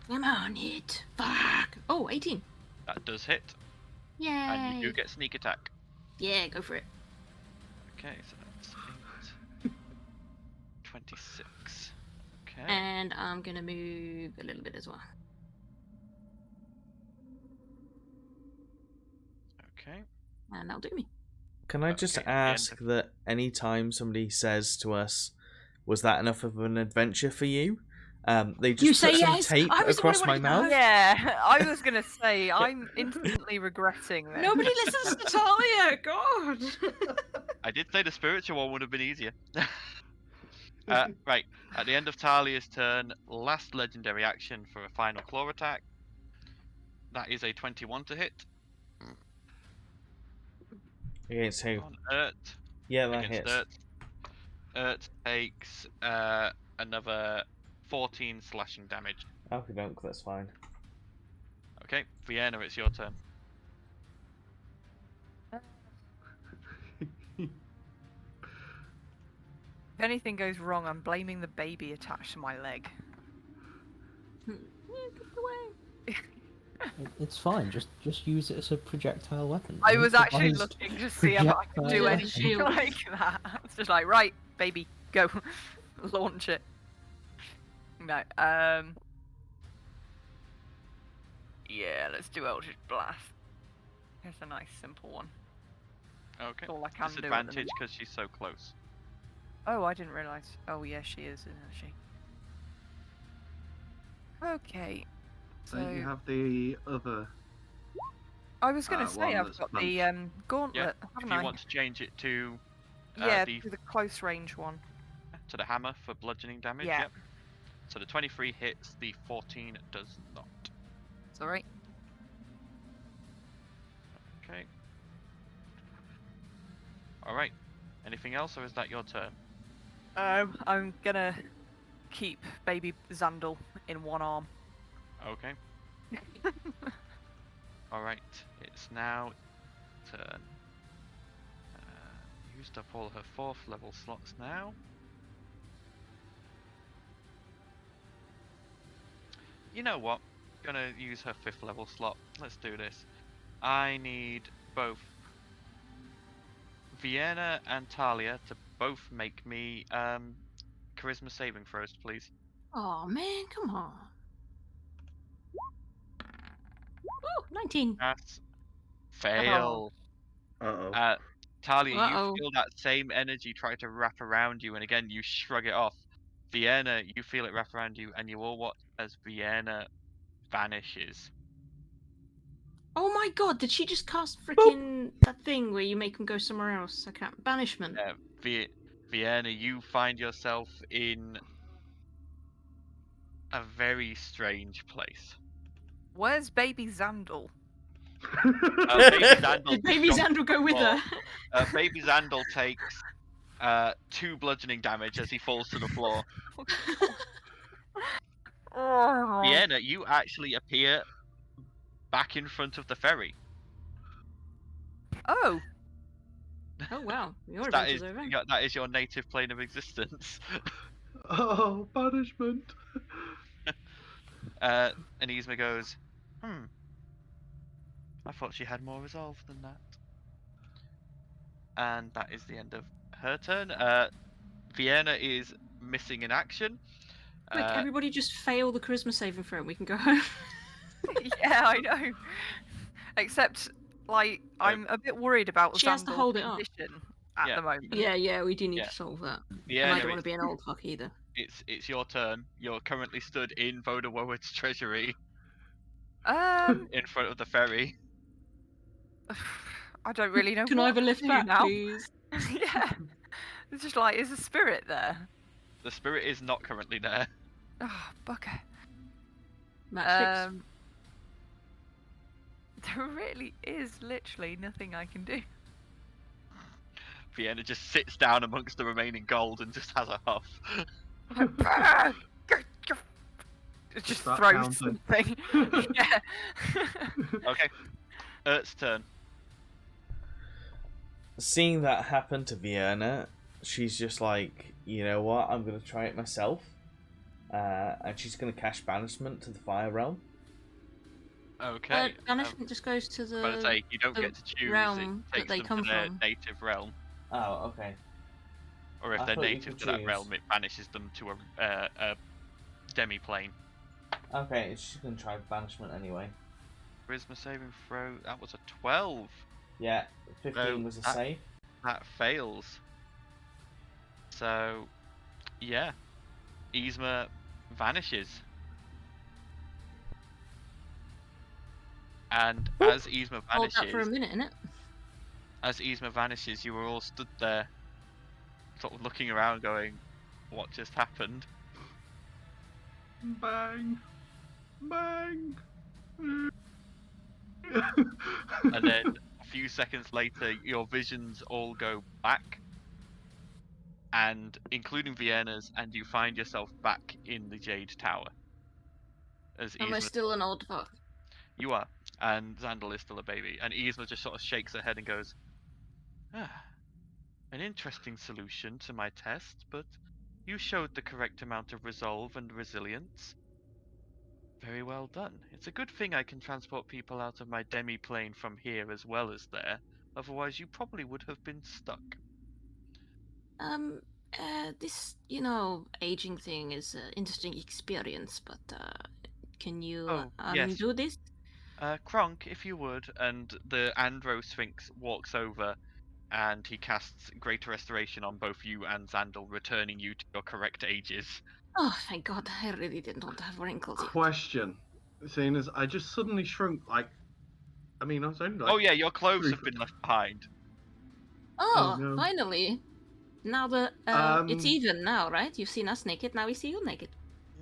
Come on, hit. Fuck. Oh, 18. That does hit. Yay. And you do get sneak attack. Yeah, go for it. Okay, so that's 8. 26. Okay. And I'm gonna move a little bit as well. Okay. And that'll do me. Can I just ask that any time somebody says to us, "Was that enough of an adventure for you?" They just put some tape across my mouth. Yeah, I was gonna say I'm instantly regretting this. Nobody listens to Talia. God. I did say the spiritual one would have been easier. Right, at the end of Talia's turn, last legendary action for a final claw attack. That is a 21 to hit. Against who? On Ert. Yeah, that hits. Ert takes another 14 slashing damage. Okay, that's fine. Okay, Vienna, it's your turn. If anything goes wrong, I'm blaming the baby attached to my leg. It's fine. Just use it as a projectile weapon. I was actually looking to see if I could do anything like that. It's just like, right, baby, go, launch it. No, yeah, let's do Eldritch Blast. Here's a nice simple one. Okay. That's all I can do. Disadvantage because she's so close. Oh, I didn't realise. Oh, yeah, she is, isn't she? Okay. So you have the other. I was going to say I've got the gauntlet, if haven't you I? want to change it to to the close range one. To the hammer for bludgeoning damage. Yeah. Yep. So the 23 hits, the 14 does not. It's alright. Okay. Alright. Anything else, or is that your turn? I'm gonna keep baby Zandal in one arm. Okay. Alright, it's now turn. Used up all her 4th level slots now. You know what? Gonna use her 5th level slot. Let's do this. I need both Vienna and Talia to both make me charisma saving throws, please. Oh man, come on. Ooh, 19. That's fail. Uh-oh. Talia, Uh-oh. you feel that same energy try to wrap around you, and again you shrug it off. Vienna, you feel it wrap around you, and you all watch as Vienna vanishes. Oh my god, did she just cast freaking that thing where you make them go somewhere else? I can't. Banishment. Vienna, you find yourself in a very strange place. Where's baby Xandal? Baby Xandal Did baby drops Xandal go with her? Baby Xandal takes 2 bludgeoning damage as he falls to the floor. Vienna, you actually appear back in front of the ferry. Oh, Oh wow, your That adventure's is over. that is your native plane of existence. Oh, punishment. And Yzma goes, I thought she had more resolve than that. And that is the end of her turn. Vienna is missing in action. Quick, everybody just fail the charisma saving throw and we can go home. yeah, I know. Except, like, I'm a bit worried about She has to Xandal's hold it up. condition at Yeah. the moment. Yeah, we do need Yeah. to solve that. And I Vienna, don't want to be an old fuck either. it's your turn. You're currently stood in Vodawowed's treasury in front of the ferry. I don't really know Can I what have a lift to do back, now. please? yeah. It's just like, is a spirit there? The spirit is not currently there. Oh, bugger. Match There really is literally nothing I can do. Vienna just sits down amongst the remaining gold and just has a huff. It just Start throws counting. something. yeah. Okay. Ert's turn. Seeing that happen to Vienna, she's just like, you know what, I'm going to try it myself. And she's going to cast Banishment to the Fire Realm. Okay. Banishment just goes to the But I say you don't the get to choose. realm It that takes they them come to their from. native realm, Oh, okay. or if I they're thought you native could to that choose. realm, it banishes them to a demi-plane. Okay, she's going to try Banishment anyway. Charisma saving throw. That was a 12. Yeah, 15 was a that- save. That fails. So, yeah, Yzma vanishes. And as Yzma Hold that for a vanishes, minute, innit? you were all stood there, sort of looking around, going, "What just happened?" Bang. Bang. And then a few seconds later, your visions all go back, and including Vienna's, and you find yourself back in the Jade Tower. As Am I Yzma, still an old fuck? you are, and Xandal is still a baby, and Yzma just sort of shakes her head and goes, "An interesting solution to my test, but you showed the correct amount of resolve and resilience. Very well done. It's a good thing I can transport people out of my demi-plane from here as well as there, otherwise you probably would have been stuck." This, aging thing is an interesting experience, but can you Oh, yes. undo this? Kronk, if you would, and the Andro Sphinx walks over, and he casts Greater Restoration on both you and Xandal, returning you to your correct ages. Oh, thank God, I really didn't want to have wrinkles yet. Question. Seeing as I just suddenly shrunk, I was only like... Oh yeah, your clothes 3 have been left behind. Oh, no. finally. Now it's even now, right? You've seen us naked, now we see you naked.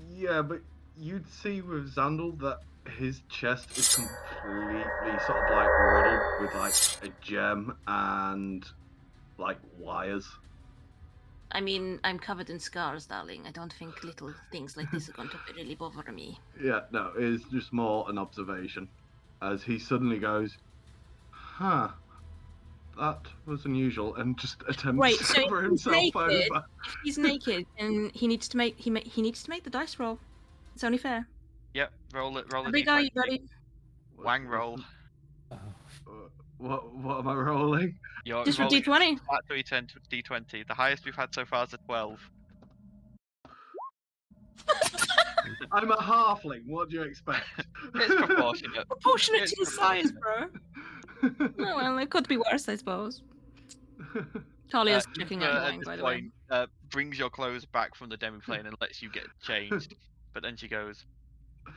Yeah, but you'd see with Xandal that his chest is completely sort of like riddled with like a gem and like wires. I mean, I'm covered in scars, darling. I don't think little things like this are going to really bother me. Yeah, no, it's just more an observation. as he suddenly goes, "Huh, that was unusual," and just attempts Wait, to so cover if he's himself naked, over. if he's naked, then he needs to make he needs to make the dice roll. It's only fair. Yep, roll it. Roll How a big are d20. you, buddy? Wang roll. What am I rolling? You're Just for rolling D20. Flat D20. The highest we've had so far is a 12. I'm a halfling. What do you expect? It's proportionate. Proportionate It's to your size, proportionate. bro. Oh, well, it could be worse, I suppose. Talia's checking out At Wang, this by the way. point, brings your clothes back from the demiplane and lets you get changed. But then she goes,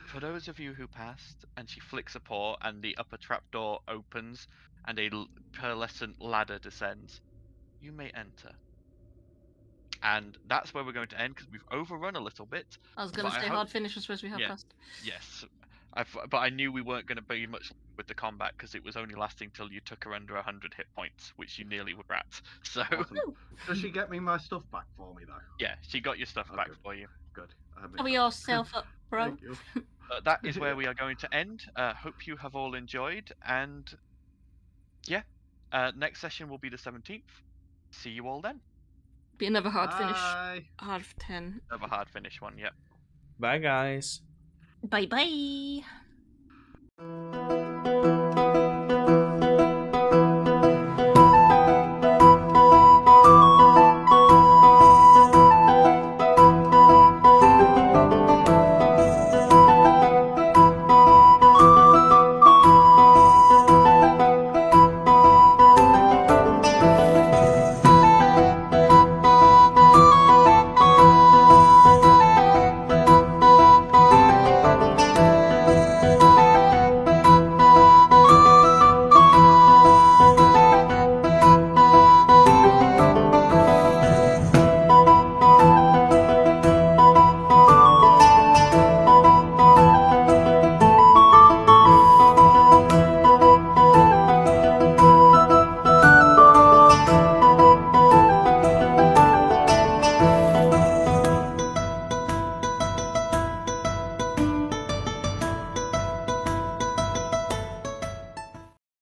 "For those of you who passed," and she flicks a paw, and the upper trapdoor opens, and a pearlescent ladder descends. "You may enter." And that's where we're going to end because we've overrun a little bit. I was going to But I say hope- hard finish was supposed to be half Yeah. past. Yes, but I knew we weren't going to be much with the combat because it was only lasting till you took her under 100 hit points, which you nearly were at. So Awesome. Does she get me my stuff back for me, though? yeah, she got your stuff back Okay. for you. Good. Cover yourself up, bro. Thank you. That is where we are going to end. Hope you have all enjoyed, and yeah, next session will be the 17th. See you all then. Be another hard finish. Bye. Hard 10. Another hard finish one, yep. Bye, guys. Bye bye.